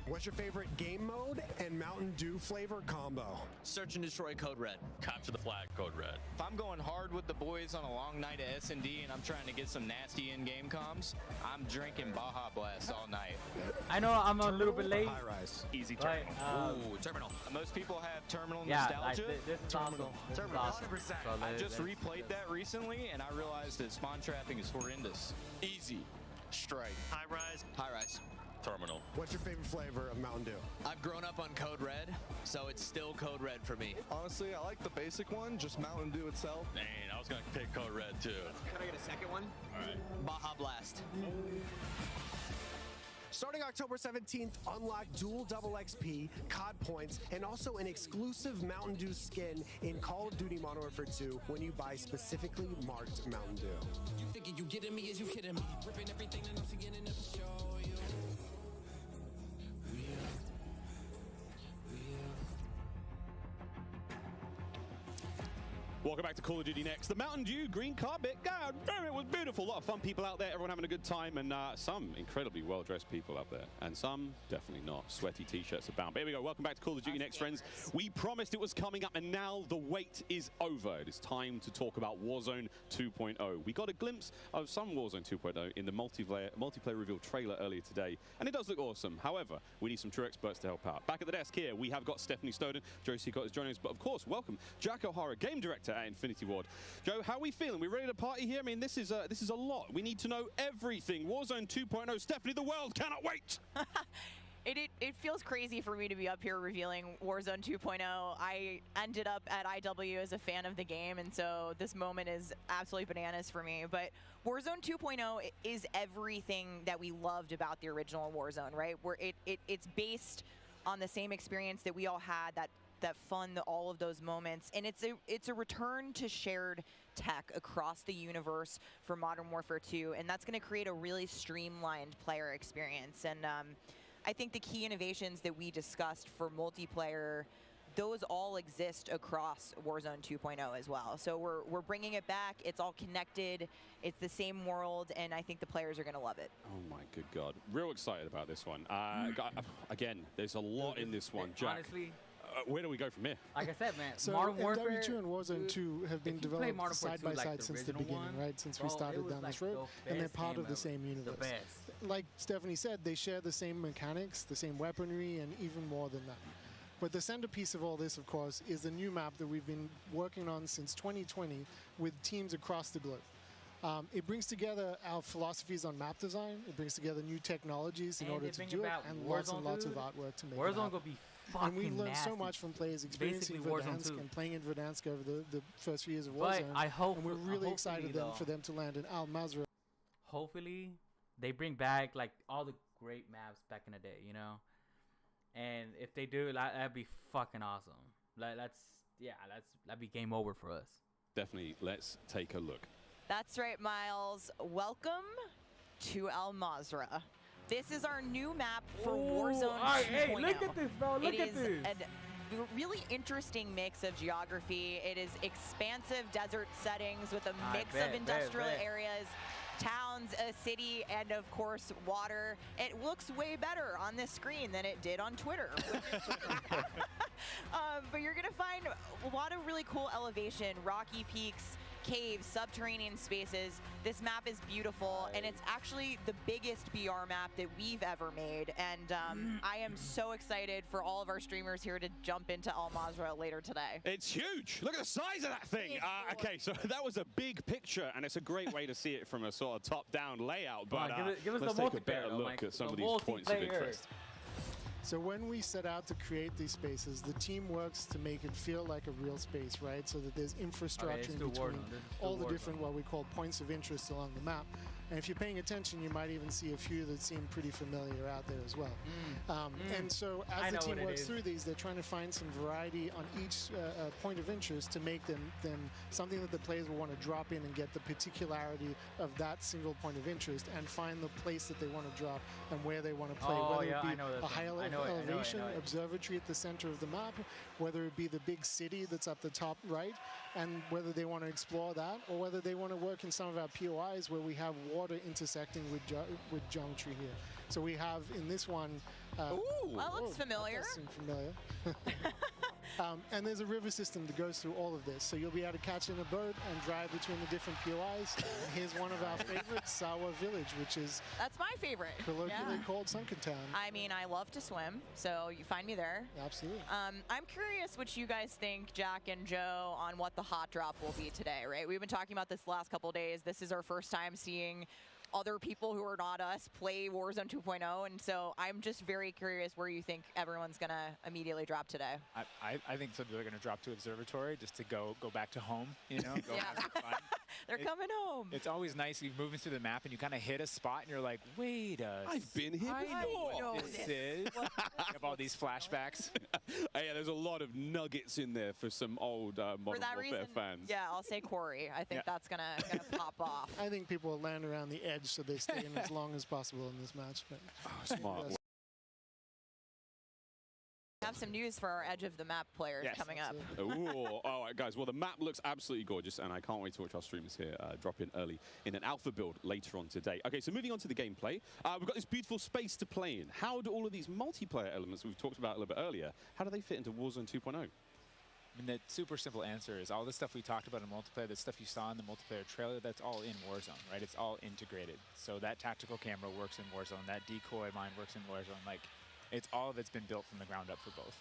What's your favorite game mode and Mountain Dew flavor combo? Search and destroy Code Red. Capture the flag, Code Red. If I'm going hard with the boys on a long night at S&D and I'm trying to get some nasty in-game comms, I'm drinking Baja Blast all night. I know I'm a little bit late. High rise. Easy terminal. Ooh, terminal. Most people have terminal Yeah, nostalgia. this is awesome. This is awesome. 100%. So I just replayed that recently and I realized that spawn trapping is horrendous. Easy. Strike. High rise. High rise. Terminal. What's your favorite flavor of Mountain Dew? I've grown up on Code Red, so it's still Code Red for me. Honestly, I like the basic one, just Mountain Dew itself. Dang, I was going to pick Code Red too. Can I get a second one? All right. Baja Blast. Starting October 17th, unlock dual double XP, COD points, and also an exclusive Mountain Dew skin in Call of Duty Modern Warfare 2 when you buy specifically marked Mountain Dew. You thinking you getting me? Is you kidding me? Ripping everything that I'm seeing and never show you. Welcome back to Call of Duty Next. The Mountain Dew green carpet. God damn, it was beautiful. A lot of fun people out there, everyone having a good time, and some incredibly well-dressed people out there, and some definitely not. Sweaty t-shirts abound. But here we go. Welcome back to Call of Duty Next, friends. We promised it was coming up, and now the wait is over. It is time to talk about Warzone 2.0. We got a glimpse of some Warzone 2.0 in the multiplayer reveal trailer earlier today, and it does look awesome. However, we need some true experts to help out. Back at the desk here, we have got Stephanie Snowden. Joe Seacott is joining us, but of course, welcome Jack O'Hara, Game Director at Infinity Ward. Joe, how are we feeling? We ready to party here? I mean, this is a lot. We need to know everything. Warzone 2.0. Stephanie, the world cannot wait. It feels crazy for me to be up here revealing Warzone 2.0. I ended up at IW as a fan of the game, and so this moment is absolutely bananas for me. But Warzone 2.0 is everything that we loved about the original Warzone, right? Where it's based on the same experience that we all had, that fun, all of those moments, and it's a return to shared tech across the universe for Modern Warfare 2, and that's going to create a really streamlined player experience. And I think the key innovations that we discussed for multiplayer, those all exist across Warzone 2.0 as well. So we're bringing it back. It's all connected. It's the same world, and I think the players are going to love it. Oh my good God. Real excited about this one. Again, there's a lot in this one, Jack. Honestly, where do we go from here? like I said, man, So Modern Warfare MW2 and Warzone 2 have been developed side by side since the beginning, right? Since we started down this road, and they're part of the same universe. The best. Like Stephanie said, they share the same mechanics, the same weaponry, and even more than that. But the centerpiece of all this, of course, is the new map that we've been working on since 2020 with teams across the globe. It brings together our philosophies on map design. It brings together new technologies in order to do it, and lots and lots of artwork to make it Warzone happen. gonna be fucking And we've learned nasty. so much from players experiencing Basically Warzone Verdansk 2. and playing in Verdansk over the first few years of But Warzone. I hope, and we're really excited though, for them to land in Al Mazrah. hopefully they bring back like all the great maps back in the day, you know. And if they do, that'd be fucking awesome. That'd be game over for us. Definitely, let's take a look. That's right, Miles. Welcome to Al Mazrah. This is our new map for Warzone 2.0. Hey, look at this, bro. Look at this. It is a really interesting mix of geography. It is expansive desert settings with a mix of industrial areas, towns, a city, and of course water. It looks way better on this screen than it did on Twitter. But you're gonna find a lot of really cool elevation, rocky peaks, caves, subterranean spaces. This map is beautiful, and it's actually the biggest BR map that we've ever made. And I am so excited for all of our streamers here to jump into Al Mazrah later today. It's huge. Look at the size of that thing. Okay, so that was a big picture, and it's a great way to see it from a sort of top-down layout. But give us let's the take a better multiplayer, look at some of these points of interest. So when we set out to create these spaces, the team works to make it feel like a real space, right? So that there's infrastructure in between all the different, what we call points of interest along the map. And if you're paying attention, you might even see a few that seem pretty familiar out there as well. And so as the team works through these, they're trying to find some variety on each point of interest to make them something that the players will want to drop in and get the particularity of that single point of interest and find the place that they want to drop and where they want to play, whether it be a high elevation observatory at the center of the map, whether it be the big city that's up the top right, and whether they want to explore that, or whether they want to work in some of our POIs where we have water intersecting with geometry here. So we have in this one. Well, that looks familiar. That does seem familiar. And there's a river system that goes through all of this. So you'll be able to catch in a boat and drive between the different POIs. And here's one of our favorites, Sawa Village, which is... That's my favorite. Colloquially called Sunken Town. I mean, I love to swim, so you find me there. Absolutely. I'm curious what you guys think, Jack and Joe, on what the hot drop will be today, right? We've been talking about this the last couple of days. This is our first time seeing other people who are not us play Warzone 2.0, and so I'm just very curious where you think everyone's gonna immediately drop today. I think some people are gonna drop to Observatory just to go back to home, you know, go have some fun. They're coming home. It's always nice. You're moving through the map and you kind of hit a spot and you're like, wait I've been here before. I know what this is. You have all these flashbacks. Yeah, there's a lot of nuggets in there for some old Modern Warfare fans. Yeah, I'll say Corey. I think that's gonna pop off. I think people will land around the edge so they stay in as long as possible in this match. But Smart. Have some news for our edge of the map players coming up. Ooh, all right, guys. Well, the map looks absolutely gorgeous, and I can't wait to watch our streamers here drop in early in an alpha build later on today. Okay, so moving on to the gameplay, we've got this beautiful space to play in. How do all of these multiplayer elements we've talked about a little bit earlier, how do they fit into Warzone 2.0? I mean, the super simple answer is all the stuff we talked about in multiplayer, the stuff you saw in the multiplayer trailer, that's all in Warzone, right? It's all integrated. So that tactical camera works in Warzone, that decoy mine works in Warzone. Like, it's all of it's been built from the ground up for both.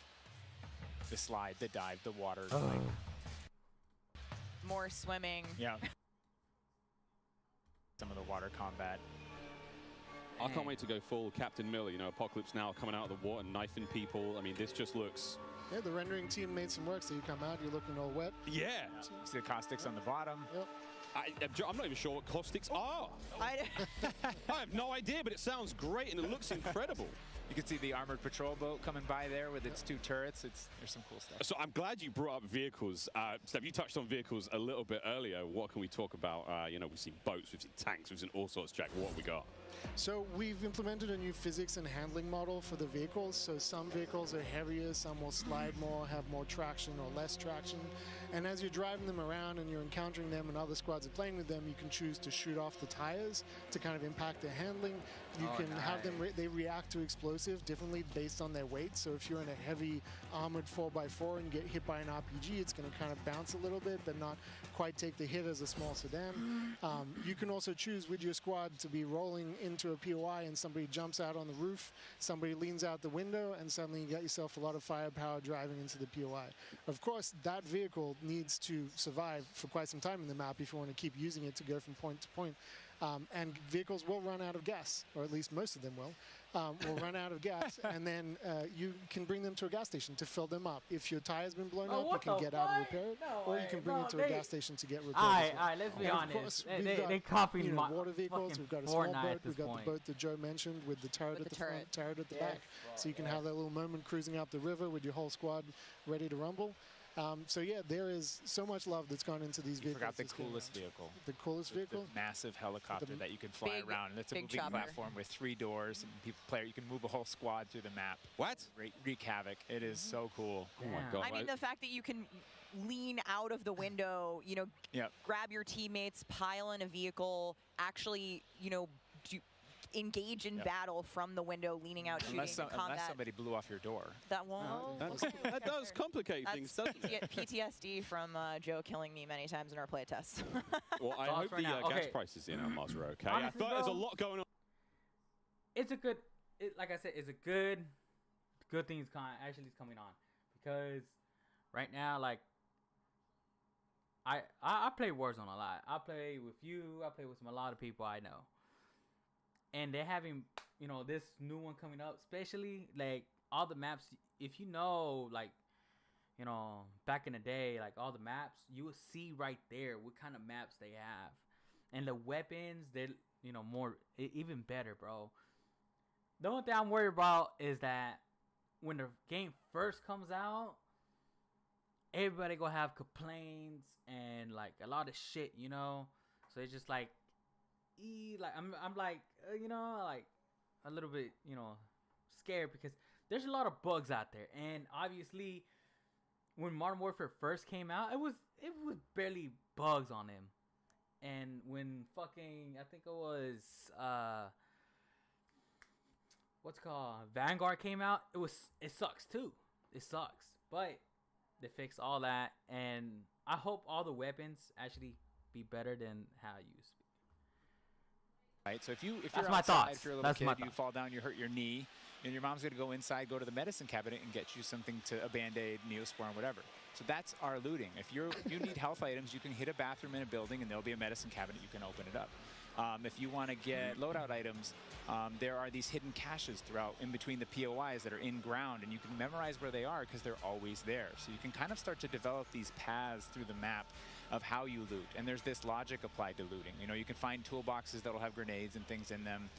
The slide, the dive, the water. Like, more swimming. yeah. Some of the water combat. I can't wait to go full Captain Miller, you know, Apocalypse Now coming out of the water, knifing people. I mean, this just looks... Yeah, the rendering team made some work, so you come out, you're looking all wet. Yeah. You see the caustics on the bottom. Yep. I'm not even sure what caustics are. I have no idea, but it sounds great and it looks incredible. You can see the armored patrol boat coming by there with its 2 turrets. There's some cool stuff. So I'm glad you brought up vehicles. Steph, you touched on vehicles a little bit earlier. What can we talk about? You know, we've seen boats, we've seen tanks, we've seen all sorts. Jack, what have we got? So we've implemented a new physics and handling model for the vehicles. So some vehicles are heavier, some will slide more, have more traction or less traction. And as you're driving them around and you're encountering them and other squads are playing with them, you can choose to shoot off the tires to kind of impact their handling. You can have them, they react to explosive differently based on their weight. So if you're in a heavy armored 4x4 and get hit by an RPG, it's going to kind of bounce a little bit, but not quite take the hit as a small sedan. You can also choose with your squad to be rolling into a POI and somebody jumps out on the roof, somebody leans out the window, and suddenly you got yourself a lot of firepower driving into the POI. Of course, that vehicle needs to survive for quite some time in the map if you want to keep using it to go from point to point. And vehicles will run out of gas, or at least most of them will run out of gas, and then you can bring them to a gas station to fill them up. If your tire's been blown up, you can get out and repair it, or you can bring it to a gas station to get repaired. All right, let's be honest. They copied my water vehicles. We've got a small boat. We've got the boat that Joe mentioned with the turret at the front, turret at the back, so you can have that little moment cruising up the river with your whole squad ready to rumble. So yeah, there is so much love that's gone into these vehicles. Forgot the coolest vehicle. The coolest vehicle? The massive helicopter that you can fly around. And it's a moving platform with 3 doors. And you can move a whole squad through the map. What? Wreak havoc. It is so cool. Oh my God. I mean, the fact that you can lean out of the window, you know, grab your teammates, pile in a vehicle, actually, you know, engage in battle from the window, leaning out, shooting in combat. Unless somebody blew off your door. That won't. That does complicate things, doesn't it? PTSD from Joe killing me many times in our play tests. Well, I hope the gas prices in Mars are okay. Honestly, I thought there's a lot going on. It's a good, like I said, it's a good thing is actually coming on, because right now, like, I play Warzone a lot. I play with you. I play with a lot of people I know. And they're having, you know, this new one coming up, especially like all the maps. If you know, like, you know, back in the day, like all the maps, you will see right there what kind of maps they have. And the weapons, they're, you know, even better, bro. The only thing I'm worried about is that when the game first comes out, everybody gonna have complaints and like a lot of shit, you know. So it's just like, I'm like, you know, like a little bit, you know, scared, because there's a lot of bugs out there. And obviously when Modern Warfare first came out, it was barely bugs on him. And when fucking, I think it was, what's it called, Vanguard came out, it sucks too. It sucks. But they fixed all that, and I hope all the weapons actually be better than how it used to be. Right, so if you're That's my outside, thoughts. if you're a little That's my kid, you fall down, you hurt your knee, and your mom's gonna go inside, go to the medicine cabinet, and get you something to a Band-Aid, Neosporin, whatever. So that's our looting. If you need health items, you can hit a bathroom in a building, and there'll be a medicine cabinet. You can open it up. If you want to get loadout items, there are these hidden caches throughout in between the POIs that are in ground, and you can memorize where they are because they're always there. So you can kind of start to develop these paths through the map of how you loot. And there's this logic applied to looting. You know, you can find toolboxes that'll have grenades and things in them.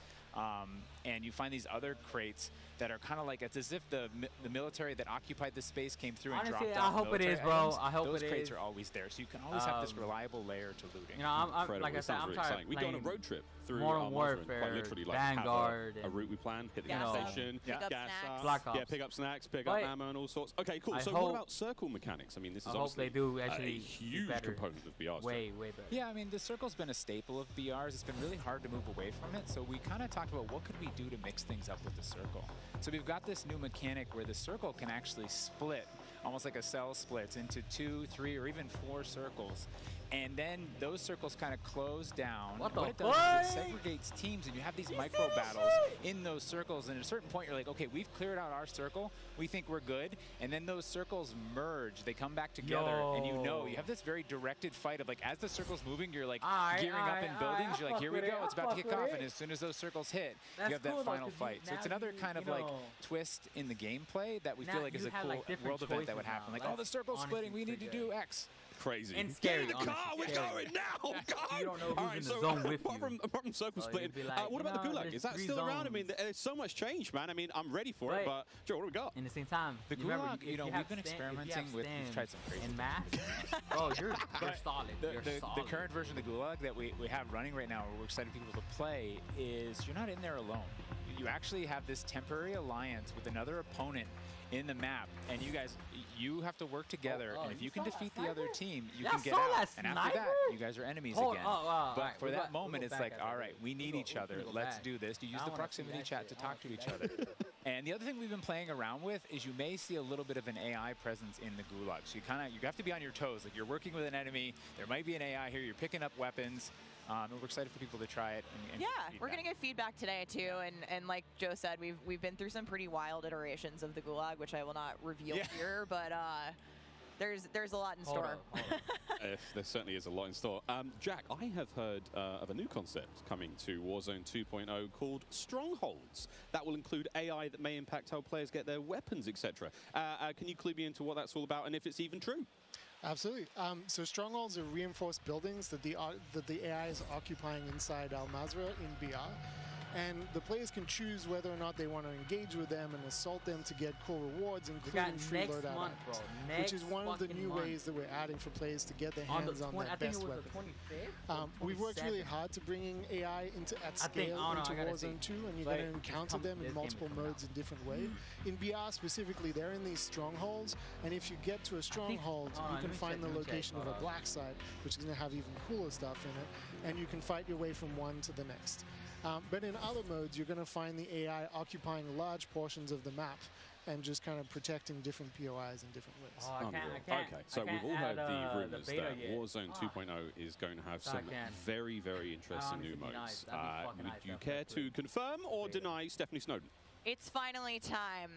And you find these other crates that are kind of like, it's as if the military that occupied this space came through and Honestly, dropped off I hope it military is, bro. items. I hope Those it is. crates are always there, so you can always have this reliable layer to looting. You know, I'm Incredible. like I It said, sounds I'm really tired exciting. We go on a road trip through Modern our Warfare, quite literally like Vanguard, have a route we plan, hit the Gas gas up, station, pick up gas snacks. up, Black Ops. yeah, pick up snacks, pick But up ammo and all sorts. Okay, cool. I So hope- what about circle mechanics? I mean, this is I hope obviously they do a actually huge better. component of BR's. Way better. Yeah, I mean, the circle's been a staple of BRs. It's been really hard to move away from it. So we kind of talked about what could we do to mix things up with the circle. So we've got this new mechanic where the circle can actually split, almost like a cell splits into 2, 3, or even 4 circles. And then those circles kind of close down. What And the it does is it fuck? segregates teams, and you have these micro battles in those circles. And at a certain point, you're like, okay, we've cleared out our circle. We think we're good. And then those circles merge. They come back together, and you know, you have this very directed fight of like, as the circle's moving, you're like gearing up in buildings. You're like, here we go. It's about to kick off. And as soon as those circles hit, you have that final fight. So it's another kind of like twist in the gameplay that we feel like is a cool world event that would happen. Like, oh, the circle's splitting. We need to do X. Crazy. And scary. Get in the car, we're going now. You don't know who's All right, in the so zone with apart from circle So splitting, you'd be like, what about the you know, Gulag? there's Is that 3 still around? I mean, zones. there's so much change, man. I mean, I'm ready for it, but Joe, what do we got? In the same time, The you remember, Gulag, if you know, have we've been Stan- if you experimenting have with, we've Stan tried some crazy and math. things. Oh, you're But solid. You're the solid. current version of the Gulag that we have running right now, where we're excited for people to play, is you're not in there alone. You actually have this temporary alliance with another opponent in the map, and you have to work together, and if you can defeat the other team, you can get out. And after that, you guys are enemies again. But for that moment, it's like, all right, we need each other. Let's do this. You use the proximity chat to talk to each other. And the other thing we've been playing around with is you may see a little bit of an AI presence in the Gulag. So you have to be on your toes. Like, you're working with an enemy. There might be an AI here. You're picking up weapons. And we're excited for people to try it. And yeah, we're gonna get feedback today too, and like Joe said, we've been through some pretty wild iterations of the Gulag, which I will not reveal here, but there's a lot in store. There certainly is a lot in store. Jack, I have heard of a new concept coming to Warzone 2.0 called Strongholds. That will include AI that may impact how players get their weapons, etc. Can you clue me into what that's all about and if it's even true? Absolutely. So strongholds are reinforced buildings that the AI is occupying inside Al Mazrah in BR. And the players can choose whether or not they want to engage with them and assault them to get cool rewards, including free loadout items, which is one of the new ways that we're adding for players to get their hands on their best weapon. We've worked really hard to bringing AI at scale into Warzone 2, and you're going to encounter them in multiple modes in different ways. In BR specifically, they're in these strongholds, and if you get to a stronghold, you can find the location of a black site, which is going to have even cooler stuff in it, and you can fight your way from one to the next. But in other modes, you're going to find the AI occupying large portions of the map and just kind of protecting different POIs in different ways. Okay, so we've all heard the rumors that Warzone 2.0 is going to have some very, very interesting new modes. Would you care to confirm or deny Stephanie Snowden? It's finally time.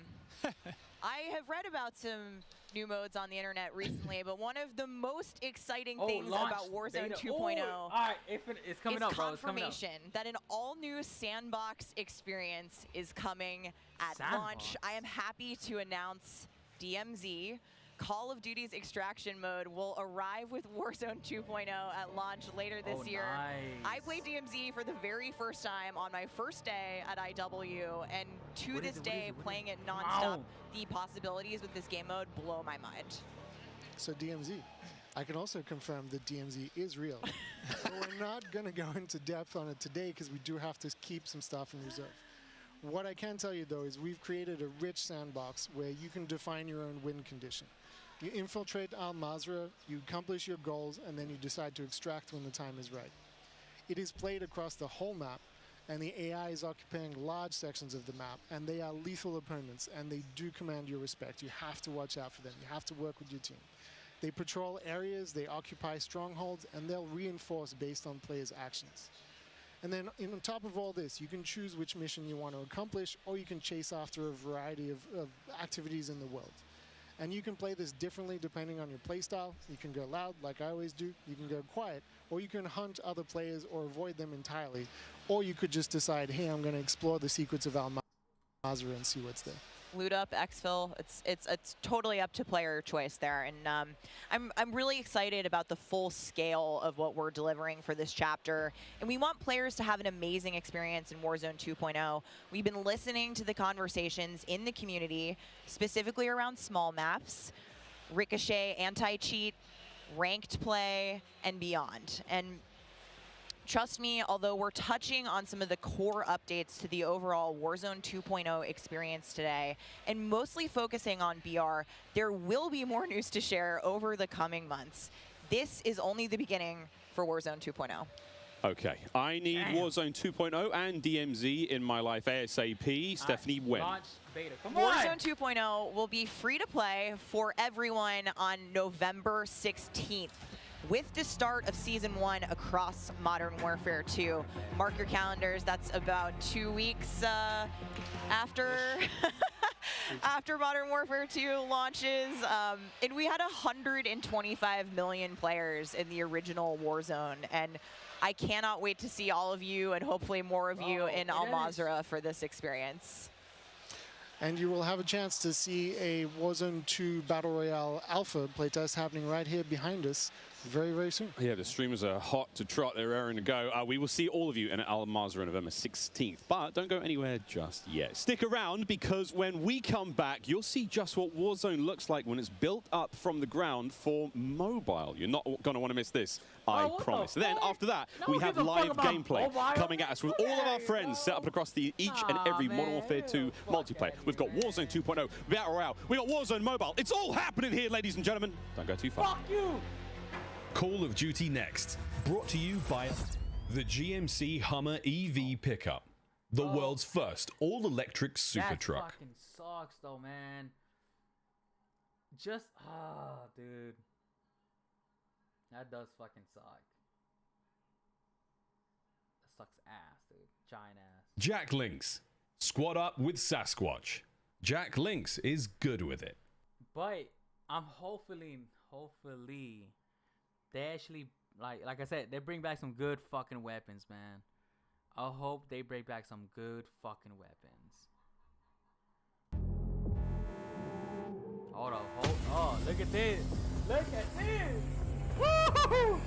I have read about some new modes on the internet recently, but one of the most exciting things about Warzone 2.0 it's coming is up, bro. confirmation that an all-new sandbox experience is coming at launch. I am happy to announce DMZ. Call of Duty's extraction mode will arrive with Warzone 2.0 at launch later this year. I played DMZ for the very first time on my first day at IW, and to this day, playing it nonstop, the possibilities with this game mode blow my mind. So DMZ. I can also confirm that DMZ is real. But we're not going to go into depth on it today because we do have to keep some stuff in reserve. What I can tell you, though, is we've created a rich sandbox where you can define your own win condition. You infiltrate Al Mazrah, you accomplish your goals, and then you decide to extract when the time is right. It is played across the whole map, and the AI is occupying large sections of the map, and they are lethal opponents, and they do command your respect. You have to watch out for them. You have to work with your team. They patrol areas, they occupy strongholds, and they'll reinforce based on players' actions. And then on top of all this, you can choose which mission you want to accomplish, or you can chase after a variety of activities in the world. And you can play this differently depending on your playstyle. You can go loud, like I always do. You can go quiet, or you can hunt other players or avoid them entirely. Or you could just decide, hey, I'm going to explore the secrets of Al Mazrah and see what's there. Loot up, exfil. It's totally up to player choice there, and I'm really excited about the full scale of what we're delivering for this chapter. And we want players to have an amazing experience in Warzone 2.0. We've been listening to the conversations in the community, specifically around small maps, ricochet, anti-cheat, ranked play, and beyond. And trust me, although we're touching on some of the core updates to the overall Warzone 2.0 experience today, and mostly focusing on BR, there will be more news to share over the coming months. This is only the beginning for Warzone 2.0. Okay, I need Warzone 2.0 and DMZ in my life ASAP. Stephanie, when? Warzone 2.0 will be free to play for everyone on November 16th. With the start of Season 1 across Modern Warfare 2. Mark your calendars, that's about 2 weeks after after Modern Warfare 2 launches. And we had 125 million players in the original Warzone, and I cannot wait to see all of you and hopefully more of you in Al Mazrah for this experience. And you will have a chance to see a Warzone 2 Battle Royale Alpha playtest happening right here behind us very, very soon. Yeah, the streamers are hot to trot. They're raring to go. We will see all of you in Al Mazrah on November 16th. But don't go anywhere just yet. Stick around, because when we come back, you'll see just what Warzone looks like when it's built up from the ground for mobile. You're not going to want to miss this, I promise. Then after that, we have live gameplay coming at us with all of our friends set up across each and every Modern Warfare 2 multiplayer. We've got Warzone 2.0, Battle Royale. We got Warzone Mobile. It's all happening here, ladies and gentlemen. Don't go too far. Fuck you! Call of Duty Next, brought to you by the GMC Hummer EV pickup, the world's first all-electric super truck. That fucking sucks though, man. Just, dude. That does fucking suck. That sucks ass, dude. Giant ass. Jack Links, squad up with Sasquatch. Jack Links is good with it. But I'm hopefully they actually, like I said, they bring back some good fucking weapons, man. I hope they bring back some good fucking weapons. Hold on, oh, look at this. Look at this. Woo!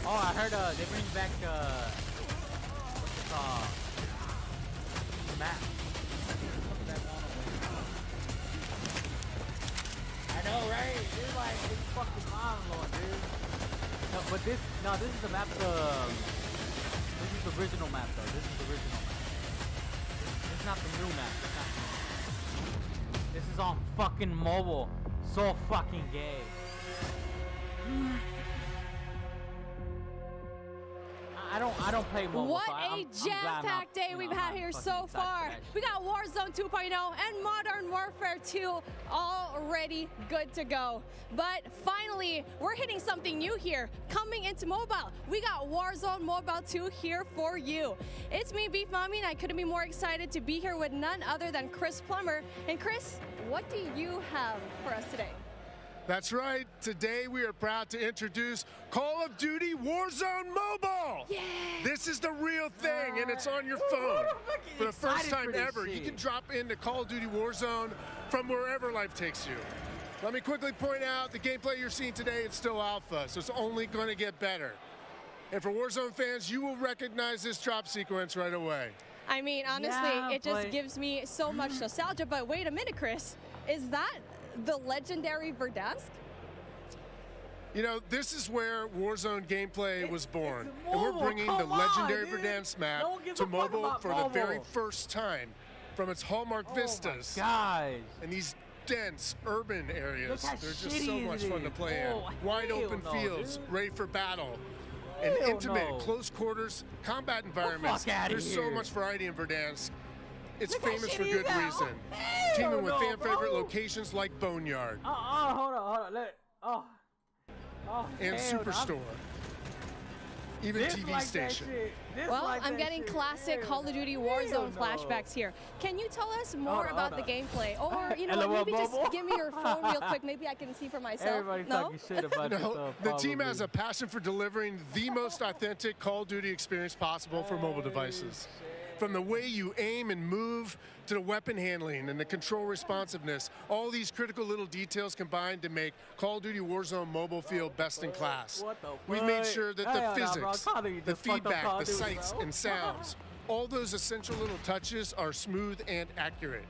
Oh, I heard they bring back what's it called? The map. I know, right? It's like it's fucking mind blowing, dude. No, but this is the map. This is the original map, though. This is the original map. This is not the new map. This is on fucking mobile. So fucking gay. don't play mobile. What so a jam-packed day we've had here so far. We got Warzone 2.0 and Modern Warfare 2 already good to go. But finally, we're hitting something new here. Coming into mobile, we got Warzone Mobile 2 here for you. It's me, Beef Mommy, and I couldn't be more excited to be here with none other than Chris Plummer. And Chris, what do you have for us today? That's right. Today we are proud to introduce Call of Duty Warzone Mobile. Yeah. This is the real thing, and it's on your phone. For the first time ever, you can drop into Call of Duty Warzone from wherever life takes you. Let me quickly point out the gameplay you're seeing today, it's still alpha, so it's only going to get better. And for Warzone fans, you will recognize this drop sequence right away. I mean, honestly, it just gives me so much nostalgia. But wait a minute, Chris. Is that the legendary Verdansk? You know, this is where Warzone gameplay was born. And we're bringing the legendary Verdansk map to mobile for the very first time from its hallmark vistas. And these dense urban areas, they're just so much fun to play in. Wide open fields, ready for battle. And intimate, close quarters, combat environments. There's so much variety in Verdansk. It's famous for good reason. Teaming with fan favorite locations like Boneyard. Hold on. And Superstore. Even TV station. Well, I'm getting classic Call of Duty Warzone flashbacks here. Can you tell us more about the gameplay? Or, you know what, maybe just give me your phone real quick. Maybe I can see for myself. Everybody's talking shit about the team has a passion for delivering the most authentic Call of Duty experience possible for mobile devices. From the way you aim and move to the weapon handling and the control responsiveness, all these critical little details combined to make Call of Duty Warzone mobile feel best in class. We've made sure that the physics, the feedback, the sights and sounds, all those essential little touches are smooth and accurate.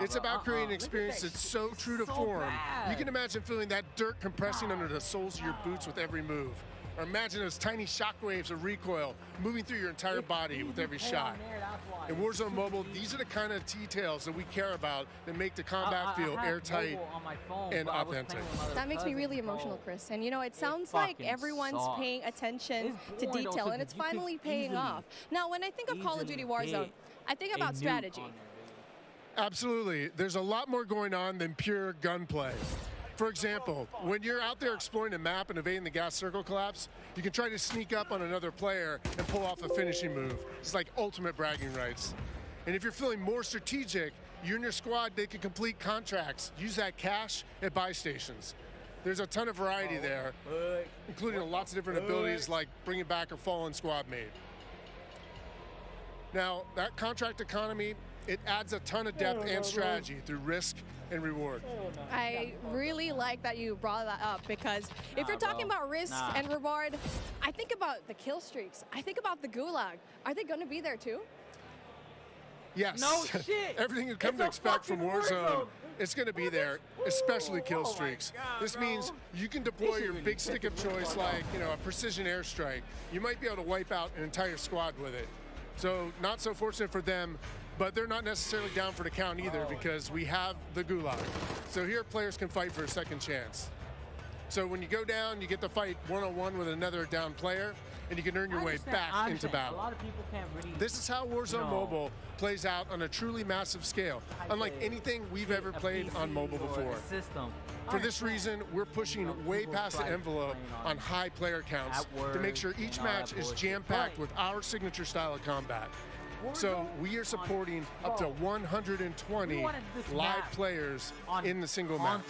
It's about creating an experience that's so true to form. You can imagine feeling that dirt compressing under the soles of your boots with every move. Or imagine those tiny shockwaves of recoil moving through your entire body with every shot. In Warzone Mobile, these are the kind of details that we care about that make the combat feel airtight and authentic. That makes me really emotional, Chris. And you know, it sounds like everyone's paying attention to detail, and it's finally paying off. Now, when I think of Call of Duty Warzone, I think about strategy. Absolutely. There's a lot more going on than pure gunplay. For example, when you're out there exploring the map and evading the gas circle collapse, you can try to sneak up on another player and pull off a finishing move. It's like ultimate bragging rights. And if you're feeling more strategic, you and your squad, they can complete contracts, use that cash at buy stations. There's a ton of variety there, including lots of different abilities like bringing back a fallen squad mate. Now, that contract economy, it adds a ton of depth and strategy through risk and reward. I really like that you brought that up, because if you're talking about risk and reward, I think about the kill streaks. I think about the gulag. Are they going to be there too? Yes. No shit. Everything you come to expect from Warzone, it's going to be there, especially kill streaks. This means you can deploy your big stick of choice like, you know, a precision airstrike. You might be able to wipe out an entire squad with it. So not so fortunate for them, but they're not necessarily down for the count either, because we have the gulag. So here players can fight for a second chance. So when you go down, you get to fight one-on-one with another down player, and you can earn your way back into battle. A lot of people can't really, this is how Warzone Mobile plays out on a truly massive scale, unlike anything we've ever played on mobile before. For this reason, we're pushing way past the envelope on high player counts to make sure each match is jam-packed with our signature style of combat. So we are supporting up to 120 live players in the single match.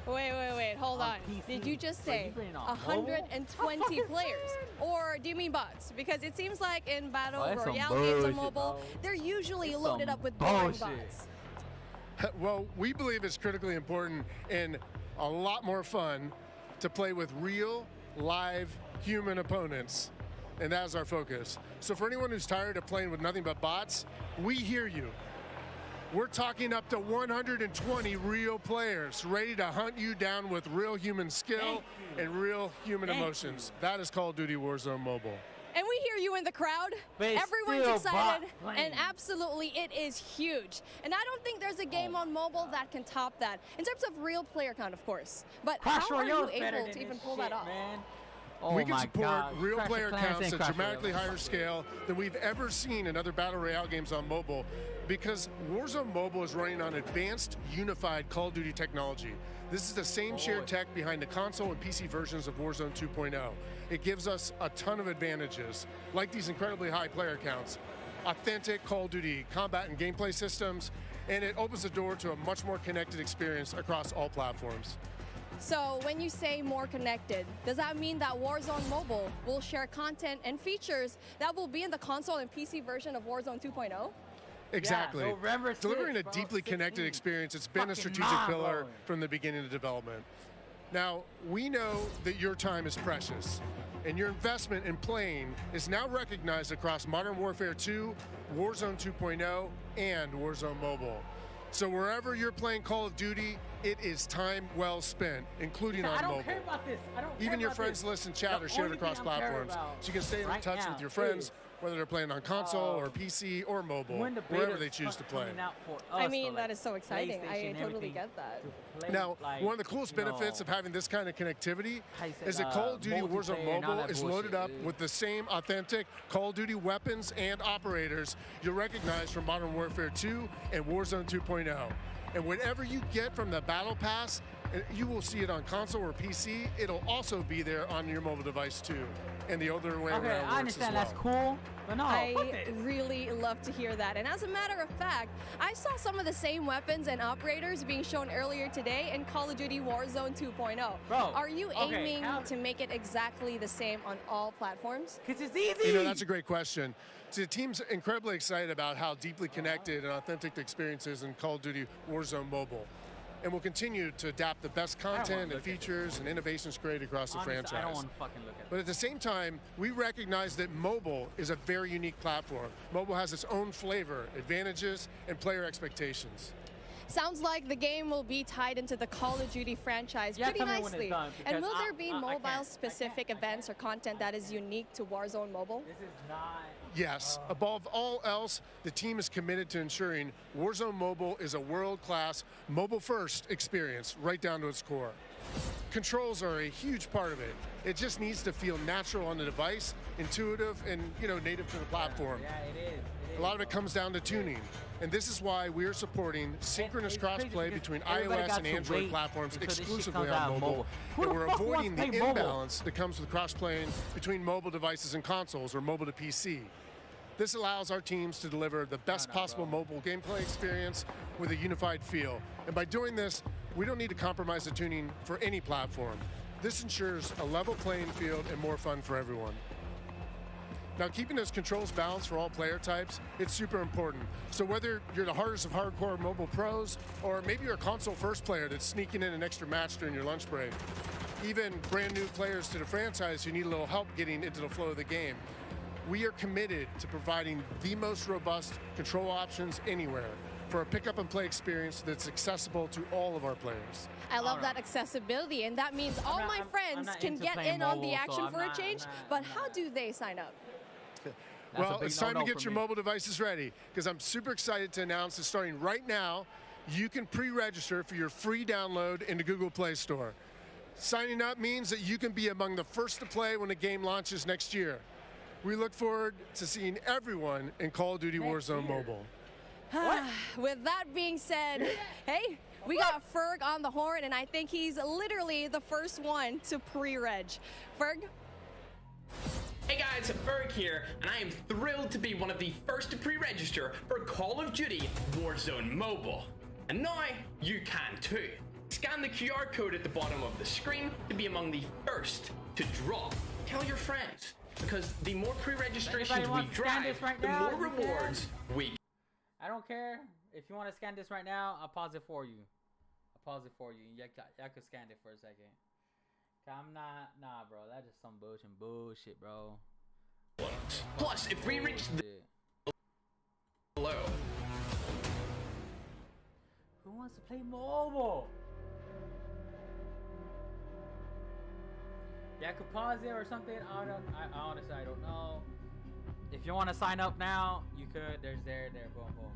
Wait, hold on. Did you just say 120 players? Or do you mean bots? Because it seems like in Battle Royale games on mobile, they're usually loaded up with boring bots. Well, we believe it's critically important and a lot more fun to play with real, live, human opponents. And that is our focus. So for anyone who's tired of playing with nothing but bots, we hear you. We're talking up to 120 real players ready to hunt you down with real human skill and real human emotions. That is Call of Duty Warzone Mobile. And we hear you in the crowd. Everyone's excited, and absolutely it is huge. And I don't think there's a game on mobile that can top that, in terms of real player count, of course. But how are you able to even pull that off? Oh we can my support God. real Crash player of Clans counts and at Crash dramatically Royale. higher scale than we've ever seen in other Battle Royale games on mobile, because Warzone Mobile is running on advanced, unified Call of Duty technology. This is the same shared tech behind the console and PC versions of Warzone 2.0. It gives us a ton of advantages, like these incredibly high player counts, authentic Call of Duty combat and gameplay systems, and it opens the door to a much more connected experience across all platforms. So when you say more connected, does that mean that Warzone Mobile will share content and features that will be in the console and PC version of Warzone 2.0? Exactly. Yeah, November Delivering 6th, a bro, deeply 16. connected experience, it's been a Fucking strategic pillar mind-blowing. from the beginning of development. Now, we know that your time is precious, and your investment in playing is now recognized across Modern Warfare 2, Warzone 2.0, and Warzone Mobile. So wherever you're playing Call of Duty, it is time well spent, including on I don't mobile. care about this. I don't care Even your about friends this. list and chat The are shared only across thing I'm caring platforms, about so you can stay in right touch now with your friends, is whether they're playing on console or PC or mobile, when the wherever beta's they choose to play. coming out for us, I mean, though, that like is so exciting. I PlayStation and totally everything get that. to play, Now, like, one of the coolest you benefits know, of having this kind of connectivity how you say, is that Call of Duty Warzone multiplayer and all Mobile that is loaded bullshit, up dude. with the same authentic Call of Duty weapons and operators you'll recognize from Modern Warfare 2 and Warzone 2.0. And whatever you get from the Battle Pass, you will see it on console or PC. It'll also be there on your mobile device too. And the other way Okay, around I works as understand well. that's cool, but no, fuck I this. really love to hear that. And as a matter of fact, I saw some of the same weapons and operators being shown earlier today in Call of Duty Warzone 2.0. Bro, Are you okay, aiming how- to make it exactly the same on all platforms? Because it's easy. You know, that's a great question. So the team's incredibly excited about how deeply connected and authentic the experience is in Call of Duty Warzone Mobile. And we'll continue to adapt the best content and features and innovations created across the Honestly, franchise. I don't want to fucking look at But at the same time, we recognize that mobile is a very unique platform. Mobile has its own flavor, advantages, and player expectations. Sounds like the game will be tied into the Call of Duty franchise Yeah, pretty tell me when it's nicely. done, And because will there I be can't. mobile-specific events or content that is unique to Warzone Mobile? This is not. Yes, above all else, the team is committed to ensuring Warzone Mobile is a world-class, mobile-first experience right down to its core. Controls are a huge part of it. It just needs to feel natural on the device, intuitive, and native to the platform. Yeah, it is. A lot of it comes down to tuning. And this is why we're supporting synchronous it's crazy crossplay because between everybody iOS got and to Android wait platforms until this shit exclusively comes out on of mobile. mobile. Who And the we're fuck wants avoiding to the play mobile? imbalance that comes with crossplaying between mobile devices and consoles or mobile to PC. This allows our teams to deliver the best possible mobile gameplay experience with a unified feel. And by doing this, we don't need to compromise the tuning for any platform. This ensures a level playing field and more fun for everyone. Now, keeping those controls balanced for all player types, it's super important. So whether you're the hardest of hardcore mobile pros, or maybe you're a console first player that's sneaking in an extra match during your lunch break, even brand new players to the franchise who need a little help getting into the flow of the game, we are committed to providing the most robust control options anywhere for a pick-up and play experience that's accessible to all of our players. I love that accessibility, and that means all my friends can into get playing in on mobile, the so action I'm for a not- change, but how do they sign up? Well, it's time to get your mobile devices ready, because I'm super excited to announce that starting right now, you can pre-register for your free download in the Google Play Store. Signing up means that you can be among the first to play when the game launches next year. We look forward to seeing everyone in Call of Duty Warzone Mobile. With that being said, hey, we got Ferg on the horn, and I think he's literally the first one to pre-reg. Ferg? Hey guys, Ferg here, and I am thrilled to be one of the first to pre-register for Call of Duty Warzone Mobile. And now, you can too. Scan the QR code at the bottom of the screen to be among the first to drop. Tell your friends, because the more pre-registrations we drive, right the now, more you can. rewards we I don't care. If you want to scan this right now, I'll pause it for you. I'll pause it for you. I could scan it for a second. I'm not, nah, bro. That's just some bullshit, bro. Plus, if we reach the below. Who wants to play mobile? Yeah, I could pause it or something. I honestly, I don't know. If you want to sign up now, you could. There's there, boom, boom.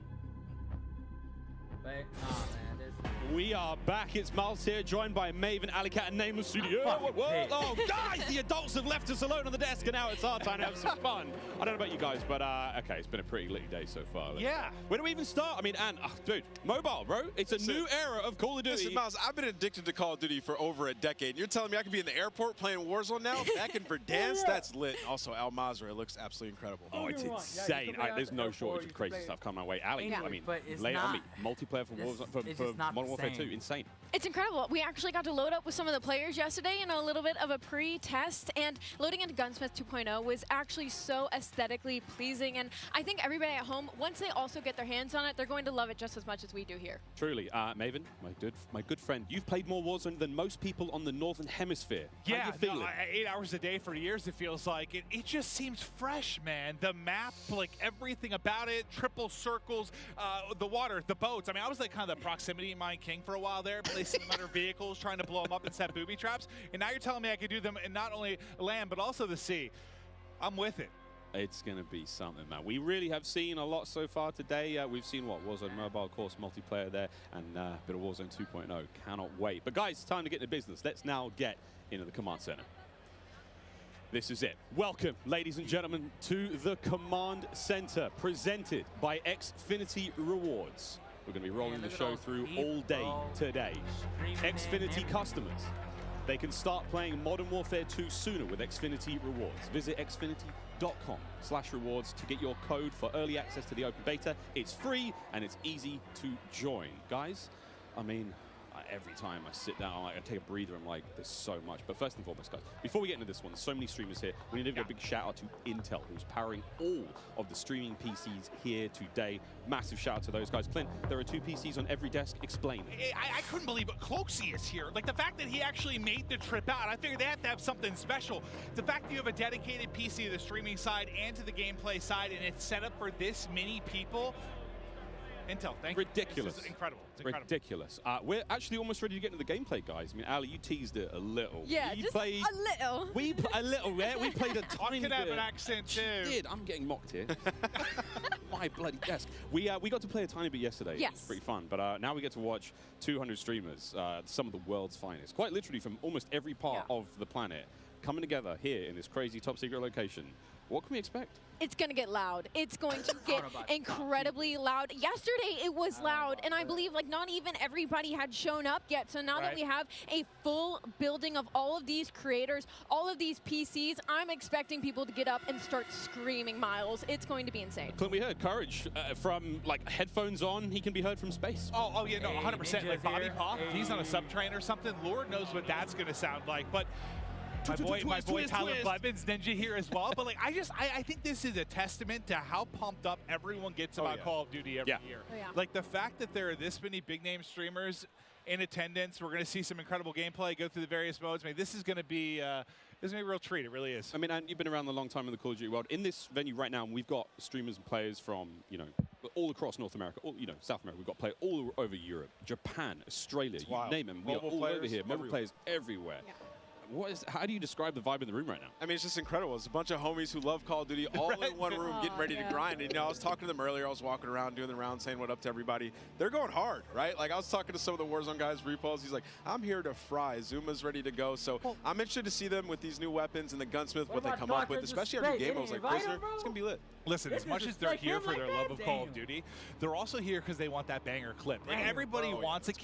But nah, man, this. We are back. It's Miles here, joined by Maven, Alicat, and Nameless Studio. Oh, guys, the adults have left us alone on the desk, and now it's our time to have some fun. I don't know about you guys, but okay, it's been a pretty litty day so far. Yeah. Where do we even start? I mean, dude, mobile, bro. It's a new era of Call of Duty. Listen, Miles, I've been addicted to Call of Duty for over a decade. And you're telling me I could be in the airport playing Warzone now, back in Verdansk? That's lit. Also, Al Mazrah, it looks absolutely incredible. Oh, it's insane. There's no shortage of crazy stuff coming my way. Ali, I mean, lay it on me. Multiplayer for Warzone, for Modern Warfare 2, insane. It's incredible. We actually got to load up with some of the players yesterday, a little bit of a pre-test, and loading into Gunsmith 2.0 was actually so aesthetically pleasing, and I think everybody at home, once they also get their hands on it, they're going to love it just as much as we do here. Truly. Maven, my good friend, you've played more Warzone than most people on the Northern Hemisphere. Yeah, how you feeling? No, 8 hours a day for years, it feels like. It just seems fresh, man. The map, like everything about it, triple circles, the water, the boats. I mean, I was like kind of the proximity mine king for a while there, placing them under vehicles, trying to blow them up and set booby traps. And now you're telling me I could do them in not only land, but also the sea. I'm with it. It's going to be something, man. We really have seen a lot so far today. We've seen, Warzone Mobile, of course, multiplayer there, and a bit of Warzone 2.0. Cannot wait. But, guys, it's time to get into business. Let's now get into the command center. This is it. Welcome, ladies and gentlemen, to the command center, presented by Xfinity Rewards. We're going to be rolling the show through all day today. Xfinity customers, they can start playing Modern Warfare 2 sooner with Xfinity Rewards. Visit xfinity.com/rewards to get your code for early access to the open beta. It's free and it's easy to join. Guys, I mean, every time I sit down, I take a breather, I'm like, there's so much. But first and foremost, guys, before we get into this one, there's so many streamers here. We need to give a big shout out to Intel, who's powering all of the streaming PCs here today. Massive shout out to those guys. Clint, there are 2 PCs on every desk. Explain. I couldn't believe it. Cloaksy is here. Like, the fact that he actually made the trip out, I figured they have to have something special. The fact that you have a dedicated PC to the streaming side and to the gameplay side, and it's set up for this many people. Intel, thank you. Ridiculous. This is incredible. It's incredible. Ridiculous. We're actually almost ready to get into the gameplay, guys. I mean, Ali, you teased it a little. Yeah, just a little. A little, yeah. We played a tiny bit. I can have an accent, too. She did. I'm getting mocked here. My bloody desk. We got to play a tiny bit yesterday. Yes. It was pretty fun. But now we get to watch 200 streamers, some of the world's finest, quite literally from almost every part of the planet, coming together here in this crazy top-secret location. What can we expect? It's going to get loud. It's going to get incredibly loud. Yesterday, it was loud, and I believe like not even everybody had shown up yet. So now that we have a full building of all of these creators, all of these PCs, I'm expecting people to get up and start screaming, Miles. It's going to be insane. Clint, we heard Courage from like headphones on. He can be heard from space. Oh yeah, no, 100%. Like Bobby Pop, if he's on a subtrain or something, Lord knows what that's going to sound like. But my boy Tyler Blevins, Ninja here as well. But like, I think this is a testament to how pumped up everyone gets about Call of Duty every year. Like the fact that there are this many big name streamers in attendance, we're going to see some incredible gameplay, go through the various modes. I mean, this is going to be a real treat. It really is. I mean, and you've been around a long time in the Call of Duty world. In this venue right now, we've got streamers and players from, all across North America, South America. We've got players all over Europe, Japan, Australia, you name them. We are all over here. Mobile players everywhere. Yeah. How do you describe the vibe in the room right now? I mean, it's just incredible. It's a bunch of homies who love Call of Duty all in one room getting ready to grind. And, I was talking to them earlier. I was walking around doing the round saying what up to everybody. They're going hard, right? Like, I was talking to some of the Warzone guys, Repos. He's like, I'm here to fry. Zuma's ready to go. So I'm interested to see them with these new weapons and the gunsmith, what they come up with, especially every game. I was like, Prisoner, it's going to be lit. Listen, as much as they're here for their love of Call of Duty, they're also here because they want that banger clip. Like, everybody wants, like,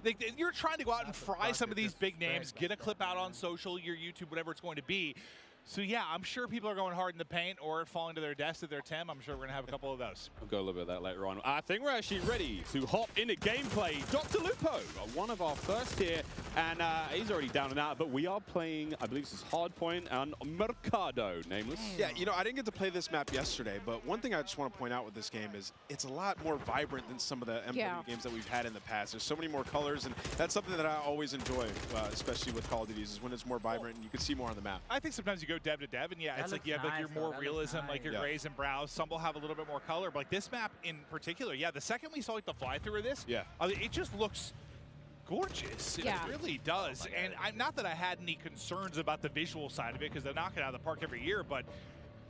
like, you're trying to go out and fry some of these big names, get a clip out on social, your YouTube, whatever it's going to be. So, yeah, I'm sure people are going hard in the paint or falling to their desk at their Tim. I'm sure we're going to have a couple of those. I'll go a little bit of that later on. I think we're actually ready to hop into gameplay. Dr. Lupo, one of our first here, and he's already down and out, but we are playing, I believe this is Hardpoint and Mercado, Nameless. Yeah, I didn't get to play this map yesterday, but one thing I just want to point out with this game is it's a lot more vibrant than some of the MW games that we've had in the past. There's so many more colors, and that's something that I always enjoy, especially with Call of Duty, is when it's more vibrant and you can see more on the map. I think sometimes you go dev to dev, and it's like you have like your more realism, like your grays and browns. Some will have a little bit more color, but like this map in particular, the second we saw like the fly through of this, it just looks gorgeous. It really does. And I'm not that I had any concerns about the visual side of it because they knock it out of the park every year, but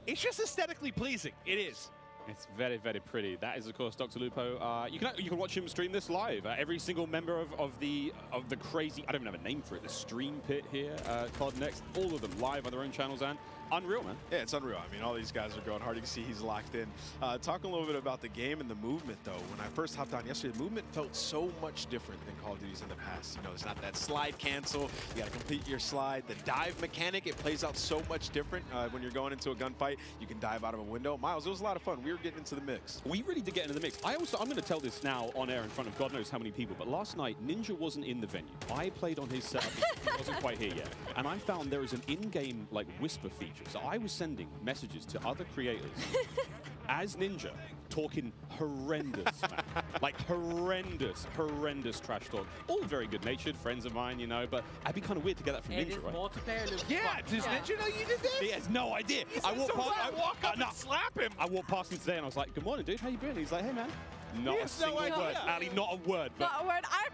it's just aesthetically pleasing. It is. It's very, very pretty. That is, of course, Dr. Lupo. You can watch him stream this live. Every single member of the crazy, I don't even have a name for it, the stream pit here, COD Next, all of them live on their own channels, and unreal, man. Yeah, it's unreal. I mean, all these guys are going hard. You can see he's locked in. Talking a little bit about the game and the movement, though. When I first hopped on yesterday, the movement felt so much different than Call of Duty's in the past. You know, it's not that slide cancel. You got to complete your slide. The dive mechanic, it plays out so much different when you're going into a gunfight. You can dive out of a window. Miles, it was a lot of fun. We were getting into the mix. We really did get into the mix. I'm going to tell this now on air in front of God knows how many people, but last night, Ninja wasn't in the venue. I played on his setup. He wasn't quite here yet. And I found there is an in-game, like, whisper feature. So I was sending messages to other creators as Ninja, talking horrendous, man. Like horrendous trash talk. All very good-natured friends of mine, you know, but I'd be kind of weird to get that from Ninja, right? Multiplayer. Yeah, does Ninja know you did this? He has no idea. I walk up and slap him. I walked past him today and I was like, "Good morning, dude. How you been?" He's like, "Hey, man." Not a single word. Ali, not a word. But not a word. I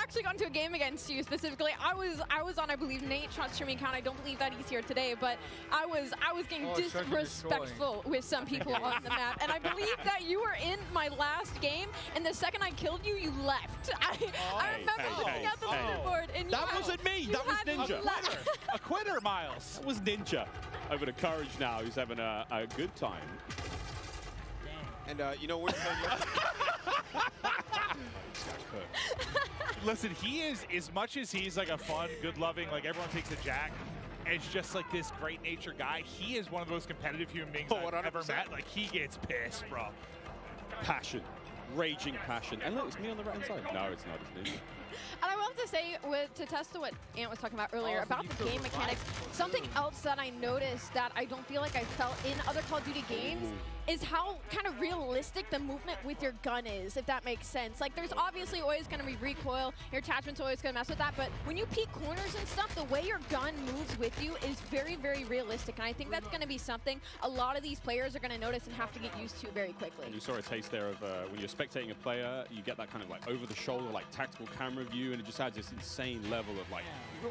actually got into a game against you specifically. I was on, I believe, Nate shot streaming account. I don't believe that he's here today, but I was getting disrespectful with some people on the map, and I believe that you were in my last game, and the second I killed you, you left. I remember looking at the leaderboard, and that wasn't me. That was Ninja. A quitter, Miles. That was Ninja. Over to Courage now. He's having a good time. And, you know, we're Listen, he is, as much as he's like a fun, good-loving, like everyone takes a Jack, and it's just like this great-natured guy, he is one of the most competitive human beings I've ever met. Like, he gets pissed, bro. Passion. Raging passion. And look, it's me on the right-hand side. No, it's not. It's Ninja. And I will have to say, to test to what Ant was talking about earlier, about the game mechanics, something else that I noticed that I don't feel like I felt in other Call of Duty games is how kind of realistic the movement with your gun is, if that makes sense. Like, there's obviously always going to be recoil, your attachment's always going to mess with that, but when you peek corners and stuff, the way your gun moves with you is very, very realistic, and I think that's going to be something a lot of these players are going to notice and have to get used to very quickly. And you saw a taste there of when you're spectating a player, you get that kind of like over-the-shoulder, like tactical camera view, and it just adds this insane level of like,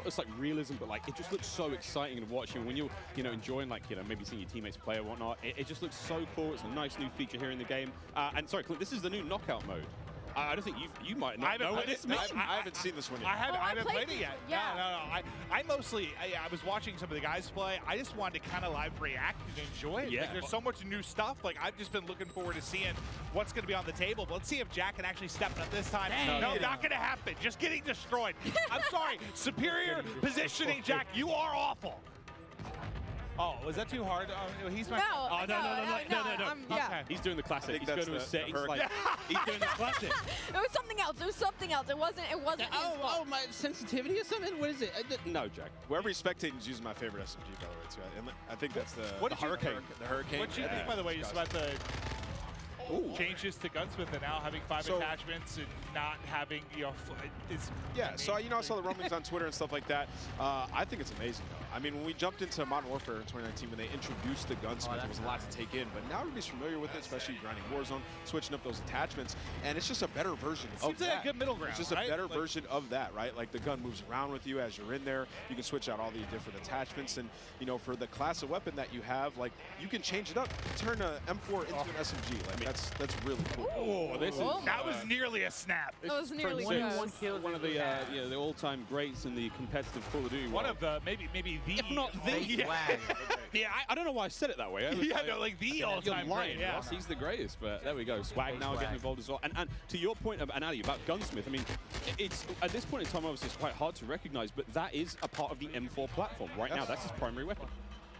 it's like realism, but like it just looks so exciting to watch. And when you're, you know, enjoying like, you know, maybe seeing your teammates play or whatnot, it just looks so cool. It's a nice new feature here in the game. And sorry, Clint, this is the new knockout mode. I don't think you might not know what this means. I haven't seen this one yet. I haven't played it yet. Yeah. No. I mostly, I was watching some of the guys play. I just wanted to kind of live react and enjoy it. Yeah. Like, there's so much new stuff. Like, I've just been looking forward to seeing what's going to be on the table. But let's see if Jack can actually step up this time. No, not going to happen. Just getting destroyed. I'm sorry. Superior positioning, Jack. You are awful. Oh, was that too hard? He's my. No. Okay. He's doing the classic. He's going to a set. He's like, he's doing the classic. It was something else. It was something else. It wasn't. Oh, my sensitivity or something. What is it? No, Jack. Wherever he's spectating is using my favorite SMG, by the way, too. I think that's the Hurricane. The Hurricane. What do you think, by the way, just about the changes to Gunsmith and now having 5 attachments and not having, you know, so, you know, I saw the rumblings on Twitter and stuff like that. I think it's amazing, though. I mean, when we jumped into Modern Warfare in 2019, when they introduced the Gunsmith, there was a lot to take in. But now everybody's familiar with it, especially grinding Warzone, switching up those attachments. And it's just a better version of that. Seems like a good middle ground, It's just a better version of that, right? Like, the gun moves around with you as you're in there. You can switch out all the different attachments. And, you know, for the class of weapon that you have, like, you can change it up. You turn an M4 into an SMG. Like, that's really cool. Oh, that was nearly a snap. That was nearly one of the all-time greats in the competitive Call of Duty. One of the maybe the, if not the. Yeah, I don't know why I said it that way. Like the all-time great. Yeah, Ross, he's the greatest. But there we go. Swag now getting involved as well. And to your point, Ali, about Gunsmith, I mean, it's at this point in time, obviously, it's quite hard to recognize, but that is a part of the M4 platform right now. That's his primary weapon.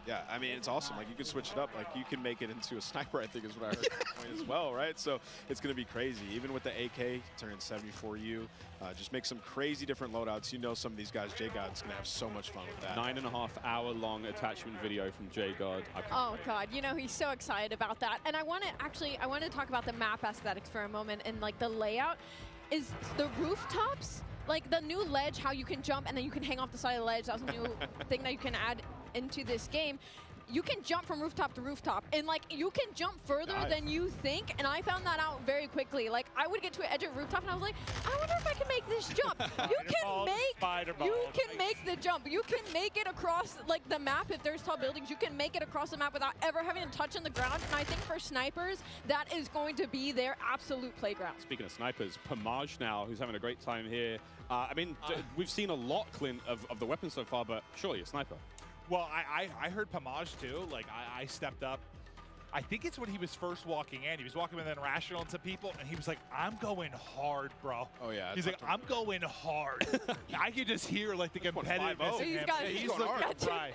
Yeah, I mean, it's awesome. Like, you can switch it up. Like, you can make it into a sniper, I think is what I heard as well, right? So it's going to be crazy. Even with the AK, turning 74U, just make some crazy different loadouts. You know, some of these guys, J-God's going to have so much fun with that. 9.5-hour long attachment video from J-God. Oh, God. You know, he's so excited about that. And I want to talk about the map aesthetics for a moment and, like, the layout. Is the rooftops, like the new ledge, how you can jump and then you can hang off the side of the ledge. That was a new thing that you can add into this game. you can jump from rooftop to rooftop, and like you can jump further than you think. And I found that out very quickly. Like I would get to an edge of rooftop, and I was like, I wonder if I can make this jump. You can make the jump. You can make it across like the map if there's tall buildings. You can make it across the map without ever having to touch on the ground. And I think for snipers, that is going to be their absolute playground. Speaking of snipers, Pomage now, who's having a great time here. I mean, we've seen a lot, Clint, of the weapons so far, but surely a sniper. Well, I heard Pomage too. Like I stepped up. I think it's when he was first walking in. He was walking with Irrational and some people, and he was like, I'm going hard, bro. Oh, yeah. He's like, I'm going hard. I could just hear, like, the competitiveness in him. He's looking right.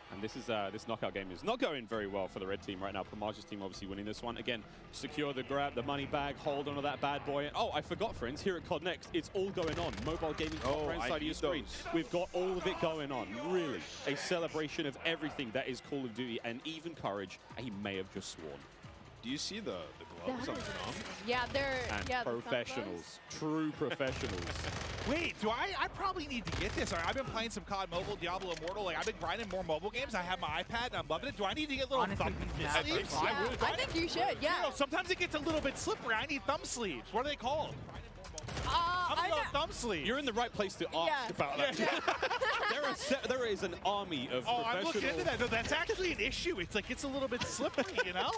And this knockout game is not going very well for the red team right now. Pomage's team obviously winning this one. Again, secure the grab, the money bag, hold on to that bad boy. And, oh, I forgot, friends, here at COD Next, it's all going on. Mobile gaming right side of your screen. We've got all of it going on. Really, a celebration of everything that is Call of Duty, and even Courage, he may have just sworn. Do you see the gloves on the thumb? Yeah, they're professionals, true professionals. Wait, I probably need to get this. I've been playing some COD Mobile, Diablo Immortal. Like I've been grinding more mobile games. I have my iPad and I'm loving it. Do I need to get little thumb sleeves? I think you should. Yeah. You know, sometimes it gets a little bit slippery. I need thumb sleeves. What are they called? I'm about thumb sleeves. You're in the right place to ask about that. There is an army of professional. I'm looking into that. No, that's actually an issue. It's like it's a little bit slippery, you know?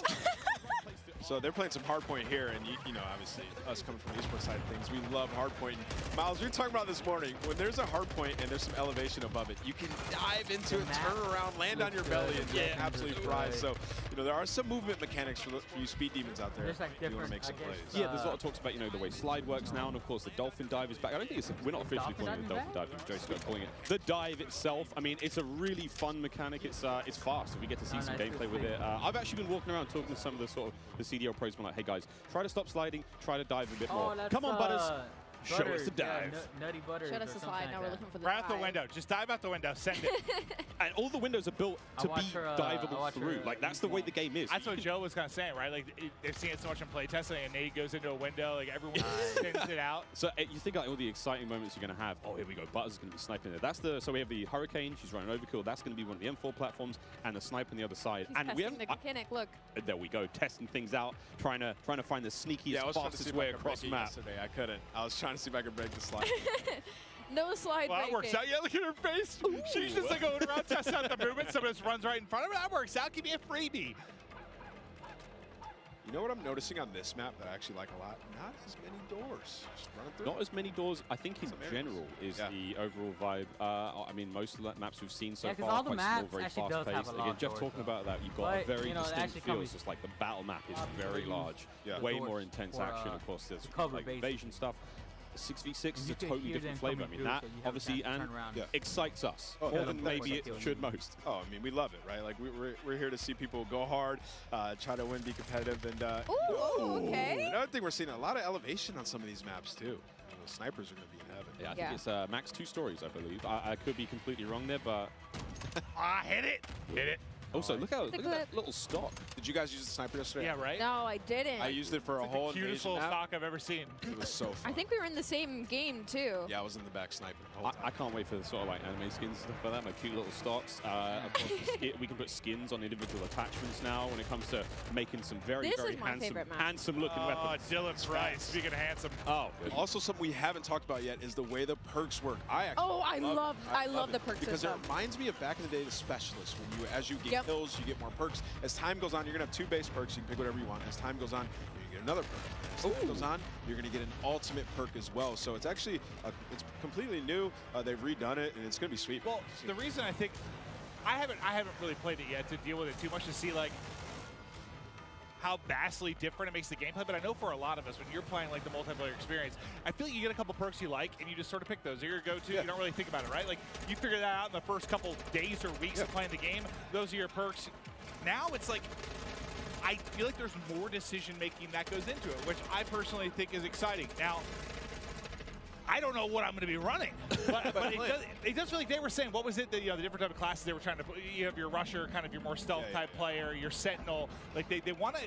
So they're playing some hardpoint here, and you know, obviously, us coming from the esports side of things, we love hardpoint. Miles, we were talking about this morning, when there's a hardpoint and there's some elevation above it, you can dive into it, turn around, land on your belly, and get absolutely fried. So, you know, there are some movement mechanics for you speed demons out there. There's like if you want to make some plays. Yeah, there's a lot of talks about, you know, the way slide works now, and of course the dolphin dive is back. I don't think we're not officially calling it the dolphin dive, Joe's calling it the dive itself. I mean, it's a really fun mechanic. It's fast. If we get to see some gameplay with it. I've actually been walking around talking to some of the sort of the CDL pros, like, hey guys, try to stop sliding, try to dive a bit more. Come on, Butters. Show us the dive. Nutty Butters. Show us the slide. Now we're looking for the right dive. out the window. Just dive out the window. Send it. And all the windows are built to be diveable through. Like, that's the way the game is. That's what Joe was kind of saying, right? Like, they've seen it so much in playtesting, and Nate goes into a window. Like, everyone spins it out. So you think like all the exciting moments you're going to have. Oh, here we go. Butters is going to be sniping there. So we have the Hurricane. She's running overkill. That's going to be one of the M4 platforms, and the snipe on the other side. He's and we have the mechanic. Look. There we go. Testing things out. Trying to find the sneakiest, fastest way across the map. Yesterday. I couldn't. I was trying to see if I could break the slide. No slide. Well, that works out. Yeah, look at her face. Ooh. She's just like going around, testing out the movement. Someone just runs right in front of her. That works out. Give me a freebie. You know what I'm noticing on this map that I actually like a lot? Not as many doors. Just running through. Not as many doors, I think, in general, is the overall vibe. I mean, most of the maps we've seen so far all the quite maps small, very fast-paced. Again, Jeff talking about that, you've got a very distinct feel. It's just like the battle map is very large. Way more intense action. Of course, there's like invasion stuff. 6v6 is a totally different flavor. I mean, that obviously excites us more than maybe it should most. Oh, I mean, we love it, right? Like, we're here to see people go hard, try to win, be competitive, and okay. Another thing, we're seeing a lot of elevation on some of these maps too. The snipers are going to be in heaven. Yeah, I think it's max 2 stories, I believe. I could be completely wrong there, but hit it. Hit it. Also, look at that little stock. Did you guys use the sniper yesterday? Yeah, right? No, I didn't. I used it for a whole invasion cutest little stock I've ever seen. It was so fun. I think we were in the same game, too. Yeah, I was in the back sniping the whole time. I can't wait for the sort of like anime skins and stuff like that, my cute little stocks. Of course, we can put skins on individual attachments now when it comes to making some very handsome looking weapons. Oh, Dylan's right. Speaking of handsome. Oh, also something we haven't talked about yet is the way the perks work. I love the perks because system. it reminds me of back in the day the specialists. When as you get kills, you get more perks. As time goes on, you're gonna have 2 base perks. You can pick whatever you want. As time goes on, you're gonna get another perk. As time goes on, you're gonna get an ultimate perk as well. So it's actually it's completely new. They've redone it, and it's gonna be sweet. Well, the reason I think I haven't really played it yet to deal with it too much to see like how vastly different it makes the gameplay, but I know for a lot of us, when you're playing like the multiplayer experience, I feel like you get a couple perks you like, and you just sort of pick those. They're your go-to. You don't really think about it, right? Like, you figure that out in the first couple days or weeks of playing the game. Those are your perks. Now it's like, I feel like there's more decision-making that goes into it, which I personally think is exciting. Now, I don't know what I'm going to be running, but it does feel like they were saying, what was it, that, you know, the different type of classes they were trying to put. You have your rusher, kind of your more stealth type player, your sentinel. Like they want to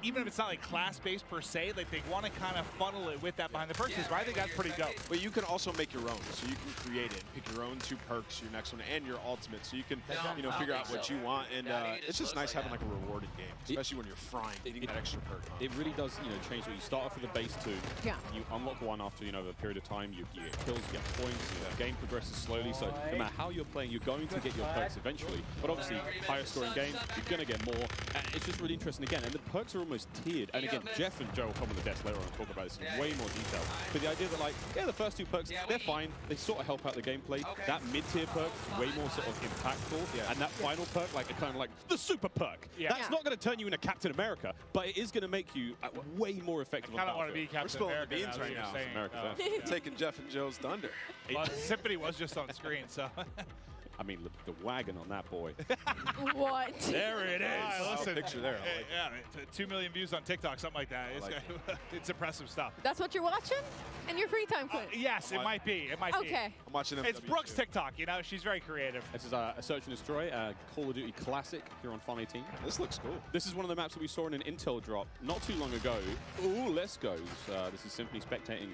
even if it's not like class-based per se, like they want to kind of funnel it with that behind the purchase. But I think that's pretty dope. But you can also make your own, so you can create it, pick your own 2 perks, your next one, and your ultimate, so you can figure out what you want. And it's just nice having like a rewarded game, especially when you're frying, getting that extra perk. It really does, change what you start off with the base 2. Yeah. You unlock one after a period of time. You get kills, you get points. The game progresses slowly. So no matter how you're playing, you're going to get your perks eventually. But obviously, higher scoring game, you're going to get more. And it's just really interesting again. And the perks are almost tiered. And again, Jeff and Joe will come on the desk later on and talk about this in way more detail. But the idea that the first 2 perks, they're fine. They sort of help out the gameplay. That mid-tier perk, way more sort of impactful. And that final perk, kind of like the super perk. That's not going to turn you into Captain America, but it is going to make you way more effective. I kind of want to be Captain America. We're spilling the beans right now. Taking Jeff and Joe's thunder. Well, Symphony was just on screen, so. I mean, the wagon on that boy. What? There it is. Right, listen, picture there. Yeah, 2 million views on TikTok, something like that. It's impressive stuff. That's what you're watching? In your free time, Quinn? Yes, it might be. It might be. Okay. I'm watching MW2. It's Brooke's TikTok, she's very creative. This is a Search and Destroy, Call of Duty Classic here on Farm 18. This looks cool. This is one of the maps that we saw in an Intel drop not too long ago. Ooh, let's go. This is simply spectating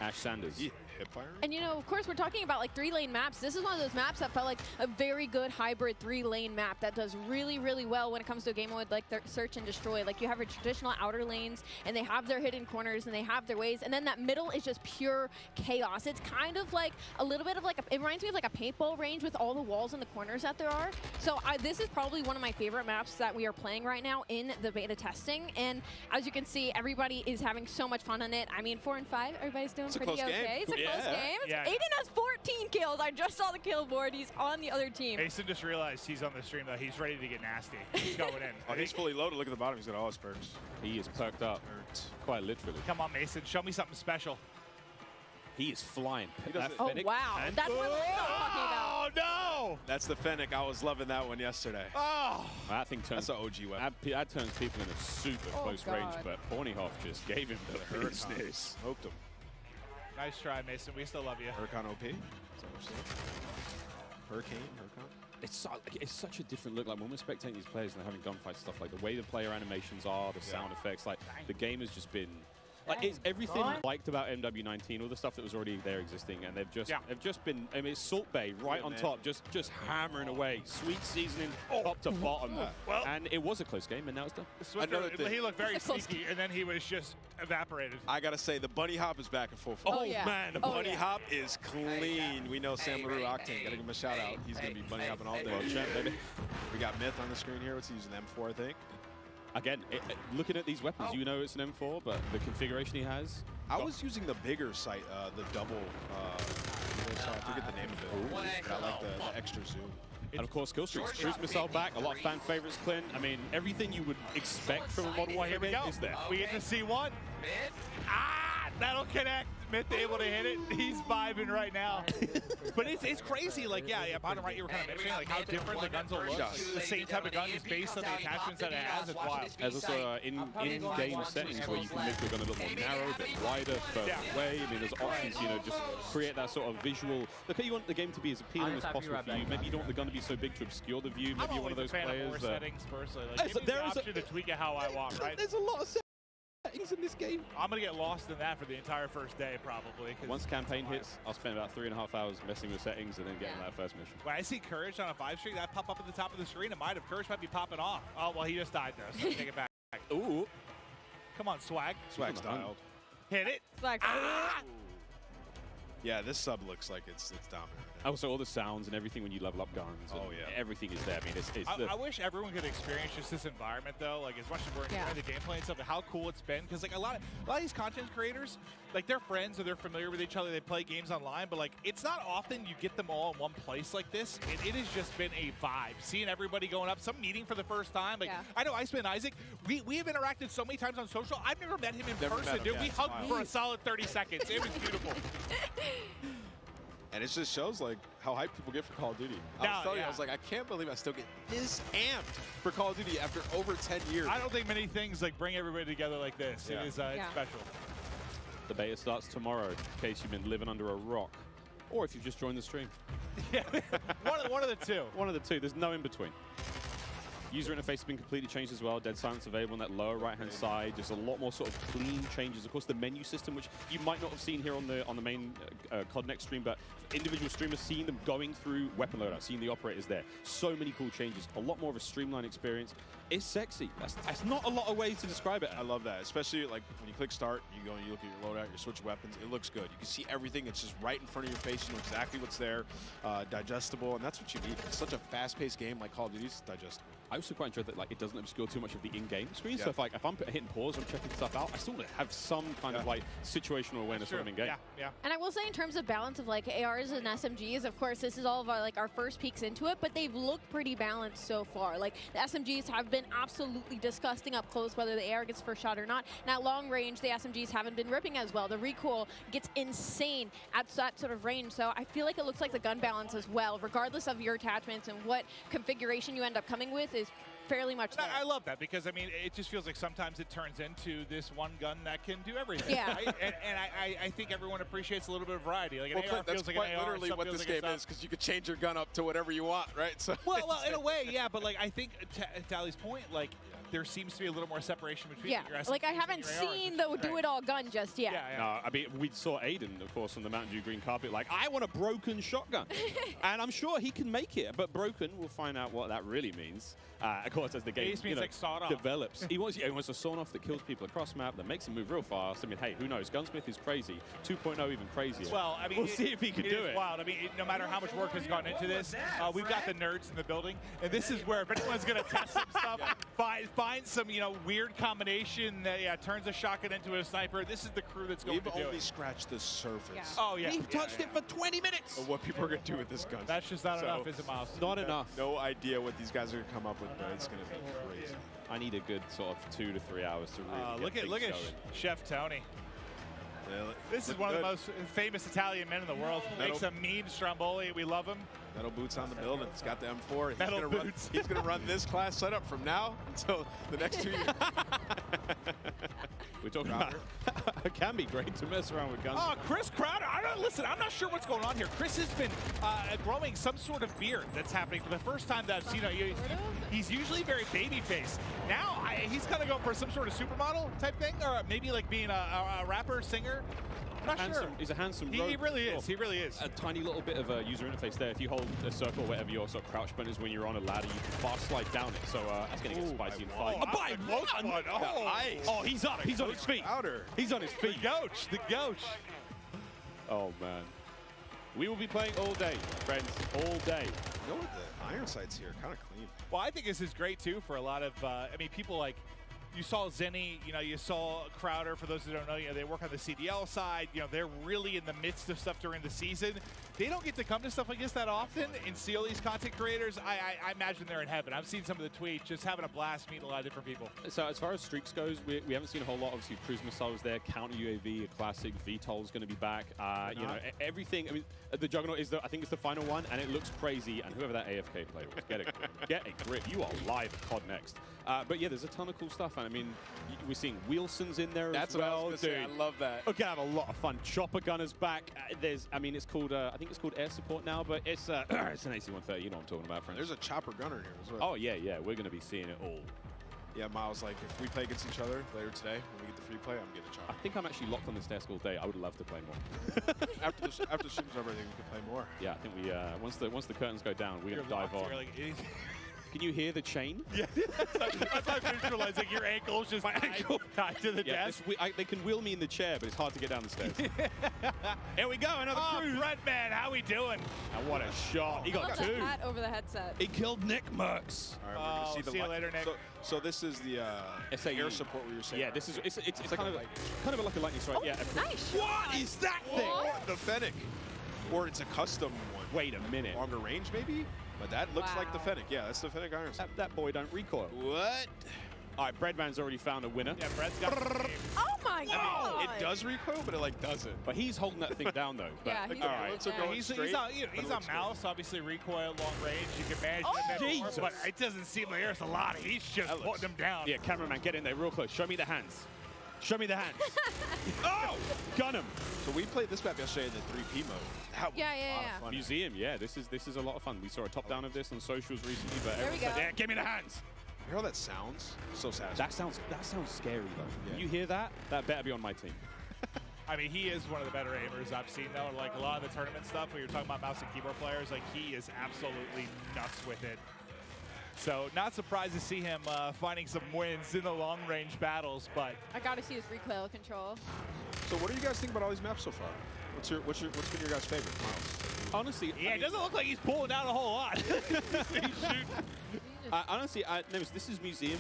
Ash Sanders. Yeah. Hipfire? And of course, we're talking about like 3-lane maps. This is one of those maps that felt like a very good hybrid 3-lane map that does really, really well when it comes to a game with like their Search and Destroy. Like you have your traditional outer lanes, and they have their hidden corners, and they have their ways, and then that middle is just pure chaos. It's kind of like a little bit of like it reminds me of like a paintball range with all the walls and the corners that there are. So this is probably one of my favorite maps that we are playing right now in the beta testing. And as you can see, everybody is having so much fun on it. I mean, 4 and 5, everybody's doing pretty okay. It's a close game. Aiden has 14 kills. I just saw the kill board. He's on the other team. Mason just realized he's on the stream, though. He's ready to get nasty. He's going in. Oh, he's fully loaded. Look at the bottom. He's got all his perks. He is perked up, quite literally. Come on, Mason. Show me something special. He is flying. Oh, wow. That's what I'm talking about. Oh, no! That's the Fennec. I was loving that one yesterday. Oh! That thing turns... That's an OG weapon. That turns people into super close range, but Bornyhoff just gave him the business. Smoked him. Nice try, Mason. We still love you. Huracan OP. Hurricane. It's such a different look. Like when we're spectating these players and they're having gunfights, stuff like the way the player animations are, the sound effects, like the game has just been... Like it's everything I liked about MW19, all the stuff that was already there existing, and they've just been. I mean, it's Salt Bay right on top, just hammering away, sweet seasoning top to bottom, and it was a close game, and now it's done. Another thing. He looked very sneaky, and then he was just evaporated. I gotta say, the bunny hop is back in full force. Oh, yeah. Man, the bunny hop is clean. We know Sam LaRue Octane. Gotta give him a shout out. He's gonna be bunny hopping all day. Baby. We got Myth on the screen here. What's he using? M4, I think. Again, looking at these weapons, you know it's an M4, but the configuration he has. I was using the bigger sight, the double, I forget the name of it. I like the extra zoom. And of course, kill streaks. Cruise missile back. A lot of fan favorites, Clint. I mean, everything you would expect from a Modern Warfare game is there. We get to see one. That'll connect. Myth able to hit it. He's vibing right now. But it's crazy. Like, bottom right, you were kind of mentioning like how different the guns will look. The same type of gun is based on the attachments that it has. It's wild. There's also in-game settings where you can make your gun a little more narrow, a bit wider, further away. I mean, there's options, just create that sort of visual. Look, you want the game to be as appealing as possible for you. Maybe you don't want the gun to be so big to obscure the view. Maybe you're one of those players. Settings personally. Like, give me the option to tweak it how I want, right? There's a lot of settings in this game. I'm gonna get lost in that for the entire first day, probably. Once campaign hits, I'll spend about 3.5 hours messing with settings and then getting that first mission. When I see Courage on a 5 streak, that pop up at the top of the screen, Courage might be popping off. Oh, well, he just died, though, so take it back. Ooh. Come on, Swag. Swag styled. Hit it. Swag. Yeah, this sub looks like it's dominant. Also, all the sounds and everything when you level up guns. Everything is there. I mean, I wish everyone could experience just this environment, though. Like, as much as we're enjoying the gameplay and stuff, and how cool it's been. Because, like, a lot of these content creators, like, they're friends or they're familiar with each other. They play games online. But, like, it's not often you get them all in one place like this. It has just been a vibe. Seeing everybody going up, some meeting for the first time. Like, I know Iceman and Isaac, we have interacted so many times on social. I've never met him in person, dude. We hugged for a solid 30 seconds. It was beautiful. And it just shows like how hyped people get for Call of Duty. I was telling you, I was like, I can't believe I still get this amped for Call of Duty after over 10 years. I don't think many things like bring everybody together like this. It is it's special. The beta starts tomorrow, in case you've been living under a rock, or if you've just joined the stream. One of the two. One of the two. There's no in between. User interface has been completely changed as well. Dead silence available on that lower right-hand side. There's a lot more sort of clean changes. Of course, the menu system, which you might not have seen here on the main COD Next stream, but individual streamers seeing them going through weapon loadout, seeing the operators there. So many cool changes. A lot more of a streamlined experience. It's sexy. That's not a lot of ways to describe it. I love that, especially like when you click start, you go and you look at your loadout, you switch weapons. It looks good. You can see everything. It's just right in front of your face. You know exactly what's there, digestible, and that's what you need. It's such a fast-paced game like Call of Duty. It's digestible. I also quite enjoy that it doesn't obscure too much of the in-game screen. Yeah. So if I'm hitting pause, I'm checking stuff out, I still have some kind of like situational awareness when I'm in game. Yeah. And I will say, in terms of balance of like ARs and SMGs, of course, this is all of our first peeks into it, but they've looked pretty balanced so far. Like the SMGs have been absolutely disgusting up close, whether the AR gets first shot or not. And at long range, the SMGs haven't been ripping as well. The recoil gets insane at that sort of range. So I feel like it looks like the gun balance as well, regardless of your attachments and what configuration you end up coming with, is fairly much there. I love that because, I mean, it just feels like sometimes it turns into this one gun that can do everything. Yeah. Right? and I think everyone appreciates a little bit of variety. Like an AR feels like an AR. Literally what this game is, because you could change your gun up to whatever you want, right? So well, in a way, yeah. But like I think to Ali's point, like there seems to be a little more separation between your SMGs like I haven't seen the do-it-all gun just yet. No, I mean, we saw Aiden, of course, on the Mountain Dew green carpet, like, I want a broken shotgun. And I'm sure he can make it, but broken, we'll find out what that really means. Of course, as the game like develops. He wants a sawn-off that kills people across map, that makes them move real fast. I mean, hey, who knows? Gunsmith is crazy. 2.0 even crazier. Well, I mean, we'll see if he can do it. Wild. I mean, no matter how much work has gone into this, we've got the nerds in the building, and this is where if anyone's going to test some stuff, find some, weird combination that turns a shotgun into a sniper. This is the crew that's going to do it. We've only scratched the surface. Yeah. Oh yeah, we've touched it for 20 minutes. Of what people are going to do with this gun. That's just not enough, is it, Miles? Not enough. No idea what these guys are going to come up with, but it's going to be crazy. I need a good sort of 2 to 3 hours to really look at Chef Tony. This is one of the most famous Italian men in the world. Makes a mean stromboli. We love him. Metal boots on the building. He's got the M4. Metal boots. He's going to run this class setup from now until the next 2 years. We're talking about it can be great to mess around with guns. Oh, Chris Crowder. Listen, I'm not sure what's going on here. Chris has been growing some sort of beard that's happening for the first time that I've seen. He's usually very baby-faced. Now he's kind of going for some sort of supermodel type thing, or maybe like being a rapper, singer. I'm not sure. He's a handsome He really is. He really is. A tiny little bit of a user interface there. If you hold a circle, whatever your sort of crouch button is when you're on a ladder, you can fast slide down it. So that's going to get spicy in the fight. Oh, he's up. He's on his feet. He's on his feet. The Gouch. Oh, man. We will be playing all day, friends, all day. You know what? The iron sights here kind of clean. Well, I think this is great, too, for a lot of, people like, you saw Zenny, you saw Crowder. For those who don't know, they work on the CDL side. They're really in the midst of stuff during the season. They don't get to come to stuff like this that often and see all these content creators. I imagine they're in heaven. I've seen some of the tweets, just having a blast, meeting a lot of different people. So as far as streaks goes, we haven't seen a whole lot. Obviously, cruise missiles there, counter UAV, a classic. VTOL's going to be back. Everything. I mean, the Juggernaut is I think it's the final one, and it looks crazy. And whoever that AFK player was, get a grip. You are live at COD Next. But yeah, there's a ton of cool stuff. And I mean, we're seeing Wilson's in there as well. What I was gonna say. I love that. We're gonna have a lot of fun. Chopper Gunner's back. It's called I think it's called air support now, but it's it's an AC-130. You know what I'm talking about, friends. There's a Chopper Gunner here as well. Oh yeah, we're gonna be seeing it all. Yeah, Miles, like if we play against each other later today, when we get the free play, I'm getting a Chopper. I think I'm actually locked on this desk all day. I would love to play more. after the stream's over, I think we can play more. Yeah, I think we once the curtains go down, we're gonna dive on. Can you hear the chain? Yeah, that's how I visualize like your ankle's just tied to the desk. They can wheel me in the chair, but it's hard to get down the stairs. Here we go, another cruise. Brett, man, how we doing? And what a shot. He got two. Hat over the headset. He killed Nick Merckx. All right, we're see you later, Nick. So this is the air support we were saying. Yeah, this is it's kind of like a lightning strike. Oh, yeah. Nice. What is that thing? The Fennec. Or it's a custom one. Wait a minute. Longer range, maybe? But that looks like the Fennec. Yeah, that's the Fennec iron sight. That boy don't recoil. What? All right, Breadman's already found a winner. Yeah, Bread's got Oh my god! It does recoil, but it doesn't. But he's holding that thing down though. Yeah, all right. He's on mouse, obviously recoil, long range. You can manage more, but it doesn't seem like there's a lot. He's just putting them down. Yeah, cameraman, get in there real close. Show me the hands. Show me the hands. Oh, gun him. So we played this map yesterday in the 3P mode. That was a lot of fun. Museum, yeah, this is a lot of fun. We saw a top down of this on socials recently, but there we go. Yeah, give me the hands. You hear how that sounds? So satisfying. That sounds scary though. Yeah. You hear that? That better be on my team. I mean, he is one of the better aimers I've seen, though. Like, a lot of the tournament stuff, when you're talking about mouse and keyboard players, like, he is absolutely nuts with it. So, not surprised to see him finding some wins in the long-range battles, but... I gotta see his recoil control. So, what do you guys think about all these maps so far? What's been your guys' favorite, Miles? Honestly, yeah, it doesn't look like he's pulling out a whole lot. Honestly, this is Museum.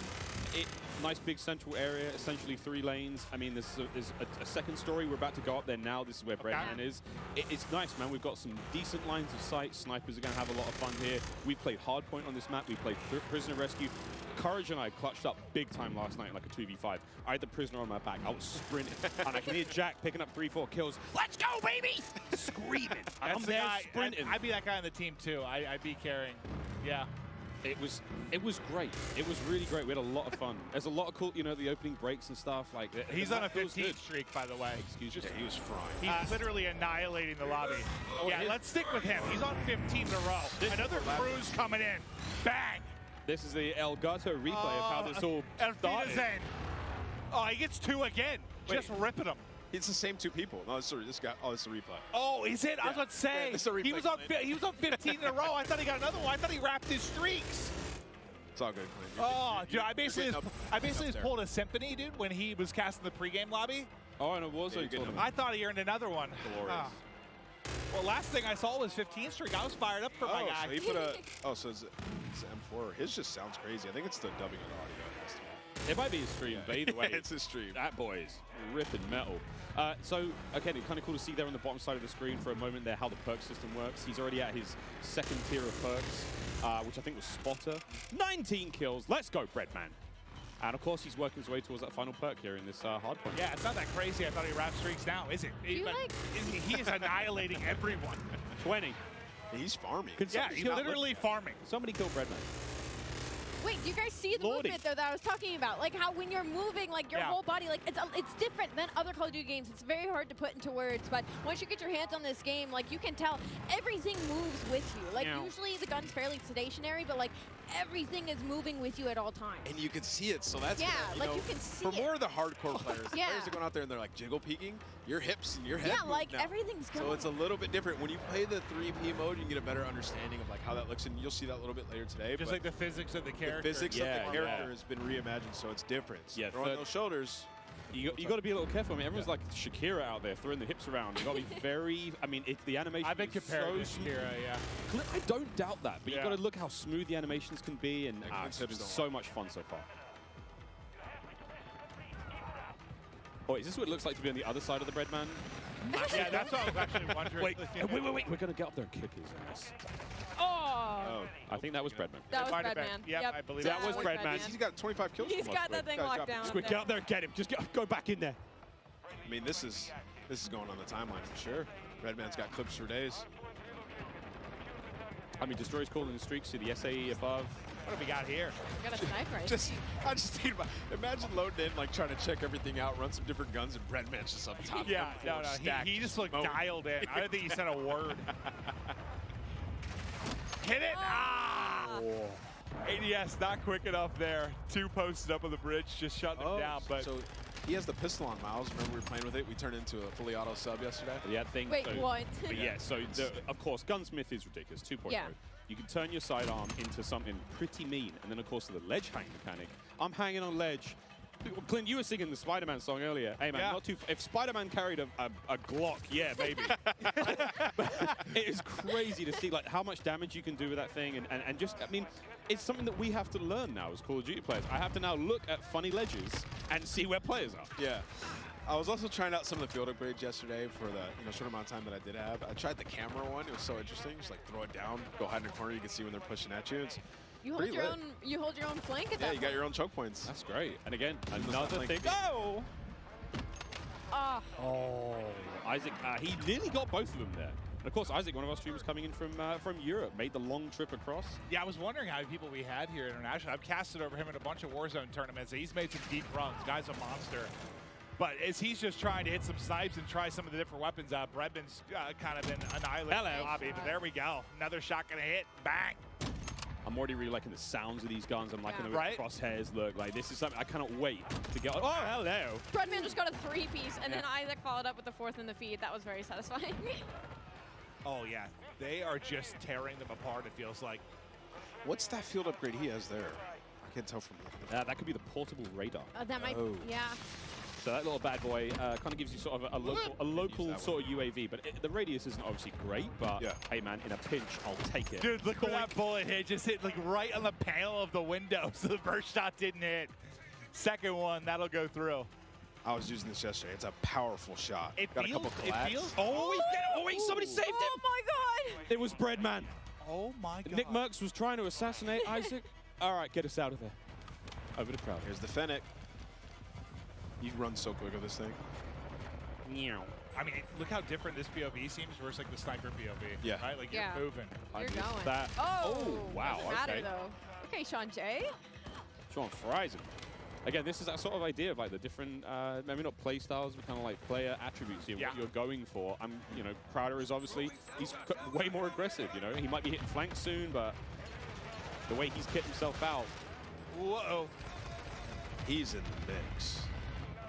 Nice big central area, essentially 3 lanes. I mean, there's a second story. We're about to go up there now. This is where Breadman is. It's nice, man. We've got some decent lines of sight. Snipers are going to have a lot of fun here. We played Hardpoint on this map. We played Prisoner Rescue. Courage and I clutched up big time last night in like a 2v5. I had the Prisoner on my back. I was sprinting. And I can hear Jack picking up 3-4 kills. Let's go, baby! Screaming. And I'm there sprinting. I'd be that guy on the team, too. I'd be carrying. Yeah. It was great. It was really great. We had a lot of fun. There's a lot of cool, you know, the opening breaks and stuff. Like he's on a 15 streak, by the way. Excuse me. He was frying. He's literally annihilating the lobby. Yeah, let's stick with him. He's on 15 in a row. Another cruise coming in. Bang! This is the Elgato replay of how this all started. Oh, he gets 2 again. Just ripping him. It's the same 2 people. No, sorry, this guy. Oh, it's a replay. Oh, is it? Yeah. I was about to say. Yeah, it's a replay. He was on 15 in a row. I thought he got another one. I thought he wrapped his streaks. It's all good. Dude, I basically just pulled a symphony, dude, when he was casting the pregame lobby. Oh, and it was a tournament. I thought he earned another one. Glorious. Well, last thing I saw was 15 streak. I was fired up for my guy. So he put a. Oh, so it's M4. His just sounds crazy. I think it's the dubbing of the audio. It might be his stream, but either way, it's his stream. That boy is ripping metal. So, again, it's kind of cool to see there on the bottom side of the screen for a moment there how the perk system works. He's already at his 2nd tier of perks, which I think was Spotter. 19 kills. Let's go, Breadman. And, of course, he's working his way towards that final perk here in this Hardpoint. Yeah, it's not that crazy. I thought he wrapped streaks now, is it? He is annihilating everyone. 20. He's farming. Yeah, he's literally farming. Somebody kill Breadman. Wait, do you guys see the movement, though, that I was talking about? Like, how when you're moving, like, your whole body, like, it's different than other Call of Duty games. It's very hard to put into words, but once you get your hands on this game, like, you can tell everything moves with you. Like, usually the gun's fairly stationary, but, like, everything is moving with you at all times. And you can see it, so that's you can see it. For more of the hardcore players, the players are going out there and they're, like, jiggle peeking, your hips and your head Yeah, like, everything's going. So it's a little bit different. When you play the 3P mode, you can get a better understanding of, like, how that looks, and you'll see that a little bit later today. Just like the physics of the character. The physics of the character has been reimagined, so it's different. So throwing those shoulders. You got to be a little careful. I mean, everyone's like Shakira out there throwing the hips around. You got to be very. I mean, the animation. I've been compared to Shakira, yeah. I don't doubt that, but you got to look how smooth the animations can be, and it's been so much fun so far. Oh, is this what it looks like to be on the other side of the Breadman? Yeah, that's what I was actually wondering. Wait. We're gonna get up there and kick his ass. Oh. I think that was Breadman. That was Breadman. Yep, I believe that was Breadman. He's got 25 kills. He's got that thing locked down. Squid, get up there and get him. Just go back in there. I mean, this is going on the timeline for sure. Breadman's got clips for days. I mean, Destroyer's calling the streaks to the SAE above. What have we got here? We got a sniper. I just think about, imagine loading in, like trying to check everything out, run some different guns, and Breadman's just up top. Yeah, no. He just looked dialed in. I don't think he said a word. Hit it! ADS not quick enough there. 2 posted up on the bridge, just shutting him down. But so he has the pistol on, Miles. Remember we were playing with it? We turned into a fully auto sub yesterday. Yeah, Wait, what? But yeah, so of course, Gunsmith is ridiculous. 2.0. Yeah. You can turn your sidearm into something pretty mean, and then of course the ledge hang mechanic. I'm hanging on ledge. Clint, you were singing the Spider-Man song earlier. Hey man, not too. If Spider-Man carried a Glock, yeah, baby. But it is crazy to see like how much damage you can do with that thing, and just I mean, it's something that we have to learn now as Call of Duty players. I have to now look at funny ledges and see where players are. Yeah. I was also trying out some of the field upgrades yesterday for the short amount of time that I did have. I tried the camera one. It was so interesting. Just like throw it down, go hide in a corner. You can see when they're pushing at you. It's You hold your own. You hold your own flank at that. Yeah, you got your own choke points. That's great. And again, another thing. Oh! Oh, Isaac. He nearly got both of them there. And of course, Isaac, one of our streamers coming in from Europe, made the long trip across. Yeah, I was wondering how many people we had here internationally. I've casted over him in a bunch of Warzone tournaments. He's made some deep runs. Guy's a monster. But as he's just trying to hit some snipes and try some of the different weapons out, Breadman's kind of been annihilated in the lobby. But there we go. Another shot gonna hit. Bang. I'm already really liking the sounds of these guns. I'm liking the Right. crosshairs look. Like, this is something I cannot wait to get. Oh, hello. Breadman just got a 3-piece, and then Isaac followed up with the 4th in the feed. That was very satisfying. Oh, yeah. They are just tearing them apart, it feels like. What's that field upgrade he has there? I can't tell from here. That could be the portable radar. That might, yeah. So that little bad boy kind of gives you sort of a local sort of UAV, but the radius isn't obviously great, but hey man, in a pinch, I'll take it. Dude, look where that bullet hit. Just hit like right on the panel of the window, so the first shot didn't hit. Second one, that'll go through. I was using this yesterday. It's a powerful shot. It Got feels, a couple it collabs. feels. Oh, wait, somebody saved him. Oh my god. It was Breadman. Oh my god. Nick Merckx was trying to assassinate Isaac. All right, get us out of there. Over to crowd. Here's the Fennec. You run so quick with this thing. I mean, look how different this POV seems versus like the sniper POV. Yeah. Right? Like you're moving. You're going. That. Oh, wow. doesn't matter, Okay. though. Okay, Sean J. Sean fries him. Again, this is that sort of idea of like the different, maybe not play styles, but kind of like player attributes here, what you're going for. You know, Crowder is obviously, he's way more aggressive, you know. He might be hitting flanks soon, but the way he's kicked himself out. Whoa. He's in the mix.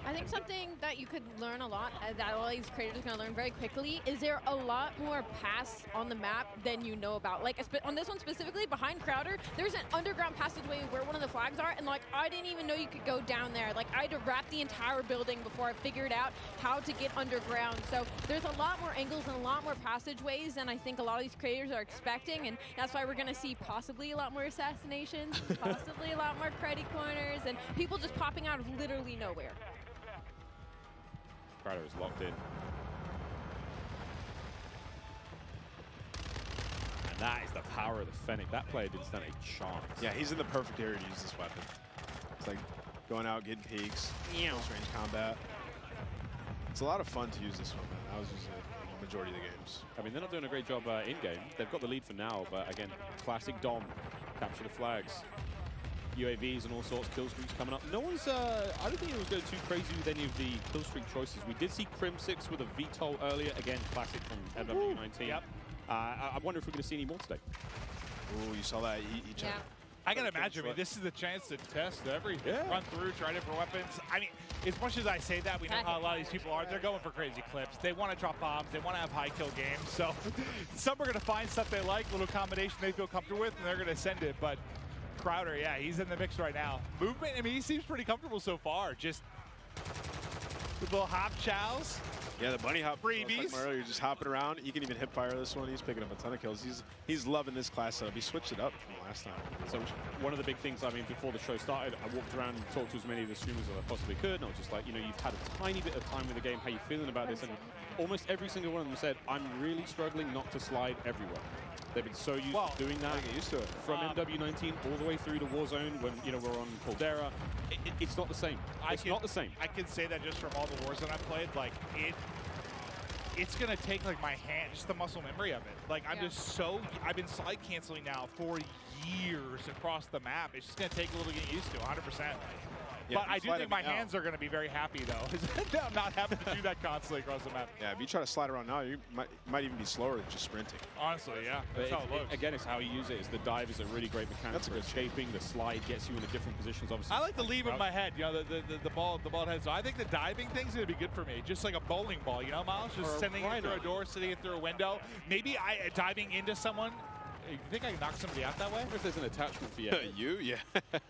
I think something that you could learn a lot, that all these creators are going to learn very quickly, is there a lot more paths on the map than you know about. Like, on this one specifically, behind Crowder, there's an underground passageway where one of the flags are, and, like, I didn't even know you could go down there. Like, I had to wrap the entire building before I figured out how to get underground. So there's a lot more angles and a lot more passageways than I think a lot of these creators are expecting, and that's why we're going to see possibly a lot more assassinations, possibly a lot more credit corners, and people just popping out of literally nowhere. Crowder is locked in. And that is the power of the Fennec. That player didn't stand a chance. Yeah, he's in the perfect area to use this weapon. It's like going out, getting peeks, close range combat. It's a lot of fun to use this one, man. I was using it in the majority of the games. I mean, they're not doing a great job in-game. They've got the lead for now, but again, classic Dom. Capture the flags. UAVs and all sorts, kill streaks coming up. No one's, I don't think it was going too crazy with any of the kill streak choices. We did see Crim6 with a VTOL earlier. Again, classic from MW2. Yep. I wonder if we're going to see any more today. Ooh, you saw that? He I can imagine. I mean, this is the chance to test every run through, try different weapons. I mean, as much as I say that, we know how a lot of these people are. They're going for crazy clips. They want to drop bombs. They want to have high kill games. So some are going to find stuff they like, little combination they feel comfortable with, and they're going to send it. But Crowder, yeah, he's in the mix right now. Movement, I mean, he seems pretty comfortable so far. Just the little hop chows. Yeah, the bunny hop freebies. Like earlier, just hopping around. You can even hip fire this one. He's picking up a ton of kills. He's loving this class setup. He switched it up from last time. So one of the big things, I mean, before the show started, I walked around and talked to as many of the streamers as I possibly could, and I was just like, you know, you've had a tiny bit of time with the game. How you feeling about this? And almost every single one of them said, I'm really struggling not to slide everywhere. They've been so used to doing that. Get used to it. From MW19 all the way through to Warzone when, you know, we're on Caldera. It's not the same. It's not the same. I can say that just from all the Warzone I've played, like, it's going to take, like, my hand, just the muscle memory of it. Like, I'm just so, I've been slide canceling now for years across the map. It's just going to take a little getting used to, 100%. Yeah, but I do think my hands are going to be very happy, though, not having to do that constantly across the map. Yeah, if you try to slide around now, you might even be slower than just sprinting. Honestly, yeah. That's how it looks. Again, it's how you use it. It's the dive is a really great mechanic for escaping. The slide gets you into different positions, obviously. I like to leave in my head, you know, the ball head. So I think the diving thing's going to be good for me. Just like a bowling ball, you know, Miles? Just sending it through a door, sending it through a window. Maybe diving into someone. You think I can knock somebody out that way? I wonder if there's an attachment for you. You? Yeah.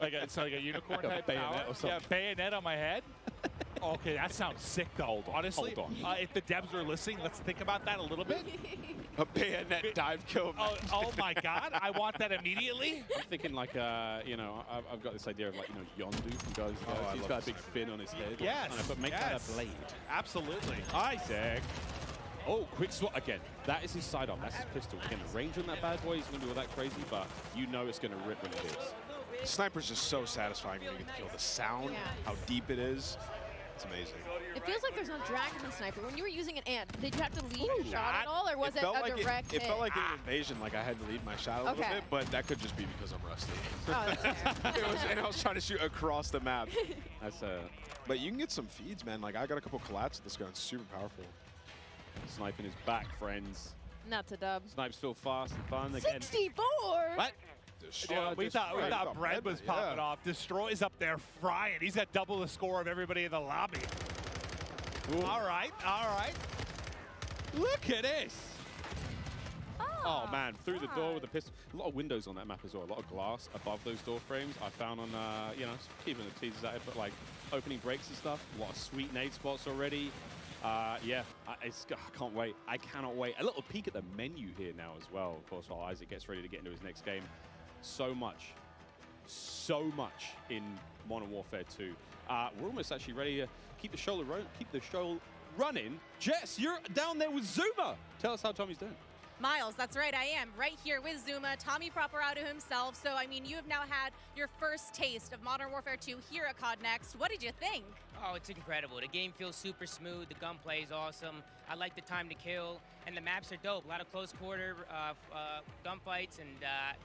Like a unicorn like type bayonet power? or something. Yeah, bayonet on my head? Okay, that sounds sick though. Honestly, hold on. If the devs are listening, let's think about that a little bit. A bayonet dive kill. Oh my God, I want that immediately. I'm thinking like, you know, I've got this idea of like, you know, Yondu from Guardians of the Galaxy. He's got a big fin on his head. Yes. But make that a blade. Absolutely. Isaac. Oh, quick swat again. That is his sidearm. That's his pistol. Again, the range on that bad boy is going to be all that crazy, but you know it's going to rip when it hits. The sniper's just so satisfying when you get to feel the sound, how deep it is. It's amazing. It feels like there's no drag in the sniper. When you were using an ant, did you have to lead your shot at all, or was it a direct hit? It felt like an invasion, like I had to lead my shot a little bit, but that could just be because I'm rusty. Oh, and I was trying to shoot across the map. But you can get some feeds, man. Like I got a couple collabs with this gun. It's super powerful. Sniping is back, friends. Not to dub. Snipe's still fast and fun again. 64? What? We thought Bread was popping off. Destroy's up there frying. He's got double the score of everybody in the lobby. Ooh. All right. Look at this. Oh man, through the door with the pistol. A lot of windows on that map as well. A lot of glass above those door frames. I found on, you know, keeping the teasers at it, but like opening breaks and stuff. A lot of sweet nade spots already. Yeah, I can't wait. I cannot wait. A little peek at the menu here now as well, of course, while Isaac gets ready to get into his next game. So much in Modern Warfare 2. We're almost actually ready to keep the show running. Jess, you're down there with Zuma. Tell us how Tommy's doing. Miles, that's right, I am right here with Zuma, Tommy Properado himself. So, I mean, you have now had your first taste of Modern Warfare 2 here at COD Next. What did you think? Oh, it's incredible. The game feels super smooth. The gunplay is awesome. I like the time to kill, and the maps are dope. A lot of close quarter gunfights, and,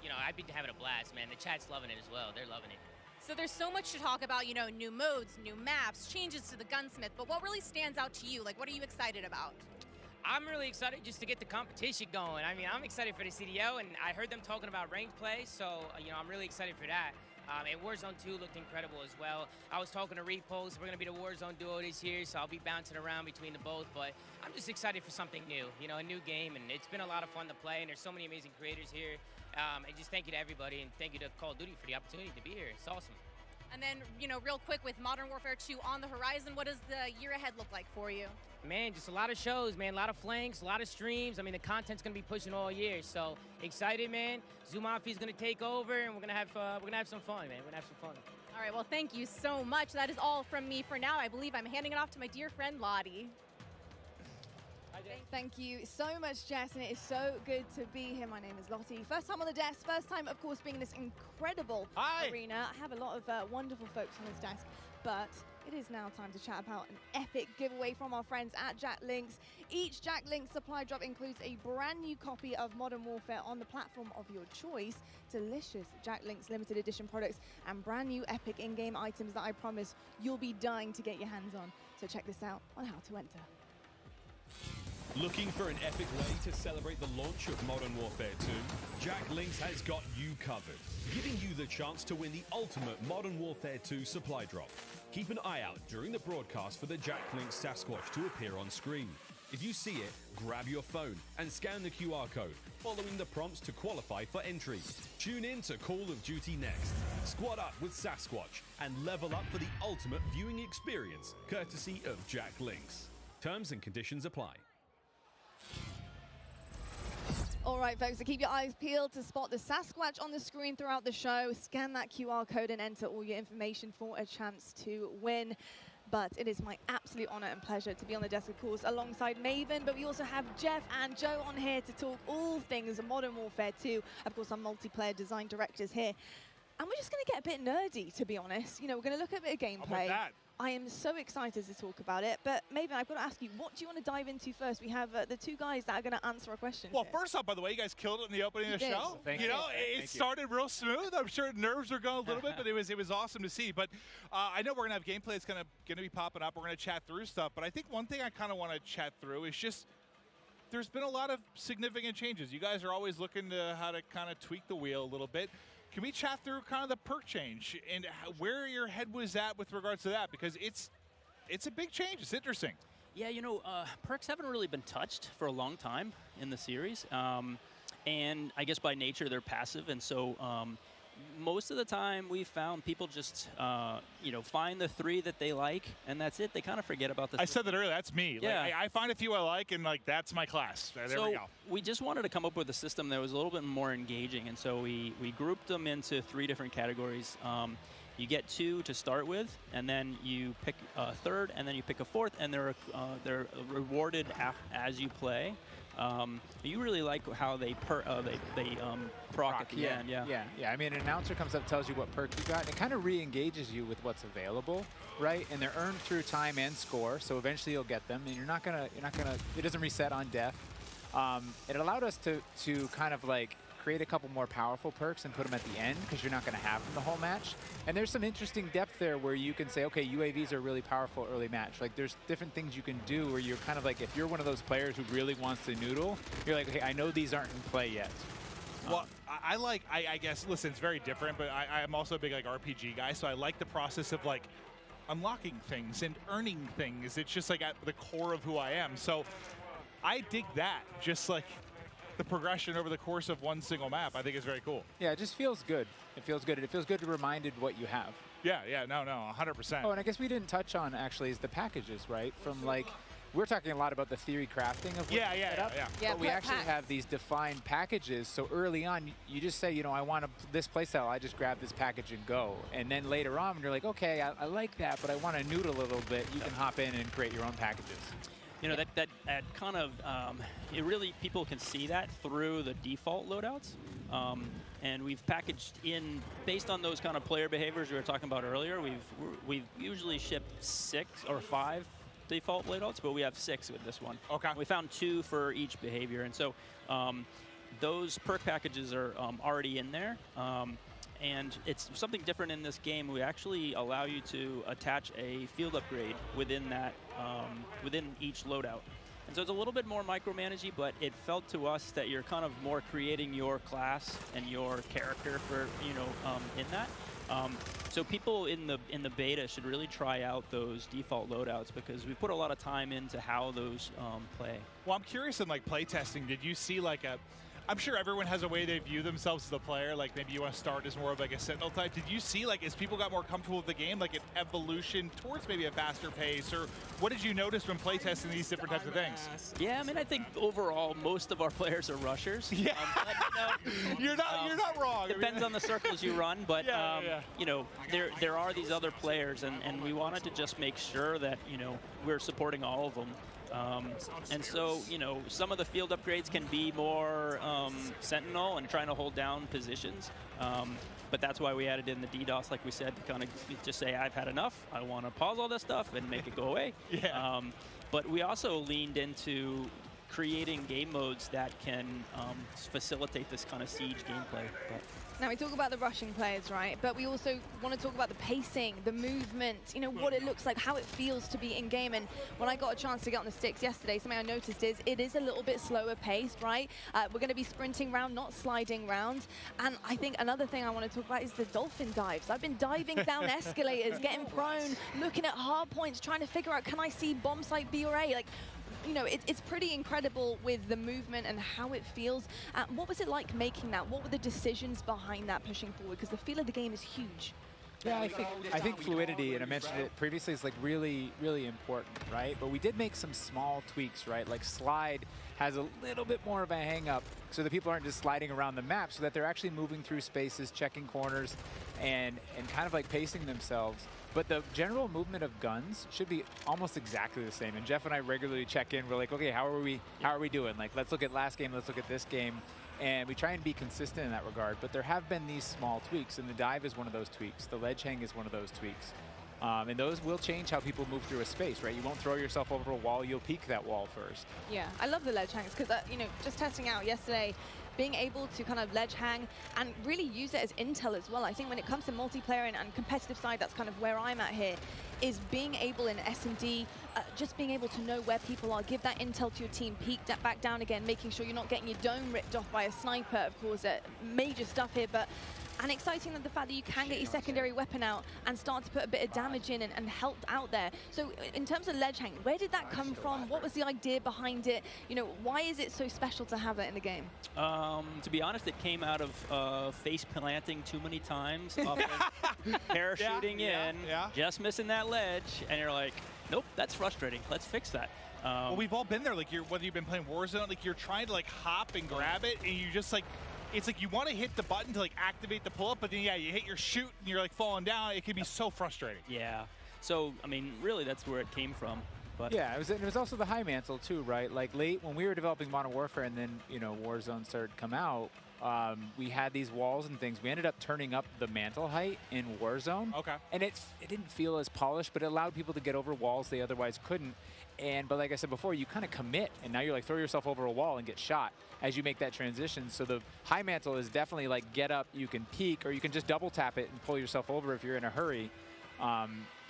you know, I've been having a blast, man. The chat's loving it as well. They're loving it. So there's so much to talk about, you know, new modes, new maps, changes to the gunsmith, but what really stands out to you? Like, what are you excited about? I'm really excited just to get the competition going. I mean, I'm excited for the CDO, and I heard them talking about ranked play, so, you know, I'm really excited for that. And Warzone 2 looked incredible as well. I was talking to Repulse. We're going to be the Warzone duo this year, so I'll be bouncing around between the both, but I'm just excited for something new, you know, a new game, and it's been a lot of fun to play, and there's so many amazing creators here. And just thank you to everybody, and thank you to Call of Duty for the opportunity to be here. It's awesome. And then, you know, real quick, with Modern Warfare 2 on the horizon, what does the year ahead look like for you? Man, just a lot of shows, man, a lot of flanks, a lot of streams. I mean, the content's gonna be pushing all year, so excited, man. Zumafi's gonna take over, and we're gonna have some fun, man. We're gonna have some fun. All right, well, thank you so much. That is all from me for now. I believe I'm handing it off to my dear friend Lottie. Thank you so much, Jess, and it is so good to be here. My name is Lottie. First time on the desk, first time, of course, being in this incredible arena. I have a lot of wonderful folks on this desk, but it is now time to chat about an epic giveaway from our friends at Jack Links. Each Jack Links supply drop includes a brand new copy of Modern Warfare on the platform of your choice, delicious Jack Links limited edition products, and brand new epic in-game items that I promise you'll be dying to get your hands on. So check this out on how to enter. Looking for an epic way to celebrate the launch of Modern Warfare 2? Jack Links has got you covered, giving you the chance to win the ultimate Modern Warfare 2 supply drop. Keep an eye out during the broadcast for the Jack Links Sasquatch to appear on screen. If you see it, grab your phone and scan the QR code, following the prompts to qualify for entry. Tune in to Call of Duty Next. Squad up with Sasquatch and level up for the ultimate viewing experience, courtesy of Jack Links. Terms and conditions apply. All right, folks, so keep your eyes peeled to spot the Sasquatch on the screen throughout the show. Scan that QR code and enter all your information for a chance to win. But it is my absolute honor and pleasure to be on the desk, of course, alongside Maven. But we also have Jeff and Joe on here to talk all things Modern Warfare 2. Of course, our multiplayer design directors here. And we're just going to get a bit nerdy, to be honest. You know, we're going to look at a bit of gameplay. I am so excited to talk about it. But Maven, I've got to ask you, what do you want to dive into first? We have the two guys that are going to answer our questions. Well, first off, by the way, you guys killed it in the opening of the show. Thank you. Know, it started real smooth. I'm sure nerves were going a little bit, but it was awesome to see. But I know we're going to have gameplay that's going to be popping up. We're going to chat through stuff. But I think one thing I kind of want to chat through is just there's been a lot of significant changes. You guys are always looking to how to kind of tweak the wheel a little bit. Can we chat through kind of the perk change and where your head was at with regards to that? Because it's a big change. It's interesting. Yeah, you know, perks haven't really been touched for a long time in the series. And I guess by nature, they're passive. And so most of the time we found people just, you know, find the three that they like, and that's it. They kind of forget about the... I said that earlier. That's me. Yeah. Like, I find a few I like, and, like, that's my class. There we go. We just wanted to come up with a system that was a little bit more engaging, and so we grouped them into 3 different categories. You get 2 to start with, and then you pick a third, and then you pick a fourth, and they're rewarded as you play. You really like how they proc at the end. Yeah. I mean, an announcer comes up, tells you what perk you got, and it kind of re-engages you with what's available, right? And they're earned through time and score, so eventually you'll get them, and you're not gonna. It doesn't reset on death. It allowed us to kind of like create a couple more powerful perks and put them at the end because you're not going to have them the whole match. And there's some interesting depth there where you can say, okay, UAVs are really powerful early match. Like there's different things you can do where you're kind of like, if you're one of those players who really wants to noodle, you're like, okay, I know these aren't in play yet. Well, I guess, listen, it's very different, but I'm also a big like RPG guy, so I like the process of like unlocking things and earning things. It's just like at the core of who I am. So I dig that, just like the progression over the course of one single map. I think is very cool. Yeah, it just feels good. It feels good. It feels good to be reminded what you have. Yeah, no, 100%. Oh, and I guess we didn't touch on actually is the packages, right? From like, we're talking a lot about the theory crafting of what you set up, Yeah, but we actually have these defined packages. So early on, you just say, you know, I want this playstyle. I just grab this package and go. And then later on, when you're like, okay, I like that, but I want to noodle a little bit, you can hop in and create your own packages. You know, that kind of, it really, people can see that through the default loadouts. And we've packaged in, based on those kind of player behaviors we were talking about earlier, we've usually shipped 6 or 5 default loadouts, but we have 6 with this one. Okay. We found 2 for each behavior. And so those perk packages are already in there. And it's something different in this game. We actually allow you to attach a field upgrade within that, within each loadout. And so it's a little bit more micromanagey, but it felt to us that you're kind of more creating your class and your character for, you know, in that. So people in the beta should really try out those default loadouts because we put a lot of time into how those play. Well, I'm curious in like playtesting, did you see like I'm sure everyone has a way they view themselves as a player. Like maybe you want to start as more of like a sentinel type. Did you see like as people got more comfortable with the game, like an evolution towards maybe a faster pace, or what did you notice when playtesting these different types of things? Yeah, I mean, I think overall most of our players are rushers. Yeah, but, you know, you're not wrong. Depends on the circles you run, but you know, there are these other players, and we wanted to just make sure that we're supporting all of them. And so, you know, some of the field upgrades can be more sentinel and trying to hold down positions. But that's why we added in the DDoS, like we said, to kind of just say, I've had enough. I want to pause all this stuff and make it go away. Yeah. But we also leaned into creating game modes that can facilitate this kind of siege gameplay. Now, we talk about the rushing players, right? But we also want to talk about the pacing, the movement, you know, what it looks like, how it feels to be in-game. And when I got a chance to get on the sticks yesterday, something I noticed is it is a little bit slower paced, right? We're going to be sprinting round, not sliding round. And I think another thing I want to talk about is the dolphin dives. I've been diving down escalators, getting prone, looking at hard points, trying to figure out, can I see bomb site B or A? Like, you know, it's pretty incredible with the movement and how it feels. What was it like making that? What were the decisions behind that pushing forward? Because the feel of the game is huge. Yeah, I think fluidity, and I mentioned it previously, is like really, really important, right? But we did make some small tweaks, right? Like slide has a little bit more of a hang up so that people aren't just sliding around the map, so that they're actually moving through spaces, checking corners, and kind of like pacing themselves. But the general movement of guns should be almost exactly the same. And Jeff and I regularly check in. We're like, okay, how are we doing? Like, let's look at last game, let's look at this game. And we try and be consistent in that regard. But there have been these small tweaks, and the dive is one of those tweaks. The ledge hang is one of those tweaks. And those will change how people move through a space, right? You won't throw yourself over a wall, you'll peek that wall first. Yeah, I love the ledge hangs because, you know, just testing out yesterday, being able to kind of ledge hang and really use it as intel as well. I think when it comes to multiplayer and competitive side, that's kind of where I'm at here, is being able in S&D, just being able to know where people are, give that intel to your team, peek that back down again, making sure you're not getting your dome ripped off by a sniper, of course, major stuff here, but and exciting that the fact that you can get your secondary weapon out and start to put a bit of damage in and help out there. So in terms of ledge hang, where did that come from? What was the idea behind it? You know, why is it so special to have that in the game? To be honest, it came out of face planting too many times, parachuting in, just missing that ledge, and you're like, nope, that's frustrating. Let's fix that. Well, we've all been there. Like, whether you've been playing Warzone, like you're trying to like hop and grab it, and you just like, it's like you want to hit the button to like activate the pull-up, but then you hit your shoot and you're like falling down. It can be so frustrating. Yeah. So I mean, really, that's where it came from. But yeah, it was also the high mantle too, right? Like late when we were developing Modern Warfare, and then Warzone started to come out. We had these walls and things. We ended up turning up the mantle height in Warzone. Okay. And it didn't feel as polished, but it allowed people to get over walls they otherwise couldn't. But like I said before, you kind of commit, and now you're like throw yourself over a wall and get shot as you make that transition. So the high mantle is definitely like get up, you can peek, or you can just double tap it and pull yourself over if you're in a hurry.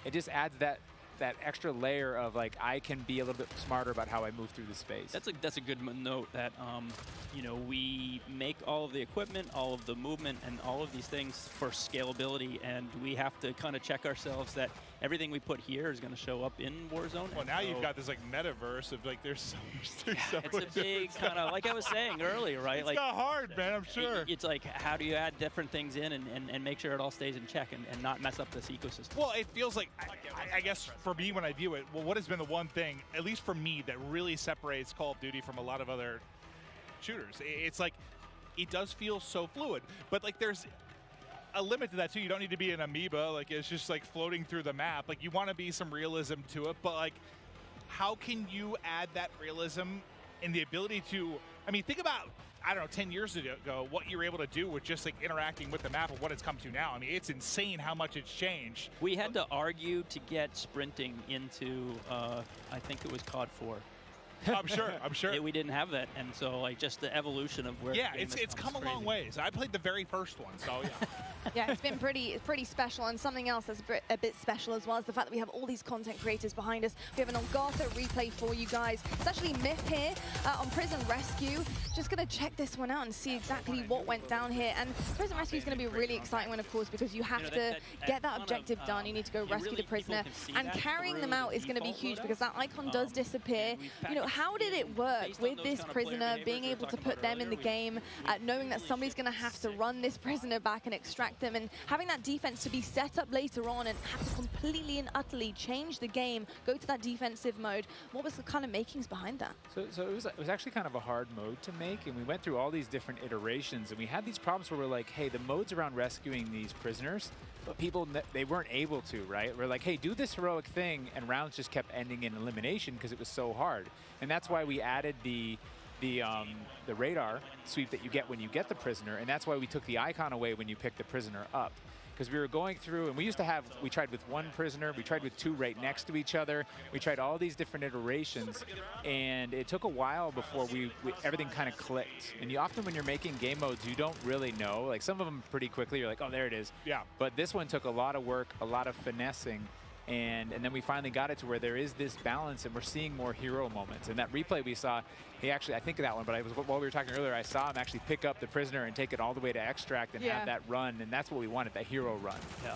It just adds that that extra layer of like I can be a little bit smarter about how I move through the space. That's a good note that you know, we make all of the equipment, all of the movement, and all of these things for scalability, and we have to kind of check ourselves that everything we put here is going to show up in Warzone. Well, now you've got this like metaverse of like there's so much. It's a big kind of, like I was saying earlier, right? It's like not hard, man. I'm sure. It's like, how do you add different things in and make sure it all stays in check and not mess up this ecosystem? Well, it feels like, I guess for me when I view it, well, what has been the one thing, at least for me, that really separates Call of Duty from a lot of other shooters? It's like, it does feel so fluid, but like there's a limit to that too. You don't need to be an amoeba, like it's just like floating through the map. Like you want to be some realism to it, but like how can you add that realism and the ability to, I mean, think about, I don't know, 10 years ago, what you were able to do with just like interacting with the map and what it's come to now. I mean, it's insane how much it's changed. We had to argue to get sprinting into, I think it was COD 4. I'm sure. We didn't have that, and so like just the evolution of where. Yeah, it's come a long ways. I played the very first one, so yeah. Yeah, it's been pretty special, and something else that's a bit special as well is the fact that we have all these content creators behind us. We have an Elgato replay for you guys. It's actually Myth here on Prison Rescue. Just gonna check this one out and see exactly what went down here. And Prison Rescue is gonna be a really exciting one, of course, because you have to get that objective done. You need to go rescue the prisoner, and carrying them out is gonna be huge because that icon does disappear. You know, how did it work with this prisoner being able to put them in the game, knowing that somebody's gonna have to run this prisoner back and extract them, and having that defense to be set up later on and have to completely and utterly change the game, go to that defensive mode? What was the kind of makings behind that? So it was actually kind of a hard mode to make, and we went through all these different iterations, and we had these problems where we're like, hey, the modes around rescuing these prisoners, but people, they weren't able to, right? We're like, hey, do this heroic thing, and rounds just kept ending in elimination because it was so hard. And that's why we added the radar sweep that you get when you get the prisoner, and that's why we took the icon away when you pick the prisoner up. Because we were going through, and we tried with one prisoner, we tried with two right next to each other, we tried all these different iterations, and it took a while before everything kind of clicked. And often when you're making game modes, you don't really know. Like some of them pretty quickly, you're like, oh, there it is. Yeah. But this one took a lot of work, a lot of finessing, and then we finally got it to where there is this balance, and we're seeing more hero moments. And that replay we saw, he actually, I think of that one, but while we were talking earlier, I saw him actually pick up the prisoner and take it all the way to extract and have that run, and that's what we wanted, that hero run. Yeah.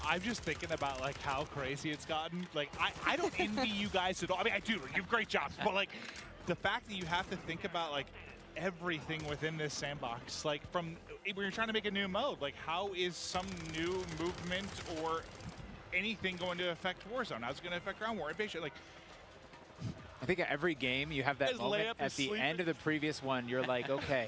I'm just thinking about like how crazy it's gotten. Like I don't envy you guys at all. I mean, I do. You have great jobs, but like the fact that you have to think about like everything within this sandbox, like from when you're trying to make a new mode, like how is some new movement or anything going to affect Warzone? How's it going to affect Ground War? Like, I think every game you have that moment at the end of the previous one, you're like, okay,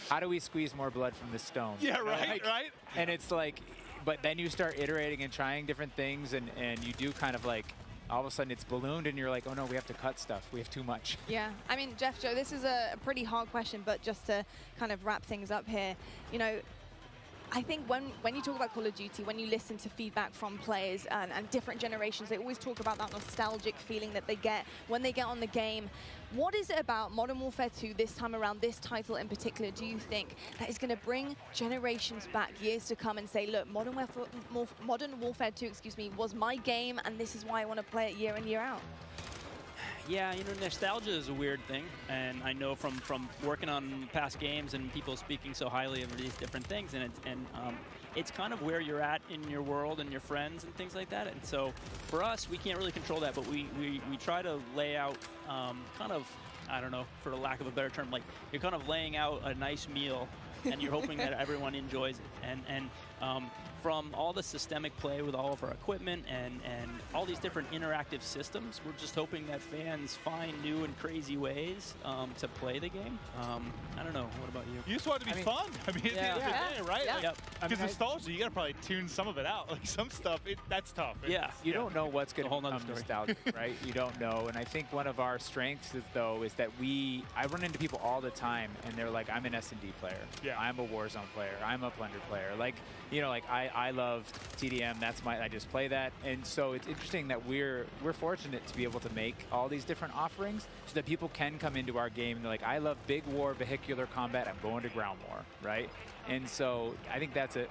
how do we squeeze more blood from this stone? Yeah, right, right. And it's like, but then you start iterating and trying different things, and you do kind of like, all of a sudden it's ballooned and you're like, oh no, we have to cut stuff. We have too much. Yeah, I mean, Jeff, Joe, this is a pretty hard question, but just to kind of wrap things up here, you know, I think when you talk about Call of Duty, when you listen to feedback from players and different generations, they always talk about that nostalgic feeling that they get when they get on the game. What is it about Modern Warfare 2 this time around, this title in particular, do you think that is going to bring generations back, years to come, and say, look, Modern Warfare 2, excuse me, was my game, and this is why I want to play it year in, year out? Yeah, you know, nostalgia is a weird thing, and I know from working on past games and people speaking so highly of these different things, and it's kind of where you're at in your world and your friends and things like that. And so for us, we can't really control that, but we try to lay out kind of, I don't know, for the lack of a better term, like you're kind of laying out a nice meal and you're hoping that everyone enjoys it. And from all the systemic play with all of our equipment and all these different interactive systems, we're just hoping that fans find new and crazy ways to play the game. I don't know. What about you? You just want it to be fun. I mean, at the end of the day, right? Yeah. Yep. Because nostalgia, you got to probably tune some of it out. Like some stuff, that's tough. You don't know what's going to become nostalgic, right? You don't know. And I think one of our strengths is that I run into people all the time, and they're like, I'm an S&D player. Yeah. I'm a Warzone player. I'm a Plunder player. Like, you know, like I love TDM. I just play that. And so it's interesting that we're fortunate to be able to make all these different offerings so that people can come into our game and they're like, I love big war vehicular combat. I'm going to ground war, right? And so I think that's an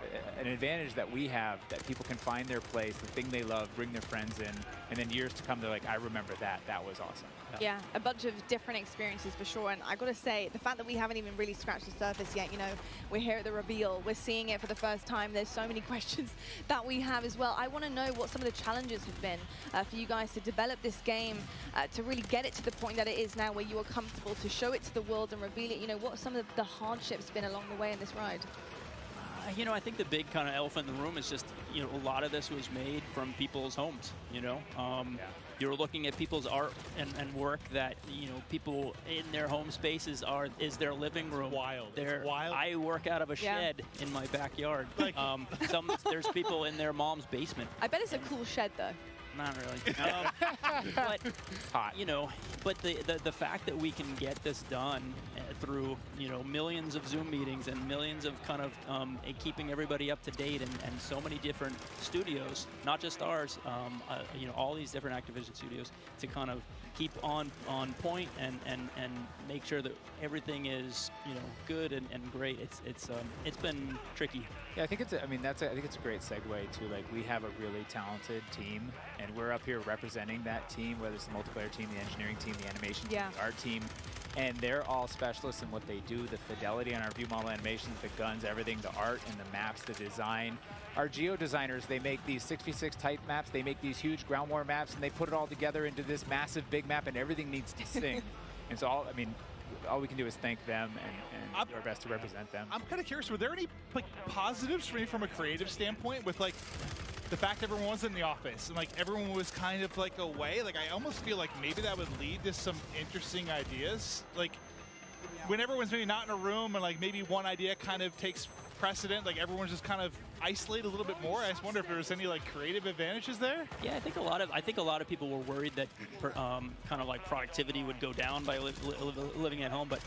advantage that we have, that people can find their place, the thing they love, bring their friends in, and then years to come, they're like, I remember that. That was awesome. Yeah, a bunch of different experiences for sure. And I got to say, the fact that we haven't even really scratched the surface yet, you know, we're here at the reveal, we're seeing it for the first time. There's so many questions that we have as well. I want to know what some of the challenges have been for you guys to develop this game, to really get it to the point that it is now, where you are comfortable to show it to the world and reveal it. You know, what some of the hardships been along the way in this ride? You know, I think the big kind of elephant in the room is just, you know, a lot of this was made from people's homes, you know. You're looking at people's art and work that, you know, people in their home spaces is their living room. Wild. It's wild. I work out of a shed in my backyard. Like there's people in their mom's basement. I bet it's a cool shed, though. Not really. But it's hot. You know, but the fact that we can get this done through, you know, millions of Zoom meetings and millions of kind of keeping everybody up to date, and so many different studios, not just ours, you know, all these different Activision studios, to kind of keep on point and make sure that everything is, you know, good and great. It's been tricky. Yeah, I think it's I think it's a great segue to, like, we have a really talented team, and we're up here representing that team, whether it's the multiplayer team, the engineering team, the animation team, the art team, and they're all specialists in what they do. The fidelity on our view model animations, the guns, everything, the art and the maps, the design. Our geo designers, they make these 6v6 type maps, they make these huge ground war maps, and they put it all together into this massive big map, and everything needs to sing. And so all we can do is thank them and do our best to represent them. I'm kind of curious, were there any, like, positives for me from a creative standpoint with, like, the fact everyone was in the office and, like, everyone was kind of, like, away? Like, I almost feel like maybe that would lead to some interesting ideas. Like, when everyone's maybe not in a room and, like, maybe one idea kind of takes precedent, like, everyone's just kind of isolated a little bit more. I just wonder if there was any, like, creative advantages there. Yeah, I think a lot of people were worried that kind of like productivity would go down by living at home, but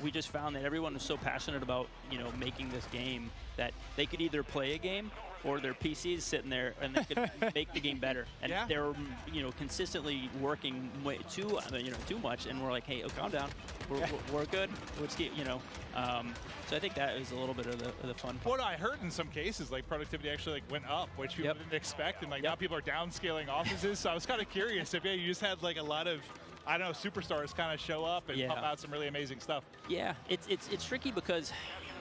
we just found that everyone was so passionate about, you know, making this game that they could either play a game or their PCs sitting there and they could make the game better. And they're, you know, consistently working way too much, and we're like, hey, calm down, we're good. Let's get, you know. So I think that is a little bit of the fun part. What I heard in some cases, like, productivity actually, like, went up, which people didn't expect, and, like, now people are downscaling offices. So I was kind of curious if you just had, like, a lot of, I don't know, superstars kind of show up and pump out some really amazing stuff. Yeah, it's tricky because,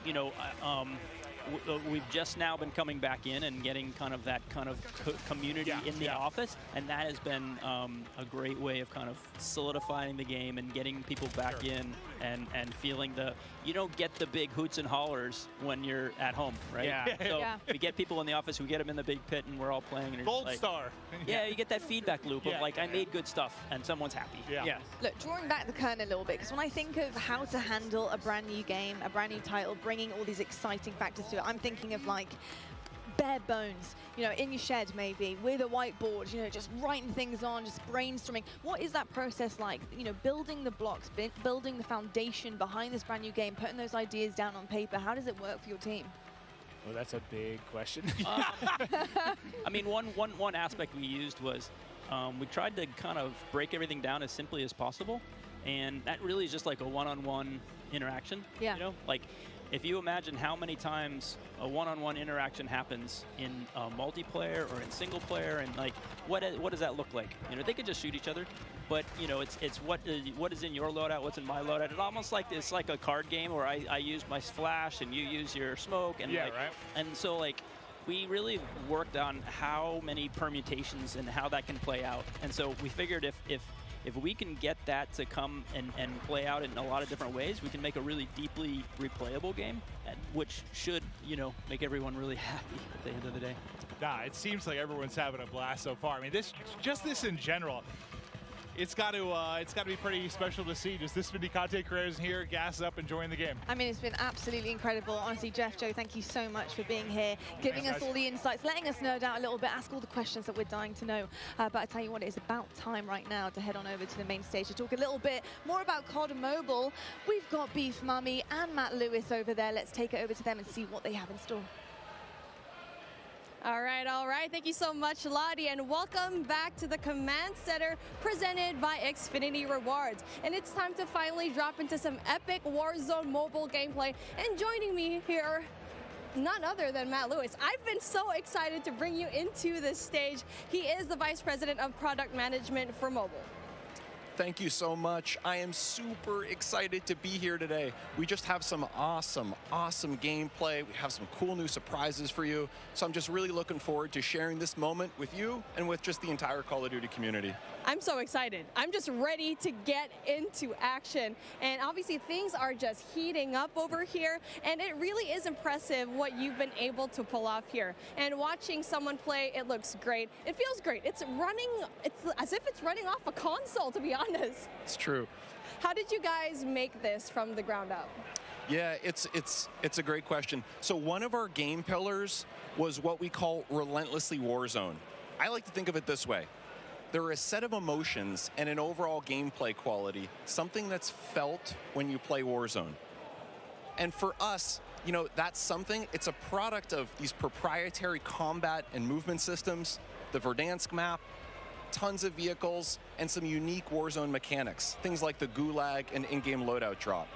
you know, we've just now been coming back in and getting kind of that kind of community in the office, and that has been a great way of kind of solidifying the game and getting people back in and feeling you don't get the big hoots and hollers when you're at home, right? Yeah. So we get people in the office, we get them in the big pit, and we're all playing. And Gold like, star. Yeah, you get that feedback loop of like, I made good stuff, and someone's happy. Yeah. Look, drawing back the curtain a little bit, because when I think of how to handle a brand new game, a brand new title, bringing all these exciting factors to it, I'm thinking of, like, bare bones, you know, in your shed maybe, with a whiteboard, you know, just writing things on, just brainstorming. What is that process like? You know, building the blocks, building the foundation behind this brand new game, putting those ideas down on paper. How does it work for your team? Well, that's a big question. I mean, one aspect we used was we tried to kind of break everything down as simply as possible, and that really is just like a one-on-one interaction. Yeah. You know, like, if you imagine how many times a one-on-one interaction happens in multiplayer or in single player, and, like, what does that look like? You know, they could just shoot each other, but, you know, it's what is in your loadout, what's in my loadout. It's almost like it's like a card game where I use my flash and you use your smoke, and and so, like, we really worked on how many permutations and how that can play out. And so we figured if we can get that to come and play out in a lot of different ways, we can make a really deeply replayable game, which should, you know, make everyone really happy at the end of the day. Nah, it seems like everyone's having a blast so far. I mean, this in general, it's got to be pretty special to see just this many content creators here, gassed up, enjoying the game. I mean, it's been absolutely incredible. Honestly, Jeff, Joe, thank you so much for being here, giving us all the insights, letting us nerd out a little bit, ask all the questions that we're dying to know. But I tell you what, it is about time right now to head on over to the main stage to talk a little bit more about COD Mobile. We've got Beef Mummy and Matt Lewis over there. Let's take it over to them and see what they have in store. All right, all right. Thank you so much, Lottie, and welcome back to the Command Center presented by Xfinity Rewards. And it's time to finally drop into some epic Warzone mobile gameplay. And joining me here, none other than Matt Lewis. I've been so excited to bring you into this stage. He is the Vice President of Product Management for mobile. Thank you so much. I am super excited to be here today. We just have some awesome gameplay. We have some cool new surprises for you. So I'm just really looking forward to sharing this moment with you and with just the entire Call of Duty community. I'm so excited. I'm just ready to get into action. And obviously things are just heating up over here. And it really is impressive what you've been able to pull off here. And watching someone play, it looks great. It feels great. It's as if it's running off a console, to be honest. It's true. How did you guys make this from the ground up? Yeah, it's a great question. So one of our game pillars was what we call relentlessly Warzone. I like to think of it this way. There are a set of emotions and an overall gameplay quality, something that's felt when you play Warzone. And for us, you know, that's something, it's a product of these proprietary combat and movement systems, the Verdansk map, tons of vehicles, and some unique Warzone mechanics, things like the Gulag and in-game loadout drop.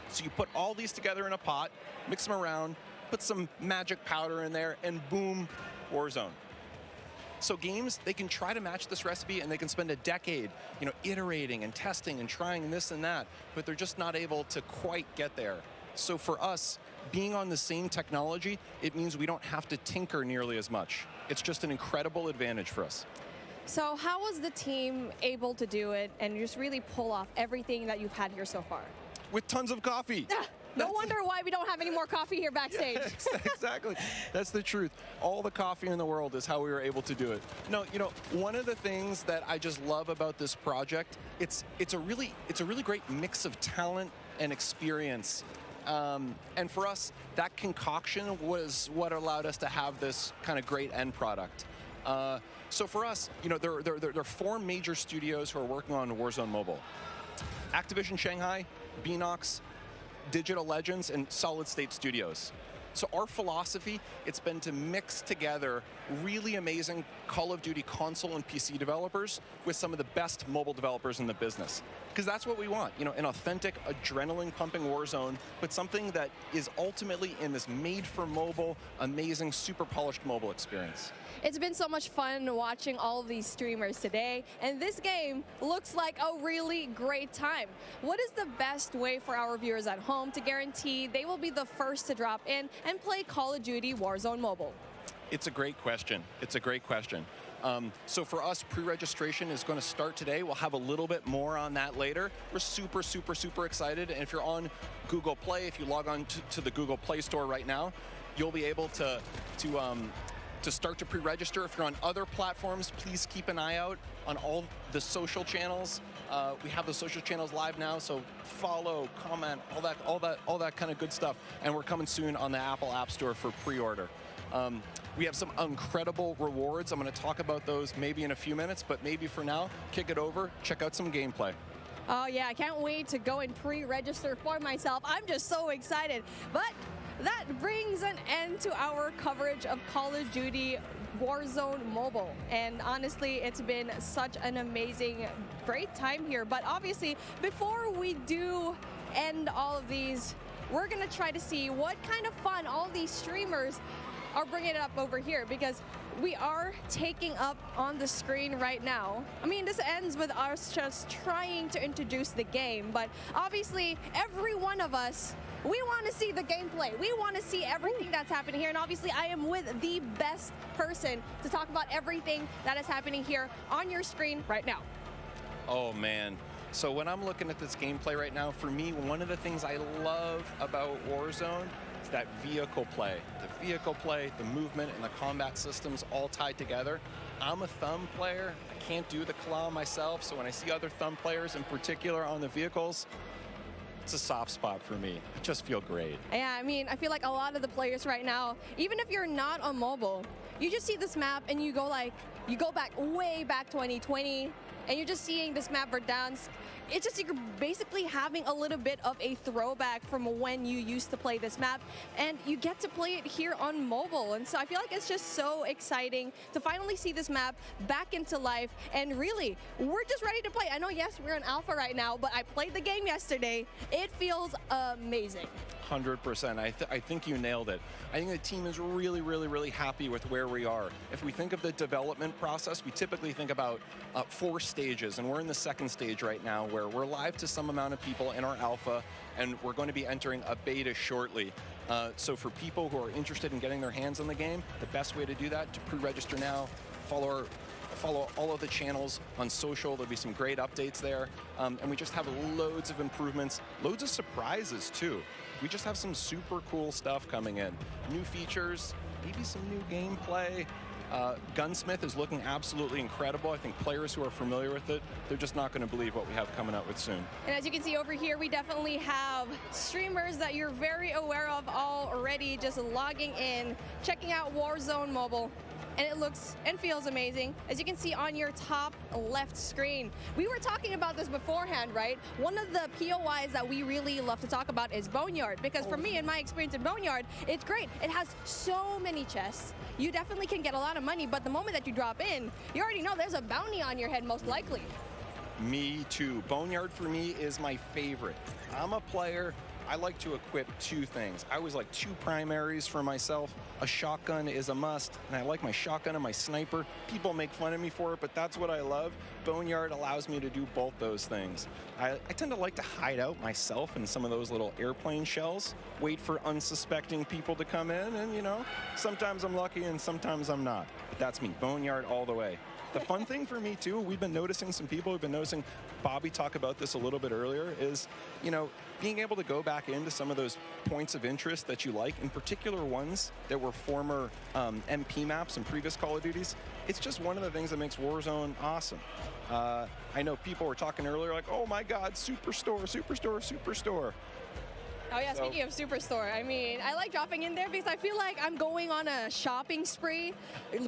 So you put all these together in a pot, mix them around, put some magic powder in there, and boom, Warzone. So games, they can try to match this recipe and they can spend a decade, you know, iterating and testing and trying this and that, but they're just not able to quite get there. So for us, being on the same technology, it means we don't have to tinker nearly as much. It's just an incredible advantage for us. So how was the team able to do it and just really pull off everything that you've had here so far? With tons of coffee. No wonder why we don't have any more coffee here backstage. Yeah, exactly. That's the truth. All the coffee in the world is how we were able to do it. No, you know, one of the things that I just love about this project, it's a really great mix of talent and experience. And for us, that concoction was what allowed us to have this kind of great end product. So for us, you know, there are 4 major studios who are working on Warzone Mobile. Activision Shanghai, Beanox, Digital Legends, and Solid State Studios. So our philosophy, it's been to mix together really amazing Call of Duty console and PC developers with some of the best mobile developers in the business. Because that's what we want, you know, an authentic, adrenaline-pumping Warzone, but something that is ultimately in this made-for-mobile, amazing, super polished mobile experience. It's been so much fun watching all of these streamers today, and this game looks like a really great time. What is the best way for our viewers at home to guarantee they will be the first to drop in and play Call of Duty Warzone Mobile? It's a great question. It's a great question. So for us, pre-registration is going to start today. We'll have a little bit more on that later. We're super, super, super excited. And if you're on Google Play, if you log on to the Google Play Store right now, you'll be able to start to pre-register. If you're on other platforms, please keep an eye out on all the social channels. We have the social channels live now, so follow, comment, all that kind of good stuff. And we're coming soon on the Apple App Store for pre-order. We have some incredible rewards. I'm going to talk about those maybe in a few minutes, but maybe for now, kick it over, check out some gameplay. Oh yeah, I can't wait to go and pre-register for myself. I'm just so excited. But that brings an end to our coverage of Call of Duty Warzone Mobile. And honestly, it's been such an amazing, great time here. But obviously, before we do end all of these, we're going to try to see what kind of fun all these streamers are bringing it up over here, because we are taking up on the screen right now. I mean, this ends with us just trying to introduce the game, but obviously every one of us, we want to see the gameplay. We want to see everything that's happening here, and obviously I am with the best person to talk about everything that is happening here on your screen right now. Oh man. So when I'm looking at this gameplay right now, for me, one of the things I love about Warzone is that vehicle play. The vehicle play, the movement, and the combat systems all tied together. I'm a thumb player. I can't do the claw myself, so when I see other thumb players in particular on the vehicles, it's a soft spot for me. I just feel great. Yeah, I mean, I feel like a lot of the players right now, even if you're not on mobile, you just see this map and you go back way back 2020, and you're just seeing this map Verdansk. It's just you're basically having a little bit of a throwback from when you used to play this map, and you get to play it here on mobile. And so I feel like it's just so exciting to finally see this map back into life. And really, we're just ready to play. I know, yes, we're in alpha right now, but I played the game yesterday. It feels amazing. 100%. I think you nailed it. I think the team is really, really, really happy with where we are. If we think of the development process, we typically think about 4 stages, and we're in the 2nd stage right now where we're live to some amount of people in our alpha, and we're going to be entering a beta shortly. So for people who are interested in getting their hands on the game, the best way to do that, to pre-register now, follow all of the channels on social. There'll be some great updates there. And we just have loads of improvements, loads of surprises too. We just have some super cool stuff coming in. New features, maybe some new gameplay. Gunsmith is looking absolutely incredible. I think players who are familiar with it, they're just not going to believe what we have coming out with soon. And as you can see over here, we definitely have streamers that you're very aware of already just logging in, checking out Warzone Mobile. And it looks and feels amazing. As you can see on your top left screen. We were talking about this beforehand, right? One of the POIs that we really love to talk about is Boneyard, because for me, in my experience in Boneyard, it's great. It has so many chests. You definitely can get a lot of money, but the moment that you drop in, you already know there's a bounty on your head, most likely. Me too. Boneyard for me is my favorite. I'm a player. I like to equip 2 things. I always like 2 primaries for myself. A shotgun is a must, and I like my shotgun and my sniper. People make fun of me for it, but that's what I love. Boneyard allows me to do both those things. I tend to like to hide out myself in some of those little airplane shells, wait for unsuspecting people to come in, and you know, sometimes I'm lucky and sometimes I'm not. But that's me, Boneyard all the way. The fun thing for me too, we've been noticing some people have been noticing, Bobby talked about this a little bit earlier, is, you know, being able to go back into some of those points of interest that you like, in particular ones that were former MP maps and previous Call of Duties. It's just one of the things that makes Warzone awesome. I know people were talking earlier like, oh my God, Superstore, Superstore, Superstore. Oh yeah, speaking of Superstore, I mean, I like dropping in there because I feel like I'm going on a shopping spree,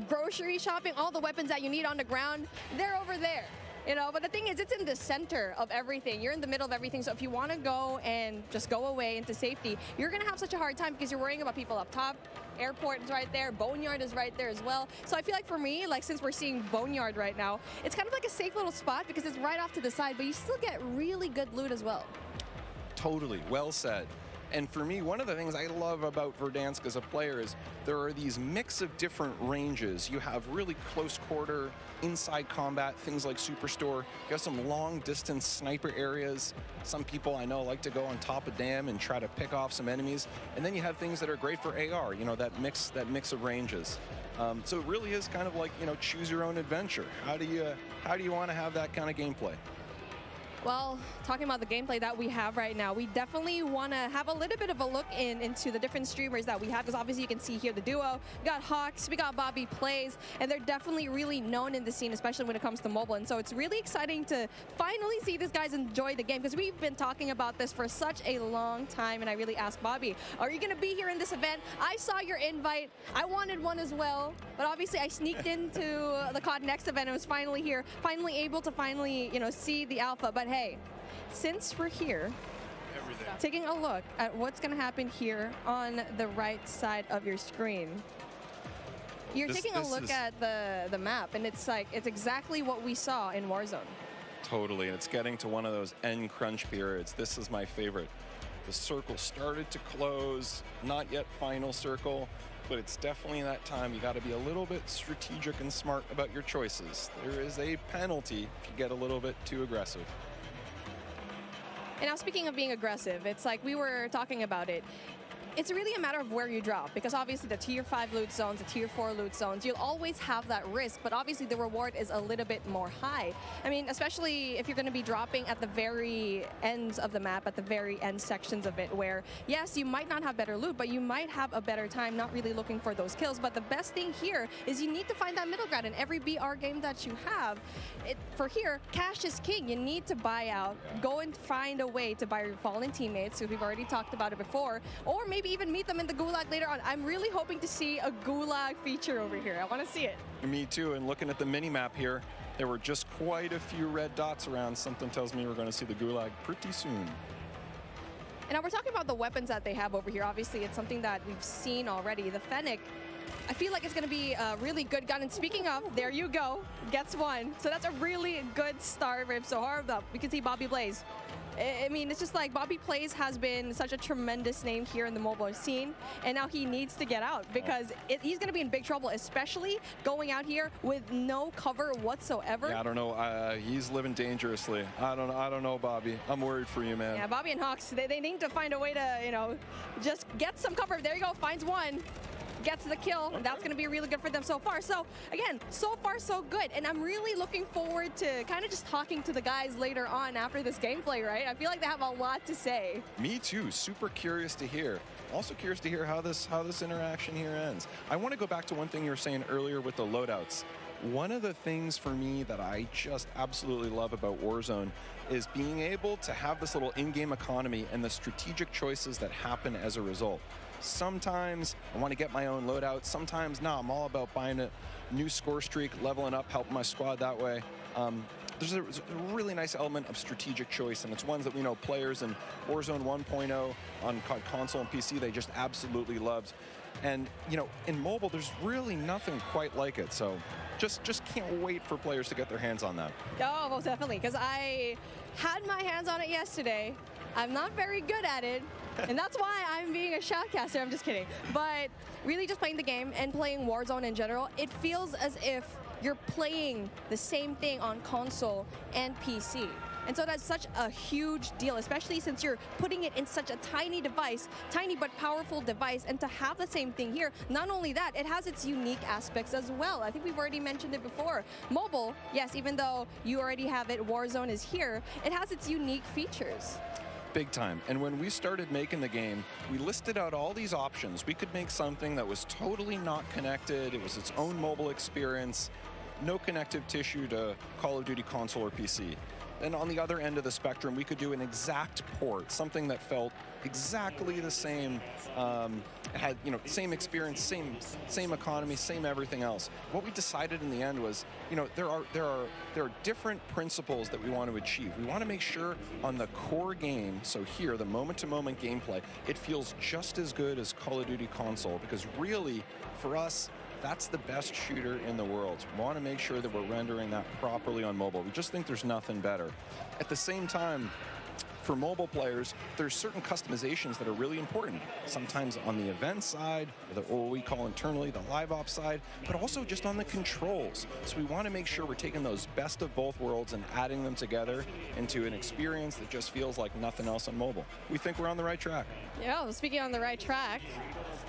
grocery shopping, all the weapons that you need on the ground, they're over there. You know, but the thing is, it's in the center of everything. You're in the middle of everything. So if you want to go and just go away into safety, you're going to have such a hard time because you're worrying about people up top. Airport is right there. Boneyard is right there as well. So I feel like for me, like since we're seeing Boneyard right now, it's kind of like a safe little spot because it's right off to the side, but you still get really good loot as well. Totally, well said. And for me, one of the things I love about Verdansk as a player is there are these mix of different ranges. You have really close quarter, inside combat, things like Superstore. You have some long distance sniper areas. Some people I know like to go on top of dam and try to pick off some enemies. And then you have things that are great for AR, you know, that mix of ranges. So it really is kind of like, you know, choose your own adventure. How do you want to have that kind of gameplay? Well, talking about the gameplay that we have right now, we definitely want to have a little bit of a look into the different streamers that we have, because obviously you can see here the duo. We got Hawks, we got Bobby Plays, and they're definitely really known in the scene, especially when it comes to mobile. And so it's really exciting to finally see these guys enjoy the game, because we've been talking about this for such a long time. And I really asked Bobby, are you going to be here in this event? I saw your invite. I wanted one as well, but obviously I sneaked into the COD Next event and was finally here, finally able to you know, see the alpha. But hey, since we're here, taking a look at what's going to happen here on the right side of your screen. You're taking a look at the map, and it's like, it's exactly what we saw in Warzone. Totally, and it's getting to one of those end crunch periods. This is my favorite. The circle started to close, not yet final circle, but it's definitely that time. You got to be a little bit strategic and smart about your choices. There is a penalty if you get a little bit too aggressive. And now, speaking of being aggressive, it's like we were talking about it. It's really a matter of where you drop, because obviously the tier 5 loot zones, the tier 4 loot zones, you'll always have that risk, but obviously the reward is a little bit more high. I mean, especially if you're going to be dropping at the very ends of the map, at the very end sections of it, where, yes, you might not have better loot, but you might have a better time not really looking for those kills. But the best thing here is you need to find that middle ground in every BR game that you have. For here, cash is king. You need to buy out, go and find a way to buy your fallen teammates, because we've already talked about it before, or maybe even meet them in the gulag later on. I'm really hoping to see a gulag feature over here. I want to see it. Me too, and looking at the mini map here, There were just quite a few red dots around. Something tells me we're going to see the Gulag pretty soon. And now we're talking about the weapons that they have over here. Obviously, it's something that we've seen already. The Fennec, I feel like it's going to be a really good gun. And speaking of, there you go, gets one. So that's a really good start. So hard up. We can see Bobby Blaze. I mean, it's just like Bobby Blaze has been such a tremendous name here in the mobile scene, and now he needs to get out because he's going to be in big trouble, especially going out here with no cover whatsoever. Yeah, I don't know. He's living dangerously. I don't know, Bobby. I'm worried for you, man. Yeah, Bobby and Hawks, they need to find a way to, you know, just get some cover. There you go, finds one. Gets the kill, and that's going to be really good for them so far. So, again, so far so good, and I'm really looking forward to kind of just talking to the guys later on after this gameplay, right? I feel like they have a lot to say. Me too. Super curious to hear. Also curious to hear how this interaction here ends. I want to go back to one thing you were saying earlier with the loadouts. One of the things for me that I just absolutely love about Warzone is being able to have this little in-game economy and the strategic choices that happen as a result. Sometimes I want to get my own loadout. Sometimes, no, I'm all about buying a new score streak, leveling up, helping my squad that way. There's a really nice element of strategic choice, and it's ones that we know players in Warzone 1.0 on console and PC, they just absolutely loved. And, you know, in mobile, there's really nothing quite like it. So just can't wait for players to get their hands on that. Oh, most definitely, because I had my hands on it yesterday. I'm not very good at it, and that's why I'm being a shoutcaster. I'm just kidding. But really just playing the game and playing Warzone in general, it feels as if you're playing the same thing on console and PC. And so that's such a huge deal, especially since you're putting it in such a tiny device, tiny but powerful device, and to have the same thing here. Not only that, it has its unique aspects as well. I think we've already mentioned it before. Mobile, yes, even though you already have it, Warzone is here, it has its unique features. Big time. And when we started making the game, we listed out all these options. We could make something that was totally not connected. It was its own mobile experience, no connective tissue to Call of Duty console or PC. And on the other end of the spectrum, we could do an exact port, something that felt exactly the same, had, you know, same experience, same economy, same everything else. What we decided in the end was, you know, there are different principles that we want to achieve. We want to make sure on the core game, so here, the moment-to-moment gameplay, it feels just as good as Call of Duty console, because really, for us, that's the best shooter in the world. So we want to make sure that we're rendering that properly on mobile. We just think there's nothing better. At the same time, for mobile players, there's certain customizations that are really important. Sometimes on the event side, or what we call internally the live ops side, but also just on the controls. So we want to make sure we're taking those best of both worlds and adding them together into an experience that just feels like nothing else on mobile. We think we're on the right track. Yeah, well, speaking on the right track,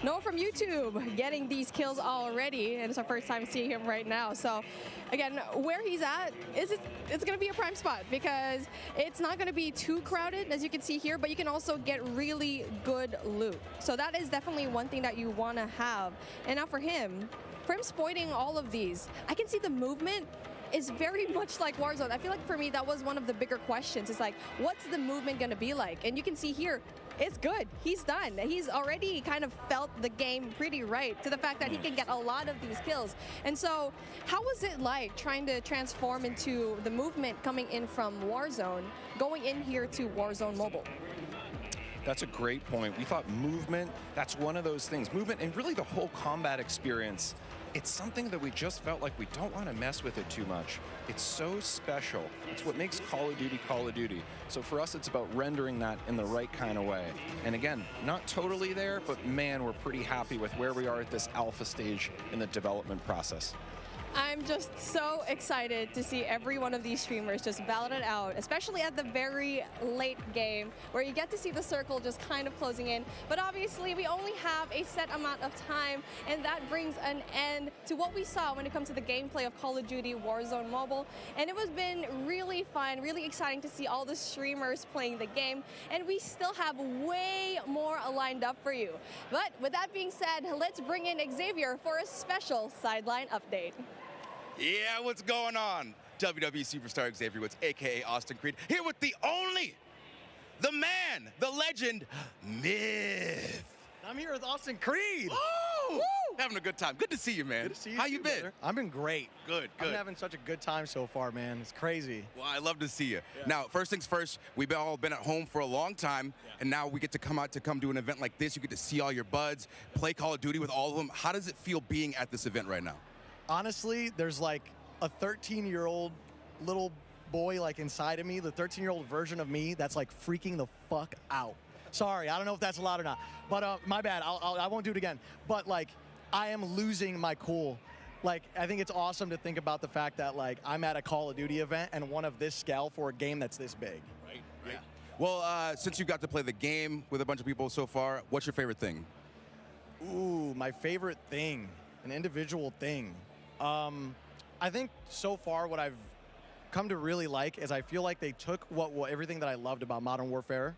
Noah from YouTube getting these kills already, and it's our first time seeing him right now. So again, where he's at, it's going to be a prime spot because it's not going to be too crowded, as you can see here, but you can also get really good loot. So that is definitely one thing that you want to have. And now for him exploiting all of these, I can see the movement is very much like Warzone. I feel like for me, that was one of the bigger questions. It's like, what's the movement going to be like? And you can see here, it's good. He's done. He's already kind of felt the game pretty right to the fact that he can get a lot of these kills. And so how was it like trying to transform into the movement coming in from Warzone, going in here to Warzone Mobile? That's a great point. We thought movement, that's one of those things. Movement and really the whole combat experience, it's something that we just felt like we don't want to mess with it too much. It's so special. It's what makes Call of Duty Call of Duty. So for us, it's about rendering that in the right kind of way. And again, not totally there, but man, we're pretty happy with where we are at this alpha stage in the development process. I'm just so excited to see every one of these streamers just battle it out, especially at the very late game where you get to see the circle just kind of closing in. But obviously, we only have a set amount of time, and that brings an end to what we saw when it comes to the gameplay of Call of Duty Warzone Mobile. And it has been really fun, really exciting to see all the streamers playing the game, and we still have way more lined up for you. But with that being said, let's bring in Xavier for a special sideline update. Yeah, what's going on? WWE superstar Xavier Woods, aka Austin Creed, here with the only, the man, the legend, Myth. I'm here with Austin Creed. Woo! Having a good time. Good to see you, man. Good to see you. How you been? Brother. I've been great. Good. I'm having such a good time so far, man. It's crazy. Well, I love to see you. Now, first things first, we've all been at home for a long time, and now we get to come out to come do an event like this. You get to see all your buds, play Call of Duty with all of them. How does it feel being at this event right now? Honestly, there's like a 13-year-old little boy like inside of me, the 13-year-old version of me that's like freaking the fuck out. Sorry, I don't know if that's allowed or not, but my bad. I won't do it again. But like, I am losing my cool. Like, I think it's awesome to think about the fact that like I'm at a Call of Duty event and one of this scale for a game that's this big. Right. Well, since you got to play the game with a bunch of people so far, what's your favorite thing? Ooh, my favorite thing, an individual thing. I think so far what I've come to really like is I feel like they took everything that I loved about Modern Warfare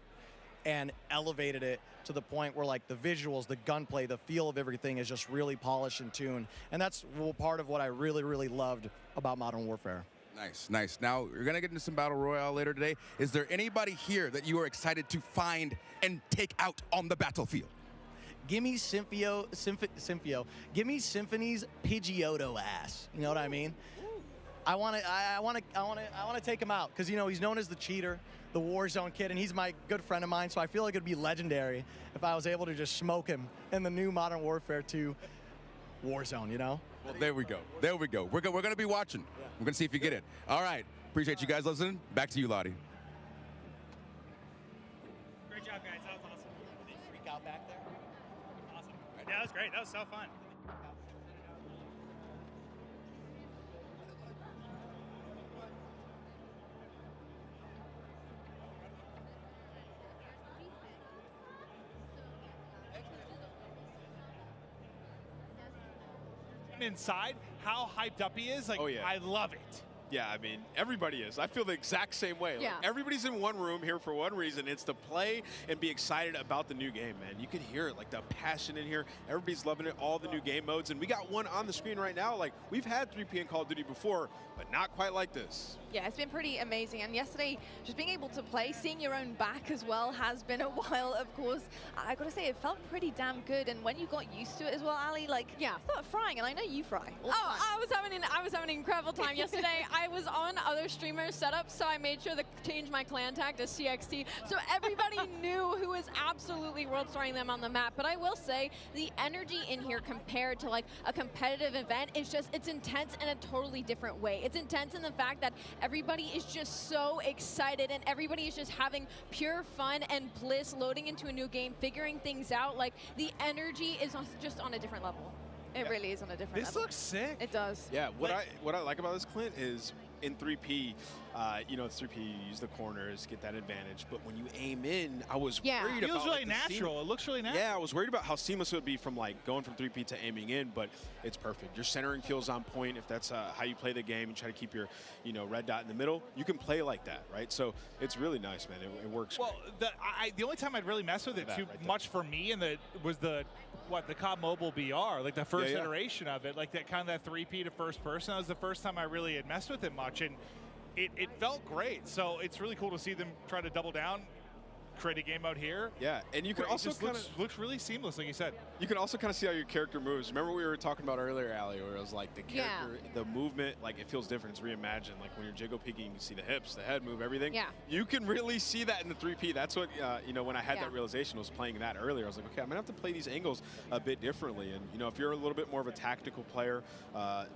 and elevated it to the point where like the visuals, the gunplay, the feel of everything is just really polished and tuned. And that's part of what I really, really loved about Modern Warfare. Nice. Now, you're going to get into some Battle Royale later today. Is there anybody here that you are excited to find and take out on the battlefield? Give me Give me Symphony's Pidgeotto ass. You know what I mean? I want to take him out because, you know, he's known as the cheater, the Warzone kid, and he's my good friend of mine, so I feel like it'd be legendary if I was able to just smoke him in the new Modern Warfare 2 Warzone, you know? Well, there we go. We're going to be watching. Yeah. We're going to see if you get it. All right. Appreciate you guys listening. Back to you, Lottie. Great job, guys. That was awesome. Did they freak out back there? Awesome. Yeah, that was great. That was so fun. Inside, how hyped up he is, like, oh, yeah. I love it. Yeah, I mean, everybody is. I feel the exact same way. Yeah. Like, everybody's in one room here for one reason. It's to play and be excited about the new game, man. You can hear it, like the passion in here. Everybody's loving it, all the new game modes. And we got one on the screen right now. Like, we've had 3P in Call of Duty before, but not quite like this. Yeah, it's been pretty amazing. And yesterday, just being able to play, seeing your own back as well has been a while, of course. I gotta say, it felt pretty damn good. And when you got used to it as well, Ali, like, yeah, I thought frying, and I know you fry. I was having an incredible time yesterday. I was on other streamers' setups, so I made sure to change my clan tag to CXT, so everybody knew who was absolutely world starring them on the map. But I will say, the energy in here compared to like a competitive event is just, it's intense in a totally different way. It's intense in the fact that everybody is just so excited and everybody is just having pure fun and bliss, loading into a new game, figuring things out. Like, the energy is just on a different level. It really is on a different level. This looks sick. It does. Yeah, what I like about this, Clint, is in 3P, you know, it's 3P, you use the corners, get that advantage. But when you aim in, I was worried about... It feels really natural. It looks really natural. Yeah, I was worried about how seamless it would be from like going from 3P to aiming in, but it's perfect. Your centering feels on point. If that's how you play the game, you try to keep your, you know, red dot in the middle, you can play like that, right? So it's really nice, man. It works well, great. The only time I'd really mess with it too much for me was the COD Mobile BR, like the first iteration of it, like that kind of that 3P to first person. That was the first time I really had messed with it much, and it felt great. So it's really cool to see them try to double down, create a game out here. Yeah, and you can also kind of looks really seamless, like you said. You can also kind of see how your character moves. Remember we were talking about earlier, Ali, where it was like the character, the movement, like it feels different. It's reimagined. Like when you're jiggle peeking, you can see the hips, the head move, everything. Yeah. You can really see that in the 3P. That's what you know. When I had that realization, I was playing that earlier. I was like, okay, I'm gonna have to play these angles a bit differently. And you know, if you're a little bit more of a tactical player,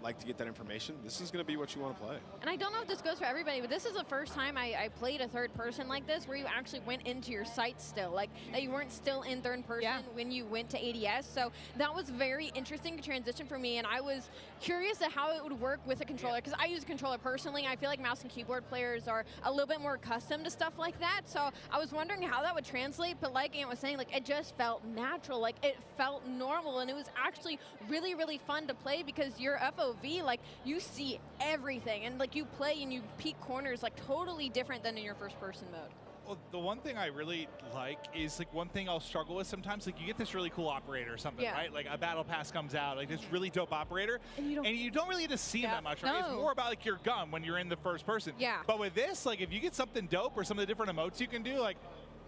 like to get that information, this is gonna be what you want to play. And I don't know if this goes for everybody, but this is the first time I played a third person like this, where you actually went into your sights still. Like, that you weren't still in third person when you went to ADS. So that was very interesting to transition for me, and I was curious at how it would work with a controller, because I use a controller personally. I feel like mouse and keyboard players are a little bit more accustomed to stuff like that. So I was wondering how that would translate, but like Ant was saying, like, it just felt natural. Like, it felt normal, and it was actually really, really fun to play because your FOV, like, you see everything, and like you play and you peek corners like totally different than in your first person mode. Well, the one thing I really like is, like, one thing I'll struggle with sometimes, like, you get this really cool operator or something, right? Like, a battle pass comes out, like, this really dope operator, and you don't really get to see him that much, right? It's more about, like, your gun when you're in the first person. Yeah. But with this, like, if you get something dope or some of the different emotes you can do, like,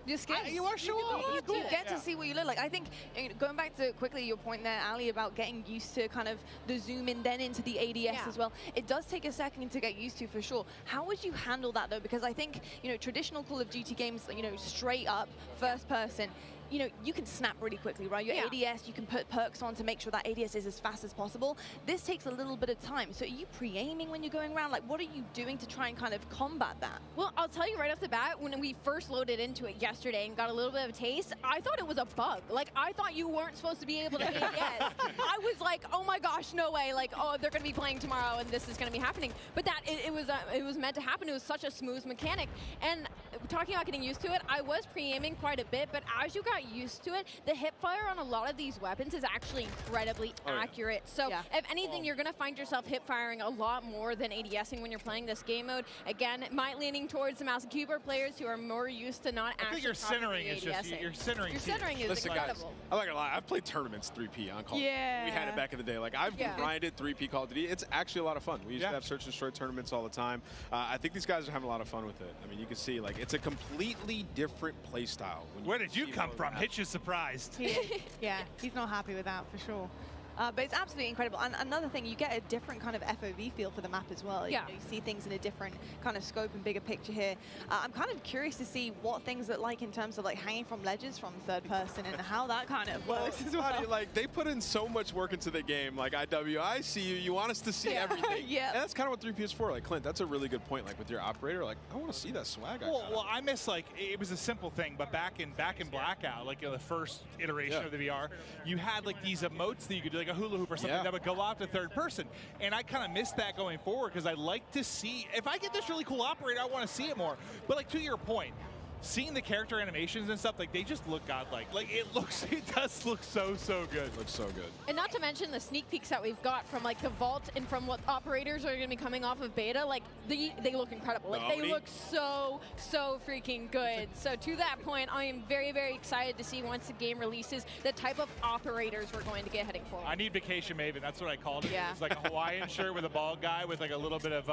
Your skins. You want to show off. You get to see what you look like. I think, going back to quickly your point there, Ali, about getting used to kind of the zoom in then into the ADS as well. It does take a second to get used to, for sure. How would you handle that, though? Because I think, traditional Call of Duty games, straight up, first person, you can snap really quickly, right? Your ADS, you can put perks on to make sure that ADS is as fast as possible. This takes a little bit of time. So are you pre-aiming when you're going around? Like, what are you doing to try and kind of combat that? Well, I'll tell you right off the bat, when we first loaded into it yesterday and got a little bit of a taste, I thought it was a bug. Like, I thought you weren't supposed to be able to ADS. I was like, oh my gosh, no way. Like, oh, they're going to be playing tomorrow and this is going to be happening. But that, it was meant to happen. It was such a smooth mechanic. And talking about getting used to it, I was pre-aiming quite a bit, but as you got used to it, the hip fire on a lot of these weapons is actually incredibly accurate. So if anything, you're going to find yourself hip firing a lot more than ADSing when you're playing this game mode. Again, might leaning towards the mouse and keyboard players who are more used to not actually. I think your centering is just your centering. Your centering is incredible. Guys, I'm not gonna lie, I've played tournaments 3P on Call of Duty. We had it back in the day. Like, I've grinded 3P Call of Duty. It's actually a lot of fun. We used to have search and destroy tournaments all the time. I think these guys are having a lot of fun with it. I mean, you can see, like, it's a completely different play style. Where did you come from? Hitch is surprised. Yeah, he's not happy with that for sure. But it's absolutely incredible. And another thing, you get a different kind of FOV feel for the map as well. You see things in a different kind of scope and bigger picture here. I'm kind of curious to see what things look like in terms of like hanging from ledges from third person and how that kind of works as well. Like, they put in so much work into the game. Like, IW, I see you. You want us to see everything. And that's kind of what 3P is for. Like, Clint, that's a really good point. Like, with your operator, like, I want to see that swag. Well, I miss, like, it was a simple thing, but back in Blackout, like the first iteration of the VR, you had like these emotes that you could do, like a hula hoop or something that would go out to third person. And I kind of missed that going forward because I like to see, if I get this really cool operator, I want to see it more. But like, to your point, seeing the character animations and stuff, like, they just look godlike. Like, it does look so good. It looks so good. And not to mention the sneak peeks that we've got from like the vault and from what operators are going to be coming off of beta. Like, they look incredible. Like, they look so freaking good. So to that point, I am very excited to see once the game releases the type of operators we're going to get heading forward. I need Vacation Maven. That's what I called it. It's like a Hawaiian shirt with a bald guy with like a little bit of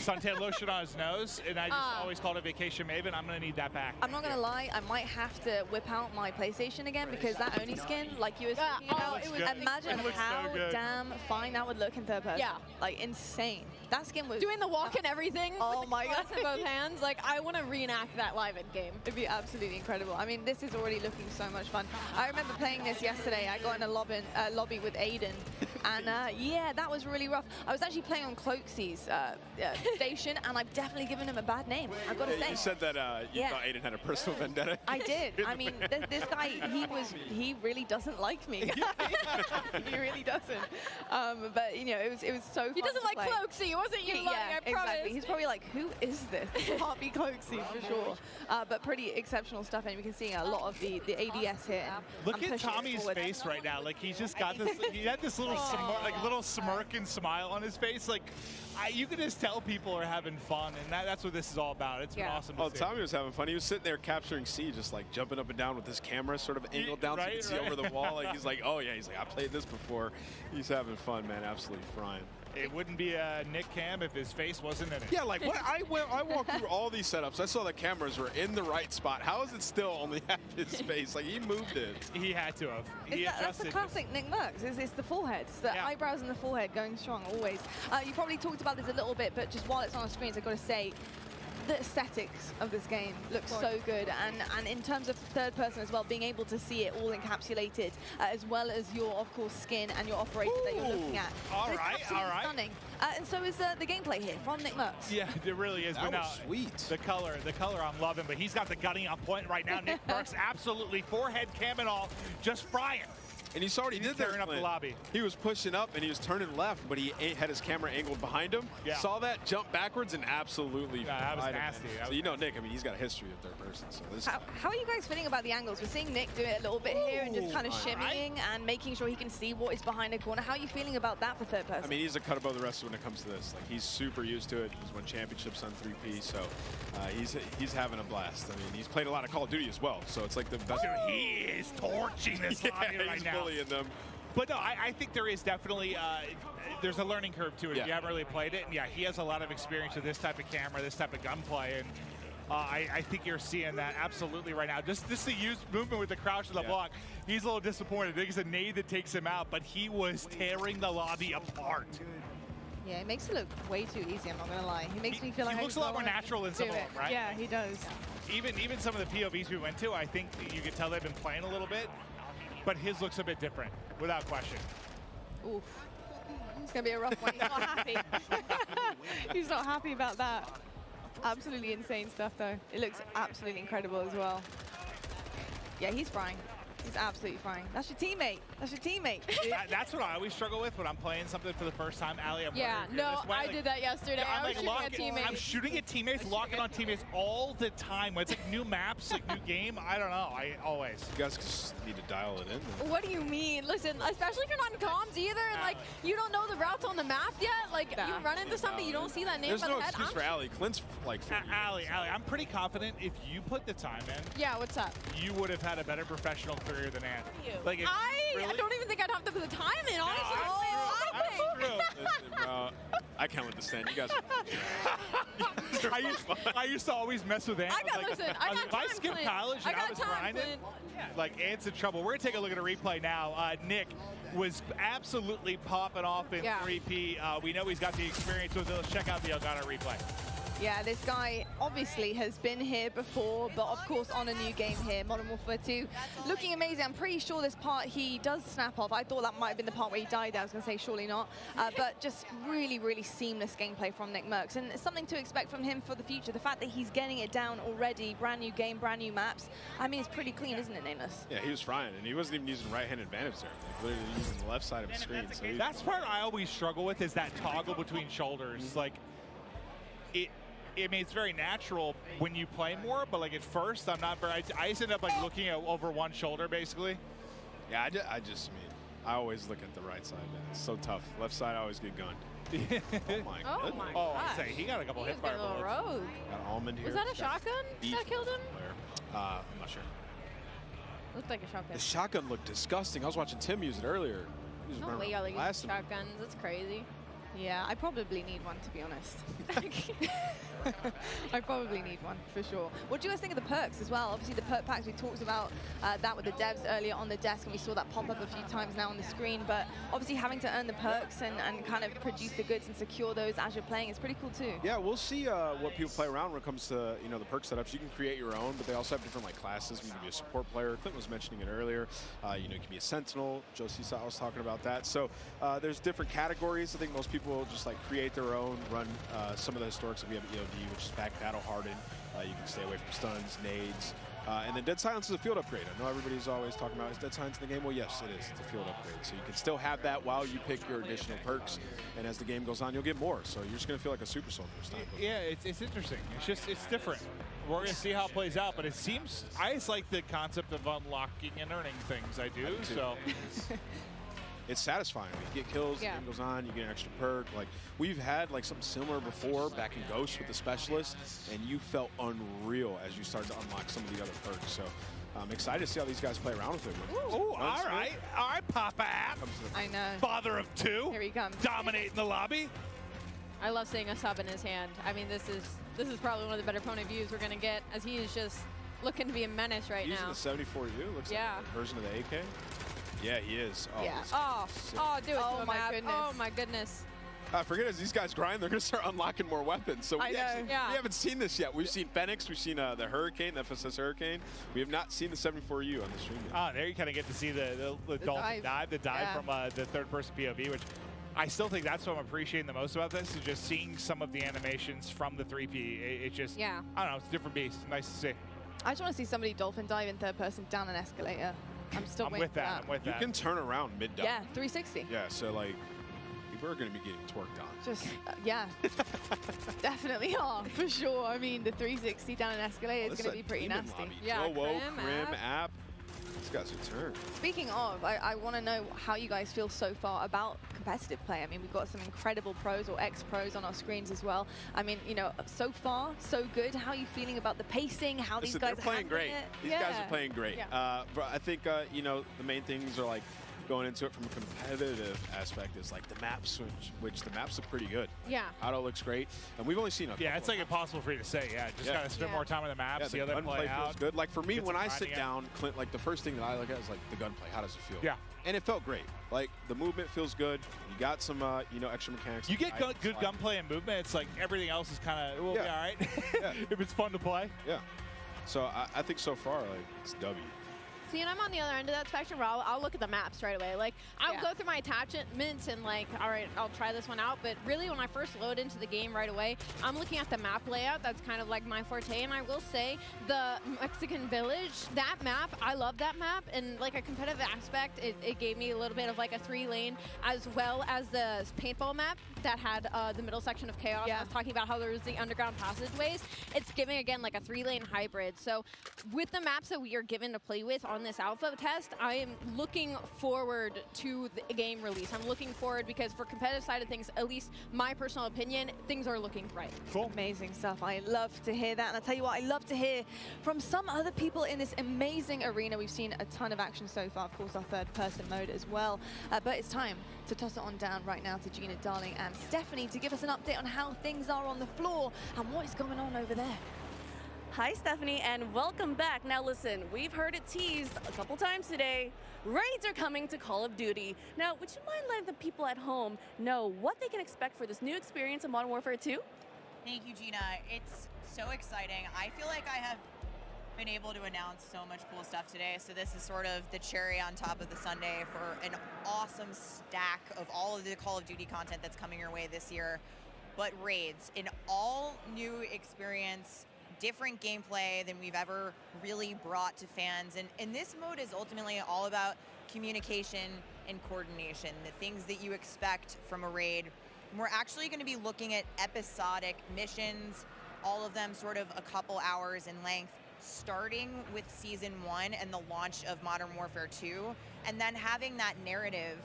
suntan lotion on his nose, and I just always called it Vacation Maven. I'm gonna need that back. I'm not gonna lie, I might have to whip out my PlayStation again because that Oni skin, like you were speaking about, imagine how damn fine that would look in third person. Yeah. Like, insane. That skin was doing the walk and everything. Oh my god! In both hands, like, I want to reenact that live in game. It'd be absolutely incredible. I mean, this is already looking so much fun. I remember playing this yesterday. I got in a lobby with Aiden, and yeah, that was really rough. I was actually playing on Cloaksy's station, and I've definitely given him a bad name. I've got to say. You said that you thought Aiden had a personal vendetta. I did. I mean, this guy, he really doesn't like me. He really doesn't. But you know, it was so fun. He doesn't like play. Cloaksy. It wasn't you, Lottie, I promise. Exactly. He's probably like, who is this? This can't be Cloaksy for sure. But pretty exceptional stuff, and we can see a lot of the ADS here. Look at Tommy's face right now. Like, he's just got this. He had this little little smirk and smile on his face. Like, you can just tell people are having fun, and that's what this is all about. It's been awesome to see. Tommy was having fun. He was sitting there capturing C, just like jumping up and down with his camera sort of angled down so you can see over the wall. Like, he's like, oh yeah, he's like, I played this before. He's having fun, man. Absolutely frying. It wouldn't be a Nick Cam if his face wasn't in it. Yeah, like, what I walked through all these setups. I saw the cameras were in the right spot. How is it still only half his face? Like, he moved it. He had to have. That's the classic Nick Merckx. It's the forehead. It's the eyebrows and the forehead going strong always. You probably talked about this a little bit, but just while it's on the screens, I've got to say, the aesthetics of this game look so good, and in terms of third person as well, being able to see it all encapsulated, as well as your, of course, skin and your operator that you're looking at. All right. Stunning. And so is the gameplay here from Nick Merckx. Yeah, it really is. That was sweet. The color I'm loving, but he's got the gunning up point right now. Nick Merckx absolutely forehead cam and all, just frying. And you saw what he did there, up the lobby. He was pushing up and he was turning left, but he had his camera angled behind him. Yeah. Saw that, jump backwards, and absolutely that was nasty. So you know Nick, I mean, he's got a history of third person. So this how are you guys feeling about the angles? We're seeing Nick do it a little bit here and just kind of shimmying and making sure he can see what is behind the corner. How are you feeling about that for third person? I mean, he's a cut above the rest when it comes to this. Like, he's super used to it. He's won championships on 3P, so he's having a blast. I mean, he's played a lot of Call of Duty as well, so it's like the best. He is torching this lobby right now. He's bullying them. But no, I think there is definitely there's a learning curve to it if you haven't really played it. And yeah, he has a lot of experience with this type of camera, this type of gunplay, and I think you're seeing that absolutely right now. Just the use movement with the crouch to the block. He's a little disappointed. I think it's a nade that takes him out, but he was tearing the lobby apart. Yeah, it makes it look way too easy, I'm not going to lie. He makes me feel like he looks a lot more natural than some of them, right? Yeah, he does. Even some of the POVs we went to, I think you could tell they've been playing a little bit, but his looks a bit different, without question. Oof. It's going to be a rough one. He's not happy. He's not happy about that. Absolutely insane stuff, though. It looks absolutely incredible as well. Yeah, he's frying. He's absolutely frying. That's your teammate. That's your teammate. That's what I always struggle with when I'm playing something for the first time. Allie, I'm yeah, no, I did that yesterday. Yeah, I was shooting at teammates. I'm shooting at teammates, locking on teammates all the time. When it's like new maps, like new game, I don't know. I always. You guys just need to dial it in. What do you mean? Listen, especially if you're not in comms either, and like you don't know the routes on the map yet. Like you run into something, you don't see that name. There's by no the head. excuse for Allie. Clint's like. Allie, I'm pretty confident if you put the time in. Yeah, what's up? You would have had a better professional career than Ann. Like I don't even think I'd have to put the time in, honestly. Listen, bro, I can't understand. You guys. I used to always mess with Ann. I got if I skipped college and I was grinding, like Ant's in trouble. We're gonna take a look at a replay now. Nick was absolutely popping off in 3P. We know he's got the experience with it. Let's check out the Elgato replay. Yeah, this guy obviously has been here before, but of course on a new game here, Modern Warfare 2. Looking amazing. I'm pretty sure this part he does snap off. I thought that might have been the part where he died there. I was going to say surely not. But just really, really seamless gameplay from Nick Merckx. And it's something to expect from him for the future. The fact that he's getting it down already, brand new game, brand new maps. I mean, it's pretty clean, isn't it, Nameless? Yeah, he was frying, and he wasn't even using right-hand advantage there. Like, literally using the left side of the screen. So that's part I always struggle with is that toggle between shoulders. Like, I mean, it's very natural when you play more, but like at first, I'm not very. I just end up like looking at over one shoulder, basically. Yeah, I just mean, I always look at the right side, man. It's so tough. Left side, I always get gunned. Oh my God. gosh. I say he got a couple hip fire bullets. Rogue. Got Almond here. Was that a shotgun that killed him? I'm not sure. Looked like a shotgun. The shotgun looked disgusting. I was watching Tim use it earlier. He was No running way y'all like around using shotguns. That's crazy. Yeah, I probably need one, to be honest. I probably need one, for sure. What do you guys think of the perks as well? Obviously, the perk packs, we talked about that with the devs earlier on the desk, and we saw that pop up a few times now on the screen. But obviously, having to earn the perks and kind of produce the goods and secure those as you're playing is pretty cool, too. Yeah, we'll see what people play around when it comes to the perk setups. You can create your own, but they also have different like classes. You can be a support player. Clint was mentioning it earlier. You can be a sentinel. Joe Cisa was talking about that. So there's different categories. I think most people just like create their own, run some of the historics that we have at EOD, which is back battle hardened. You can stay away from stuns, nades. And then Dead Silence is a field upgrade. I know everybody's always talking about, is Dead Silence in the game? Well, yes, it is. It's a field upgrade. So you can still have that while you pick your additional perks. And as the game goes on, you'll get more. So you're just going to feel like a super soldier this time. Yeah, it's interesting. It's different. We're going to see how it plays out. But it seems, I just like the concept of unlocking and earning things. I do. So. It's satisfying. You get kills, the game goes on, you get an extra perk. Like, we've had like something similar before back in Ghost with the Specialist, and you felt unreal as you started to unlock some of the other perks. So I'm excited to see how these guys play around with it. All right, Papa App. I know. Father of two. Here he comes. Dominating the lobby. I love seeing a sub in his hand. I mean, this is probably one of the better opponent views we're going to get, as he is just looking to be a menace right now. Using the 74U, looks like a version of the AK. Yeah, he is. Oh, yeah. Do it to him, my Ab. goodness. Oh my goodness. Forget as these guys grind, they're going to start unlocking more weapons. So we haven't seen this yet. We've seen Phoenix, we've seen the Hurricane, the FSS Hurricane. We have not seen the 74U on the stream yet. There you kind of get to see the Dolphin dive, from the third-person POV, which I still think that's what I'm appreciating the most about this, is just seeing some of the animations from the 3P. It just, I don't know, it's a different beast. Nice to see. I just want to see somebody Dolphin dive in third person down an escalator. I'm still waiting for that. I'm with that. You can turn around mid-dive. Yeah, 360. Yeah, so like, people are going to be getting twerked on. Just, yeah. Definitely are, for sure. I mean, the 360 down an escalator is going to be pretty nasty. Lobby. Yeah, Crim, App. These guys are turned. Speaking of, I want to know how you guys feel so far about competitive play. I mean, we've got some incredible pros or ex-pros on our screens as well. I mean, so far, so good. How are you feeling about the pacing? How these guys are playing great. These guys are playing great. Yeah. But I think, the main things are like, going into it from a competitive aspect is like the maps, which the maps look pretty good. Yeah. Auto looks great, and we've only seen a Yeah, it's like impossible for you to say. Yeah, just gotta spend more time on the maps, see how they play out. Feels good. Like for me, Get when some I sit grinding down, Clint, like the first thing that I look at is like the gunplay. How does it feel? Yeah. And it felt great. Like the movement feels good. You got some, you know, extra mechanics. You get good gunplay and movement. It's like everything else is kind of, will be all right. If it's fun to play. Yeah. So I think so far, like, it's W. See, and I'm on the other end of that spectrum where I'll look at the maps right away. Like, I'll go through my attachments and like, all right, I'll try this one out. But really, when I first load into the game right away, I'm looking at the map layout. That's kind of like my forte. And I will say, the Mexican Village, that map, I love that map. And like a competitive aspect, it gave me a little bit of like a 3-lane, as well as the paintball map that had the middle section of Chaos. I was talking about how there was the underground passageways. It's giving, again, like a 3-lane hybrid. So with the maps that we are given to play with on this alpha test, I am looking forward to the game release. I'm looking forward because for competitive side of things, at least my personal opinion, things are looking bright. Cool. Amazing stuff. I love to hear that. And I'll tell you what, I love to hear from some other people in this amazing arena. We've seen a ton of action so far, of course, our third-person mode as well. But it's time to toss it on down right now to Gina Darling and Stephanie to give us an update on how things are on the floor and what is going on over there. Hi, Stephanie, and welcome back. Now, listen, we've heard it teased a couple times today. Raids are coming to Call of Duty. Now, would you mind letting the people at home know what they can expect for this new experience in Modern Warfare 2? Thank you, Gina. It's so exciting. I feel like I have been able to announce so much cool stuff today. So this is sort of the cherry on top of the sundae for an awesome stack of all of the Call of Duty content that's coming your way this year. But Raids, an all new experience, different gameplay than we've ever really brought to fans. And this mode is ultimately all about communication and coordination, the things that you expect from a raid. And we're actually going to be looking at episodic missions, all of them sort of a couple hours in length, starting with Season 1 and the launch of Modern Warfare 2, and then having that narrative,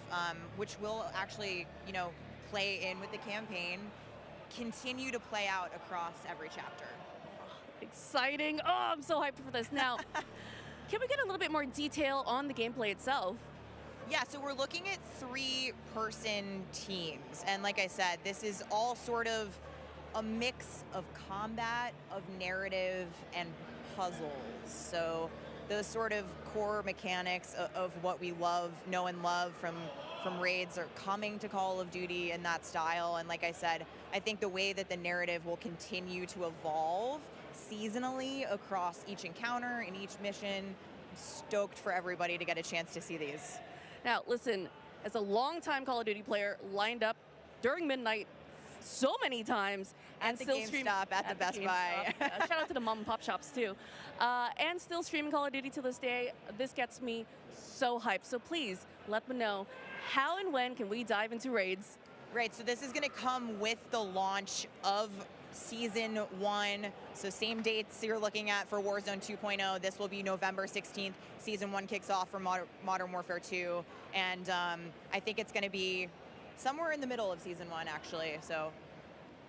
which will actually, you know, play in with the campaign, continue to play out across every chapter. Exciting. Oh, I'm so hyped for this. Now, can we get a little bit more detail on the gameplay itself? Yeah, so we're looking at 3-person teams. And like I said, this is all sort of a mix of combat, of narrative, and puzzles. So those sort of core mechanics of what we know and love from Raids are coming to Call of Duty in that style. And like I said, I think the way that the narrative will continue to evolve seasonally across each encounter and each mission, I'm stoked for everybody to get a chance to see these. Now, listen, as a longtime Call of Duty player, lined up during midnight so many times, and still streaming at the Best Buy. Shout out to the mom and pop shops too, and still streaming Call of Duty to this day. This gets me so hyped. So please let me know, how and when can we dive into Raids? Right, so this is going to come with the launch of Season 1. So same dates you're looking at for Warzone 2.0. This will be November 16th. Season 1 kicks off for Modern Warfare 2. And I think it's going to be somewhere in the middle of Season 1, actually. So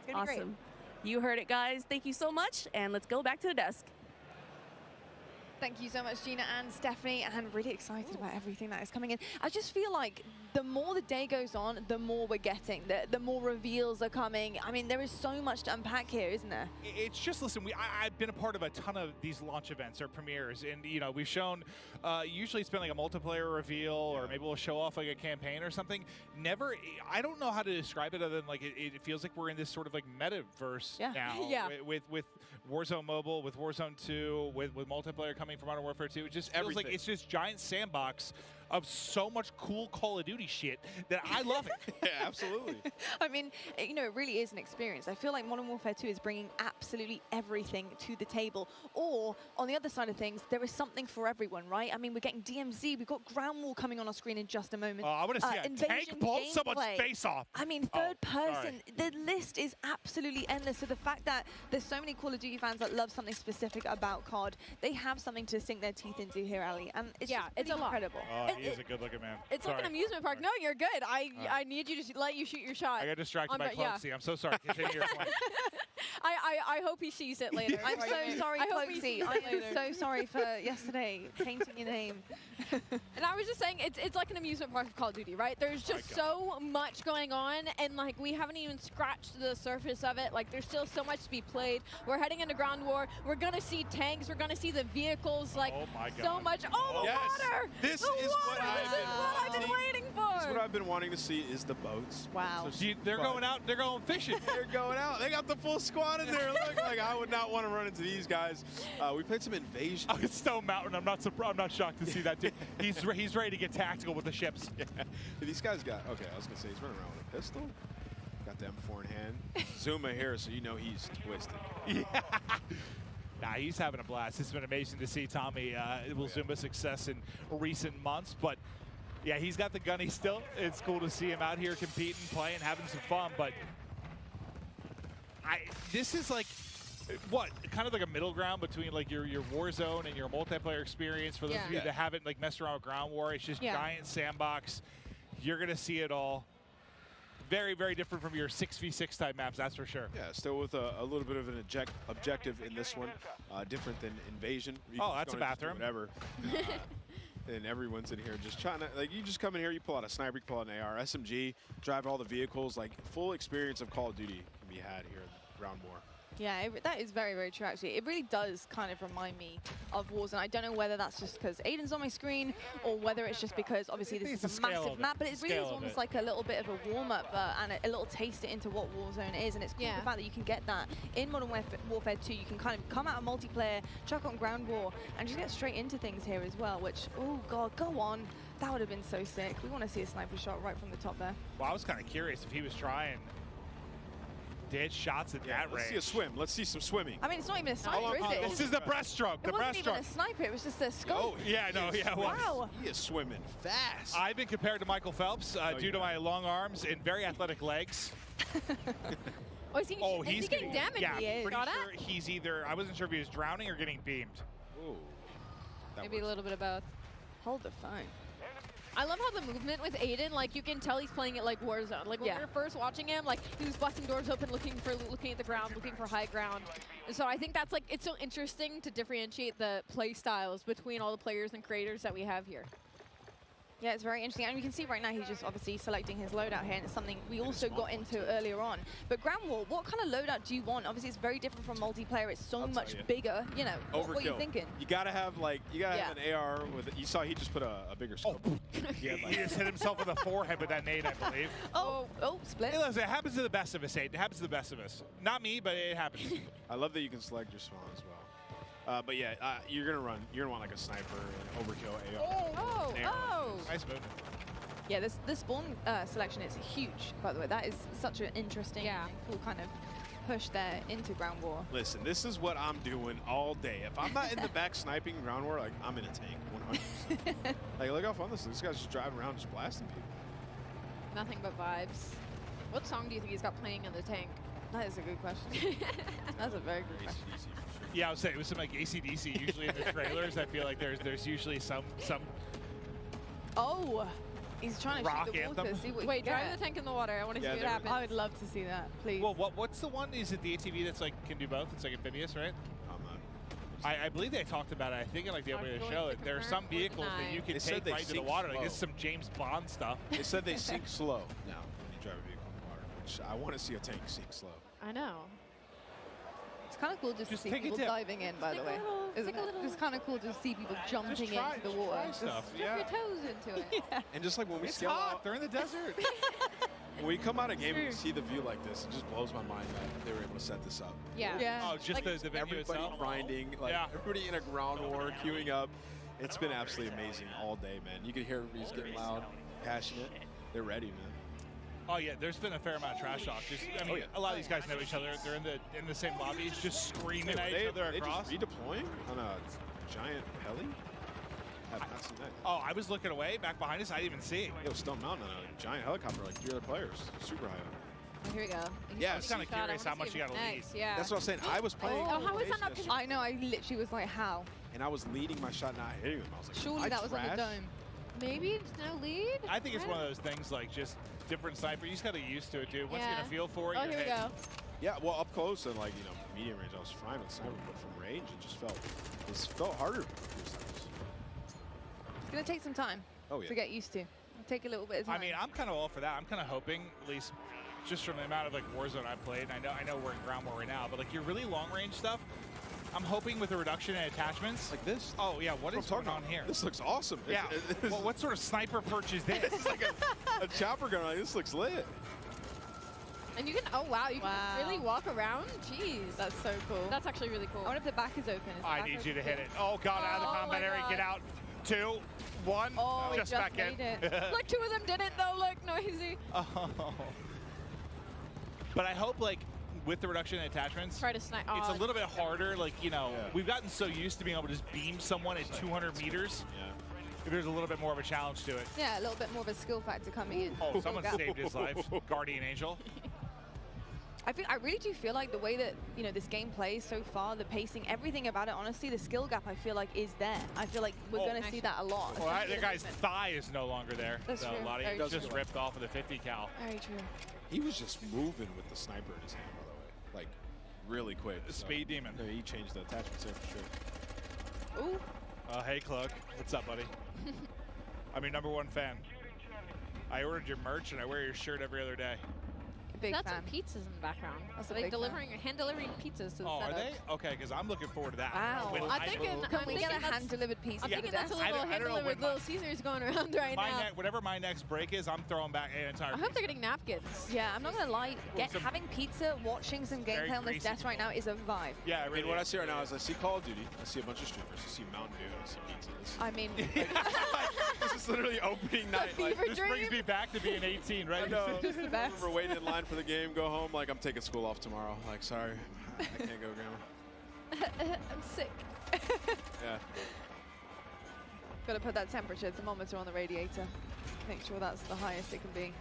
it's going to be great. You heard it, guys. Thank you so much. And let's go back to the desk. Thank you so much, Gina and Stephanie, and really excited about everything that is coming in. I just feel like the more the day goes on, the more we're getting, the more reveals are coming. I mean, there is so much to unpack here, isn't there? It's just, listen, I've been a part of a ton of these launch events or premieres, and, you know, we've shown, usually it's been like a multiplayer reveal, or maybe we'll show off like a campaign or something. Never, I don't know how to describe it other than like, it feels like we're in this sort of like metaverse now. With Warzone Mobile, with Warzone 2, with multiplayer coming from Modern Warfare 2. It just feels like it's this giant sandbox of so much cool Call of Duty shit that I love it. Yeah, absolutely. I mean, you know, it really is an experience. I feel like Modern Warfare 2 is bringing absolutely everything to the table. Or, on the other side of things, there is something for everyone, right? I mean, we're getting DMZ, we've got Ground War coming on our screen in just a moment. I want to see a tank blow someone's face off. I mean, third person, the list is absolutely endless. So the fact that there's so many Call of Duty fans that love something specific about COD, they have something to sink their teeth into here, Ali. And it's just it's a lot. incredible. He is a good-looking man. It's sorry. like an amusement park. No, you're good. I need you to let you shoot your shot. I got distracted by Cloaksy. I'm so sorry. Continue your point. I hope he sees it later. I'm so sorry, Cloaksy. I am so sorry for yesterday painting your name. And I was just saying, it's like an amusement park of Call of Duty, right? There's just so much going on, and like we haven't even scratched the surface of it. Like there's still so much to be played. We're heading into ground war. We're gonna see tanks. We're gonna see the vehicles. Like so much. Oh, the water! This the is water! This is what I've been waiting for. This is what I've been wanting to see is the boats. Wow. So they're going out. They're going fishing. They're going out. They got the full squad in there. Look, like I would not want to run into these guys. We played some Invasion. Oh, it's Stone Mountain. I'm not surprised. I'm not shocked to see that. Dude. He's ready to get tactical with the ships. Yeah. These guys got okay. I was gonna say he's running around with a pistol. Got the M4 in hand. Zuma here, so you know he's twisted. Yeah. Nah, he's having a blast. It's been amazing to see Tommy Zuma's success in recent months, but yeah, he's got the gunny still. It's cool to see him out here competing, playing, having some fun, but this is like, what, kind of like a middle ground between like your Warzone and your multiplayer experience. For those of you that haven't like messed around with ground war, it's just giant sandbox. You're gonna see it all. Very, very different from your 6v6 type maps, that's for sure. Yeah, still with a little bit of an objective in this one, different than Invasion. Oh, that's a bathroom. Whatever. And everyone's in here just trying to, like, you just come in here, you pull out a sniper, you pull out an AR, SMG, drive all the vehicles, like, full experience of Call of Duty can be had here in Ground War. Yeah, that is very, very true, actually. It really does kind of remind me of Warzone. I don't know whether that's just because Aiden's on my screen or whether it's just because, obviously, this is a massive map, but it really is almost like a little bit of a warm-up and a little taste into what Warzone is, and it's cool the fact that you can get that in Modern Warfare 2. You can kind of come out of multiplayer, chuck on Ground War, and just get straight into things here as well, which, oh, God, go on. That would have been so sick. We want to see a sniper shot right from the top there. Well, I was kind of curious if he was trying dead shots at that range. Let's see a swim. Let's see some swimming. I mean, it's not even a sniper, is it? This is the breaststroke. It wasn't even a sniper. It was just a scope. Oh, yeah, no, yeah, it was. Wow. He is swimming fast. I've been compared to Michael Phelps due to my long arms and very athletic legs. Oh, is he getting damaged? Yeah, he is. pretty sure he's either, I wasn't sure if he was drowning or getting beamed. Ooh. Maybe a little bit of both. Hold the phone. I love how the movement with Aiden, like you can tell he's playing it like Warzone. Like when we were first watching him, like he was busting doors open, looking at the ground, looking for high ground. And so I think that's like, it's so interesting to differentiate the play styles between all the players and creators that we have here. Yeah, it's very interesting. And you can see right now he's just obviously selecting his loadout here, and it's something we also got into earlier on. But Ground War, what kind of loadout do you want? Obviously, it's very different from multiplayer. It's so much bigger. You know, what are you thinking? You gotta have like, you gotta have an AR with it. You saw he just put a bigger scope. He just hit himself in the forehead with that nade, I believe. Split. Hey, listen, it happens to the best of us, Aiden. It happens to the best of us. Not me, but it happens. I love that you can select your spawn as well. But yeah, you're gonna want like a sniper, an overkill AR. Nice movement. Yeah, this spawn selection is huge, by the way. That is such an interesting, cool kind of push there into Ground War. Listen, this is what I'm doing all day. If I'm not in the back sniping Ground War, like I'm in a tank, 100%. Like, look how fun this is. This guy's just driving around, just blasting people. Nothing but vibes. What song do you think he's got playing in the tank? That is a good question. That's a very good question. Yeah, I would say it was some like AC/DC. Usually in the trailers, I feel like there's usually some. Oh, he's trying to shoot the water. Anthem. See what Wait, drive the tank in the water. I want to see what happens. I would love to see that, please. Well, what's the one? Is it the ATV that's like can do both? It's like amphibious, right? I believe they talked about it. I think in like the opening of the show that there are some vehicles that you can take right to the water. Like this is some James Bond stuff. They said they sink slow now when you drive a vehicle in the water, which I want to see a tank sink slow. I know. It's kind of cool just to see people diving in, by the way. Isn't it? It's kind of cool to see people jumping into the water. Stuff. Dip your toes into it. And just like when we scale hot. up, They're in the desert. when we come out of game and we see the view like this, it just blows my mind that they were able to set this up. Yeah. Oh, just like the venue everybody itself. grinding, like everybody in a ground war, queuing up. It's been absolutely amazing all day, man. You can hear everybody's getting loud, passionate. They're ready, man. Oh yeah, there's been a fair amount of trash talk. Just, I mean, a lot of these guys know each other. They're in the same lobbies, just screaming at each other across. They just redeploying on a giant heli? I've not seen that. Oh, I was looking away back behind us. I didn't even see. It was Stone Mountain on a giant helicopter, like 3 other players, super high up. Here we go. Yeah, I was kind of curious how much you got to lead. Yeah. That's what I was saying. I was playing. Oh, how is that not? I know. I literally was like, how? And I was leading my shot, not hitting them. I was like, surely that was on the dome. Maybe it's no lead. I think it's one of those things like just different sniper. You just got to get used to it, dude. Once you Yeah. get a feel for it, Oh, you're here we hit. go. Yeah, well, up close and like medium range, I was fine with sniper, but from range, it felt harder. It's gonna take some time to get used to. It'll take a little bit of time. I mean, I'm kind of all for that. I'm kind of hoping, at least just from the amount of like Warzone I've played, and I know we're in ground war right now, but like your really long range stuff, I'm hoping with a reduction in attachments. Like this? Oh yeah, what is going on here? This looks awesome. Yeah. Well, what sort of sniper perch is this? It's like a chopper gun. Like, this looks lit. And you can, oh wow, you can really walk around? Jeez. That's so cool. That's actually really cool. I wonder if the back is open. Is the I back need open you to too? hit it. Oh god, out of the Oh combat my area. God. Get out. 2, 1. Oh, just back made in. it. Look, 2 of them did it though. Look, noisy. Oh. But I hope like with the reduction in attachments, Try to snipe. it's Oh, a little bit harder. Like, you know, we've gotten so used to being able to just beam someone at 200 meters. Yeah. There's a little bit more of a challenge to it. Yeah, a little bit more of a skill factor coming in. Oh, someone Gap. saved his life. Guardian Angel. I really do feel like the way that this game plays so far, the pacing, everything about it, honestly, the skill gap I feel like is there. I feel like we're going to see that a lot. Well, especially that guy's thigh is no longer there. That's so true. a lot of Very it just true. ripped off of the 50 cal. Very true. He was just moving with the sniper in his hand, by the way. Like, really quick. Speed demon. Yeah, he changed the attachments there for sure. Ooh. Hey, Cloak. What's up, buddy? I'm your #1 fan. I ordered your merch and I wear your shirt every other day. Big That's fan. some pizzas in the background. That's a Are they big fan. hand-delivering pizzas to the Oh, are setup? they? Okay, because I'm looking forward to that. Wow. When I'm thinking we get a hand-delivered pizza? I'm thinking that's a I little don't know hand-delivered when Little Caesars going around right my now. whatever my next break is, I'm throwing back an entire I hope pizza. they're getting napkins. Yeah, I'm not gonna lie. Some- Having pizza, watching some Very gameplay on this greasy. desk right now is a vibe. Yeah, I mean, what I see right now is I see Call of Duty, I see a bunch of streamers, I see Mountain Dew, I see pizzas. I mean, This is literally opening night. Like, This brings me back to being 18, right? I know. Just the best. We're waiting in line for the game, go home, like, I'm taking school off tomorrow. Like, sorry, I can't go, Grandma. I'm sick. Yeah. Gotta put that temperature thermometer on the radiator. Make sure that's the highest it can be.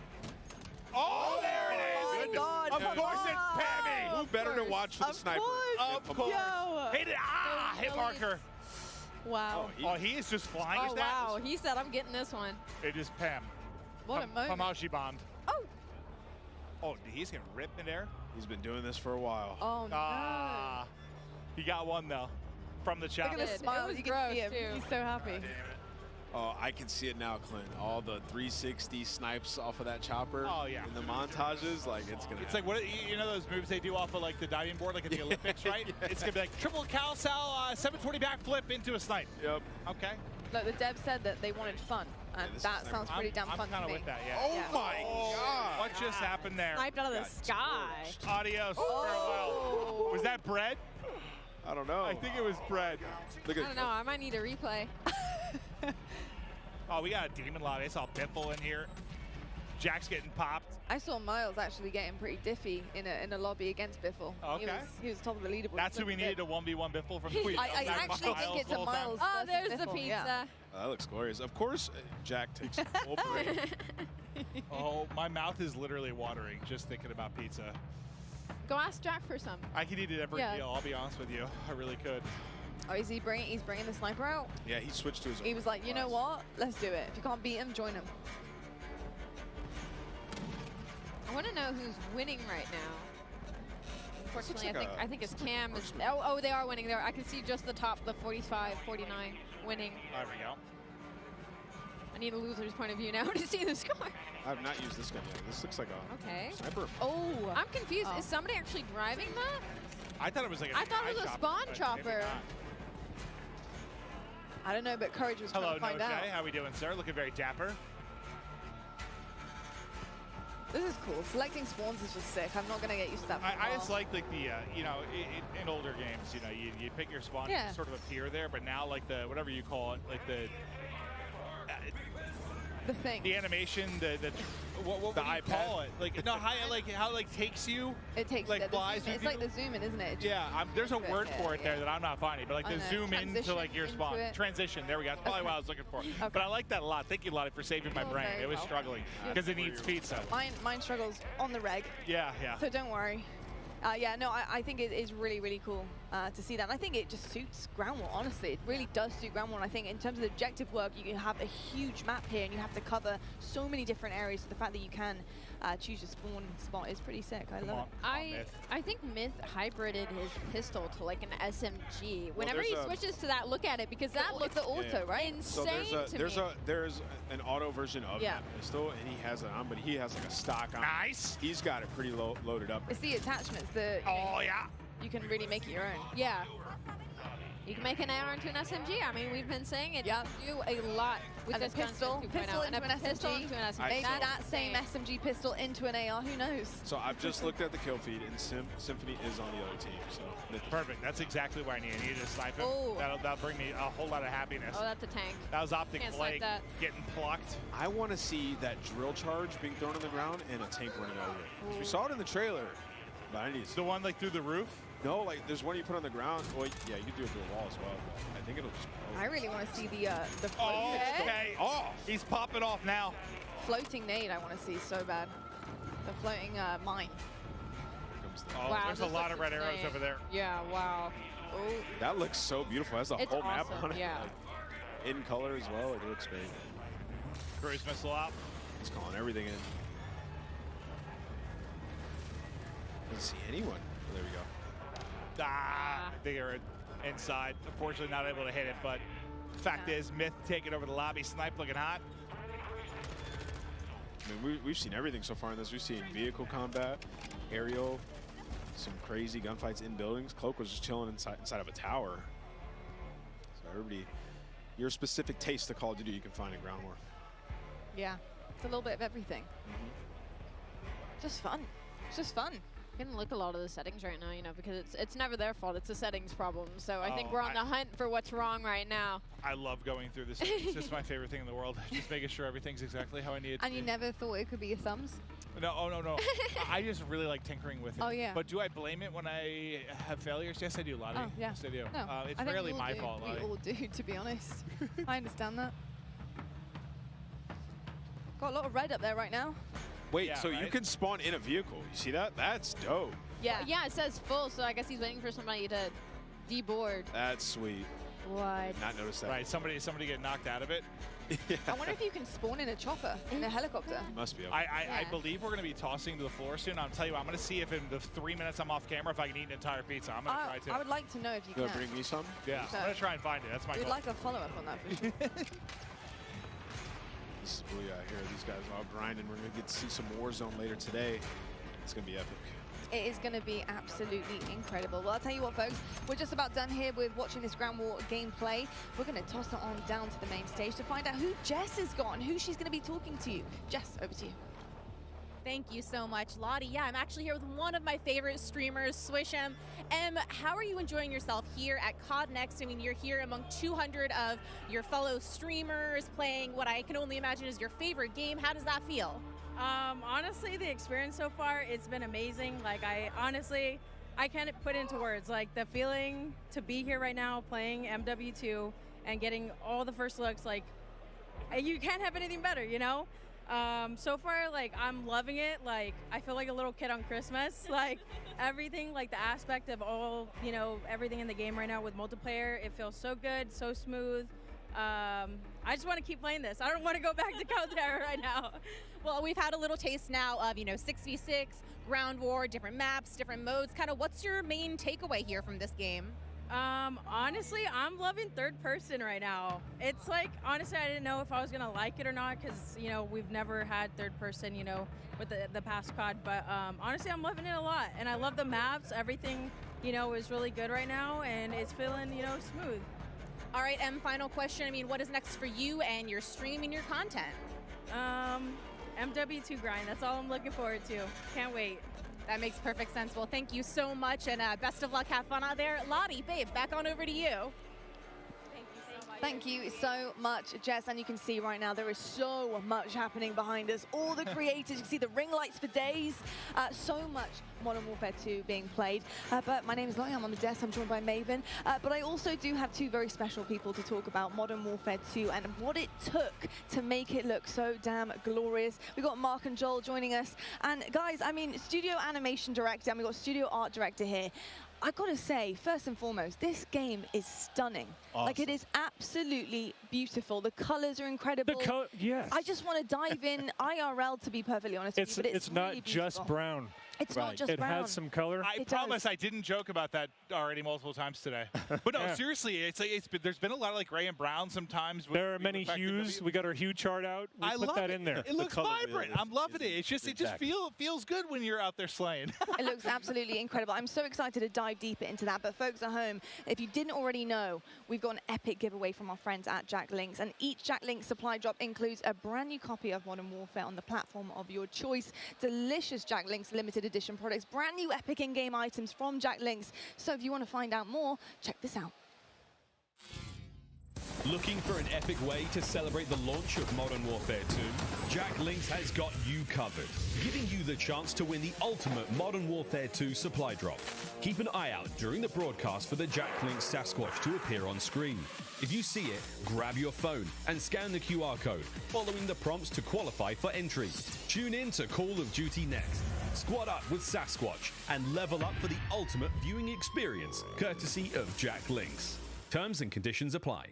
Oh, there it is! my God, Of come course on. it's Pammy! Who better to watch for the sniper? Of course! Yo. Hit it! Ah! Hit marker! Wow. Oh, he is just flying Oh, his that? wow. He said, I'm getting this one. It is Pam. What a moment. Pamashi bombed. Oh! Oh, he's gonna rip in there. He's been doing this for a while. Oh, no. Ah. He got one, though, from the chat. Look at the It smile. was You can see him. gross, too. He's so happy. Oh, I can see it now, Clint. All the 360 snipes off of that chopper. Oh, yeah. In the montages, like, it's gonna It's like, what you know those moves they do off of like the diving board, like at the Olympics, right? It's gonna be like triple cal sal, 720 backflip into a snipe. Yep. Okay. Look, the dev said that they wanted fun, and this that is sounds pretty damn I'm fun kind to of me. with that, yeah. Oh Yeah. my God. What just happened there? Sniped out of the sky. Adios. Oh. Farewell. Was that bread? I don't know. I think it was bread. Look I at don't know. I might need a replay. Oh, we got a demon lobby. I saw Biffle in here. Jack's getting popped. I saw Miles actually getting pretty diffy in a lobby against Biffle. Okay. He was top of the leaderboard. That's who we needed to 1v1 Biffle from. I actually think it's a Miles. Oh, versus there's the Biffle, pizza. yeah. that looks glorious. Of course, Jack takes full parade. Oh, my mouth is literally watering just thinking about pizza. Go ask Jack for some. I could eat it every Yeah. meal. I'll be honest with you. I really could. Oh, is he bringing? He's bringing the sniper out. Yeah, he switched to his. He was like, you know what? Let's do it. If you can't beat him, join him. I want to know who's winning right now. Unfortunately, like I think it's Cam. Is, oh, they are winning there. I can see just the top, the 45, 49 winning. There we go. I need a loser's point of view now to see the score. I have not used this gun yet. This looks like a Okay. sniper. Oh, I'm confused. Is somebody actually driving that? I thought it was like a I thought it was a spawn but maybe chopper. not. I don't know, but Courage was Hello, trying to find out. Noche. How we doing, sir? Looking very dapper. This is cool. Selecting spawns is just sick. I'm not gonna get used to that. For a I while. just like the you know, in older games, you know, you pick your spawn, Yeah. you sort of appear there, but now like the whatever you call it, like the thing, the animation, what do you call it? Like no, how it like takes you. It takes like the flies zoom in. with It's like you. the zoom in, isn't it? Yeah, there's a word Yeah, for it yeah. there that I'm not finding, but like I the know. zoom into Transition like your into spawn. it. Transition, there we go. That's probably what I was looking for. But I like that a lot. Thank you, Lottie, for saving my You're brain. very It was welcome. struggling because it needs pizza. Mine struggles on the reg. Yeah, yeah. So don't worry. Yeah, no, I think it is really, really cool. to see that. And I think it just suits ground war, honestly. It really does suit ground war. And I think in terms of the objective work, you have a huge map here and you have to cover so many different areas. So the fact that you can choose your spawn spot is pretty sick. I love it. I think Myth hybrided his pistol to like an SMG. Whenever he switches to that, look at it, because that looks the auto, right? Insane so to me. there's an auto version of that pistol, and he has it on, but he has like a stock on. Nice. He's got it pretty loaded up. It's the attachments that you can really make it your own. Yeah. You can make an AR into an SMG. I mean, we've been saying it. You do a lot with And a this gun pistol since 2.0. into And a an pistol SMG. into an SMG. Maybe That's that same SMG pistol into an AR, who knows? So I've just looked at the kill feed, and Symphony is on the other team. So perfect. That's exactly what I need. I needed to snipe him. Oh. That'll bring me a whole lot of happiness. Oh, that's a tank. That was Optic Can't snipe Blake that. getting plucked. I want to see that drill charge being thrown on the ground and a tank running over it. We saw it in the trailer, but I need to the one like through the roof. No, like there's one you put on the ground. Well, yeah, you can do it through a wall as well. But I think it'll just. I really want to see the Oh, floating, okay. Off. He's popping off now. floating nade. I want to see so bad. The floating mine. Oh, Wow, there's a this lot of looks red arrows insane. over there. Yeah, wow. Oh. That looks so beautiful. Has the It's whole map awesome, on it. yeah. Like, in color as well. It looks great. Cruise missile out. He's calling everything in. Doesn't see anyone. Oh, there we go. I think they were inside. Unfortunately, not able to hit it, but the fact is, Myth taking over the lobby. Snipe looking hot. I mean, we've seen everything so far in this. We've seen vehicle combat, aerial, some crazy gunfights in buildings. Cloak was just chilling inside of a tower. So everybody, your specific taste of Call of Duty you can find in Ground War. Yeah, it's a little bit of everything. Just fun. It's just fun. You can look a lot of the settings right now, you know, because it's never their fault. It's a settings problem. So I think Oh, we're on the hunt for what's wrong right now. I love going through this. It's just my favorite thing in the world. Just making sure everything's exactly how I need it to And you be. never thought it could be your thumbs? No, oh, no. I just really like tinkering with it. Oh, yeah. But do I blame it when I have failures? Yes, I do, Lottie. Oh, yeah. Yes, I do. No, It's I think rarely we all my do. fault, Lottie. We all do, to be honest. I understand that. Got a lot of red up there right now. Wait, Yeah, so you right? can spawn in a vehicle. You see that? That's dope. Yeah. Yeah, it says full, so I guess he's waiting for somebody to deboard. That's sweet. What? Did not notice that. Right, somebody get knocked out of it. I wonder if you can spawn in a chopper, in a helicopter. Must be. I Yeah. believe we're going to be tossing to the floor soon. I'll tell you, I'm going to see if in the 3 minutes I'm off camera, if I can eat an entire pizza. I'm going to try to. I would like to know if you You can. gonna bring me some? Yeah, I'm going to try and find it. That's my We'd goal. like a follow-up on that for sure. This is Booyah here. These guys are all grinding. We're gonna get to see some Warzone later today. It's gonna be epic. It is going to be absolutely incredible. Well, I'll tell you what, folks, we're just about done here with watching this Ground War gameplay. We're going to toss it on down to the main stage to find out who Jess has got and who she's going to be talking to. Jess, over to you. Thank you so much, Lottie. Yeah, I'm actually here with one of my favorite streamers, Swisham. How are you enjoying yourself here at COD Next? I mean, you're here among 200 of your fellow streamers playing what I can only imagine is your favorite game. How does that feel? Honestly, the experience so far, it's been amazing. Like, I can't put into words. Like, the feeling to be here right now playing MW2 and getting all the first looks, like, you can't have anything better, you know? So far, like, I'm loving it. Like, I feel like a little kid on Christmas. Like, everything, like the aspect of all, you know, everything in the game right now with multiplayer, it feels so good, so smooth. I just want to keep playing this. I don't want to go back to COD era right now. Well, we've had a little taste now of, 6v6, ground war, different maps, different modes. Kind of what's your main takeaway here from this game? Honestly, I'm loving third person right now. It's like, honestly, I didn't know if I was gonna like it or not because, we've never had third person, with the past COD. But honestly, I'm loving it a lot. And I love the maps. Everything, is really good right now and it's feeling, smooth. All right, final question. I mean, what is next for you and your stream and your content? MW2 grind. That's all I'm looking forward to. Can't wait. That makes perfect sense. Well, thank you so much, and best of luck. Have fun out there. Lottie, babe, back on over to you. Thank you so much, Jess. And you can see right now there is so much happening behind us. All the creators, you can see the ring lights for days. So much Modern Warfare 2 being played. But my name is Lottie, I'm on the desk, I'm joined by Maven. But I also do have two very special people to talk about Modern Warfare 2 and what it took to make it look so damn glorious. We've got Mark and Joel joining us. And guys, I mean, studio animation director, and we've got studio art director here. I gotta say, first and foremost, this game is stunning. Like, it is absolutely beautiful. The colors are incredible. Yes. I just want to dive in IRL, to be perfectly honest with you, but it's not really just beautiful. brown. It's not just brown. It has some color. I promise I didn't joke about that already multiple times today. But no, seriously, there's been a lot of like gray and brown sometimes. There are many hues. We got our hue chart out. We put that in there. It looks vibrant. I'm loving it. It's just feels good when you're out there slaying. It looks absolutely incredible. I'm so excited to dive deeper into that. But folks at home, if you didn't already know, we've got an epic giveaway from our friends at Jack Links, and each Jack Links supply drop includes a brand new copy of Modern Warfare on the platform of your choice. Delicious Jack Links limited edition products, brand new epic in-game items from Jack Links. So if you want to find out more, check this out. Looking for an epic way to celebrate the launch of Modern Warfare 2? Jack Links has got you covered, giving you the chance to win the ultimate Modern Warfare 2 supply drop. Keep an eye out during the broadcast for the Jack Links Sasquatch to appear on screen. If you see it, grab your phone and scan the QR code, following the prompts to qualify for entry. Tune in to Call of Duty next. Squad up with Sasquatch and level up for the ultimate viewing experience, courtesy of Jack Links. Terms and conditions apply.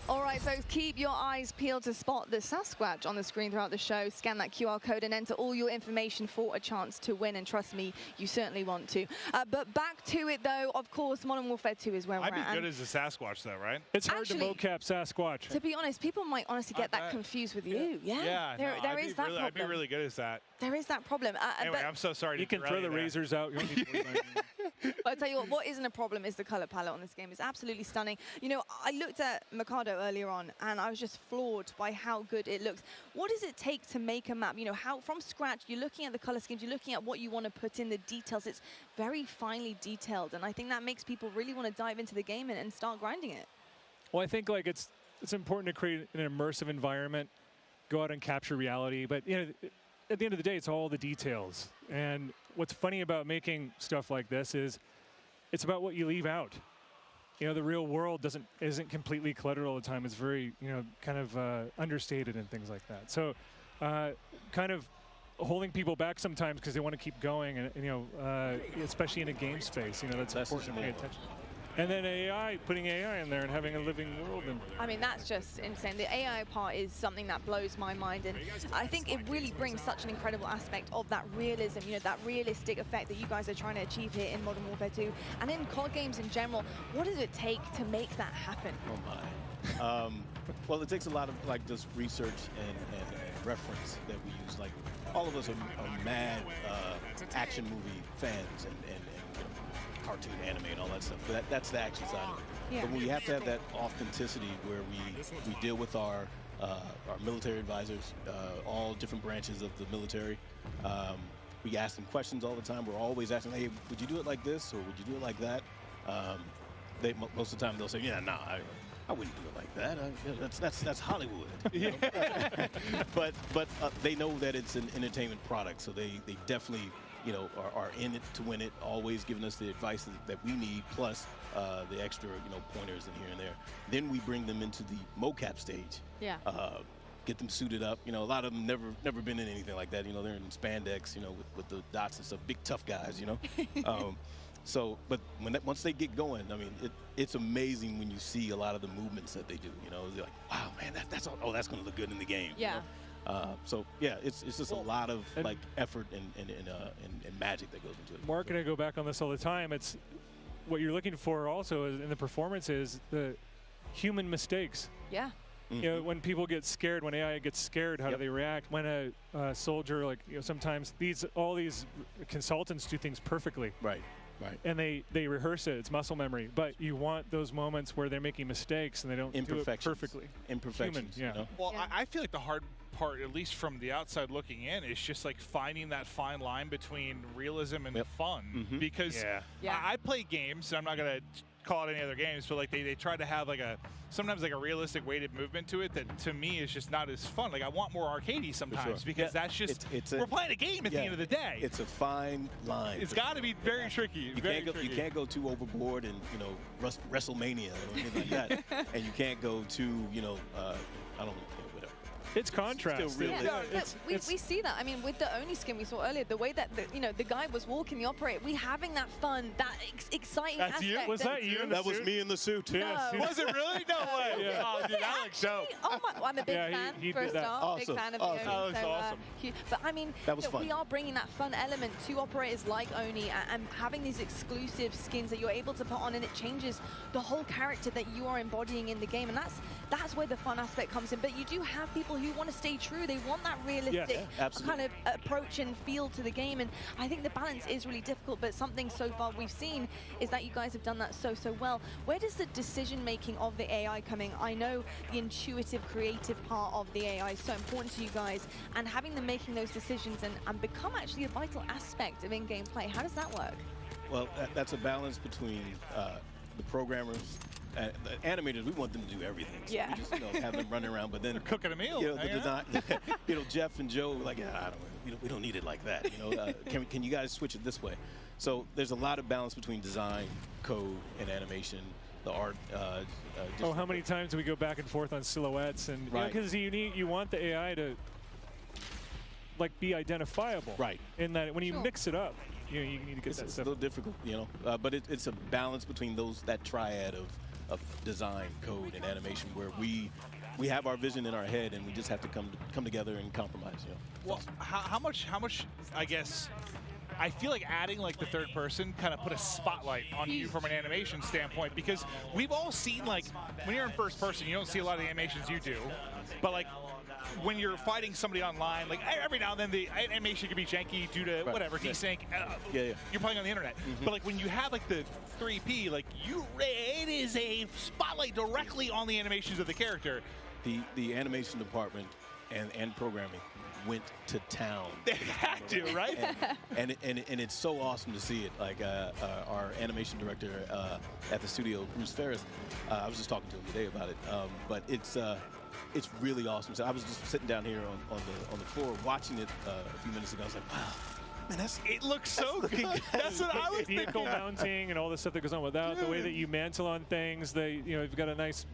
All right, folks, keep your eyes peeled to spot the Sasquatch on the screen throughout the show. Scan that QR code and enter all your information for a chance to win. And trust me, you certainly want to. But back to it, though. Of course, Modern Warfare 2 is where we're at. I'd be good as a Sasquatch, though, right? It's hard to mocap Sasquatch. To be honest, people might honestly get that confused with you. Yeah, there is that problem. I'd be really good as that. There is that problem. Anyway, I'm so sorry. You can throw the razors out. You don't need to But I tell you what isn't a problem is the color palette on this game. It's absolutely stunning. You know, I looked at Mikado earlier on, and I was just floored by how good it looks. What does it take to make a map? You know, how from scratch, you're looking at the color schemes, you're looking at what you want to put in, the details. It's very finely detailed, and I think that makes people really want to dive into the game and start grinding it. Well, I think like it's important to create an immersive environment, go out and capture reality, but you know, at the end of the day, it's all the details. And what's funny about making stuff like this is it's about what you leave out. You know, the real world isn't completely cluttered all the time. It's very, you know, kind of understated and things like that. So kind of holding people back sometimes because they want to keep going, and you know, especially in a game space, you know, that's important to pay attention. And then AI, putting AI in there and having a living world. And I mean, that's just insane. The AI part is something that blows my mind, and I think it really brings such an incredible aspect of that realism, you know, that realistic effect that you guys are trying to achieve here in Modern Warfare 2 and in COD games in general. What does it take to make that happen? Oh my. Well, it takes a lot of like just research and reference that we use. Like all of us are mad action movie fans and cartoon anime and all that stuff. But that's the action side of it. Yeah. But we have to have that authenticity where we deal with our military advisors, all different branches of the military. We ask them questions all the time. We're always asking, hey, would you do it like this or would you do it like that? Most of the time they'll say, yeah, no, I wouldn't do it like that. That's Hollywood. You know? but they know that it's an entertainment product, so they definitely, you know, are in it to win it, always giving us the advice that we need, plus the extra, you know, pointers in here and there. Then we bring them into the mocap stage. Yeah. Get them suited up. You know, a lot of them never been in anything like that. You know, they're in spandex, you know, with the dots and stuff. Big tough guys, you know. So, but once they get going, I mean, it's amazing when you see a lot of the movements that they do. You know, they're like, wow, man, that's going to look good in the game. Yeah. You know? So yeah, it's just a lot of like effort and magic that goes into it. Mark and I go back on this all the time. It's what you're looking for also in the performance is the human mistakes. Yeah. Mm-hmm. You know, when people get scared, when AI gets scared, how do they react? When a soldier, like, you know, sometimes all these consultants do things perfectly. Right. Right. And they rehearse it. It's muscle memory. But you want those moments where they're making mistakes and they don't do it perfectly. Imperfections. Human, yeah. You know? Well, yeah. I feel like the hard part, at least from the outside looking in, is just like finding that fine line between realism and fun. Mm-hmm. Because I play games, I'm not going to call it any other games, but like they try to have like sometimes like a realistic weighted movement to it that to me is just not as fun. Like I want more arcadey sometimes because that's just we're playing a game at the end of the day. It's a fine line. It's got to be very tricky. You can't go too overboard and, you know, WrestleMania or anything like that, and you can't go too, you know, I don't know, whatever. It's contrast. Still real. We see that. I mean, with the Oni skin we saw earlier, the way that the guy was walking the operator, we having that fun, that exciting That's aspect. you? Was that you in the That was me in the suit. No. Was it really? No way. Yeah. Oh, dude, that looks dope. Oh my! Well, I'm a big Yeah, fan he for a did that. start. Awesome. Big fan of the Awesome. Oni. That looks so, awesome. But I mean, That was fun. we are bringing that fun element to operators like Oni and having these exclusive skins that you're able to put on, and it changes the whole character that you are embodying in the game, and that's where the fun aspect comes in. But you do have people who want to stay true. They want that realistic kind of approach and feel to the game, and I think the balance is really difficult, but something so far we've seen is that you guys have done that so well. Where does the decision making of the AI come in? I know the intuitive, creative part of the AI is so important to you guys, and having them making those decisions and become actually a vital aspect of in-game play. How does that work? Well, that's a balance between the programmers. The animators, we want them to do everything. So Yeah. we just have them running around, but then Cooking a meal. the design, Jeff and Joe were like, we don't need it like that. Can you guys switch it this way? So there's a lot of balance between design, code, and animation. The art. How many times do we go back and forth on silhouettes? And because you want the AI to be identifiable. Right. In that when you mix it up, you need to get that It's a stuff. little difficult, but it's a balance between that triad of design, code, and animation, where we have our vision in our head, and we just have to come together and compromise. Well, how much? I guess I feel like adding the third person kind of put a spotlight on you from an animation standpoint, because we've all seen when you're in first person, you don't see a lot of the animations you do, but when you're fighting somebody online, every now and then the animation can be janky due to whatever, desync. You're playing on the internet. But when you have the 3P, it is a spotlight directly on the animations of the character. The animation department and programming went to town. They had to, right? and it's so awesome to see it. Our animation director at the studio, Bruce Ferris, I was just talking to him today about it. But it's really awesome. So I was just sitting down here on the floor watching it a few minutes ago. I was like, wow, man, it looks so good. That's what I was thinking. Vehicle mounting and all the stuff that goes on without the way that you mantle on things. You've got a nice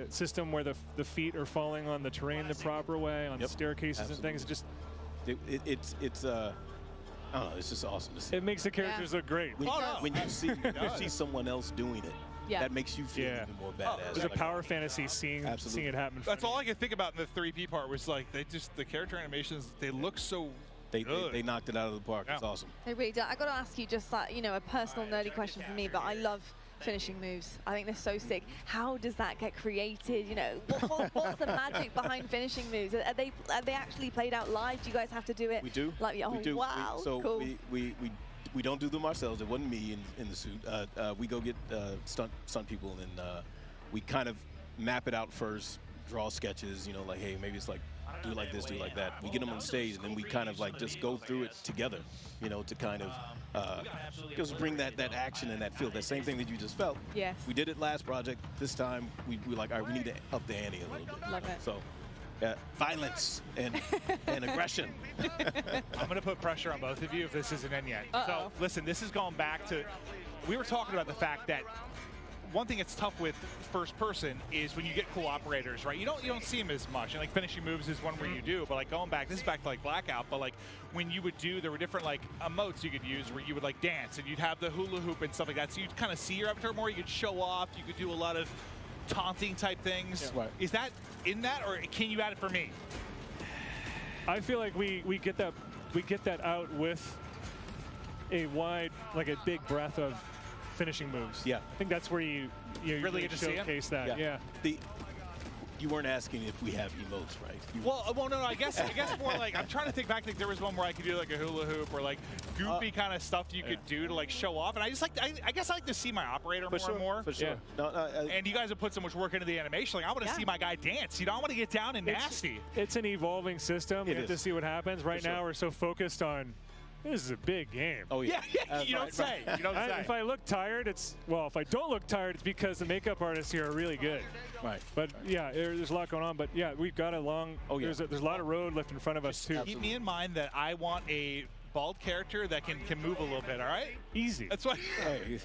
system where the feet are falling on the terrain the proper way on staircases and things. It's I don't know. It's just awesome to see. It makes the characters look great. When you see someone else doing it. Yeah. That makes you feel even more badass. There's a power fantasy seeing it happen. That's all I could think about in the 3P part was the character animations, they look so good. They knocked it out of the park. It's awesome. They really do. I got to ask you just a personal nerdy question for me, but I love finishing moves. I think they're so sick. How does that get created? What's the magic behind finishing moves? Are they actually played out live? Do you guys have to do it? We do. We do. Wow. So cool. we don't do them ourselves. It wasn't me in the suit. We go get stunt people, and we kind of map it out first, draw sketches, hey, maybe it's do it like this, do it like that. We get them on stage, and then we kind of just go through it together, to kind of just bring that action and that feel, that same thing that you just felt. Yes. We did it last project. This time, we all right, we need to up the ante a little bit. Love it. So, violence and aggression. I'm going to put pressure on both of you if this isn't in yet. So, listen, this is going back to, we were talking about the fact that one thing that's tough with first person is when you get cool operators, right? You don't see them as much, and finishing moves is one where you do. But going back, this is back to Blackout. But when you would do, there were different emotes you could use where you would dance, and you'd have the hula hoop and stuff like that. So you'd kind of see your avatar more. You could show off. You could do a lot of taunting type things. Yeah. Right. Is that in that, or can you add it for me? I feel like we get that out with a big breadth of finishing moves. Yeah. I think that's where you really get to showcase that. Yeah. You weren't asking if we have emotes, right? Well, no. I guess more I'm trying to think back. There was one where I could do a hula hoop or goofy kind of stuff you could do to show off. And I just I guess I like to see my operator more and more. For sure. Yeah. And you guys have put so much work into the animation. I want to see my guy dance. I want to get down and nasty. It's an evolving system. You have to see what happens. Right now, we're so focused on. This is a big game. Oh, yeah. You don't say. You don't say. If I look tired, if I don't look tired, it's because the makeup artists here are really good. Right. But yeah, there's a lot going on. But yeah, we've got a long. Oh, yeah. There's a lot of road left in front of us too. Keep me in mind that I want a bald character that can move a little bit. All right. Easy. That's what.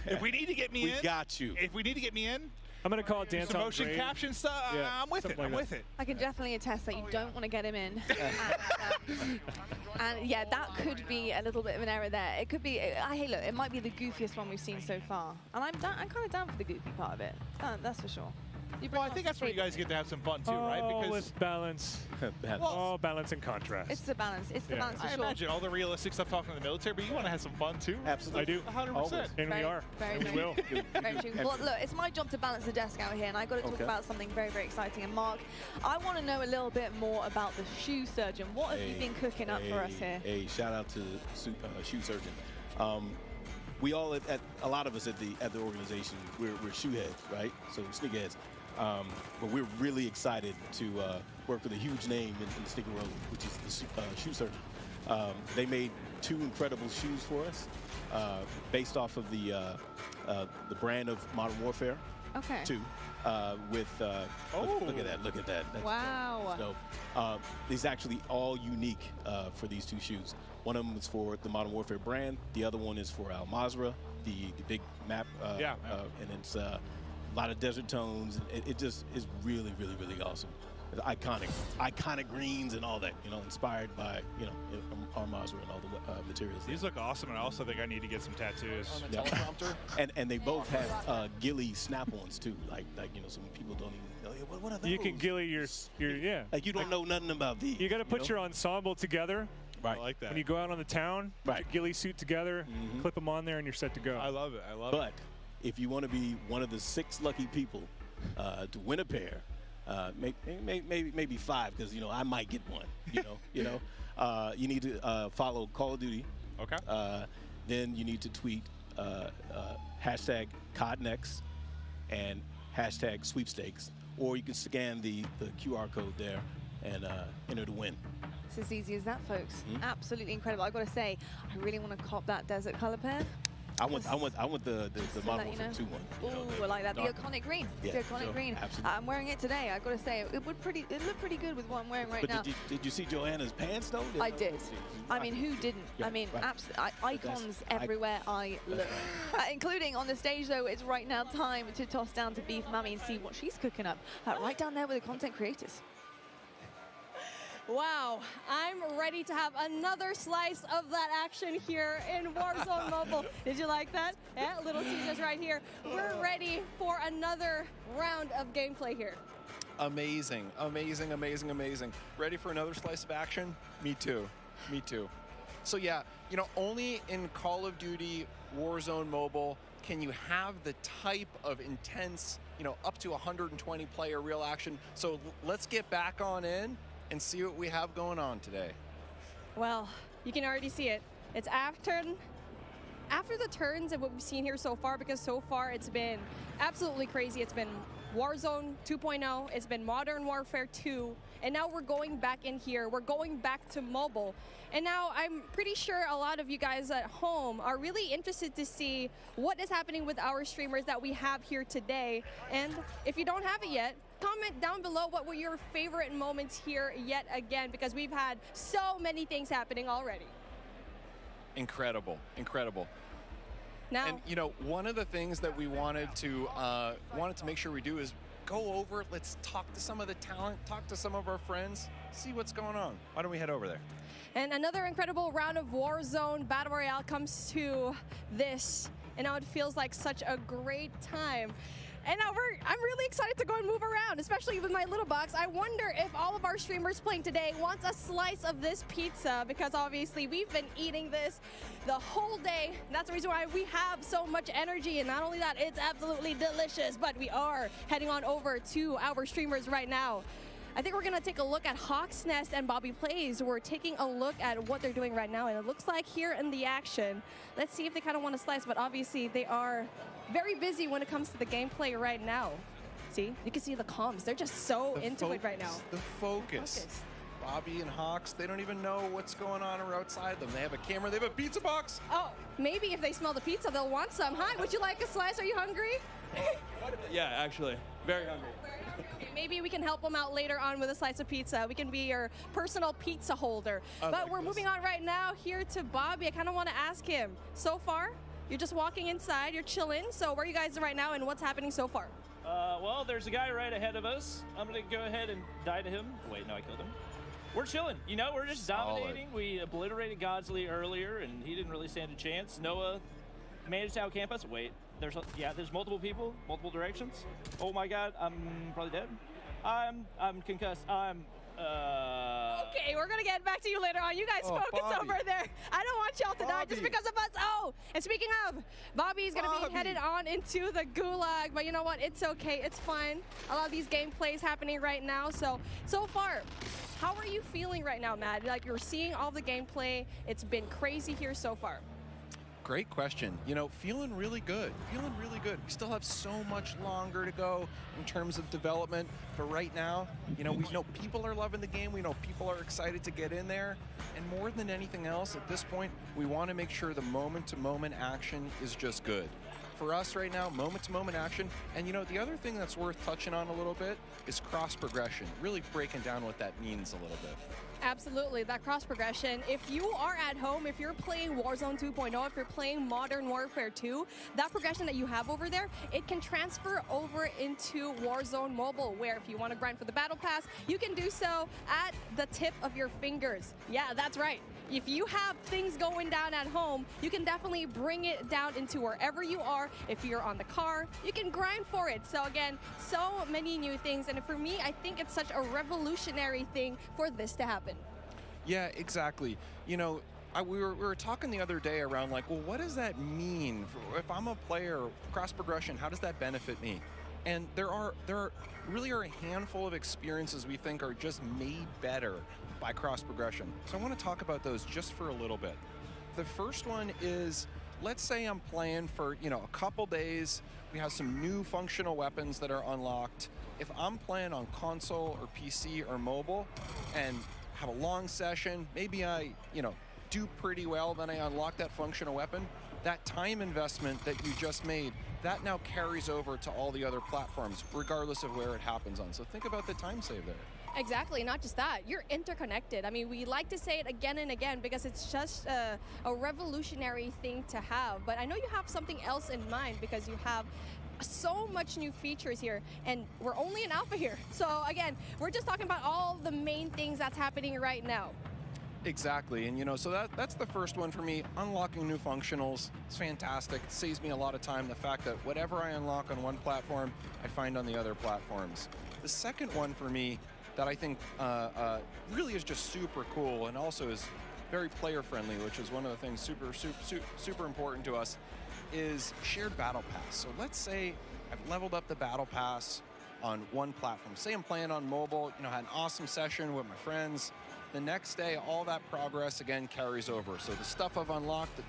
If we need to get me in, we got you. If we need to get me in, I'm going to call it Dance Some on motion Grave. caption stuff. Yeah, I'm with it. something I'm like with it. I can definitely attest that you don't want to get him in. And yeah, that could be a little bit of an error there. It could be, hey look, it might be the goofiest one we've seen so far. And I'm kind of down for the goofy part of it. That's for sure. Well, I think that's where you guys get to have some fun too, right? Because with balance. Balance and contrast. It's the balance. It's the balance for I sure. imagine all the realistic stuff talking in the military, but you want to have some fun too. Absolutely. I do. 100%. And we are. Very And we will. Very true. Well, look, it's my job to balance the desk out here, and I got to talk about something very, very exciting. And Mark, I want to know a little bit more about the shoe surgeon. What have you been cooking up for us here? Hey, shout out to the shoe surgeon. We all, a lot of us at the organization, we're shoe heads, right? So sneakerheads. But we're really excited to work with a huge name in the sneaker world, which is the shoe surgeon. They made 2 incredible shoes for us, based off of the brand of Modern Warfare. Okay. 2, with look at that. That's wow. So these actually all unique for these 2 shoes. One of them is for the Modern Warfare brand. The other one is for Al Mazrah, the big map. And it's a lot of desert tones. It just is really, really, really awesome. It's iconic greens and all that, inspired by, Al Mazrah and all the materials. These look awesome, and I also think I need to get some tattoos. On the teleprompter. and they both have ghillie snap-ons too. Like some people don't even know. What are those? You can ghillie your Like you don't know nothing about these. You got to put your ensemble together. Right. I like that. When you go out on the town, put your ghillie suit together, clip them on there, and you're set to go. I love it. I love it. But if you want to be one of the 6 lucky people to win a pair, maybe 5, because I might get one. You need to follow Call of Duty. Okay. Then you need to tweet hashtag CODNext and hashtag sweepstakes, or you can scan the QR code there and enter to win. It's as easy as that, folks. Absolutely incredible. I've got to say, I really want to cop that desert color pair. I want the Modern Warfare 2 one. Ooh, I like that. The iconic green. Yeah, the iconic green. Absolutely. I'm wearing it today. I've got to say, it looked pretty good with what I'm wearing right now. Did you see Joanna's pants though? I did. I mean, who didn't? Yeah, I mean, right. icons everywhere I look. Including on the stage, though, it's right now time to toss down to Beef Mammy and see what she's cooking up. Right down there with the content creators. Wow, I'm ready to have another slice of that action here in Warzone Mobile. Did you like that? Yeah, Little Caesars right here. We're ready for another round of gameplay here. Amazing, amazing, amazing, amazing. Ready for another slice of action? Me too, me too. So yeah, only in Call of Duty Warzone Mobile can you have the type of intense, up to 120 player real action. So let's get back on in and see what we have going on today. Well, you can already see it. It's after the turns and what we've seen here so far, because so far it's been absolutely crazy. It's been Warzone 2.0, it's been Modern Warfare 2, and now we're going back in here. We're going back to mobile. And now I'm pretty sure a lot of you guys at home are really interested to see what is happening with our streamers that we have here today. And if you don't have it yet, comment down below what were your favorite moments here yet again, because we've had so many things happening already. Incredible, incredible. Now, and one of the things that we wanted to make sure we do is go over, let's talk to some of the talent, talk to some of our friends, see what's going on. Why don't we head over there? And another incredible round of Warzone Battle Royale comes to this, and now it feels like such a great time. And now I'm really excited to go and move around, especially with my little box. I wonder if all of our streamers playing today wants a slice of this pizza, because obviously we've been eating this the whole day. That's the reason why we have so much energy. And not only that, it's absolutely delicious, but we are heading on over to our streamers right now. I think we're going to take a look at Hawk's Nest and Bobby Plays. We're taking a look at what they're doing right now, and it looks like here in the action. Let's see if they kind of want to slice, but obviously they are very busy when it comes to the gameplay right now. See, you can see the comms. They're just so into it right now. The focus. Bobby and Hawks, they don't even know what's going on outside them. They have a camera, they have a pizza box. Oh, maybe if they smell the pizza, they'll want some. Hi, would you like a slice? Are you hungry? Yeah, actually, very hungry. Okay, maybe we can help them out later on with a slice of pizza. We can be your personal pizza holder. But we're moving on right now here to Bobby. I kind of want to ask him, so far, You're just walking inside, you're chilling. So where are you guys right now and what's happening so far? Well, there's a guy right ahead of us. I'm going to go ahead and die to him. Wait, no, I killed him. We're chilling. You know, we're just dominating. We obliterated Godsley earlier, and he didn't really stand a chance. Noah managed to outcamp us. Wait, there's multiple people, multiple directions. Oh my God, I'm probably dead. I'm concussed. Okay, we're gonna get back to you later on. You guys focus over there. I don't want y'all to die just because of us. Oh, and speaking of, Bobby's gonna be headed on into the gulag, but you know what? It's okay, it's fine. A lot of these gameplays happening right now. So far, how are you feeling right now, Matt? Like, you're seeing all the gameplay. It's been crazy here so far. Great question. You know, feeling really good. Feeling really good. We still have so much longer to go in terms of development, but right now, you know, we know people are loving the game. We know people are excited to get in there, and more than anything else, at this point, we want to make sure the moment-to-moment action is just good. For us right now, moment-to-moment action, and you know, the other thing that's worth touching on a little bit is cross-progression, really breaking down what that means a little bit. Absolutely, that cross progression. If you are at home, if you're playing Warzone 2.0, if you're playing Modern Warfare 2, that progression that you have over there, it can transfer over into Warzone Mobile, where if you want to grind for the Battle Pass, you can do so at the tip of your fingers. Yeah, that's right. If you have things going down at home, you can definitely bring it down into wherever you are. If you're on the car, you can grind for it. So again, so many new things. And for me, I think it's such a revolutionary thing for this to happen. Yeah, exactly. You know, we were talking the other day around like, well, what does that mean? If I'm a player, cross progression, how does that benefit me? And there really are a handful of experiences we think are just made better by cross progression. So I want to talk about those just for a little bit. The first one is, let's say I'm playing for, you know, a couple days. We have some new functional weapons that are unlocked. If I'm playing on console or PC or mobile and have a long session, maybe I, you know, do pretty well, then I unlock that functional weapon. That time investment that you just made, that now carries over to all the other platforms, regardless of where it happens on. So think about the time save there. Exactly, not just that, you're interconnected. I mean, we like to say it again and again because it's just a revolutionary thing to have. But I know you have something else in mind because you have so much new features here, and we're only in alpha here. So again, we're just talking about all the main things that's happening right now. Exactly, and you know, so that's the first one for me. Unlocking new functionals, it's fantastic. It saves me a lot of time. The fact that whatever I unlock on one platform, I find on the other platforms. The second one for me that I think really is just super cool and also is very player friendly, which is one of the things super important to us, is shared battle pass. So let's say I've leveled up the battle pass on one platform. Say I'm playing on mobile, you know, had an awesome session with my friends. The next day, all that progress again carries over. So the stuff I've unlocked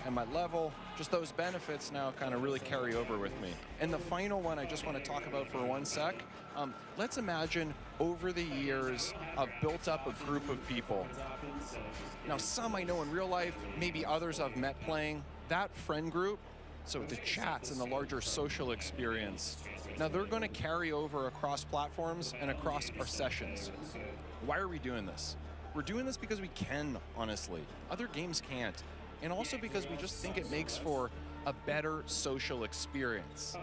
and my level, just those benefits now kind of really carry over with me. And the final one I just want to talk about for 1 sec. Let's imagine over the years I've built up a group of people. Now some I know in real life, maybe others I've met playing. That friend group, so the chats and the larger social experience, now they're going to carry over across platforms and across our sessions. Why are we doing this? We're doing this because we can, honestly. Other games can't. And also because we just think it makes for a better social experience.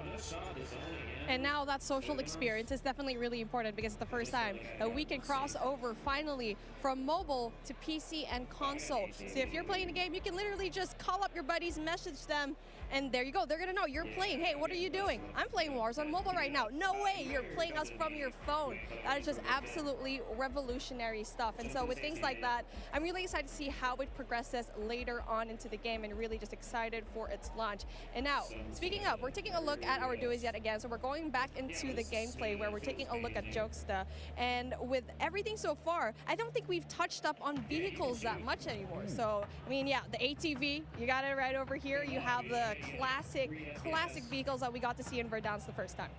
And now that social experience is definitely really important because it's the first time that we can cross over finally from mobile to PC and console. So if you're playing a game, you can literally just call up your buddies, message them, and there you go. They're gonna know you're playing. Hey, what are you doing? I'm playing Warzone Mobile right now. No way, you're playing us from your phone. That is just absolutely revolutionary stuff. And so with things like that, I'm really excited to see how it progresses later on into the game and really just excited for its launch. And now, speaking of, we're taking a look at our duos yet again. So we're going back into the gameplay where we're taking a look at Jokesta. And with everything so far, I don't think we've touched up on vehicles that much anymore. So, I mean, yeah, the ATV, you got it right over here. You have the classic vehicles that we got to see in Verdansk the first time.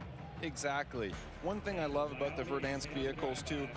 Exactly. One thing I love about the Verdansk vehicles too,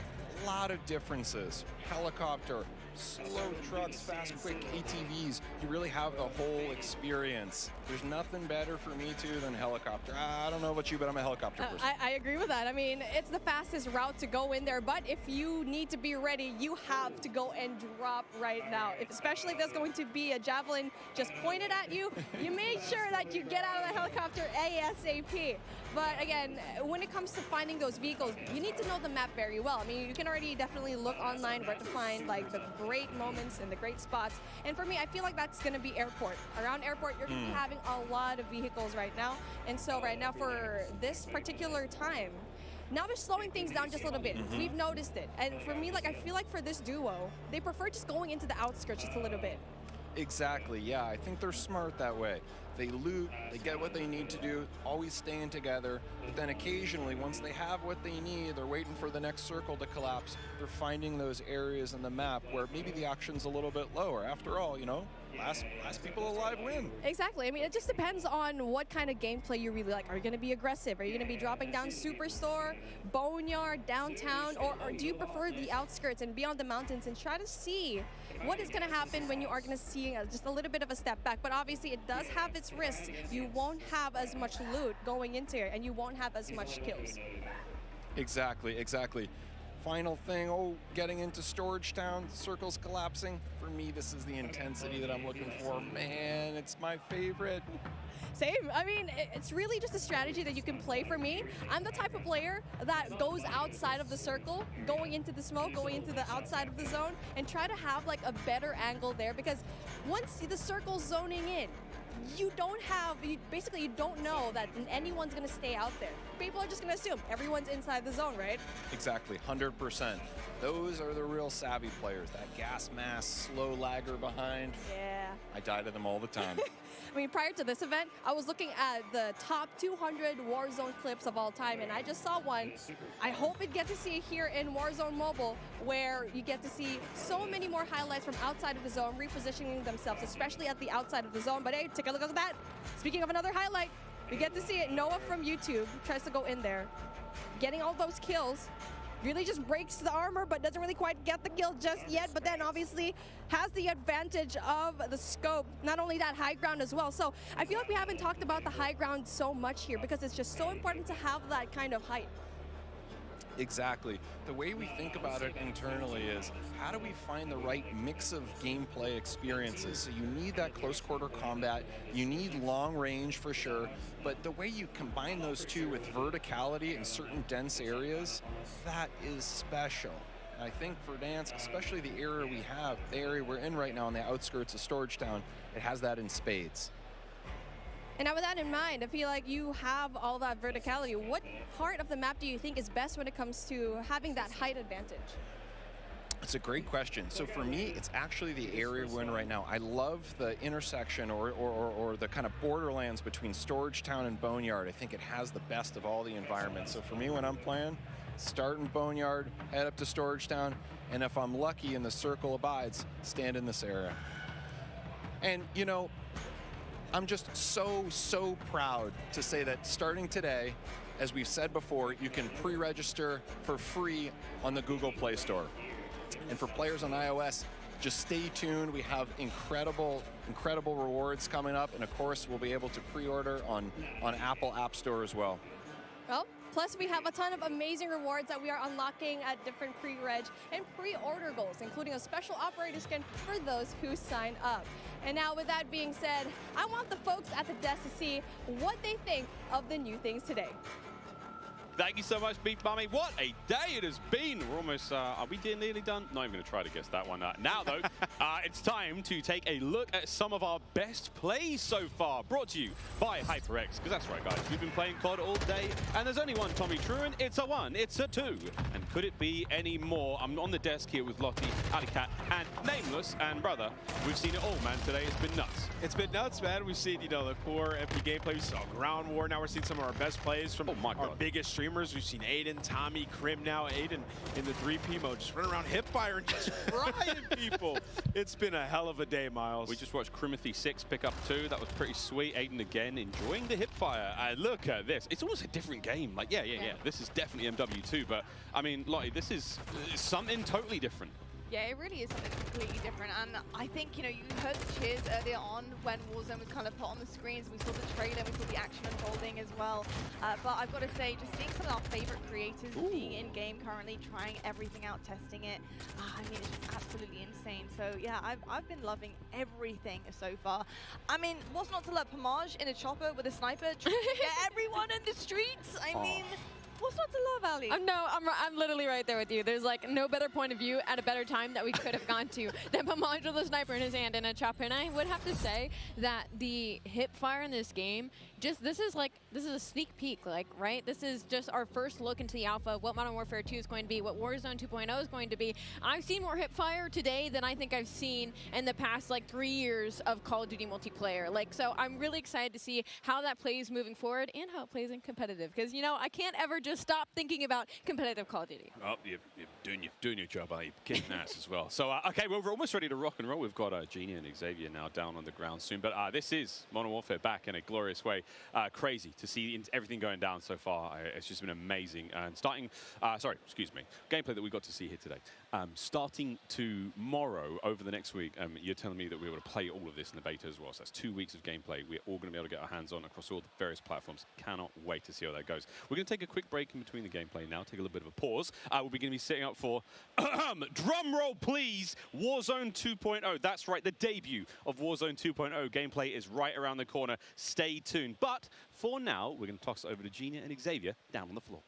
a lot of differences. Helicopter, slow trucks, fast, quick ATVs. You really have the whole experience. There's nothing better for me, too, than helicopter. I don't know about you, but I'm a helicopter person. I agree with that. I mean, it's the fastest route to go in there, but if you need to be ready, you have to go and drop right now. Especially if there's going to be a javelin just pointed at you, you make sure that you get out of the helicopter ASAP. But again, when it comes to finding those vehicles, you need to know the map very well. I mean, you can already definitely look online where to find like the great moments and the great spots. And for me, I feel like that's going to be airport. Around airport, you're going to be having a lot of vehicles right now. And so right now for this particular time, now they're slowing things down just a little bit. We've noticed it. And for me, like I feel like for this duo, they prefer just going into the outskirts just a little bit. Exactly, yeah. I think they're smart that way. They loot, they get what they need to do, always staying together, but then occasionally, once they have what they need, they're waiting for the next circle to collapse, they're finding those areas in the map where maybe the action's a little bit lower. After all, you know, last people alive win. Exactly. I mean, it just depends on what kind of gameplay you really like. Are you going to be aggressive? Are you going to be dropping down Superstore, Boneyard, downtown, or do you prefer the outskirts and beyond the mountains and try to see what is going to happen when you are going to see just a little bit of a step back? But obviously, it does have its risks. You won't have as much loot going into it, and you won't have as much kills. Exactly, exactly. Final thing, getting into Storage Town, circles collapsing. For me, this is the intensity that I'm looking for. Man, it's my favorite. Same. I mean, it's really just a strategy that you can play for me. I'm the type of player that goes outside of the circle, going into the smoke, going into the outside of the zone, and try to have like a better angle there, because once the circle's zoning in, you don't know that anyone's going to stay out there. People are just going to assume everyone's inside the zone, right? Exactly, 100%. Those are the real savvy players. That gas mask, slow lagger behind. Yeah. I die to them all the time. I mean, prior to this event, I was looking at the top 200 Warzone clips of all time, and I just saw one. I hope it gets to see it here in Warzone Mobile, where you get to see so many more highlights from outside of the zone, repositioning themselves, especially at the outside of the zone. But hey, take a look at that. Speaking of another highlight, we get to see it. Noah from YouTube tries to go in there, getting all those kills. Really just breaks the armor, but doesn't really quite get the kill just yet, but then obviously has the advantage of the scope. Not only that, high ground as well. So I feel like we haven't talked about the high ground so much here, because it's just so important to have that kind of height. Exactly. The way we think about it internally is, how do we find the right mix of gameplay experiences? So you need that close quarter combat, you need long range for sure, but the way you combine those two with verticality in certain dense areas, that is special. And I think for Dansk, especially the area we have, the area we're in right now on the outskirts of Storage Town, it has that in spades. And now with that in mind, I feel like you have all that verticality. What part of the map do you think is best when it comes to having that height advantage? It's a great question. So for me, it's actually the area we're in right now. I love the intersection or the kind of borderlands between Storage Town and Boneyard. I think it has the best of all the environments. So for me, when I'm playing, start in Boneyard, head up to Storage Town, and if I'm lucky and the circle abides, stand in this area. And, you know, I'm just so proud to say that starting today, as we've said before, you can pre-register for free on the Google Play Store. And for players on iOS, just stay tuned. We have incredible rewards coming up. And of course, we'll be able to pre-order on Apple App Store as well. Well, plus we have a ton of amazing rewards that we are unlocking at different pre-reg and pre-order goals, including a special operator skin for those who sign up. And now with that being said, I want the folks at the desk to see what they think of the new things today. Thank you so much, Beef Bummy. What a day it has been. We're almost, are we nearly done? Not even going to try to guess that one. Now, though, it's time to take a look at some of our best plays so far, brought to you by HyperX, because that's right, guys. We've been playing COD all day, and there's only one Tommy Truant. It's a 1, it's a 2. And could it be any more? I'm on the desk here with Lottie, Alicat, and Nameless, and brother, we've seen it all, man. Today it's been nuts. It's been nuts, man. We've seen, you know, the core MP gameplay. We saw Ground War. Now we're seeing some of our best plays from our biggest streamers. We've seen Aiden, Tommy, Krim now. Aiden in the 3P mode, just running around hipfire and just frying people. It's been a hell of a day, Miles. We just watched Crimothy6 pick up 2. That was pretty sweet. Aiden again enjoying the hipfire. Look at this. It's almost a different game. Like, yeah. This is definitely MW2. But, I mean, Lottie, this is something totally different. Yeah, it really is something completely different. And I think, you know, you heard the cheers earlier on when Warzone was kind of put on the screens. We saw the trailer, we saw the action unfolding as well. But I've got to say, just seeing some of our favorite creators being in-game currently, trying everything out, testing it, I mean, it's just absolutely insane. So yeah, I've been loving everything so far. I mean, what's not to love? Pomage in a chopper with a sniper, trying to get everyone in the streets. I mean, what's not to love, Ali? I'm literally right there with you. There's like no better point of view at a better time that we could have gone to than Pomage with a sniper in his hand and a chopper. And I would have to say that the hip fire in this game, this is a sneak peek, like, right? This is just our first look into the alpha of what Modern Warfare 2 is going to be, what Warzone 2.0 is going to be. I've seen more hip fire today than I think I've seen in the past like 3 years of Call of Duty multiplayer. Like, so I'm really excited to see how that plays moving forward and how it plays in competitive. Because, you know, I can't ever just stop thinking about competitive Call of Duty. Oh, you're doing your job, you're kicking ass as well. So, okay, well, we're almost ready to rock and roll. We've got Genie and Xavier now down on the ground soon. But this is Modern Warfare back in a glorious way. Crazy to see everything going down so far. It's just been amazing. And starting, gameplay that we got to see here today. Starting tomorrow, over the next week, you're telling me that we're able to play all of this in the beta as well. So that's 2 weeks of gameplay. We're all going to be able to get our hands on across all the various platforms. Cannot wait to see how that goes. We're going to take a quick break in between the gameplay now, take a little bit of a pause. We're going to be setting up for, drum roll please, Warzone 2.0. That's right, the debut of Warzone 2.0. Gameplay is right around the corner. Stay tuned. But for now, we're going to toss it over to Gina and Xavier down on the floor.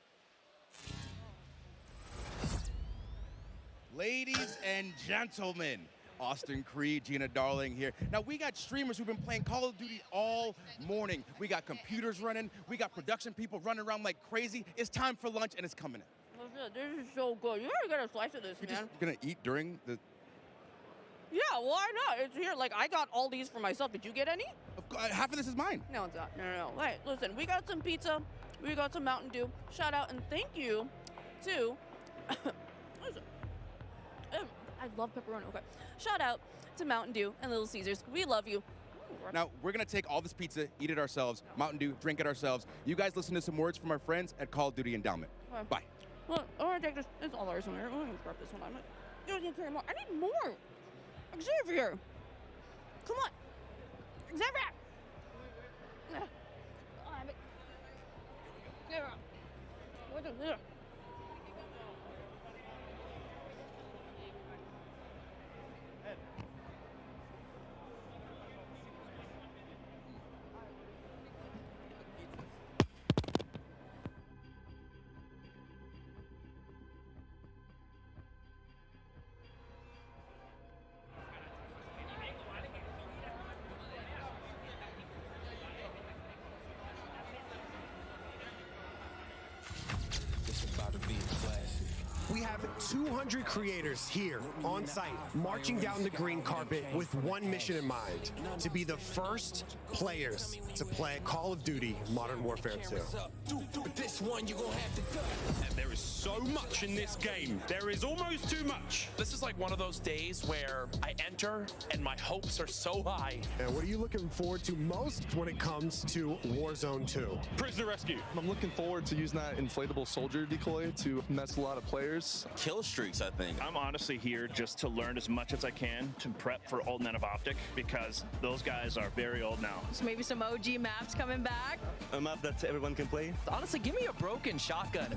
Ladies and gentlemen, Austin Creed, Gina Darling here. Now, we got streamers who've been playing Call of Duty all morning. We got computers running. We got production people running around like crazy. It's time for lunch, and it's coming in. This is so good. You gotta get a slice of this, man. You're going to eat during the... Yeah, why not? It's here. Like, I got all these for myself. Did you get any? Half of this is mine. No, it's not. No. Wait, listen. We got some pizza. We got some Mountain Dew. Shout out and thank you to... listen. I love pepperoni. Okay. Shout out to Mountain Dew and Little Caesars. We love you. Now, we're going to take all this pizza, eat it ourselves, Mountain Dew, drink it ourselves. You guys listen to some words from our friends at Call of Duty Endowment. Okay. Bye. Well, I want to take this. It's all ours in here. I'm going to grab this one. I need more. I need more. Xavier. Come on. Xavier. Yeah. What is this? We have 200 creators here on site, marching down the green carpet with one mission in mind, to be the first players to play Call of Duty Modern Warfare 2. This one you're gonna have to do. And there is so much in this game. There is almost too much. This is like one of those days where I enter and my hopes are so high. And what are you looking forward to most when it comes to Warzone 2? Prisoner rescue. I'm looking forward to using that inflatable soldier decoy to mess a lot of players. Kill streaks, I think. I'm honestly here just to learn as much as I can to prep for Old Men of Optic, because those guys are very old now. So maybe some OG maps coming back. A map that everyone can play. Honestly, give me a broken shotgun.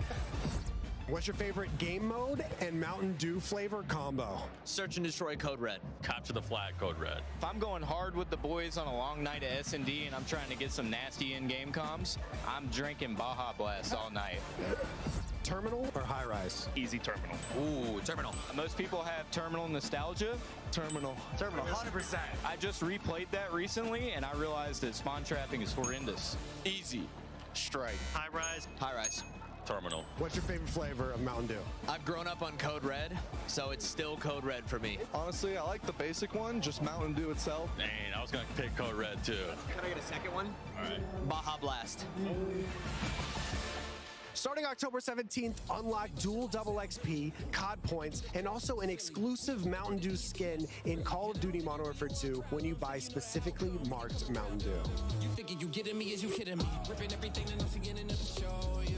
What's your favorite game mode and Mountain Dew flavor combo? Search and destroy Code Red. Capture the flag, Code Red. If I'm going hard with the boys on a long night at S&D and I'm trying to get some nasty in-game comms, I'm drinking Baja Blast all night. Terminal or high rise? Easy terminal. Ooh, terminal. Most people have terminal nostalgia. Terminal. Terminal, 100%. I just replayed that recently and I realized that spawn trapping is horrendous. Easy. Strike. High rise. High rise. Terminal. What's your favorite flavor of Mountain Dew? I've grown up on Code Red, so it's still Code Red for me. Honestly, I like the basic one, just Mountain Dew itself. Dang, I was gonna pick Code Red too. Can I get a second one? All right. Baja Blast. Starting October 17th, unlock dual double XP, COD points, and also an exclusive Mountain Dew skin in Call of Duty Modern Warfare 2 when you buy specifically marked Mountain Dew. You thinking you getting me? Is you kidding me? Ripping everything and I'm beginning to show you.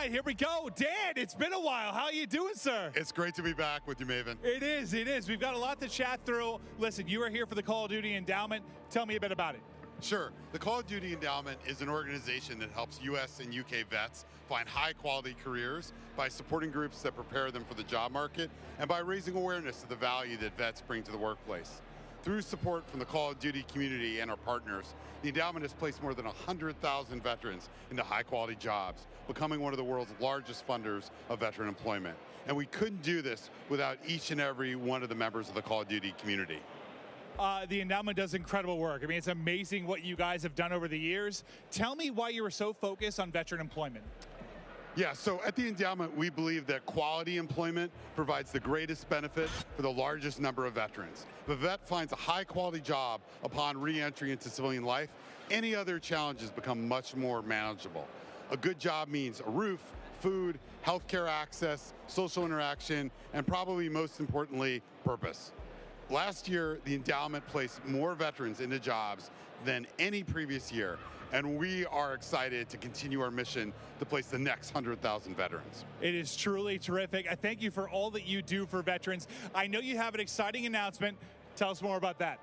right, here we go. Dan, it's been a while. How are you doing, sir? It's great to be back with you, Maven. It is, it is. We've got a lot to chat through. Listen, you are here for the Call of Duty Endowment. Tell me a bit about it. Sure. The Call of Duty Endowment is an organization that helps U.S. and U.K. vets find high-quality careers by supporting groups that prepare them for the job market and by raising awareness of the value that vets bring to the workplace. Through support from the Call of Duty community and our partners, the endowment has placed more than 100,000 veterans into high-quality jobs, becoming one of the world's largest funders of veteran employment. And we couldn't do this without each and every one of the members of the Call of Duty community. The endowment does incredible work. I mean, it's amazing what you guys have done over the years. Tell me why you were so focused on veteran employment. Yeah, so at the endowment, we believe that quality employment provides the greatest benefit for the largest number of veterans. If a vet finds a high-quality job upon re-entry into civilian life, any other challenges become much more manageable. A good job means a roof, food, healthcare access, social interaction, and probably most importantly, purpose. Last year, the endowment placed more veterans into jobs than any previous year, and we are excited to continue our mission to place the next 100,000 veterans. It is truly terrific. I thank you for all that you do for veterans. I know you have an exciting announcement. Tell us more about that.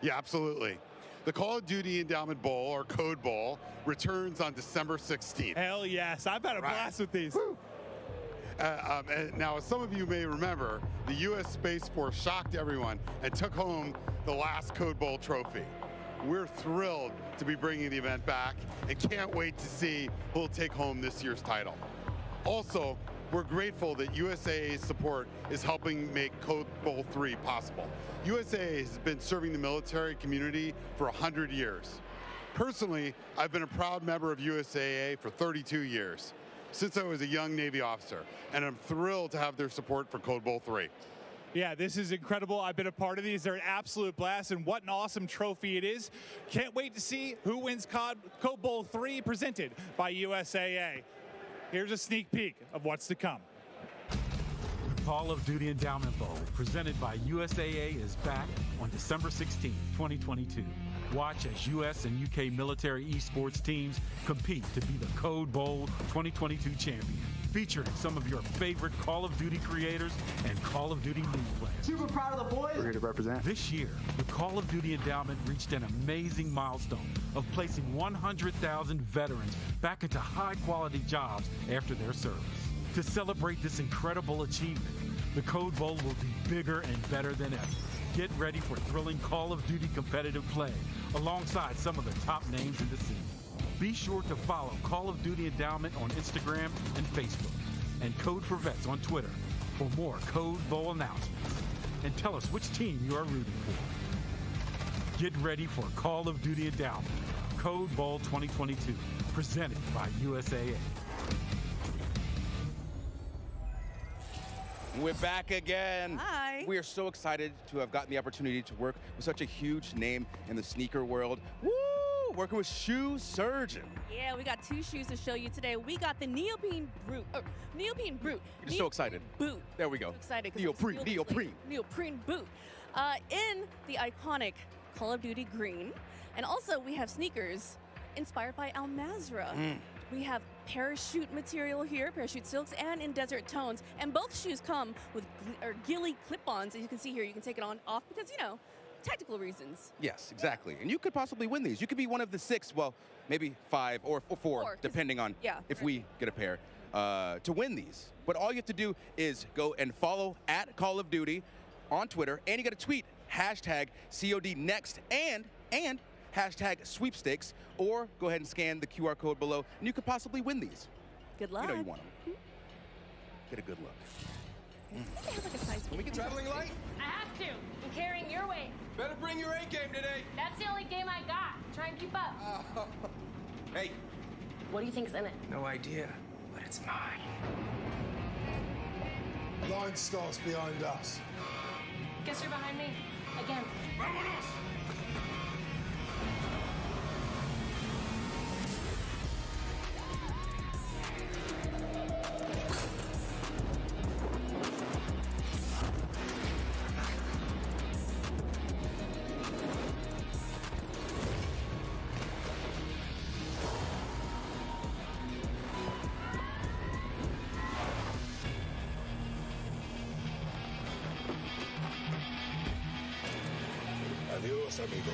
Yeah, absolutely. The Call of Duty Endowment Bowl, or Code Bowl, returns on December 16th. Hell yes, I've had a blast with these. Now, as some of you may remember, the U.S. Space Force shocked everyone and took home the last Code Bowl trophy. We're thrilled to be bringing the event back and can't wait to see who'll take home this year's title. Also, we're grateful that USAA's support is helping make Code Bowl 3 possible. USAA has been serving the military community for 100 years. Personally, I've been a proud member of USAA for 32 years, since I was a young Navy officer, and I'm thrilled to have their support for Code Bowl 3. Yeah, this is incredible. I've been a part of these. They're an absolute blast, and what an awesome trophy it is. Can't wait to see who wins Code Bowl 3 presented by USAA. Here's a sneak peek of what's to come. The Call of Duty Endowment Bowl, presented by USAA, is back on December 16, 2022. Watch as U.S. and U.K. military esports teams compete to be the Code Bowl 2022 champion, featuring some of your favorite Call of Duty creators and Call of Duty League players. Super proud of the boys. We're here to represent. This year, the Call of Duty Endowment reached an amazing milestone of placing 100,000 veterans back into high-quality jobs after their service. To celebrate this incredible achievement, the Code Bowl will be bigger and better than ever. Get ready for thrilling Call of Duty competitive play alongside some of the top names in the scene. Be sure to follow Call of Duty Endowment on Instagram and Facebook, and Code for Vets on Twitter for more Code Bowl announcements. And tell us which team you are rooting for. Get ready for Call of Duty Endowment, Code Bowl 2022, presented by USAA. We're back again. Hi. We are so excited to have gotten the opportunity to work with such a huge name in the sneaker world. Woo! Working with Shoe Surgeon. Yeah, we got two shoes to show you today. We got the Neoprene Brute. Neoprene Brute. You're so excited. Boot. There we go. So excited. Neoprene. Neoprene Boot. In the iconic Call of Duty green. And also we have sneakers inspired by Al Mazrah. We have parachute material here, parachute silks, and in desert tones. And both shoes come with ghillie clip-ons. As you can see here, you can take it off because, you know, tactical reasons. Yes, exactly. And you could possibly win these. You could be one of the 6, well, maybe 5 or 4 depending on if we get a pair, to win these. But all you have to do is go and follow at Call of Duty on Twitter, and you got to tweet hashtag CODNext and hashtag sweepstakes, or go ahead and scan the QR code below, and you could possibly win these. Good luck. You know you want them. Get a good look. Can we get traveling light? I have to. I'm carrying your weight. Better bring your A game today. That's the only game I got. Try and keep up. Hey. What do you think's in it? No idea, but it's mine. Line starts behind us. Guess you're behind me. Again. Vámonos! Adios, amigos.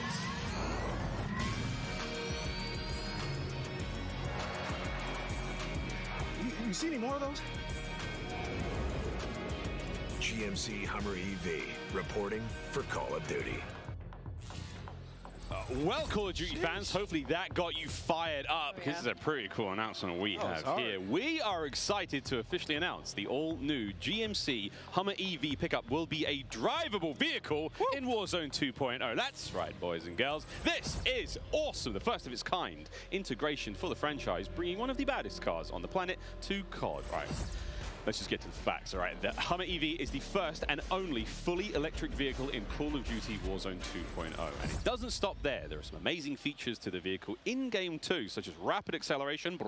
You see any more of those? GMC Hummer EV, reporting for Call of Duty. Well, Call of Duty fans, hopefully that got you fired up, because it's a pretty cool announcement we have here. We are excited to officially announce the all-new GMC Hummer EV pickup will be a drivable vehicle in Warzone 2.0. That's right, boys and girls. This is awesome, the first of its kind integration for the franchise, bringing one of the baddest cars on the planet to COD. Right. Let's just get to the facts, all right? The Hummer EV is the first and only fully electric vehicle in Call of Duty Warzone 2.0. And it doesn't stop there. There are some amazing features to the vehicle in-game too, such as rapid acceleration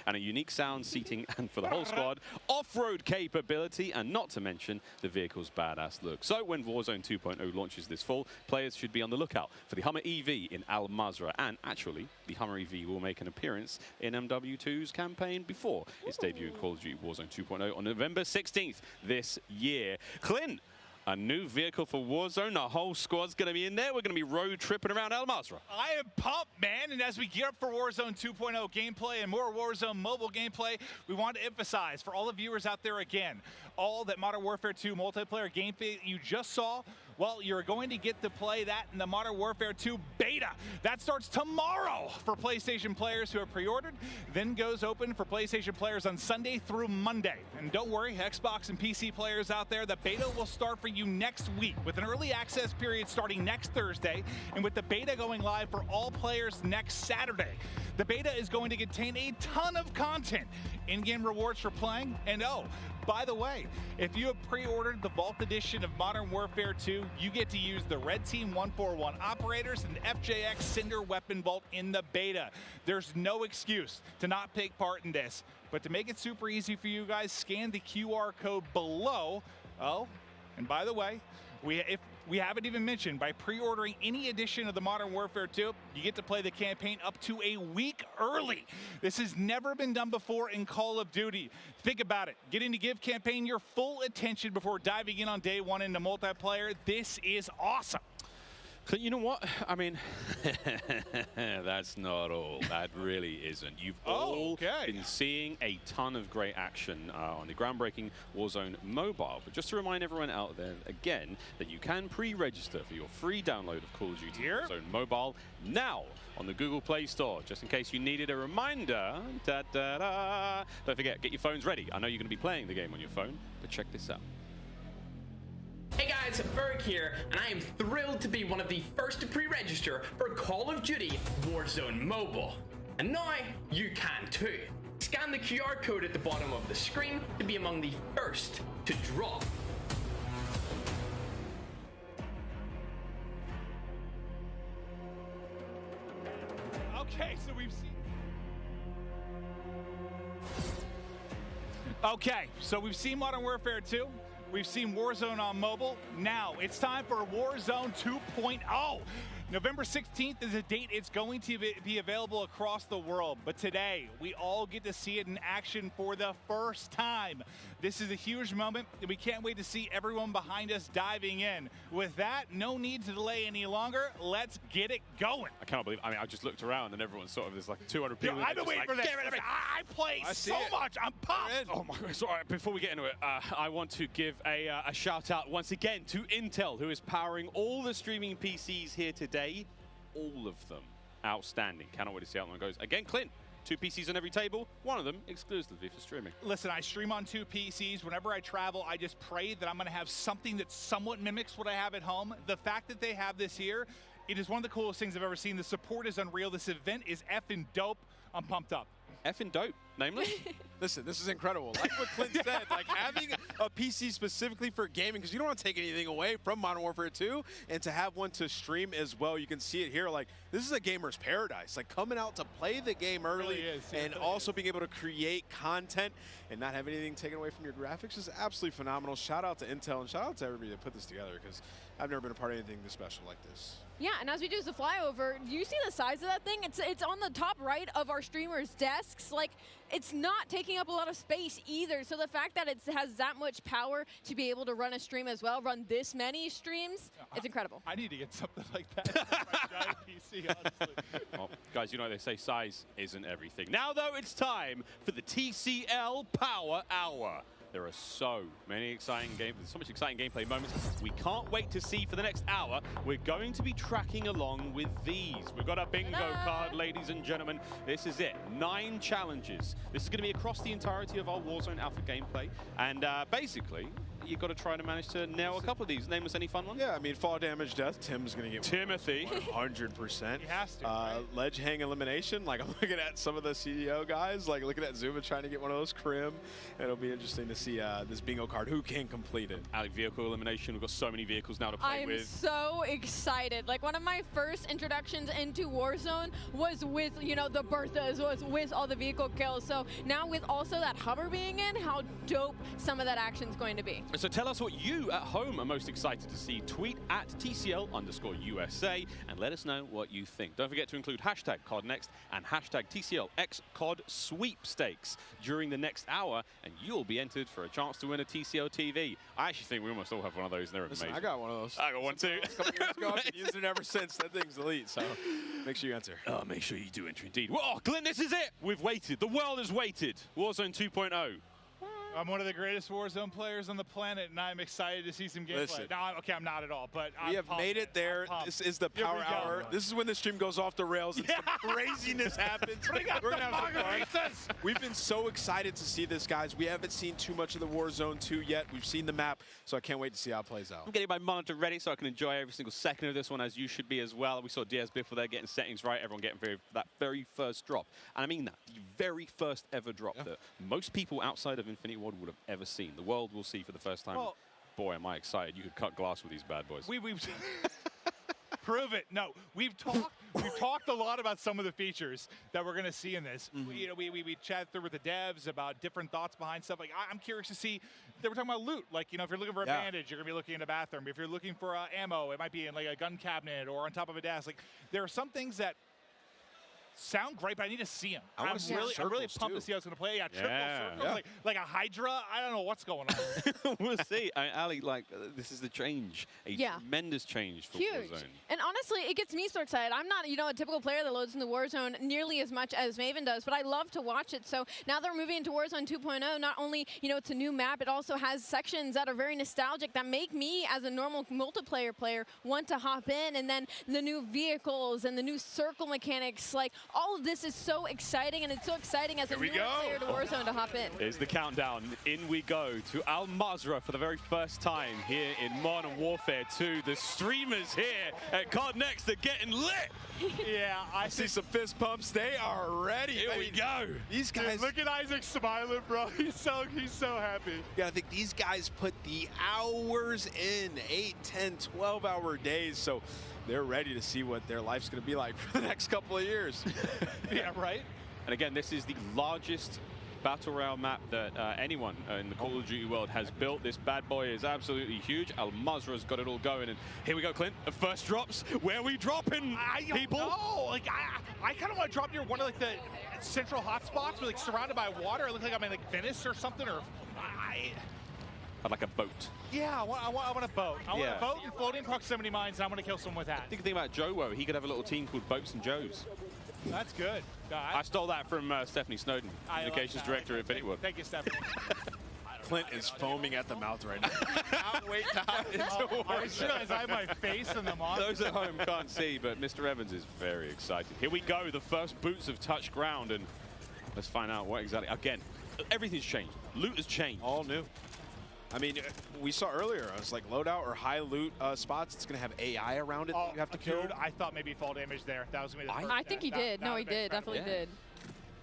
and a unique sound seating and for the whole squad, off-road capability, and not to mention the vehicle's badass look. So when Warzone 2.0 launches this fall, players should be on the lookout for the Hummer EV in Al Mazrah. And actually, the Hummer EV will make an appearance in MW2's campaign before its debut in Call of Duty Warzone 2.0 on November 16th this year. Clint, a new vehicle for Warzone. The whole squad's going to be in there. We're going to be road tripping around Al Mazrah. I am pumped, man. And as we gear up for Warzone 2.0 gameplay and more Warzone mobile gameplay, we want to emphasize for all the viewers out there again, all that Modern Warfare 2 multiplayer gameplay you just saw, well, you're going to get to play that in the Modern Warfare 2 beta. That starts tomorrow for PlayStation players who have pre-ordered, then goes open for PlayStation players on Sunday through Monday. And don't worry, Xbox and PC players out there, the beta will start for you next week with an early access period starting next Thursday and with the beta going live for all players next Saturday. The beta is going to contain a ton of content, in-game rewards for playing, and oh, by the way, if you have pre-ordered the Vault Edition of Modern Warfare 2, you get to use the Red Team 141 operators and the FJX Cinder Weapon Vault in the beta. There's no excuse to not take part in this. But to make it super easy for you guys, scan the QR code below. Oh, and by the way, if we haven't even mentioned, by pre-ordering any edition of the Modern Warfare 2, you get to play the campaign up to a week early. This has never been done before in Call of Duty. Think about it. Getting to give campaign your full attention before diving in on day one into multiplayer. This is awesome. You know what? I mean, that's not all. That really isn't. You've all been seeing a ton of great action on the groundbreaking Warzone mobile. But just to remind everyone out there, again, that you can pre-register for your free download of Call of Duty Warzone mobile now on the Google Play Store, just in case you needed a reminder. Don't forget, get your phones ready. I know you're going to be playing the game on your phone, but check this out. Hey guys, Berg here, and I am thrilled to be one of the first to pre-register for Call of Duty Warzone Mobile. And now, you can too. Scan the QR code at the bottom of the screen to be among the first to drop. Okay, so we've seen... Okay, so we've seen Modern Warfare 2. We've seen Warzone on mobile. Now it's time for Warzone 2.0. November 16th is a date it's going to be available across the world. But today, we all get to see it in action for the first time. This is a huge moment, and we can't wait to see everyone behind us diving in. With that, no need to delay any longer. Let's get it going. I cannot believe, I mean, I just looked around and everyone's sort of, there's like 200 people. I've been waiting for this. I play so much. I'm pumped. Oh my God. Sorry, before we get into it, I want to give a shout out once again to Intel, who is powering all the streaming PCs here today. All of them outstanding. Cannot wait to see how that one goes. Again, Clint, 2 PCs on every table, one of them exclusively for streaming. Listen, I stream on 2 PCs. Whenever I travel, I just pray that I'm going to have something that somewhat mimics what I have at home. The fact that they have this here, it is one of the coolest things I've ever seen. The support is unreal. This event is effing dope. I'm pumped up. Effing dope, namely? Listen, this is incredible. Like what Clint said, like having a PC specifically for gaming, because you don't want to take anything away from Modern Warfare 2, and to have one to stream as well. You can see it here. Like, this is a gamer's paradise. Like, coming out to play the game early and also being able to create content and not have anything taken away from your graphics is absolutely phenomenal. Shout out to Intel and shout out to everybody that put this together, because I've never been a part of anything this special like this. Yeah, and as we do the flyover, do you see the size of that thing? It's on the top right of our streamers' desks. Like, it's not taking up a lot of space either. So the fact that it has that much power to be able to run a stream as well, run this many streams, it's incredible. I need to get something like that for my giant PC, honestly. Well, guys, you know they say size isn't everything. Now, though, it's time for the TCL Power Hour. There are so many exciting so much exciting gameplay moments we can't wait to see for the next hour. We're going to be tracking along with these. We've got a bingo card, ladies and gentlemen. This is it. 9 challenges. This is going to be across the entirety of our Warzone Alpha gameplay. And basically, you've got to try to manage to nail a couple of these. Name us any fun ones? Yeah, I mean, fall damage death, Tim's going to get Timothy. 100%. He has to, right? Ledge hang elimination. Like, I'm looking at some of the CDO guys, like looking at Zuma trying to get one of those crim. And it'll be interesting to see this bingo card. Who can complete it? Alec, vehicle elimination. We've got so many vehicles now to play with. I'm so excited. Like, one of my first introductions into Warzone was with, you know, the Berthas, was with all the vehicle kills. So now with also that hover being in, how dope some of that action's going to be. So tell us what you at home are most excited to see. Tweet at TCL_USA and let us know what you think. Don't forget to include hashtag CODNext and hashtag TCLXCOD sweepstakes during the next hour, and you'll be entered for a chance to win a TCL TV. I actually think we almost all have one of those, and they're amazing. I got one of those. I got one too. A couple years ago, I've been using it ever since. That thing's elite, so make sure you enter. Oh, make sure you do enter indeed. Well, Clint, this is it. We've waited. The world has waited. Warzone 2.0. I'm one of the greatest Warzone players on the planet, and I'm excited to see some gameplay. Listen. No, okay, I'm not at all, but We have made it there. This is the power hour. This is when the stream goes off the rails and some craziness happens. We're gonna have some fun. We've been so excited to see this, guys. We haven't seen too much of the Warzone 2 yet. We've seen the map, so I can't wait to see how it plays out. I'm getting my monitor ready so I can enjoy every single second of this one, as you should be as well. We saw DS before they're getting settings right, everyone getting that very first drop. And I mean that, the very first ever drop that most people outside of Infinity Ward would have ever seen. The world will see for the first time. Well, boy, am I excited. You could cut glass with these bad boys. We've prove it. No, we've talked a lot about some of the features that we're going to see in this. You know, we chatted through with the devs about different thoughts behind stuff. Like, I'm curious to see. They were talking about loot. Like, you know, if you're looking for a bandage, you're going to be looking in a bathroom. If you're looking for ammo, it might be in like a gun cabinet or on top of a desk. Like, there are some things that sound great, but I need to see them. I'm really pumped to see how it's going to play. Yeah, triple circles, like a Hydra. I don't know what's going on. We'll see. Ali, like, this is the change. A tremendous change for Warzone. And honestly, it gets me so excited. I'm not, you know, a typical player that loads into Warzone nearly as much as Maven does, but I love to watch it. So now they're moving into Warzone 2.0. Not only, you know, it's a new map, it also has sections that are very nostalgic that make me, as a normal multiplayer player, want to hop in. And then the new vehicles and the new circle mechanics, like, all of this is so exciting, and it's so exciting as a new player to Warzone to hop in. Here's the countdown. In we go to Al Mazrah for the very first time here in Modern Warfare 2. The streamers here at CODNext are getting lit. Yeah, I see some fist pumps. They are ready. Here we go. These guys. Dude, look at Isaac smiling, bro. He's so happy. Yeah, I think these guys put the hours in, 8, 10, 12-hour days. So they're ready to see what their life's going to be like for the next couple of years. Yeah, right? And again, this is the largest Battle Royale map that anyone in the Call of Duty world has built. This bad boy is absolutely huge. Al Mazrah's got it all going. And here we go, Clint. The first drops. Where are we dropping, people? No, like, I kind of want to drop near one of, like, the central hotspots, but, like, surrounded by water. It looks like I'm in, like, Venice or something, or... I'd like a boat. Yeah, I want a boat. I want a boat and floating proximity mines, and I'm going to kill someone with that. Think about Joe. He could have a little team called Boats and Joes. That's good. I stole that from Stephanie Snowden, Communications Director at Infinity Ward. Thank you, Stephanie. Clint is foaming at the mouth right now. Can't wait to hop into Warzone. I have my face in the monitor. Those at home can't see, but Mr. Evans is very excited. Here we go. The first boots have touched ground, and let's find out what exactly. Again, everything's changed. Loot has changed. All new. I mean, we saw earlier, I was like, loadout or high loot spots, it's going to have AI around it that you have to kill. Dude, I thought maybe fall damage there. That was going to be the first. I think he did. No, he did. Definitely did.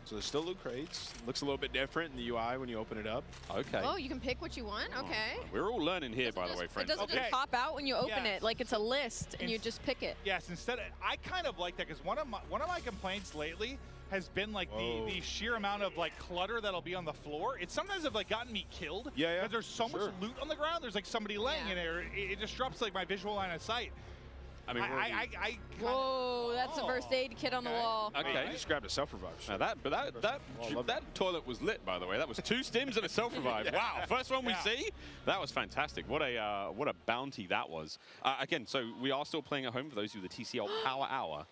So there's still loot crates. Looks a little bit different in the UI when you open it up. Okay. Oh, you can pick what you want? Okay. We're all learning here, by the way, friends. It doesn't just pop out when you open it. Like, it's a list, and you just pick it. Yes, instead, I kind of like that, because one of my complaints lately has been like the sheer amount of like clutter that'll be on the floor. It sometimes have like gotten me killed. Yeah, because there's so much loot on the ground. There's like somebody laying in there. It disrupts like my visual line of sight. I mean, Whoa, that's a first aid kit on the wall. Okay. I just grabbed a self-revive. Now that toilet was lit, by the way. That was 2 stims and a self-revive. Yeah. Wow, first one we see. That was fantastic. What a bounty that was. Again, so we are still playing at home for those of you with the TCL Power Hour.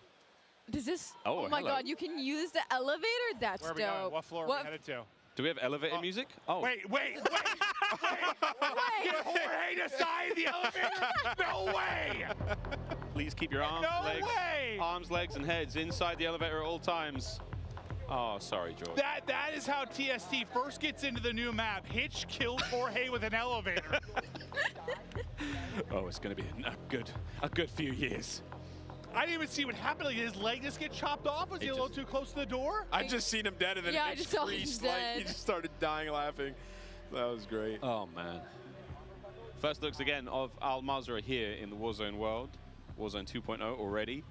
Does this? Oh, my hello. God, you can use the elevator? That's Where are we dope. going? What floor are we headed to? Do we have elevator music? Oh. Wait. Did Jorge decide the elevator? No way! Please keep your arms, legs, and heads inside the elevator at all times. Oh, sorry, George. That is how TST first gets into the new map. Hitch killed Jorge with an elevator. Oh, it's going to be a good few years. I didn't even see what happened. Like, did his leg just get chopped off? Was he a little too close to the door? I just seen him dead, and then I it just saw him creased, dead. he just started dying laughing. That was great. Oh, man. First looks again of Al Mazrah here in the Warzone world. Warzone 2.0 already.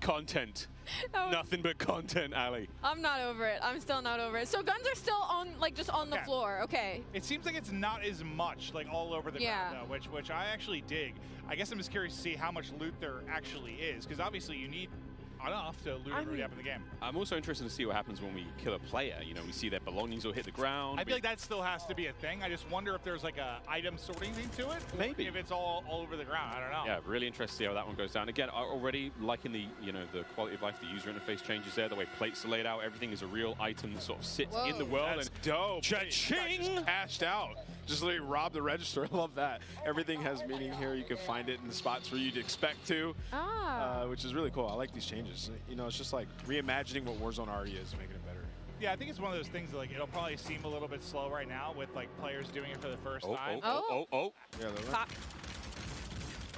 Content. Nothing but content, Ali. I'm not over it. I'm still not over it. So guns are still on, like, just on the floor. Okay. It seems like it's not as much, like, all over the ground, though, which I actually dig. I guess I'm just curious to see how much loot there actually is, because obviously you need enough to loot everybody up in the game. I'm also interested to see what happens when we kill a player. You know, we see their belongings will hit the ground. I feel like that still has to be a thing. I just wonder if there's like a item sorting thing to it. Maybe. If it's all over the ground. I don't know. Yeah, really interested to see how that one goes down. Again, already liking the, the quality of life, the user interface changes there, the way plates are laid out, everything is a real item that sort of sits in the world. That's dope. Cha-ching! Just cashed out. Just literally robbed the register. I love that. Everything has meaning here. You can find it in the spots where you'd expect to, which is really cool. I like these changes. You know, it's just like reimagining what Warzone already is, making it better. Yeah, I think it's one of those things that, like, it'll probably seem a little bit slow right now with, like, players doing it for the first time. Yeah,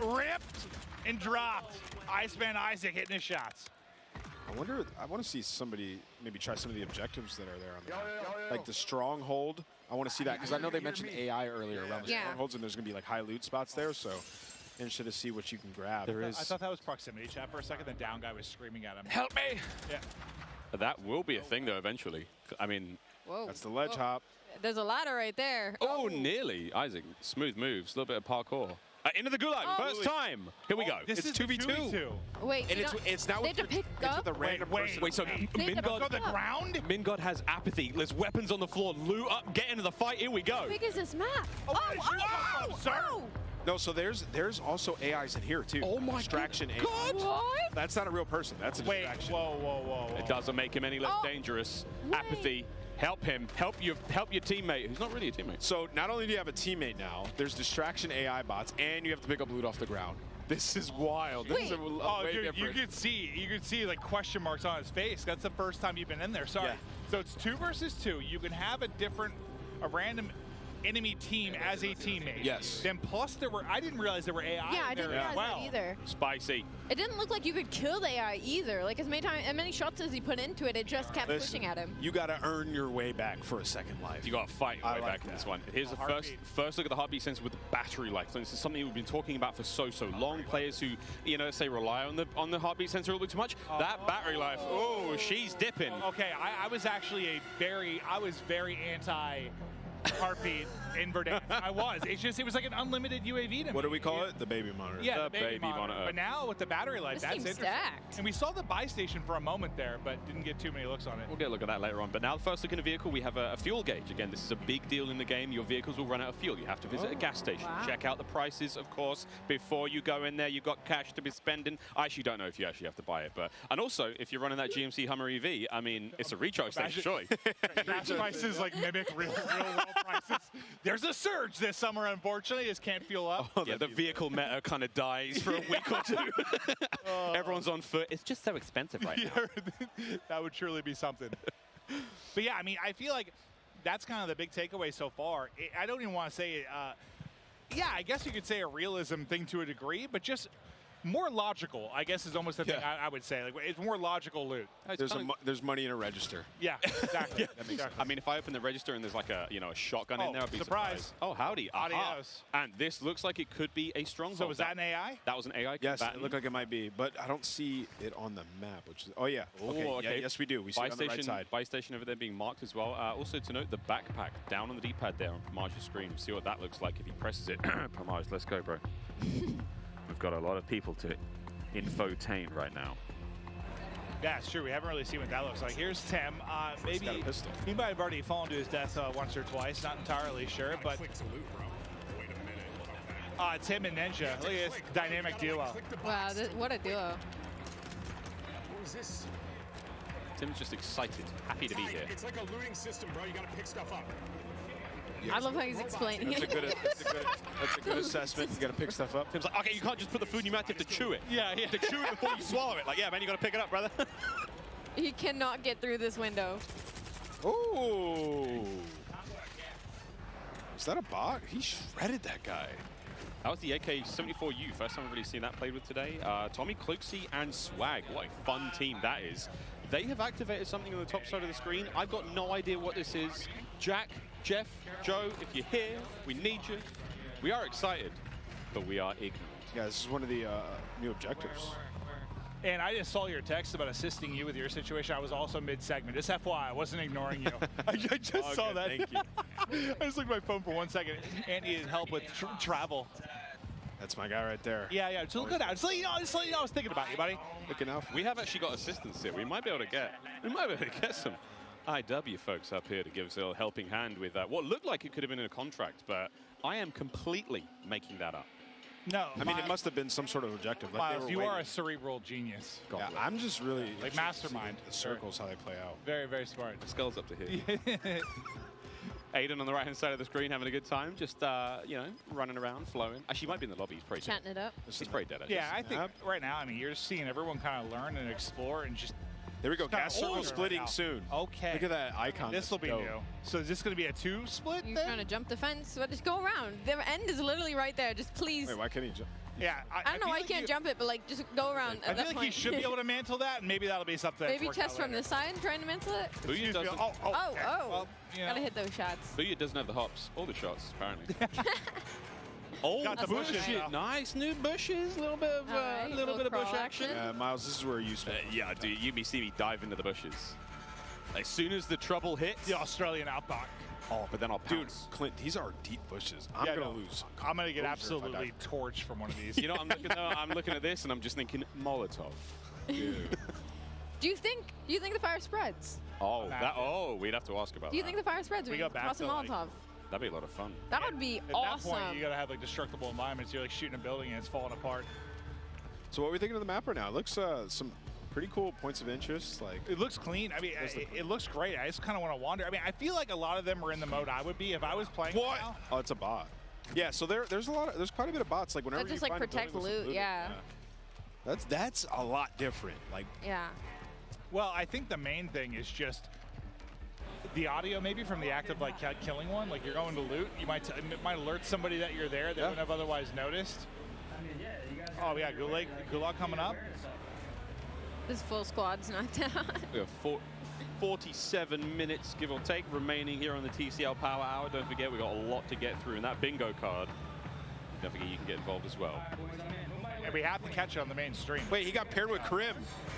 Ripped and dropped. Iceman Isaac hitting his shots. I want to see somebody maybe try some of the objectives that are there on the map. Like the stronghold. I want to see that because I know they mentioned AI earlier around the strongholds, and there's going to be like high loot spots there. So interested to see what you can grab. I thought that was proximity chat for a second. The down guy was screaming at him. Help me! Yeah. That will be a thing, though, eventually. I mean... Whoa. That's the ledge hop. There's a ladder right there. Oh, nearly. Isaac, smooth moves, a little bit of parkour. Into the gulag, first time. Here we go. This is 2v2. Wait, and it's now with a random person. Wait, so Mingod has apathy. There's weapons on the floor. Loot up, get into the fight. Here we go. How big is this map? No, so there's also AIs in here too. Oh my distraction God. AI. What? That's not a real person. That's a distraction. Whoa. It doesn't make him any less dangerous. Wait. Apathy. Help him. Help your teammate, who's not really a teammate. So not only do you have a teammate now, there's distraction AI bots, and you have to pick up loot off the ground. This is wild. This is way dude, different. you could see like question marks on his face. That's the first time you've been in there. Sorry. Yeah. So it's 2 versus 2. You can have a random enemy team as a teammate. Yes. Then plus I didn't realize there were AI Yeah, I in there didn't realize that either. Spicy. It didn't look like you could kill the AI either. Like as many shots as he put into it, it just kept pushing at him. You got to earn your way back for a second life. You got to fight your way back in this one. Here's the first look at the heartbeat sensor with the battery life. So this is something we've been talking about for so long. Players who, say rely on the heartbeat sensor a little bit too much. That battery life, oh, she's dipping. Okay, I was actually very anti heartbeat in Verdansk. I was. It was like an unlimited UAV to me. What do we call it? The baby monitor. Yeah, the baby monitor. But now with the battery life, that's seems interesting. stacked. And we saw the buy station for a moment there, but didn't get too many looks on it. We'll get a look at that later on. But now, first look in a vehicle, we have a fuel gauge. Again, this is a big deal in the game. Your vehicles will run out of fuel. You have to visit a gas station. Wow. Check out the prices, of course, before you go in there. You've got cash to be spending. I actually don't know if you actually have to buy it. And also, if you're running that GMC Hummer EV, I mean, it's a recharge station, surely. Gas prices like mimic real world prices. There's a surge this summer, unfortunately. Just can't fuel up. Yeah, the vehicle meta kind of dies for a week or two. Everyone's on foot. It's just so expensive right now. That would truly be something. But yeah, I mean, I feel like that's kind of the big takeaway so far. I don't even want to say, yeah, I guess you could say a realism thing to a degree, but just more logical, I guess, is almost the thing I would say. Like, it's more logical loot. There's money in a register. Yeah, exactly. Exactly. I mean, if I open the register and there's like a shotgun in there, I'd be surprise. surprised. Oh, howdy. Adios. And this looks like it could be a stronghold. So was that an AI? That was an AI Yes, combatant. it looked like it might be, but I don't see it on the map. Which is, okay. Yeah, yes, we do. We see it on the right side. Buy station over there being marked as well. Also to note, the backpack down on the D-pad there on Pramage's screen. See what that looks like if he presses it. Pramage, let's go, bro. We've got a lot of people to infotained right now. Yeah, it's true. We haven't really seen what that looks like. Here's Tim. Maybe he might have already fallen to his death once or twice. Not entirely sure, but Tim and Ninja. Look at this dynamic duo. Wow, what a duo. What is this? Tim's just excited, happy to be here. It's like a looting system, bro. You gotta pick stuff up. I love how he's explaining That's it. a good assessment. You got to pick stuff up. Tim's like, okay, you can't just put the food in your mouth, you have to chew it. Yeah, you have to chew it before you swallow it. Like, yeah, man, you got to pick it up, brother. He cannot get through this window. Ooh. Is that a bot? He shredded that guy. That was the AK-74U. First time I've really seen that played with today. Tommy, Kluxy, and Swag. What a fun team that is. They have activated something on the top side of the screen. I've got no idea what this is. Jack, Jeff, Joe, if you're here, we need you. We are excited, but we are ignorant. Yeah, this is one of the new objectives. And I just saw your text about assisting you with your situation. I was also mid-segment. Just FYI, I wasn't ignoring you. I just saw that. Thank you. I just looked at my phone for 1 second and needed help with travel. That's my guy right there. Yeah, just look good out. Just let you know, I was thinking about you, buddy. Looking out. We have actually got assistance here. We might be able to get some IW folks up here to give us a little helping hand with what looked like it could have been in a contract, but I am completely making that up. No, I mean, it must have been some sort of objective. Like Miles, you are a cerebral genius. Yeah, I'm just really like mastermind. The circles, how they play out. Very, very smart. The skull's up to here. Aiden on the right-hand side of the screen having a good time, just, you know, running around, flowing. Actually, he might be in the lobby. He's probably chatting it up. He's probably dead. Yeah, I think right now, I mean, you're just seeing everyone kind of learn and explore and just. There we go. Gas circle splitting soon. Okay. Look at that icon. This will be new. So is this going to be a 2 split? You're trying to jump the fence, but just go around. The end is literally right there. Just please. Wait, why can't he jump? Yeah, I don't know why you can't jump it, but like just go around. I feel like he should be able to mantle that, and maybe that'll be something. Maybe test from the side, trying to mantle it. Booyah doesn't. Oh. Well, Gotta hit those shots. Booyah doesn't have the hops or the shots, apparently. Oh, got the bushes. Nice new bushes. A little bit of little bit of bush action. Miles, this is where you spend. Yeah, dude, you see me dive into the bushes. As soon as the trouble hits, the Australian outback. Oh, but then I'll pounce. Dude, Clint, these are deep bushes. I'm gonna lose. I'm gonna get absolutely torched from one of these. You know, I'm looking at this and I'm just thinking Molotov. Dude. Do you think the fire spreads? Oh, we'd have to ask about that. Do you think the fire spreads? We go back toss a to, like, Molotov. That'd be a lot of fun. That would be At awesome. that point, you gotta have like destructible environments. You're like shooting a building and it's falling apart. So what are we thinking of the map right now? It looks some pretty cool points of interest. Like it looks clean. I mean, it looks great. I just kind of want to wander. I mean, I feel like a lot of them are in the mode I would be if I was playing. What? Now. Oh, it's a bot. Yeah. So there's quite a bit of bots. Like whenever That just you like find a protect building with some loot. Yeah. That's a lot different. Like. Yeah. Well, I think the main thing is just the audio, maybe from the act of like killing one. Like you're going to loot, you might alert somebody that you're there. They wouldn't have otherwise noticed. Oh yeah, Gulag coming up. This full squad's not down. We have 47 minutes, give or take, remaining here on the TCL Power Hour. Don't forget, we've got a lot to get through. And that bingo card, don't forget you can get involved as well. And we have to catch it on the main stream. Wait, he got paired with Krim.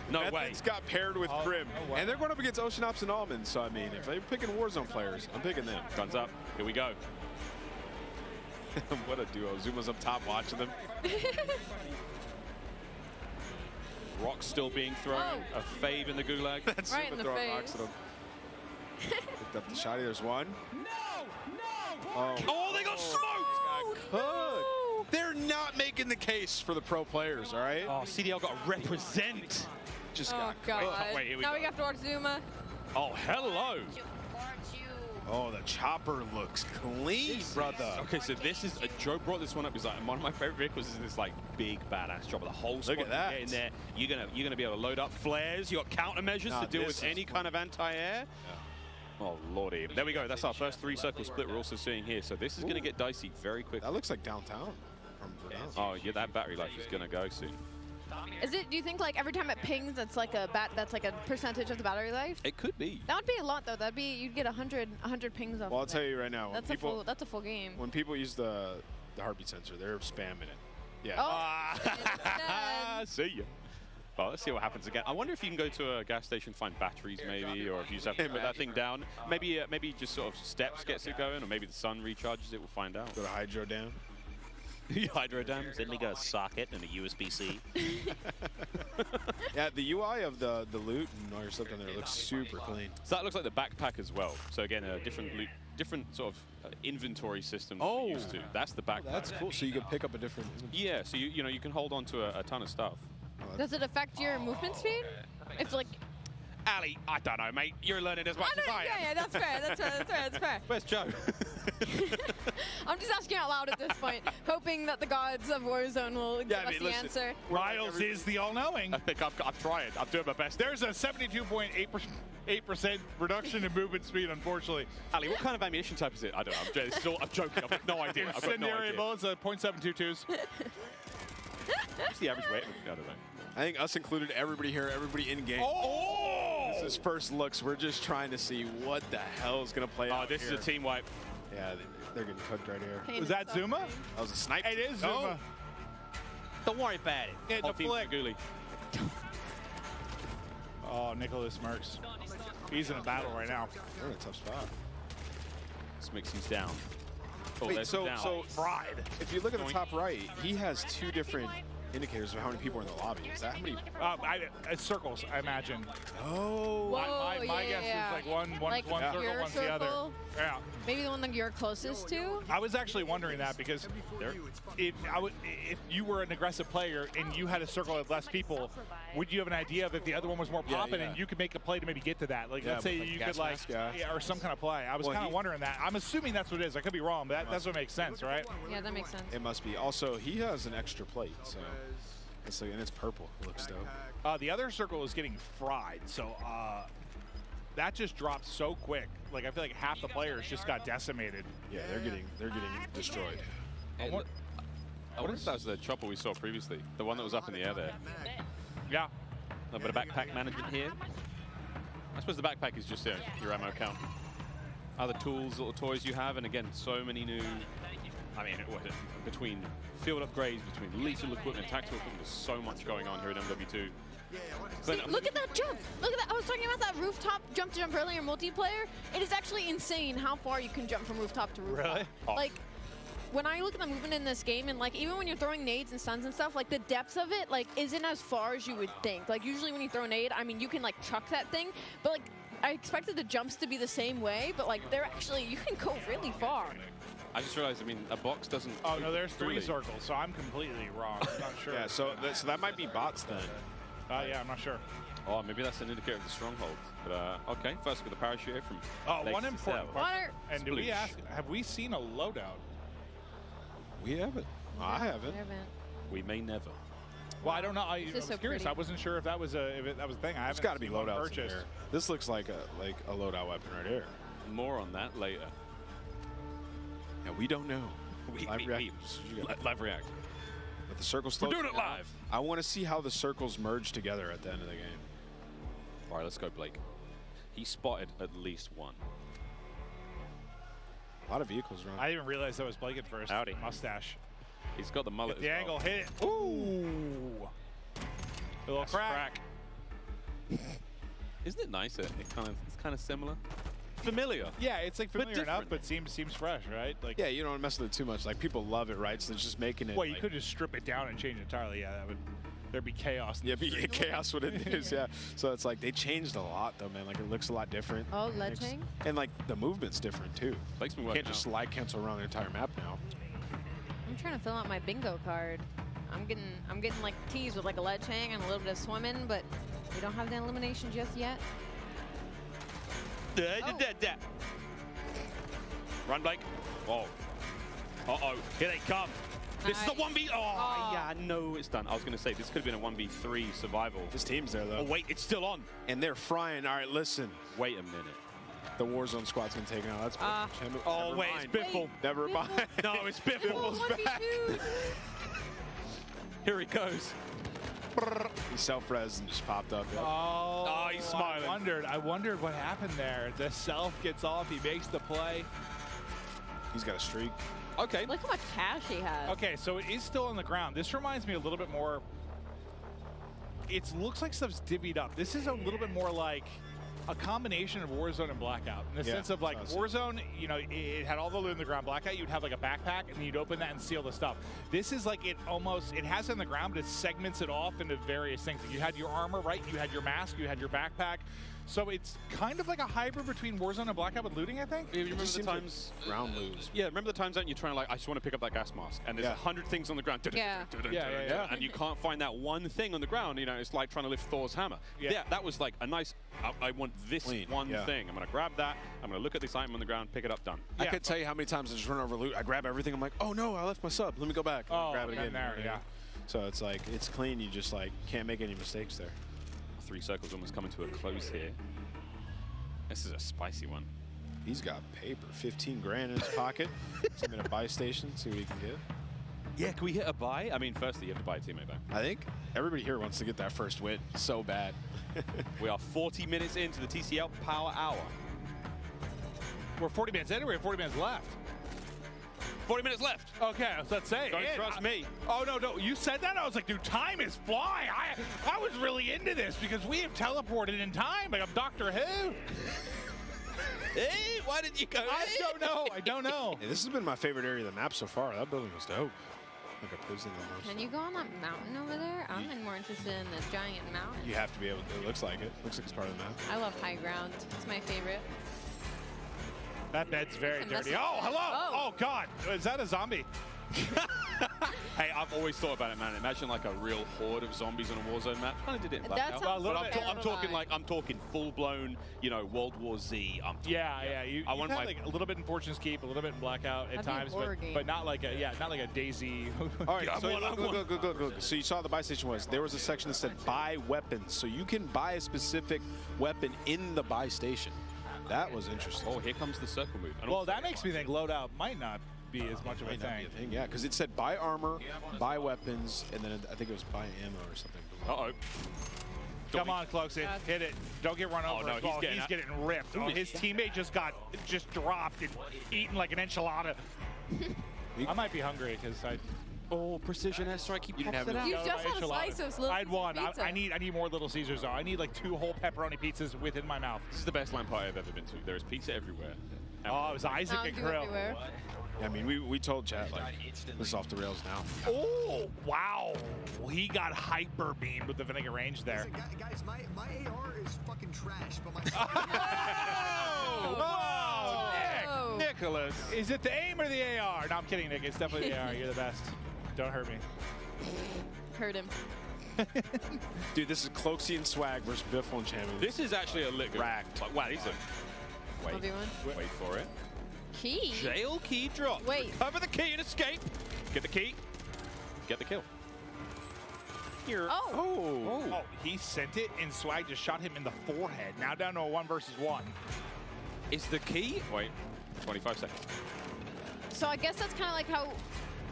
No way. Method's got paired with Krim. Oh, wow. And they're going up against Ocean Ops and Almonds. So, I mean, if they're picking Warzone players, I'm picking them. Guns up. Here we go. What a duo. Zuma's up top watching them. Rock's still being thrown. Oh. A fave in the gulag. That's Right Zuma in the throwing face. rocks at him. Picked up the shotty. There's one. Oh, they got smoked! Cooked. They're not making the case for the pro players, all right? Oh, CDL got to represent. Just Oh got God. Wait, here we now go. we have to watch Zuma. Oh, hello. Oh, the chopper looks clean, brother. Okay, so this is Joe brought this one up. He's like, one of my favorite vehicles is this like big badass chopper. The whole squad Look at that. can get in there. You're gonna be able to load up flares. You got countermeasures to deal this with is any kind of anti-air. Yeah. Oh lordy, there we go. That's our first 3-circle split. We're also seeing here. So this is gonna get dicey very quickly. That looks like downtown. Oh yeah, that battery life is gonna go soon. Is it? Do you think like every time it pings, that's like a percentage of the battery life? It could be. That would be a lot though. That'd be you'd get 100 pings off. Well, I'll of tell it. you right now. That's a full game. When people use the heartbeat sensor, they're spamming it. Yeah. Oh. See ya. Well, let's see what happens again. I wonder if you can go to a gas station, find batteries maybe, or if you just have to put that thing down. Maybe just sort of steps gets it going, or maybe the sun recharges it. We'll find out. Go to hydro down. Hydro dams. Didn't he got a socket and a USB-C? Yeah, the UI of the loot and all your stuff in there looks super clean. So that looks like the backpack as well. So again, a different loot, different sort of inventory system that we're used to. That's the backpack. That's cool. So you can pick up a different. Yeah. So you know you can hold on to a ton of stuff. Does it affect your movement speed? If like. Ali, I don't know, mate. You're learning as much as I am. Yeah, that's fair. That's fair. Where's Joe? I'm just asking out loud at this point, hoping that the gods of Warzone will give us the answer. Riles is the all-knowing. I think I'm trying. I'm doing my best. There's a 72.8% reduction in movement speed, unfortunately. Ali, what kind of ammunition type is it? I don't know. I'm joking. I've got no idea. I've got no Incendiary idea. bullets, .722s. What's the average weight? I don't know. I think us included, everybody here, everybody in game. Oh! This is first looks. We're just trying to see what the hell is going to play out. Oh, this is a team wipe. Yeah, they're getting cooked right here. Was that Zuma? That was a sniper. It is Zuma. Don't worry about it. Yeah, Whole the team's flick. Googly. Oh, Nicholas Merckx. He's in a battle right now. They're in a tough spot. Smixy's down. Oh, Wait, there's so down. Fried. If you look at the top right, he has 2 different indicators of how many people are in the lobby. Is that how many? Circles, I imagine. Oh. My guess is like one Like circle, your one's the other. circle? Yeah. Maybe the one that you're closest to? I was actually wondering that because if you were an aggressive player and you had a circle of less people, would you have an idea of if the other one was more popping and you could make a play to maybe get to that? Like, let's say like you gas could like, mask, yeah. or some kind of play. I was kind of wondering that. I'm assuming that's what it is. I could be wrong, but that's what makes sense, right? Yeah, that makes sense. It must be. Also, he has an extra plate, so and it's purple. It looks dope. The other circle is getting fried, so that just dropped so quick. Like I feel like half the players just got decimated. Yeah, they're getting destroyed. I wonder if that was the chopper we saw previously, the one that was up in the air there. Yeah. A bit of backpack management here. I suppose the backpack is just your ammo count. Other tools, little toys you have, and again, so many new. I mean, between field upgrades, between lethal equipment, tactical equipment, there's so much going on here at MW2. See, look at that jump. Look at that. I was talking about that rooftop jump earlier multiplayer. It is actually insane how far you can jump from rooftop to rooftop. Really? Like, when I look at the movement in this game, and like even when you're throwing nades and stuns and stuff, like the depth of it like isn't as far as you would think. Like usually when you throw a nade, I mean you can like chuck that thing, but like I expected the jumps to be the same way, but like they're actually, you can go really far. I just realized, I mean, a box doesn't... Oh, no, there's 3 really. circles, so I'm completely wrong. I'm not sure. Yeah, so that might be bots then. Yeah, I'm not sure. Oh, maybe that's an indicator of the stronghold. But, okay, first with the parachute from... One important question. And do we Sploosh. ask, have we seen a loadout? We haven't. I haven't. We may never. Well, I don't know. I was so curious. pretty. I wasn't sure if that was a thing. I It's haven't got to be seen one loadouts in purchased. here. This looks like a loadout weapon right here. More on that later. Yeah, we don't know. Live react. But the circles. We're doing it live. I want to see how the circles merge together at the end of the game. All right, let's go, Blake. He spotted at least one. A lot of vehicles around. I didn't even realize that was Blake at first. Howdy. Mustache. He's got the mullet Get the as angle, well. hit it. Ooh. A little crack. Isn't it nice? It's kind of similar. Familiar. Yeah, it's like familiar enough, different. but seems fresh, right? Like, Yeah, you don't want to mess with it too much. Like people love it, right? So they're just making it. well, you like, could just strip it down and change it entirely. Yeah, there'd be chaos. in Yeah, the be street. chaos what it is. Yeah. So it's like they changed a lot though, man. Like it looks a lot different. Oh, ledging? And like the movement's different too. Blake's been You working can't just out. slide cancel around the entire map now. I'm trying to fill out my bingo card. I'm getting like teased with like a ledge hang and a little bit of swimming, but we don't have the elimination just yet. Run, Blake. Oh. Uh-oh. Here they come. This is a 1v... Oh, yeah, no, it's done. I was going to say, this could have been a 1v3 survival. This team's there though. Oh, wait, it's still on. And they're frying. All right, listen. Wait a minute. The Warzone squad's been taken out. That's Oh, never wait, mind. it's Biffle. Never mind. No, it's Biffle. Biffle's back. Here he goes. He self-res and just popped up. Yep. Oh, he's smiling. I wondered what happened there. The self gets off. He makes the play. He's got a streak. Okay. Look how much cash he has. Okay, so it is still on the ground. This reminds me a little bit more. It looks like stuff's divvied up. This is a little bit more like a combination of Warzone and Blackout in the sense of like Warzone, you know, it had all the loot in the ground. Blackout, you'd have like a backpack and then you'd open that and see all the stuff. This is like it has it on the ground, but it segments it off into various things. Like you had your armor, right? You had your mask, you had your backpack. So it's kind of like a hybrid between Warzone and Blackout with looting, I think. Yeah, you remember the times ground loot. Yeah, remember the times that you're trying to like, I just want to pick up that gas mask, and there's 100 things on the ground. And you can't find that one thing on the ground. You know, it's like trying to lift Thor's hammer. Yeah, that was like a nice. I want this one thing. I'm gonna grab that. I'm gonna look at this item on the ground, pick it up, done. I could tell you how many times I just run over loot. I grab everything. I'm like, oh no, I left my sub. Let me go back. And grab it again. There, So it's like it's clean. You just like can't make any mistakes there. 3 circles almost coming to a close here. This is a spicy one. He's got paper, 15 grand in his pocket. So I'm in a buy station, see what he can get. Yeah, can we hit a buy? I mean, firstly, you have to buy a teammate though. I think everybody here wants to get that first win so bad. We are 40 minutes into the TCL Power Hour. We're 40 minutes in, or we have 40 minutes left? 40 minutes left. Okay, let's say. Don't trust me. Oh, no. You said that? I was like, dude, time is flying. I was really into this because we have teleported in time. Like, I'm Doctor Who. Hey, why did you go? I don't know. Yeah, this has been my favorite area of the map so far. That building was dope. Like a prison almost. Can you go on that mountain over there? I'm more interested in this giant mountain. You have to be able to. It looks like it. Looks like it's part of the map. I love high ground. It's my favorite. That bed's very dirty. Oh, hello! Oh, God! Is that a zombie? Hey, I've always thought about it, man. Imagine like a real horde of zombies on a Warzone map. Kind of did it in Blackout. I'm talking full-blown, you know, World War Z. Yeah. You had like a little bit in Fortune's Keep, a little bit in Blackout at times, but not like a Daisy. All right, go. So you saw the buy station there was a section that said buy weapons, so you can buy a specific weapon in the buy station. That was interesting. Oh, here comes the circle move. Well, that makes me think loadout might not be as much of a thing. Yeah, because it said buy armor, buy weapons, and then I think it was buy ammo or something. Uh-oh. Come on, Cloaksy. Hit it. Don't get run over. No, he's getting ripped. Oh, his teammate just dropped and eaten like an enchilada. I might be hungry because I... Oh, precision airstrike. Keep You just had a slice of Little I had one. Pizza. I need more Little Caesars though. I need like 2 whole pepperoni pizzas within my mouth. This is the best LAN party I've ever been to. There is pizza everywhere. Oh, it was Isaac and Krill. Yeah, I mean, we told chat like this is off the rails now. Oh, wow. He got hyper beamed with the vinegar range there. Listen, guys, my AR is fucking trash, but my... Whoa! Nicholas. Is it the aim or the AR? No, I'm kidding, Nick. It's definitely the AR. You're the best. Don't hurt me. Hurt him. Dude, this is Cloaksy and Swag versus Biffle and Champion. This is actually a lit racked. Like, wow, these are... Wait for it. Key? Jail key drop. Wait. Recover the key and escape. Get the key. Get the kill. Here. Oh, he sent it and Swag just shot him in the forehead. Now down to a 1 versus 1. Is the key? Wait, 25 seconds. So I guess that's kind of like how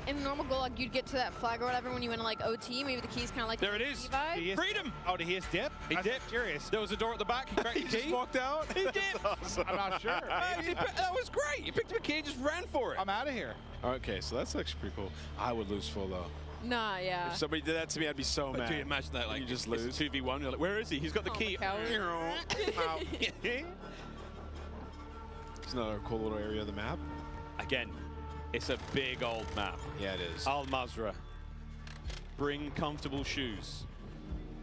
in normal Gulag you'd get to that flag or whatever when you went to like OT. Maybe the key's kind of like there it is. Freedom. Oh, did he dip? He dipped. Curious. There was a door at the back. He cracked the key. Just walked out. He dipped. Awesome. I'm not sure. That was great. He picked up a key and just ran for it. I'm out of here. Okay, so that's actually pretty cool. I would lose full though. Nah, yeah. If somebody did that to me, I'd be so mad. Do you imagine that? Like you just lose. It's a 2v1. You're like, where is he? He's got the key. It's another cool little area of the map. Again, it's a big old map. Yeah, it is. Al Mazrah. Bring comfortable shoes.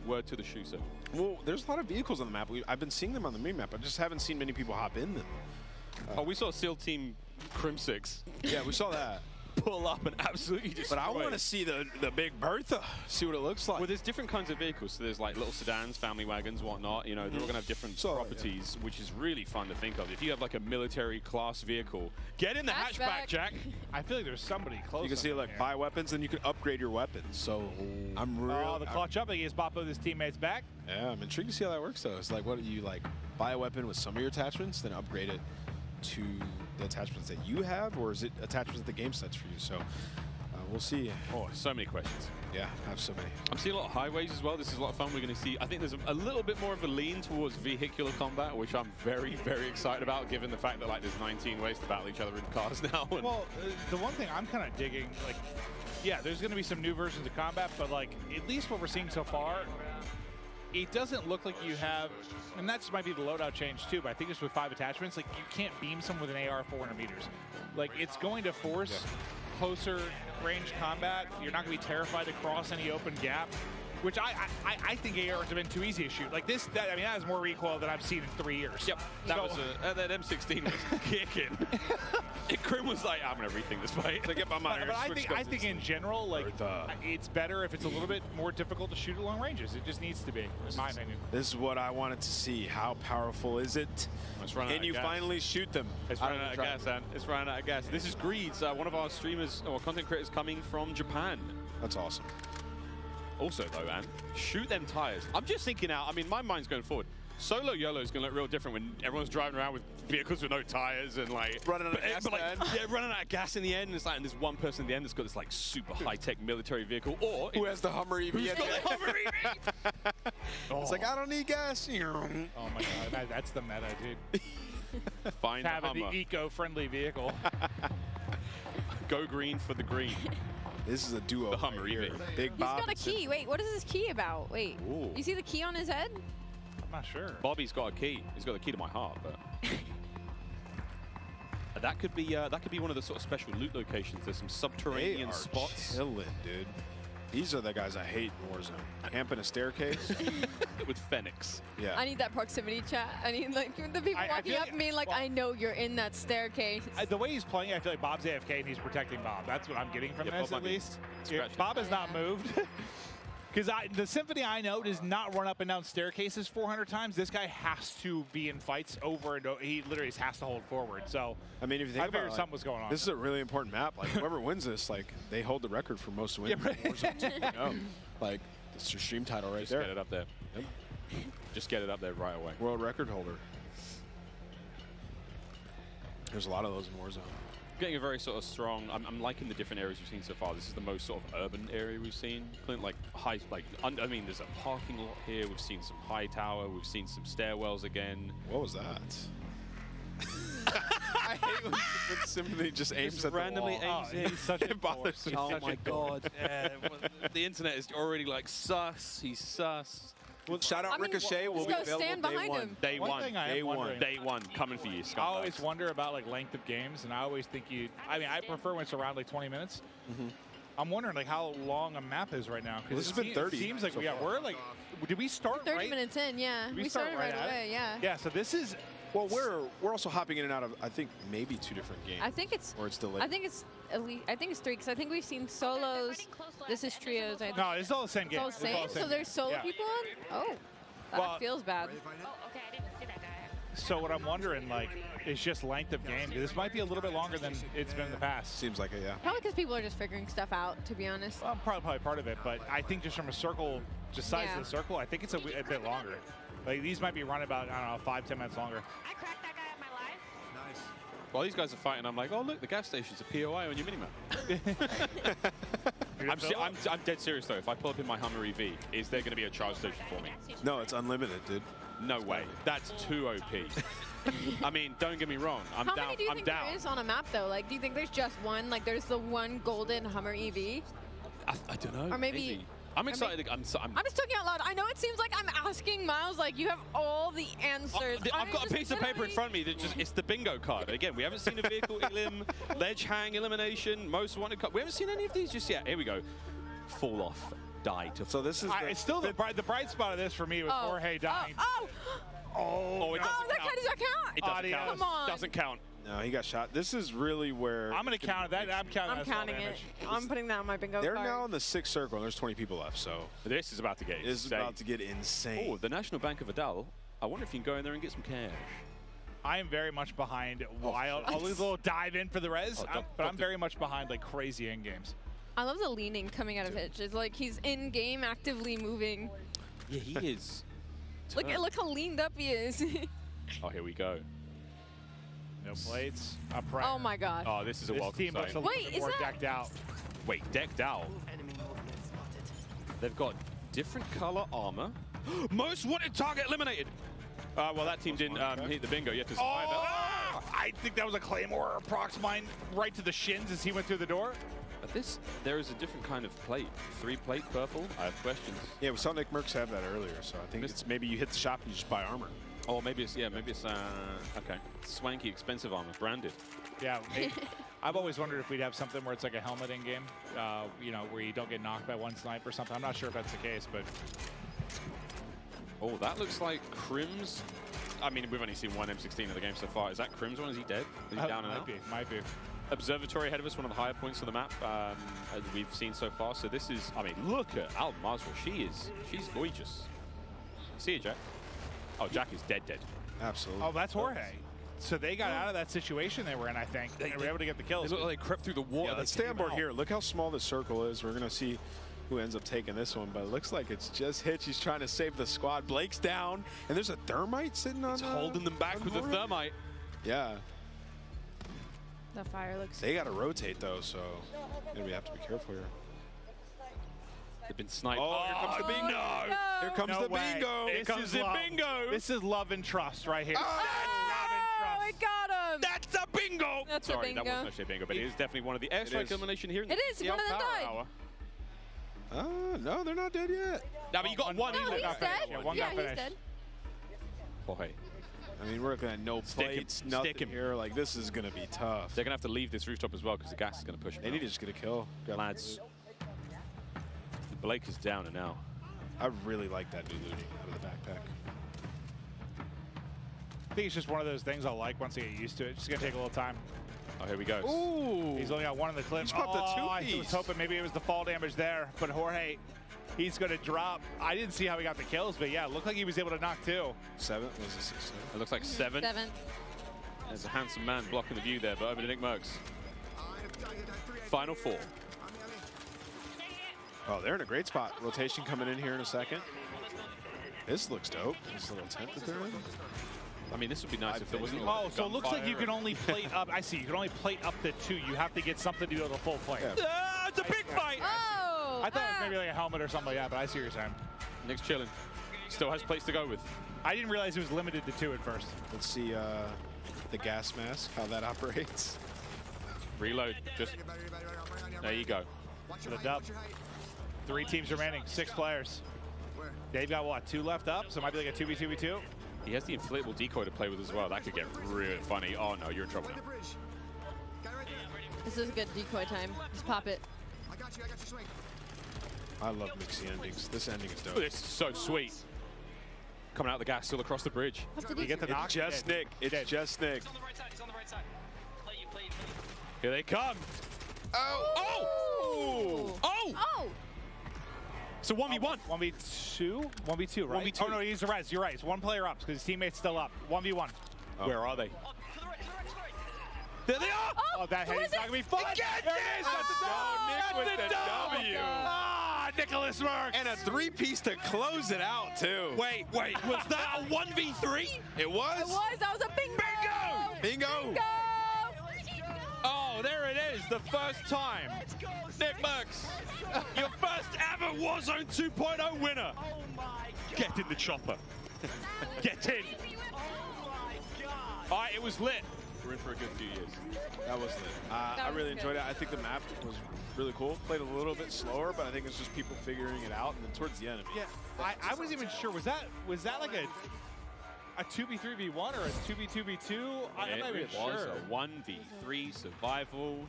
Word to the shoe set. Well, there's a lot of vehicles on the map. I've been seeing them on the mini map. I just haven't seen many people hop in them. We saw SEAL Team Crim6. Yeah, we saw that. Pull up and absolutely destroy. But I want to see the Big Bertha, see what it looks like. Well, there's different kinds of vehicles. So there's like little sedans, family wagons, whatnot. You know, they're all going to have different properties, which is really fun to think of. If you have like a military class vehicle, get in the hatchback, Jack. I feel like there's somebody close. You can see like buy weapons, and you can upgrade your weapons. So I'm really... Oh, the clutch up. He gets Bop with his teammates back. Yeah, I'm intrigued to see how that works though. It's like, what do you like buy a weapon with some of your attachments, then upgrade it to the attachments that you have, or is it attachments that the game sets for you? So we'll see. Oh, so many questions. Yeah, I have so many. I'm seeing a lot of highways as well. This is a lot of fun. We're going to see, I think there's a little bit more of a lean towards vehicular combat, which I'm very, very excited about, given the fact that like there's 19 ways to battle each other in cars now. Well, the one thing I'm kind of digging, like, yeah, there's going to be some new versions of combat, but like at least what we're seeing so far, it doesn't look like you have, and that might be the loadout change too, but I think it's with 5 attachments, like you can't beam someone with an AR 400 meters. Like it's going to force closer range combat. You're not going to be terrified to cross any open gap, which I think ARs have been too easy to shoot. Like this, that has more recoil than I've seen in 3 years. Yep, that M16 was kicking. Krim was like, I'm gonna rethink this fight. Like, get my mind. But I think in general, like it's better if it's a little bit more difficult to shoot at long ranges. It just needs to be, in my opinion. This is what I wanted to see. How powerful is it? Can you finally shoot them? It's running out of gas, man. It's running out of gas. This is Greeds, one of our streamers or content creators coming from Japan. That's awesome. Also, though, man, shoot them tires. I'm just thinking out. I mean, my mind's going forward. Solo YOLO is going to look real different when everyone's driving around with vehicles with no tires and like running out of gas. Running out of gas in the end. And it's like, and there's one person at the end that's got this like super high-tech military vehicle, or who has the Hummer EV? Who's got the Hummer EV? It's like, I don't need gas. Oh my God, that's the meta, dude. Find having the eco-friendly vehicle. Go green for the green. This is a duo. The Hummer EV. Big Bob. He's got a key. Wait, what is this key about? Wait, you see the key on his head? I'm not sure. Bobby's got a key. He's got the key to my heart, but that could be one of the sort of special loot locations. There's some subterranean spots. Chilling, dude. These are the guys I hate in Warzone. Camping a staircase with Phoenix. Yeah. I need that proximity chat. I need like the people walking up me like, I know you're in that staircase. The way he's playing, I feel like Bob's AFK and he's protecting Bob. That's what I'm getting from this, at least. Bob has not moved. Because the Symphony I know does not run up and down staircases 400 times. This guy has to be in fights over and over. He literally has to hold forward. So I mean, if you think about it, something was going on. This is a really important map. Like whoever wins this, like they hold the record for most wins. In Warzone 2, you know? Like it's your stream title right there. Just get it up there. Yep. Just get it up there right away. World record holder. There's a lot of those in Warzone. Getting a very sort of strong. I'm liking the different areas we've seen so far. This is the most sort of urban area we've seen. Like high, I mean, there's a parking lot here. We've seen some high tower. We've seen some stairwells again. What was that? I hate when Symphony just aims at randomly the wall. aims in. Such a bothers me. Oh my God! The internet is already like sus. He's sus. Well, shout out Ricochet. Will be available stand behind him. Day one. Day one. Coming for you, scumbags. I always wonder about like length of games, and I always think I mean, I prefer when it's around like 20 minutes. I'm wondering like how long a map is right now. Well, this has been 30. It seems like we're like, did we start 30 minutes in, yeah. We started right away, yeah. Yeah, so this is. Well, we're also hopping in and out of I think maybe 2 different games. I think it's. Or it's delayed. I think it's at least. I think it's 3 because I think we've seen solos. This is trios. I think. No, it's all the same game. It's all the same. So there's solo people on. Oh, that feels bad. Okay, I didn't see that guy. So what I'm wondering, like, is just length of game. This might be a little bit longer than it's been in the past. Seems like it, yeah. Probably because people are just figuring stuff out, to be honest. Well, probably part of it, but I think just from a circle, just size of the circle, I think it's a bit longer. Like, these might be running about, I don't know, 5-10 minutes longer. I cracked that guy at my life. Nice. While these guys are fighting, I'm like, oh, look, the gas station's a POI on your minimap. I'm dead serious, though. If I pull up in my Hummer EV, is there going to be a charge station for me? No, it's unlimited, dude. No way. That's too OP. I mean, don't get me wrong. I'm How down. many do you think there is on a map, though? Like, do you think there's just one? Like, there's the one golden Hummer EV? I don't know. Or maybe I'm excited. I'm just talking out loud. I know it seems like I'm asking Miles, like, you have all the answers. I've got a piece of paper in front of me that it's the bingo card. Again, we haven't seen a vehicle elim, ledge hang elimination, most wanted card. We haven't seen any of these just yet. Here we go. Fall off. Die to. So this is it's still the bright spot of this for me was Jorge dying. Oh, it doesn't that count. does not count. It doesn't count. Come on. Doesn't count. No, he got shot. This is really where I'm going to count it. I'm counting it. I'm putting that on my bingo They're card. now in the 6th circle, and there's 20 people left. So this is about to get insane. This is about to get insane. Oh, the National Bank of Adal. I wonder if you can go in there and get some cash. I am very much behind Wild. I'll leave a little dive in for the res, but I'm very much behind like crazy end games. I love the leaning coming out of Hitch. It's like he's in game, actively moving. Yeah, he is. Look how leaned up he is. Oh, here we go. No plates. A prayer. Oh my God. Oh, this is a welcome team looks sight. a little bit more decked out. Wait, decked out? They've got different color armor. Most wanted target eliminated. Well, that team didn't hit the bingo. You have to survive that. I think that was a Claymore or Prox mine right to the shins as he went through the door. But there is a different kind of plate. 3-plate purple. I have questions. Yeah, we saw Nick Merckx have that earlier, so I think it's maybe you hit the shop and you just buy armor. Oh, maybe it's okay. Swanky, expensive armor, branded. Yeah, I've always wondered if we'd have something where it's like a helmet in game, you know, where you don't get knocked by one snipe or something. I'm not sure if that's the case, but. Oh, that looks like Crim's. I mean, we've only seen one M16 of the game so far. Is that Crim's one? Is he dead? Is he down and out? Might be. Observatory ahead of us, one of the higher points of the map as we've seen so far. So this is, I mean, look at Al Mazrah. She's gorgeous. See you, Jack. Oh, Jack is dead. Absolutely. Oh, that's Jorge. So they got out of that situation they were in, I think. They were able to get the kills. They look like they crept through the water. Yeah, let's stay on board here. Look how small this circle is. We're going to see who ends up taking this one, but it looks like it's just Hitch. He's trying to save the squad. Blake's down, and there's a thermite sitting on. He's holding them back with the thermite. Yeah. The fire looks. They got to rotate though, so we have to be careful here. They've been sniped. Oh, here comes the bingo! No. Here comes the bingo! Here comes the bingo! This is love and trust right here. Oh, it got him! That's a bingo! That's Sorry, a bingo. that wasn't actually a bingo, but it is definitely one of the airstrike elimination here. It is. One of them died. No, they're not dead yet. No, but you got one. No, he's dead. Yeah, one got he's finished. dead. Jorge. I mean, we're looking at no plates, nothing here. Like, this is going to be tough. They're going to have to leave this rooftop as well because the gas is going to push them They out. need to just get a kill. Lads. Blake is down and now. I really like that new looting out of the backpack. I think it's just one of those things I'll like once I get used to it. It's going to take a little time. Oh, here we go. Ooh. He's only got one in the clip. He's popped a I two-piece. was hoping maybe it was the fall damage there, but Jorge, he's going to drop. I didn't see how he got the kills, but yeah, it looked like he was able to knock two. 7? Was this 6? It looks like 7. 7. There's a handsome man blocking the view there, but over to Nick Merckx. Final 4. Oh, they're in a great spot. Rotation coming in here in a second. This looks dope. This little tent that they're in. I mean, this would be nice if there wasn't. Oh, so it looks like you can only plate up. I see. You can only plate up to 2. You have to get something to go to the full plate. Yeah. Ah, it's a big fight! Oh! I thought it was maybe like a helmet or something like that, but I see what you're saying. Nick's chilling. Still has plates to go with. I didn't realize it was limited to 2 at first. Let's see the gas mask, how that operates. Reload. Just. There you go. For the dub. 3 teams remaining, 6 players. They've got, what, 2 left up? So it might be like a 2v2v2. He has the inflatable decoy to play with as well. That could get really funny. Oh, no, you're in trouble now. This is a good decoy time. Just pop it. I got you, swing. I love mixy endings. This ending is dope. This is so sweet. Coming out the gas, still across the bridge. You get the knock? It's just Nick. It's just Nick. Here they come. Oh! Oh! So 1v1. 1v2? 1v2, right? 1v2. Oh, no, he's the res. You're right. It's 1 player up because his teammate's still up. 1v1. Oh. Where are they? There they are! Oh, that head's not going to be fun. There it is! Nick with the W. Ah, Nicholas Merckx. And a 3-piece to close it out, too. Wait. Was that a 1v3? It was? It was. That was a bingo! Bingo! Bingo! Oh, there it is. The first time. Nick Merckx, your first ever Warzone 2.0 winner. Get in the chopper. Get in. All right, it was lit. We're in for a good few years. That was lit. I really enjoyed it. I think the map was really cool. Played a little bit slower, but I think it's just people figuring it out. And then towards the end, Yeah, I wasn't even sure. Was that like a 2v3v1 or a 2v2v2? I'm not even sure. It was a 1v3 survival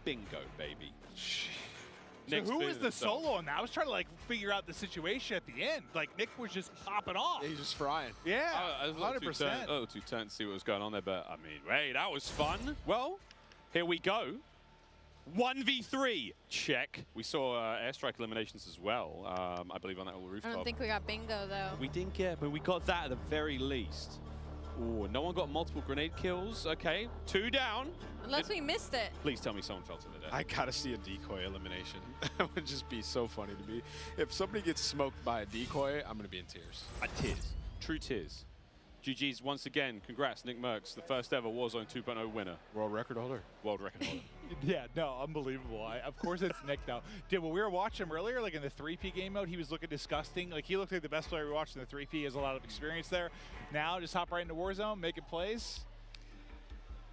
bingo, baby. So who was the solo on that? I was trying to like figure out the situation at the end. Like Nick was just popping off. He's just frying. Yeah, I was a little 100%. too tense to see what was going on there, but I mean, hey, that was fun. Well, here we go. 1v3, check. We saw airstrike eliminations as well, I believe, on that little rooftop. I don't think we got bingo, though. We didn't get, but we got that at the very least. Ooh, no one got multiple grenade kills. Okay, 2 down. Unless we missed it. Please tell me someone fell to the death. I gotta see a decoy elimination. That would just be so funny to me. If somebody gets smoked by a decoy, I'm gonna be in tears. Tears. True tears. GG's once again. Congrats, Nick Merckx, the first ever Warzone 2.0 winner. World record holder. World record holder. Yeah, no, unbelievable. Of course it's Nick now. Dude, when we were watching him earlier, like in the 3P game mode, he was looking disgusting. Like he looked like the best player we watched in the 3P. He has a lot of experience there. Now, just hop right into Warzone, making plays.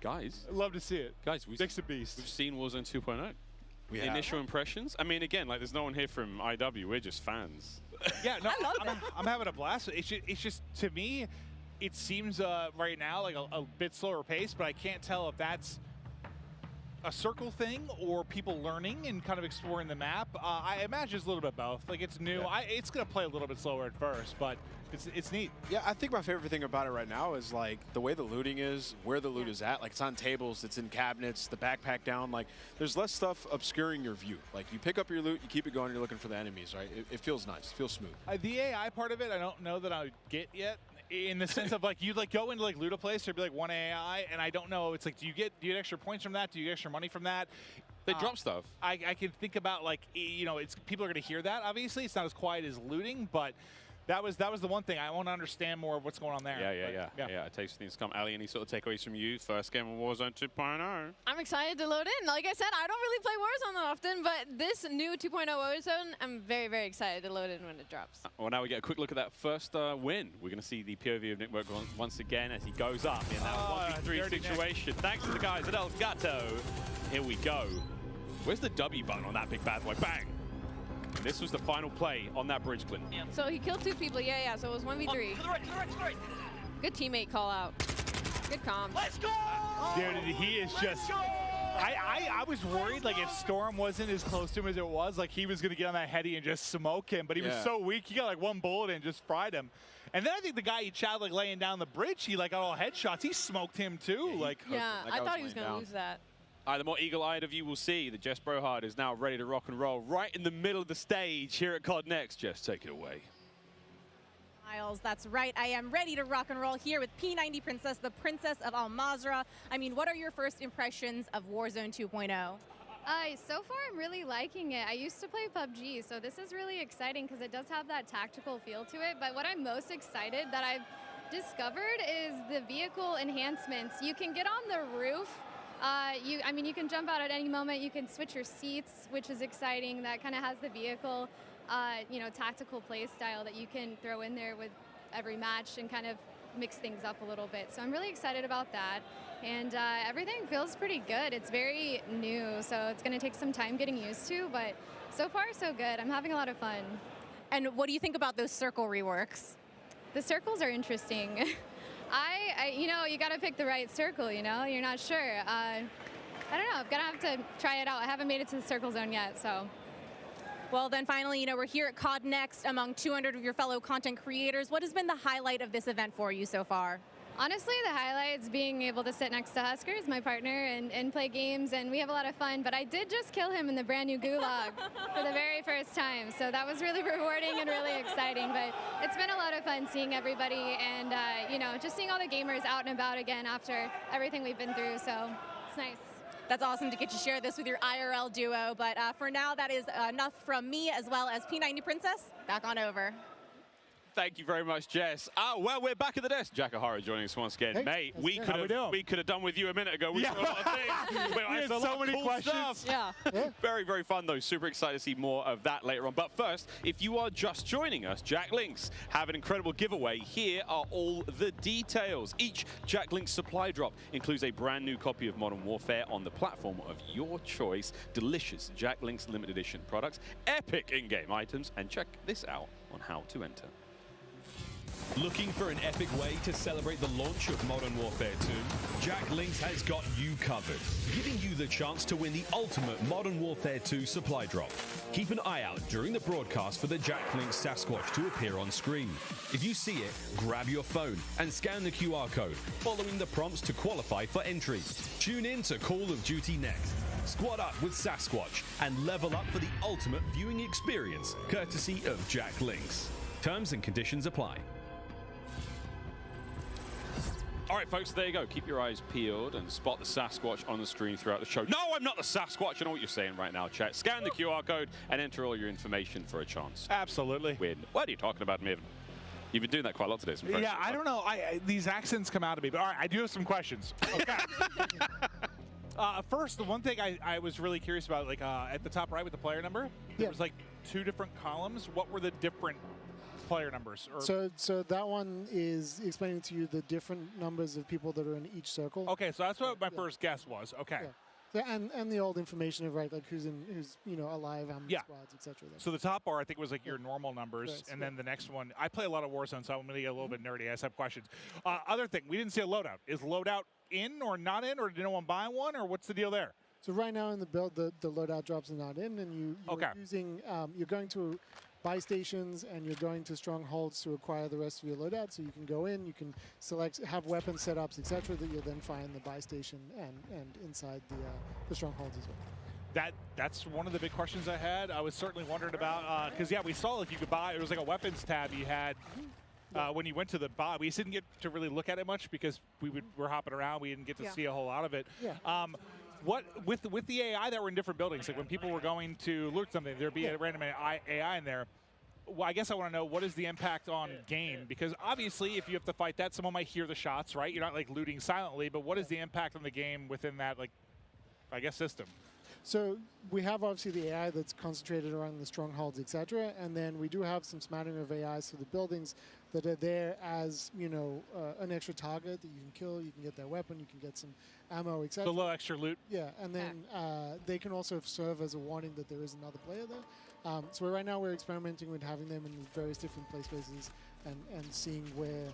Guys. I'd love to see it. Guys, Nick's a beast. We've seen Warzone 2.0. Initial impressions? I mean, again, like, there's no one here from IW. We're just fans. Yeah, no, I'm having a blast. It's just, to me, it seems right now like a bit slower pace, but I can't tell if that's a circle thing or people learning and kind of exploring the map. I imagine it's a little bit both. Like, it's new. Yeah. It's going to play a little bit slower at first, but it's neat. Yeah, I think my favorite thing about it right now is like the way the looting is, where the loot is at. Like, it's on tables, it's in cabinets, the backpack down. Like, there's less stuff obscuring your view. Like, you pick up your loot, you keep it going, you're looking for the enemies, right? It feels nice, it feels smooth. The AI part of it, I don't know that I would get yet. In the sense of, like, you like go into like loot a place, there'd be like one AI, and I don't know. It's like, do you get extra points from that? Do you get extra money from that? They drop stuff. I can think about, like, you know, it's people are going to hear that. Obviously, it's not as quiet as looting, but that was the one thing I want to understand more of what's going on there. Yeah. A taste of things to come. Ali, any sort of takeaways from you? First game of Warzone 2.0. I'm excited to load in. Like I said, I don't really play Warzone that often, but this new 2.0 Warzone, I'm very, very excited to load in when it drops. Well, now we get a quick look at that first win. We're going to see the POV of Nick Work once again as he goes up in that 1v3 situation. Thanks to the guys at El Gato. Here we go. Where's the W button on that big bad boy? Bang! And this was the final play on that bridge, Clinton. Yeah. So he killed 2 people. Yeah. So it was 1v3. To the right, to the right, to the right. Good teammate call out. Good comms. Let's go! Dude, he is just... I was worried, like, if Storm wasn't as close to him as it was, like, he was going to get on that heady and just smoke him. But he was so weak, he got, like, 1 bullet and just fried him. And then I think the guy he shot, like, laying down the bridge, he, like, got all headshots. He smoked him, too. Yeah, I thought he was going to lose that. The more eagle-eyed of you will see that Jess Brohard is now ready to rock and roll right in the middle of the stage here at COD Next. Jess, take it away. Miles, that's right. I am ready to rock and roll here with P90 Princess, the Princess of Al Mazrah. I mean, what are your first impressions of Warzone 2.0? So far, I'm really liking it. I used to play PUBG, so this is really exciting because it does have that tactical feel to it. But what I'm most excited that I've discovered is the vehicle enhancements. You can get on the roof. I mean, you can jump out at any moment. You can switch your seats, which is exciting. That kind of has the vehicle, you know, tactical play style that you can throw in there with every match and kind of mix things up a little bit. So I'm really excited about that. And everything feels pretty good. It's very new, so it's going to take some time getting used to, but so far so good. I'm having a lot of fun. And what do you think about those circle reworks? The circles are interesting. You know, you got to pick the right circle, you know? You're not sure. I don't know. I'm going to have to try it out. I haven't made it to the circle zone yet, so. Well, then finally, you know, we're here at COD Next among 200 of your fellow content creators. What has been the highlight of this event for you so far? Honestly, the highlight's being able to sit next to Huskers, my partner, and play games, and we have a lot of fun. But I did just kill him in the brand new Gulag for the very first time, so that was really rewarding and really exciting. But it's been a lot of fun seeing everybody and, you know, just seeing all the gamers out and about again after everything we've been through, so it's nice. That's awesome to get to share this with your IRL duo, but for now, that is enough from me as well as P90 Princess. Back on over. Thank you very much, Jess. Well, we're back at the desk. Jack O'Hara joining us once again. Hey, mate, we could have done with you a minute ago. We saw a lot of things. We had so many questions. Yeah. Very, very fun, though. Super excited to see more of that later on. But first, if you are just joining us, Jack Links have an incredible giveaway. Here are all the details. Each Jack Links supply drop includes a brand new copy of Modern Warfare on the platform of your choice. Delicious Jack Links limited edition products, epic in-game items, and check this out on how to enter. Looking for an epic way to celebrate the launch of Modern Warfare 2? Jack Links has got you covered, giving you the chance to win the ultimate Modern Warfare 2 supply drop. Keep an eye out during the broadcast for the Jack Links Sasquatch to appear on screen. If you see it, grab your phone and scan the QR code, following the prompts to qualify for entry. Tune in to Call of Duty Next. Squad up with Sasquatch and level up for the ultimate viewing experience, courtesy of Jack Links. Terms and conditions apply. All right, folks, there you go. Keep your eyes peeled and spot the Sasquatch on the screen throughout the show. No, I'm not the Sasquatch. I know what you're saying right now, chat. Scan the QR code and enter all your information for a chance. Absolutely. Win. What are you talking about, Maven? You've been doing that quite a lot today. Yeah, I don't know. These accents come out of me. But all right, I do have some questions. Okay. First, the one thing I was really curious about, like at the top right with the player number, there was like 2 different columns. What were the different player numbers? So that one is explaining to you the different numbers of people that are in each circle. Okay, so that's what my first guess was. Okay. Yeah. And the old information of like who's alive, how many squads, etc. So the top bar I think was like your normal numbers, Correct, and then the next one. I play a lot of Warzone, so I'm going to get a little bit nerdy. I just have questions. Other thing, we didn't see a loadout. Is loadout in or not in, or did no one buy one, or what's the deal there? So right now in the build, the loadout drops are not in, and you're using you're going to buy stations and you're going to strongholds to acquire the rest of your loadout. So you can go in, you can select, have weapon setups, etc. that you'll then find the buy station and inside the strongholds as well. That's one of the big questions I had. I was certainly wondering about because we saw like you could buy. It was like a weapons tab you had. When you went to the buy, we didn't get to really look at it much because we're hopping around. We didn't get to see a whole lot of it. What with the AI that were in different buildings, like when people were going to loot something, there'd be a random AI in there. Well, I guess I want to know what is the impact on game, because obviously if you have to fight that, someone might hear the shots, right? You're not like looting silently, but what is the impact on the game within that, like, I guess, system? So we have obviously the AI that's concentrated around the strongholds, etc., and then we do have some smattering of AIs for the buildings that are there as an extra target that you can kill. You can get their weapon, you can get some ammo, etc. The little extra loot. Yeah, and then they can also serve as a warning that there is another player there. So right now we're experimenting with having them in various different play spaces and seeing where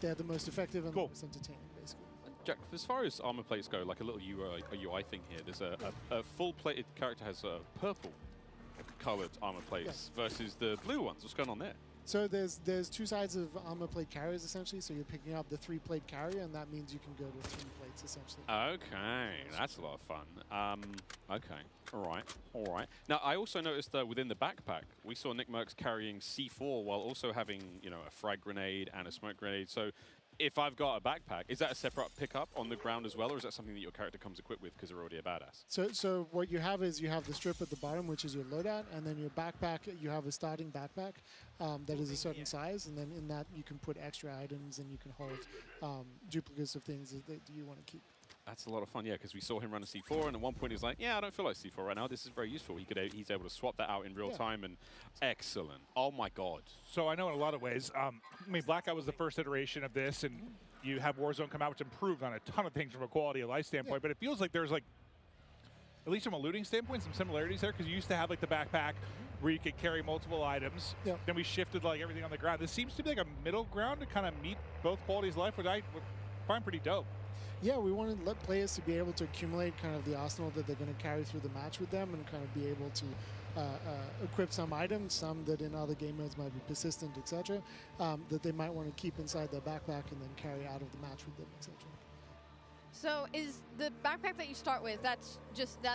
they're the most effective and the most entertaining, basically. Jack, as far as armor plates go, like a little UI thing here, there's a full-plated character has purple-colored armor plates versus the blue ones. What's going on there? So there's two sides of armor plate carriers, essentially. So you're picking up the 3-plate carrier, and that means you can go to 3 plates, essentially. Okay, that's a lot of fun. Okay, all right. Now, I also noticed within the backpack, we saw Nick Merckx carrying C4 while also having, a frag grenade and a smoke grenade. So if I've got a backpack, is that a separate pickup on the ground as well, or is that something that your character comes equipped with because they're already a badass? So what you have is you have the strip at the bottom, which is your loadout, and then your backpack, you have a starting backpack that is a certain size, and then in that you can put extra items and you can hold duplicates of things that you want to keep. That's a lot of fun, yeah, because we saw him run a C4, and at one point he was like, I don't feel like C4 right now. This is very useful. He's able to swap that out in real time, and excellent. Oh, my God. So I know in a lot of ways, Blackout was the first iteration of this, and you have Warzone come out, which improved on a ton of things from a quality of life standpoint, but it feels like there's, like, at least from a looting standpoint, some similarities there, because you used to have, like, the backpack where you could carry multiple items. Then we shifted, like, everything on the ground. This seems to be, like, a middle ground to kind of meet both qualities of life, which I would find pretty dope. Yeah, we wanted to let players to be able to accumulate kind of the arsenal that they're going to carry through the match with them, and kind of be able to equip some items, some that in other game modes might be persistent, etc., that they might want to keep inside their backpack and then carry out of the match with them, etc. So is the backpack that you start with, that's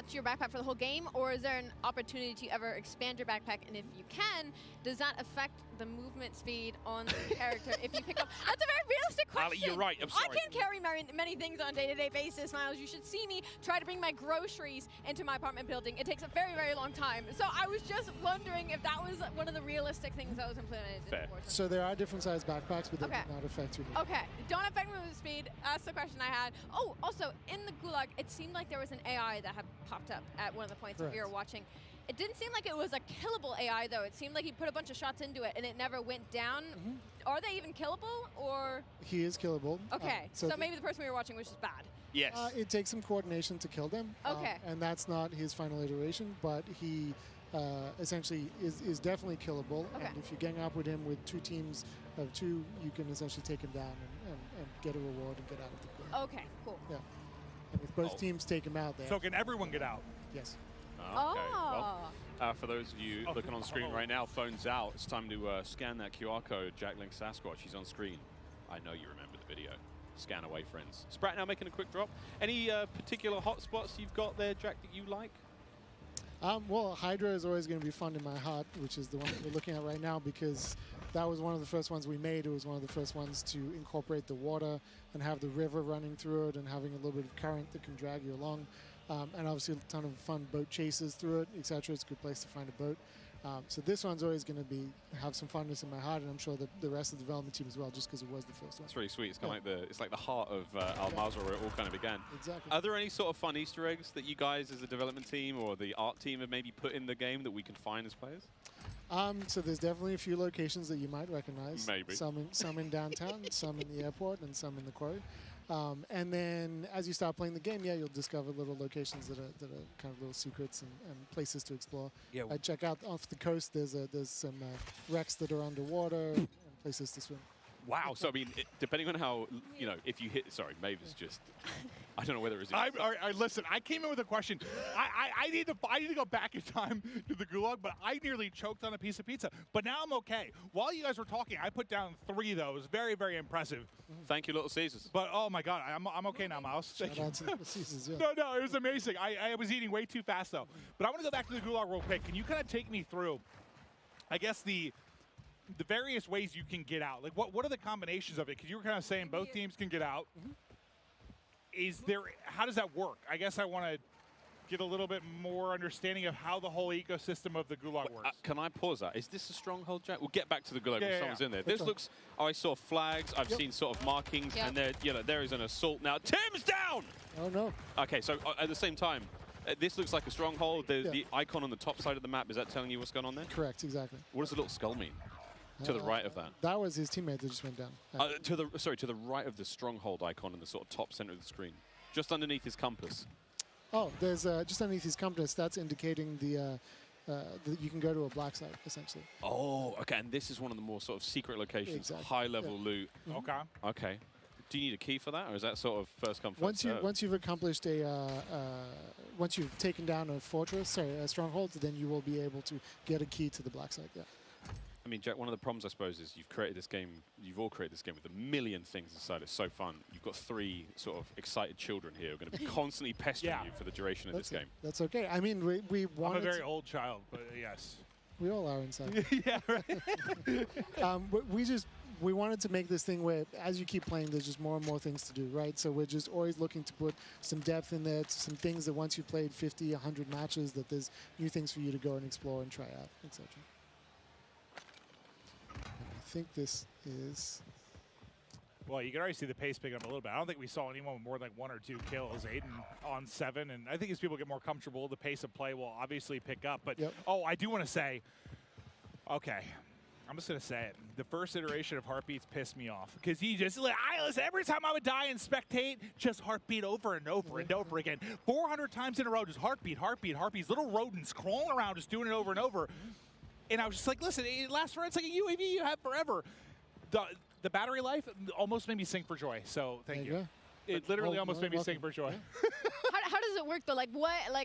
your backpack for the whole game, or is there an opportunity to ever expand your backpack? And if you can, does that affect the movement speed on the character if you pick up? That's a very realistic question. You're right, I'm sorry. I can't carry many things on a day-to-day basis, Miles. You should see me try to bring my groceries into my apartment building. It takes a very, very long time. So I was just wondering if that was one of the realistic things that was implemented. Fair. So there are different size backpacks, but they do not affect your movement. Okay, don't affect movement speed. That's the question I had. Oh, also, in the Gulag, it seemed like there was an AI that had popped up at one of the points that we were watching. It didn't seem like it was a killable AI, though. It seemed like he put a bunch of shots into it, and it never went down. Are they even killable, or? He is killable. Okay, so maybe the person we were watching was just bad. Yes. It takes some coordination to kill them. Okay. And that's not his final iteration, but he essentially is definitely killable. Okay. And if you gang up with him with 2 teams of 2, you can essentially take him down and get a reward and get out of the game. Okay, cool. Yeah. And if both teams take him out there. So can everyone get out? Yes. Okay, well, for those of you looking on screen right now, phones out, it's time to scan that QR code, Jack Link Sasquatch. He's on screen. I know you remember the video. Scan away, friends. Sprat now making a quick drop. Any particular hotspots you've got there, Jack, that you like? Well, Hydra is always going to be fun in my heart, which is the one we're looking at right now, because that was one of the first ones we made. It was one of the first ones to incorporate the water and have the river running through it and having a little bit of current that can drag you along. And obviously a ton of fun boat chases through it, etc. It's a good place to find a boat. So this one's always going to have some funness in my heart, and I'm sure that the rest of the development team as well, just because it was the first one. It's really sweet. It's kind of like the heart of Al Mazrah, where it all kind of began. Exactly. Are there any sort of fun Easter eggs that you guys, as a development team or the art team, have maybe put in the game that we can find as players? So there's definitely a few locations that you might recognize. Maybe. Some in downtown, some in the airport, and some in the quarry. And then as you start playing the game, yeah, you'll discover little locations that are kind of little secrets and places to explore. Yeah. Check out off the coast. There's some wrecks that are underwater and places to swim. Wow. So, I mean, depending on how, if you hit... Sorry, Mavis just... I don't know whether it's... Listen, I came in with a question. I need to go back in time to the gulag, but I nearly choked on a piece of pizza. But now I'm okay. While you guys were talking, I put down 3 of those. Very, very impressive. Thank you, Little Caesars. But, oh, my God, I'm okay now, Mouse. Shout out to Little Caesars, yeah. No, it was amazing. I was eating way too fast, though. But I want to go back to the gulag real quick. Can you kind of take me through, I guess, the various ways you can get out? Like, what are the combinations of it? Because you were kind of saying both teams can get out. How does that work? I guess I want to get a little bit more understanding of how the whole ecosystem of the gulag works. Can I pause that? Is this a stronghold, Jack? We'll get back to the gulag when someone's in there. Which This looks... I saw flags. I've seen sort of markings, and there is an assault now. Tim's down! Oh, no. Okay, so at the same time, this looks like a stronghold. The icon on the top side of the map, is that telling you what's going on there? Correct, exactly. What does the little skull mean? To the right of that. That was his teammate that just went down. To the right of the stronghold icon in the sort of top center of the screen, just underneath his compass. Oh, there's just underneath his compass. That's indicating the you can go to a black site essentially. Oh, okay. And this is one of the more sort of secret locations, Exactly. high level loot. Okay. Okay. Do you need a key for that, or is that sort of first come first serve? Once you've accomplished once you've taken down a stronghold, then you will be able to get a key to the black site. Yeah. I mean, Jack, one of the problems, I suppose, is you've all created this game with a million things inside. It's so fun. You've got 3 sort of excited children here who are going to be constantly pestering you for the duration of this game. That's okay. I mean, we wanted... I'm a very old child, but yes. We all are inside. Yeah, right. We wanted to make this thing where, as you keep playing, there's just more and more things to do, right? So we're just always looking to put some depth in there, some things that once you've played 50, 100 matches, that there's new things for you to go and explore and try out, etc. I think this is... Well, you can already see the pace picking up a little bit. I don't think we saw anyone with more than 1 or 2 kills. Aiden on 7, and I think as people get more comfortable, the pace of play will obviously pick up. But, oh, I do want to say, okay, I'm just going to say it. The first iteration of Heartbeats pissed me off because he just, listen, every time I would die and spectate, just Heartbeat over and over and over again. 400 times in a row, just Heartbeat, Heartbeat, Heartbeats, little rodents crawling around just doing it over and over. And I was just like, listen, it lasts for, it's like a UAV you have forever. The battery life almost made me sing for joy. So thank you. It literally almost made me sing for joy. How does it work though?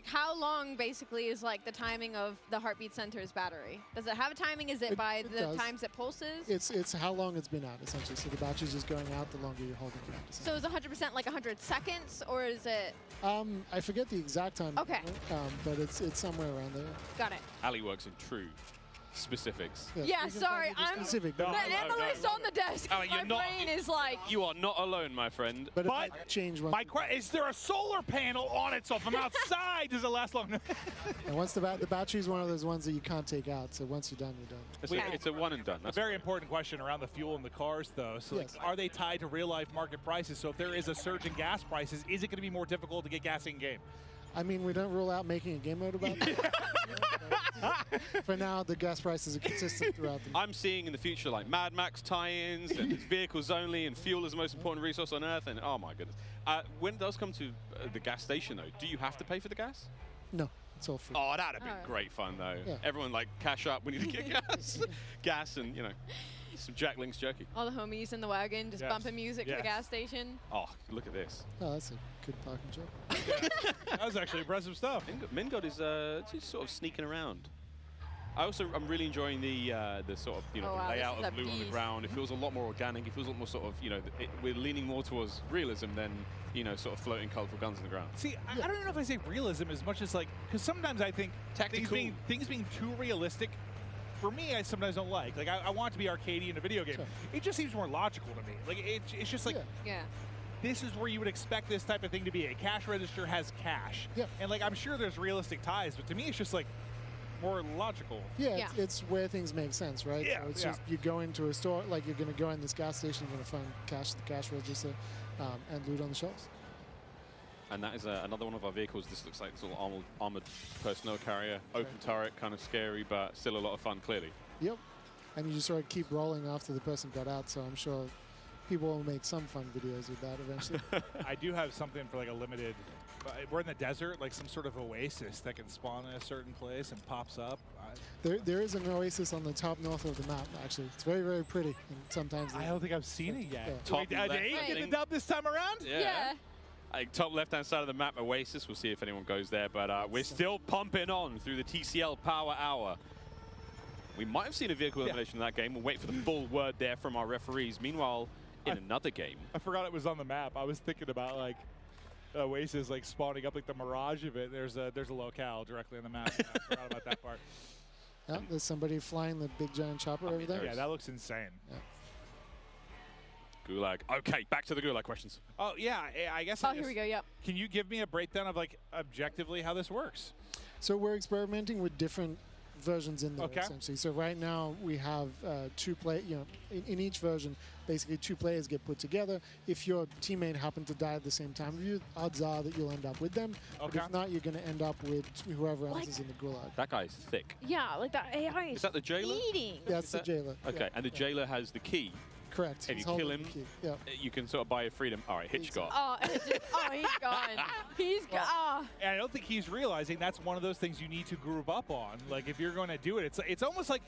How long basically is like the timing of the Heartbeat Center's battery? Does it have a timing? Is it by the times it pulses? It's how long it's been out essentially. So the battery's just going out the longer you're holding it out. So is 100% like 100 seconds, or is it? I forget the exact time. Okay. But it's somewhere around there. Got it. Ali works in true specifics. Yeah, sorry, I'm specific. The analyst on the desk. My brain is like... You are not alone, my friend. But change one. Is there a solar panel on it? So if I'm outside, does it last long? And once the battery is one of those ones that you can't take out. So once you're done, you're done. It's a one and done. That's a very important question around the fuel in the cars, though. So are they tied to real life market prices? So if there is a surge in gas prices, is it going to be more difficult to get gas in game? I mean, we don't rule out making a game mode about that. For now, the gas prices are consistent throughout the... I'm seeing in the future like Mad Max tie-ins and it's vehicles only and fuel is the most important resource on Earth. And oh my goodness. When it does come to the gas station, though, do you have to pay for the gas? No, it's all free. Oh, that'd have been great fun, though. Yeah. Everyone, like, cash up. We need to get gas. Gas and, some Jack Link's jerky. All the homies in the wagon just bumping music to the gas station. Oh, look at this. Oh, that's a good parking job. That was actually impressive stuff. Mingod is just sort of sneaking around. I'm really enjoying the sort of the layout of loot on the ground. It feels a lot more organic. It feels a lot more sort of we're leaning more towards realism than sort of floating colorful guns on the ground. See, I don't know if I say realism as much as because sometimes I think things being too realistic. For me, I sometimes don't like. I want it to be arcadey in a video game. Sure. It just seems more logical to me. It's just like, this is where you would expect this type of thing to be. A cash register has cash. Yeah. And I'm sure there's realistic ties, but to me, it's just more logical. Yeah, it's where things make sense, right? Yeah. So it's just you go into a store, you're going to go in this gas station, you're going to find cash at the cash register, and loot on the shelves. And that is another one of our vehicles. This looks like this little armored personnel carrier, open turret, kind of scary, but still a lot of fun, clearly. Yep. And you just sort of keep rolling after the person got out, so I'm sure people will make some fun videos with that eventually. I do have something for like a limited. We're in the desert, like some sort of oasis that can spawn in a certain place and pops up. There is an oasis on the top north of the map, actually. It's very, very pretty. And sometimes I don't think I've seen it yet. Yeah. Top did Abe get the dub this time around? Yeah. Top left-hand side of the map, Oasis. We'll see if anyone goes there, but we're still pumping on through the TCL Power Hour. We might have seen a vehicle elimination in that game. We'll wait for the full word there from our referees. Meanwhile, in another game. I forgot it was on the map. I was thinking about like Oasis like spawning up like the mirage of it. There's a locale directly on the map. I forgot about that part. Oh, there's somebody flying the big giant chopper over there. Yeah, that looks insane. Yeah. Gulag. Okay, back to the Gulag questions. Oh, yeah, I guess. Oh, here we go, yep. Can you give me a breakdown of, like, objectively how this works? So we're experimenting with different versions in there, essentially. So right now we have in each version, basically 2 players get put together. If your teammate happened to die at the same time as you, odds are that you'll end up with them. But if not, you're going to end up with whoever else is in the Gulag. That guy's thick. Yeah, like that AI Is that the jailer? eating. That's the jailer. Okay, Yeah. and the jailer has the key. Correct. If He's you kill holding him, the key. Yeah. you can sort of buy your freedom. All right, Hitch got. Oh, he's gone. He's gone. Oh. And I don't think he's realizing that's one of those things you need to group up on. Like, if you're going to do it, it's almost like,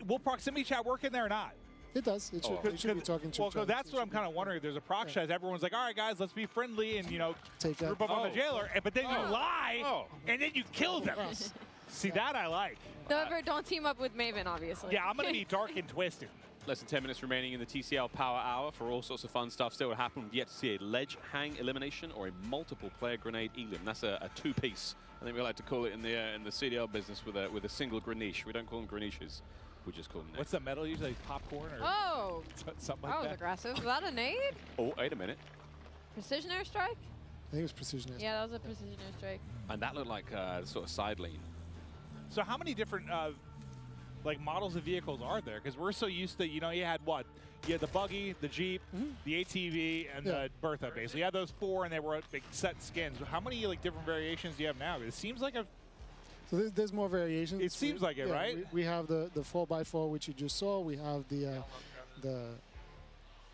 will proximity chat work in there or not? It does. It should be talking to each other. That's what I'm kind of wondering. If there's a proc chat, everyone's like, all right, guys, let's be friendly and, take group up on the jailer. But then you lie, and then you kill them. See, that I like. However, don't team up with Maven, obviously. Yeah, I'm going to be dark and twisted. Less than 10 minutes remaining in the TCL Power Hour for all sorts of fun stuff still to happen. We've yet to see a ledge hang elimination or a multiple player grenade elim. That's a 2-piece. I think we like to call it in the CDL business with a single greniche. We don't call them greniches. We just call them. What's the metal usually? Popcorn or something like that was that? aggressive. Was that a nade? Oh, wait a minute. Precision airstrike? I think it was precision airstrike. Yeah, that was a precision airstrike. And that looked like sort of side lane. So how many different like models of vehicles are there? Because we're so used to, you had what? You had the buggy, the Jeep, the ATV, and the Bertha, basically. You had those 4, and they were big set skins. How many like different variations do you have now? It seems like So there's more variations. It seems like it, right? We have the 4x4, which you just saw. We have the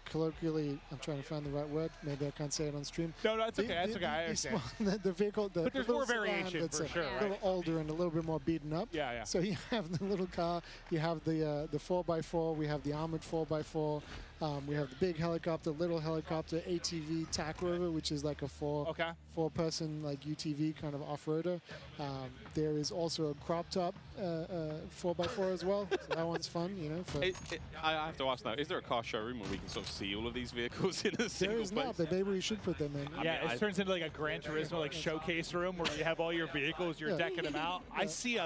colloquially, I'm trying to find the right word. Maybe I can't say it on stream. No, it's okay. That's okay. I understand. The vehicle, but there's more variation that's for sure, a little older and a little bit more beaten up. Yeah. So you have the little car. You have the 4x4. We have the armored 4x4. We have the big helicopter, little helicopter, ATV, TAC Rover, which is like a four-person like UTV kind of off-roader. There is also a crop top 4x4 as well. So that one's fun, I have to ask now: is there a car showroom where we can sort of see all of these vehicles in a single There is place? not, but maybe we should put them in. Yeah, it turns into like a Gran Turismo like showcase room where you have all your vehicles, you're decking them out. I see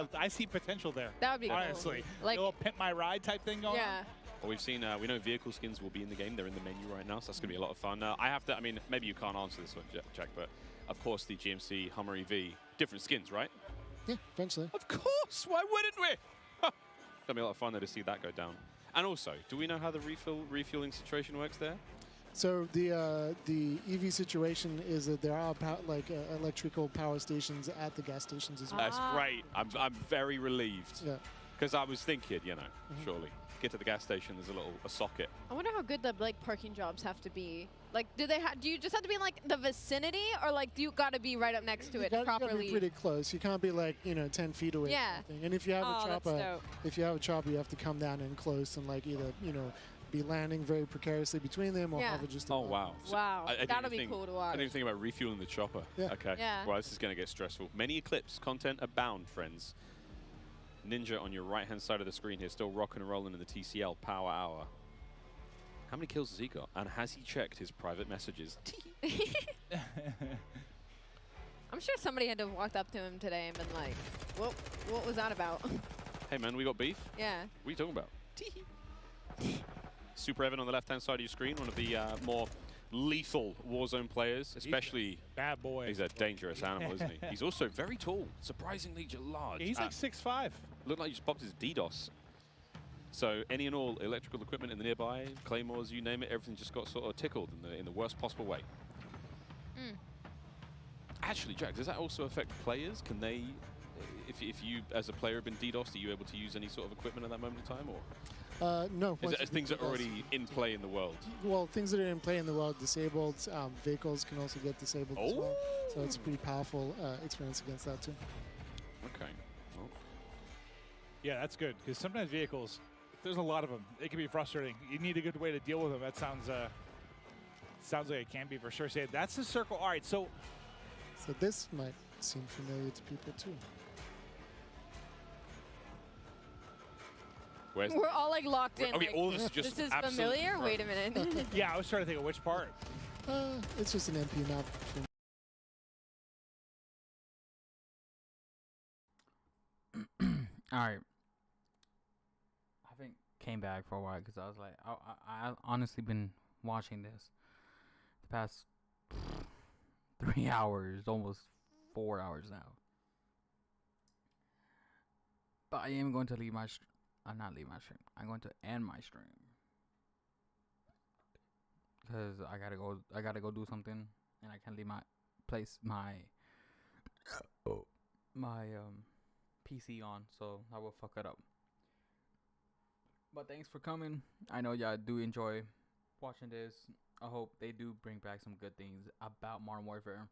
potential there. That would be honestly cool. Like a little pimp my ride type thing going on. Well, we've seen, we know vehicle skins will be in the game. They're in the menu right now, so that's going to be a lot of fun. I mean, maybe you can't answer this one, Jack, but of course the GMC Hummer EV, different skins, right? Yeah, eventually. Of course, why wouldn't we? It's going to be a lot of fun there to see that go down. And also, do we know how the refueling situation works there? So the EV situation is that there are electrical power stations at the gas stations as well. That's great. I'm very relieved. Yeah. Because I was thinking, surely get to the gas station. There's a socket. I wonder how good the parking jobs have to be. Like, do you just have to be in like the vicinity, or like do you got to be right up next to it properly? You got to be pretty close. You can't be like 10 feet away. Yeah. And if you have a chopper, you have to come down in close and like either be landing very precariously between them or hover just above. Oh wow! Wow, that'll be cool to watch. I didn't even think about refueling the chopper. Yeah. Okay. Yeah. Well, this is going to get stressful. Many Eclipse content abound, friends. Ninja on your right-hand side of the screen here, still rocking and rolling in the TCL Power Hour. How many kills has he got? And has he checked his private messages? I'm sure somebody had to have walked up to him today and been like, what was that about? Hey man, we got beef? Yeah. What are you talking about? Super Evan on the left-hand side of your screen, one of the more lethal Warzone players, especially... Bad boy. He's a dangerous animal, isn't he? He's also very tall, surprisingly large. Yeah, he's like 6'5". Looked like he just popped his DDoS. So any and all electrical equipment in the nearby, claymores, you name it, everything just got sort of tickled in the worst possible way. Actually, Jack, does that also affect players? Can they, if you as a player have been DDoSed, are you able to use any sort of equipment at that moment in time, or? No. Is once it as you things beat that are the boss. already in play in the world? Well, things that are in play in the world disabled. Vehicles can also get disabled as well. So it's a pretty powerful experience against that too. Okay. Oh. Yeah, that's good, because sometimes vehicles, if there's a lot of them, it can be frustrating. You need a good way to deal with them. That sounds like it can be for sure. Say that's the circle. All right, so this might seem familiar to people too. We're all like locked in. Are we like, all just this is absolute- familiar? Wait a minute. yeah, I was trying to think of which part. It's just an MP map. All right. I haven't came back for a while because I was like, I honestly been watching this the past 3 hours, almost 4 hours now. But I am going to leave my not leave my stream. I'm going to end my stream because I gotta go do something, and I can't leave my PC on, so I will fuck it up. But thanks for coming. I know y'all do enjoy watching this. I hope they do bring back some good things about Modern Warfare.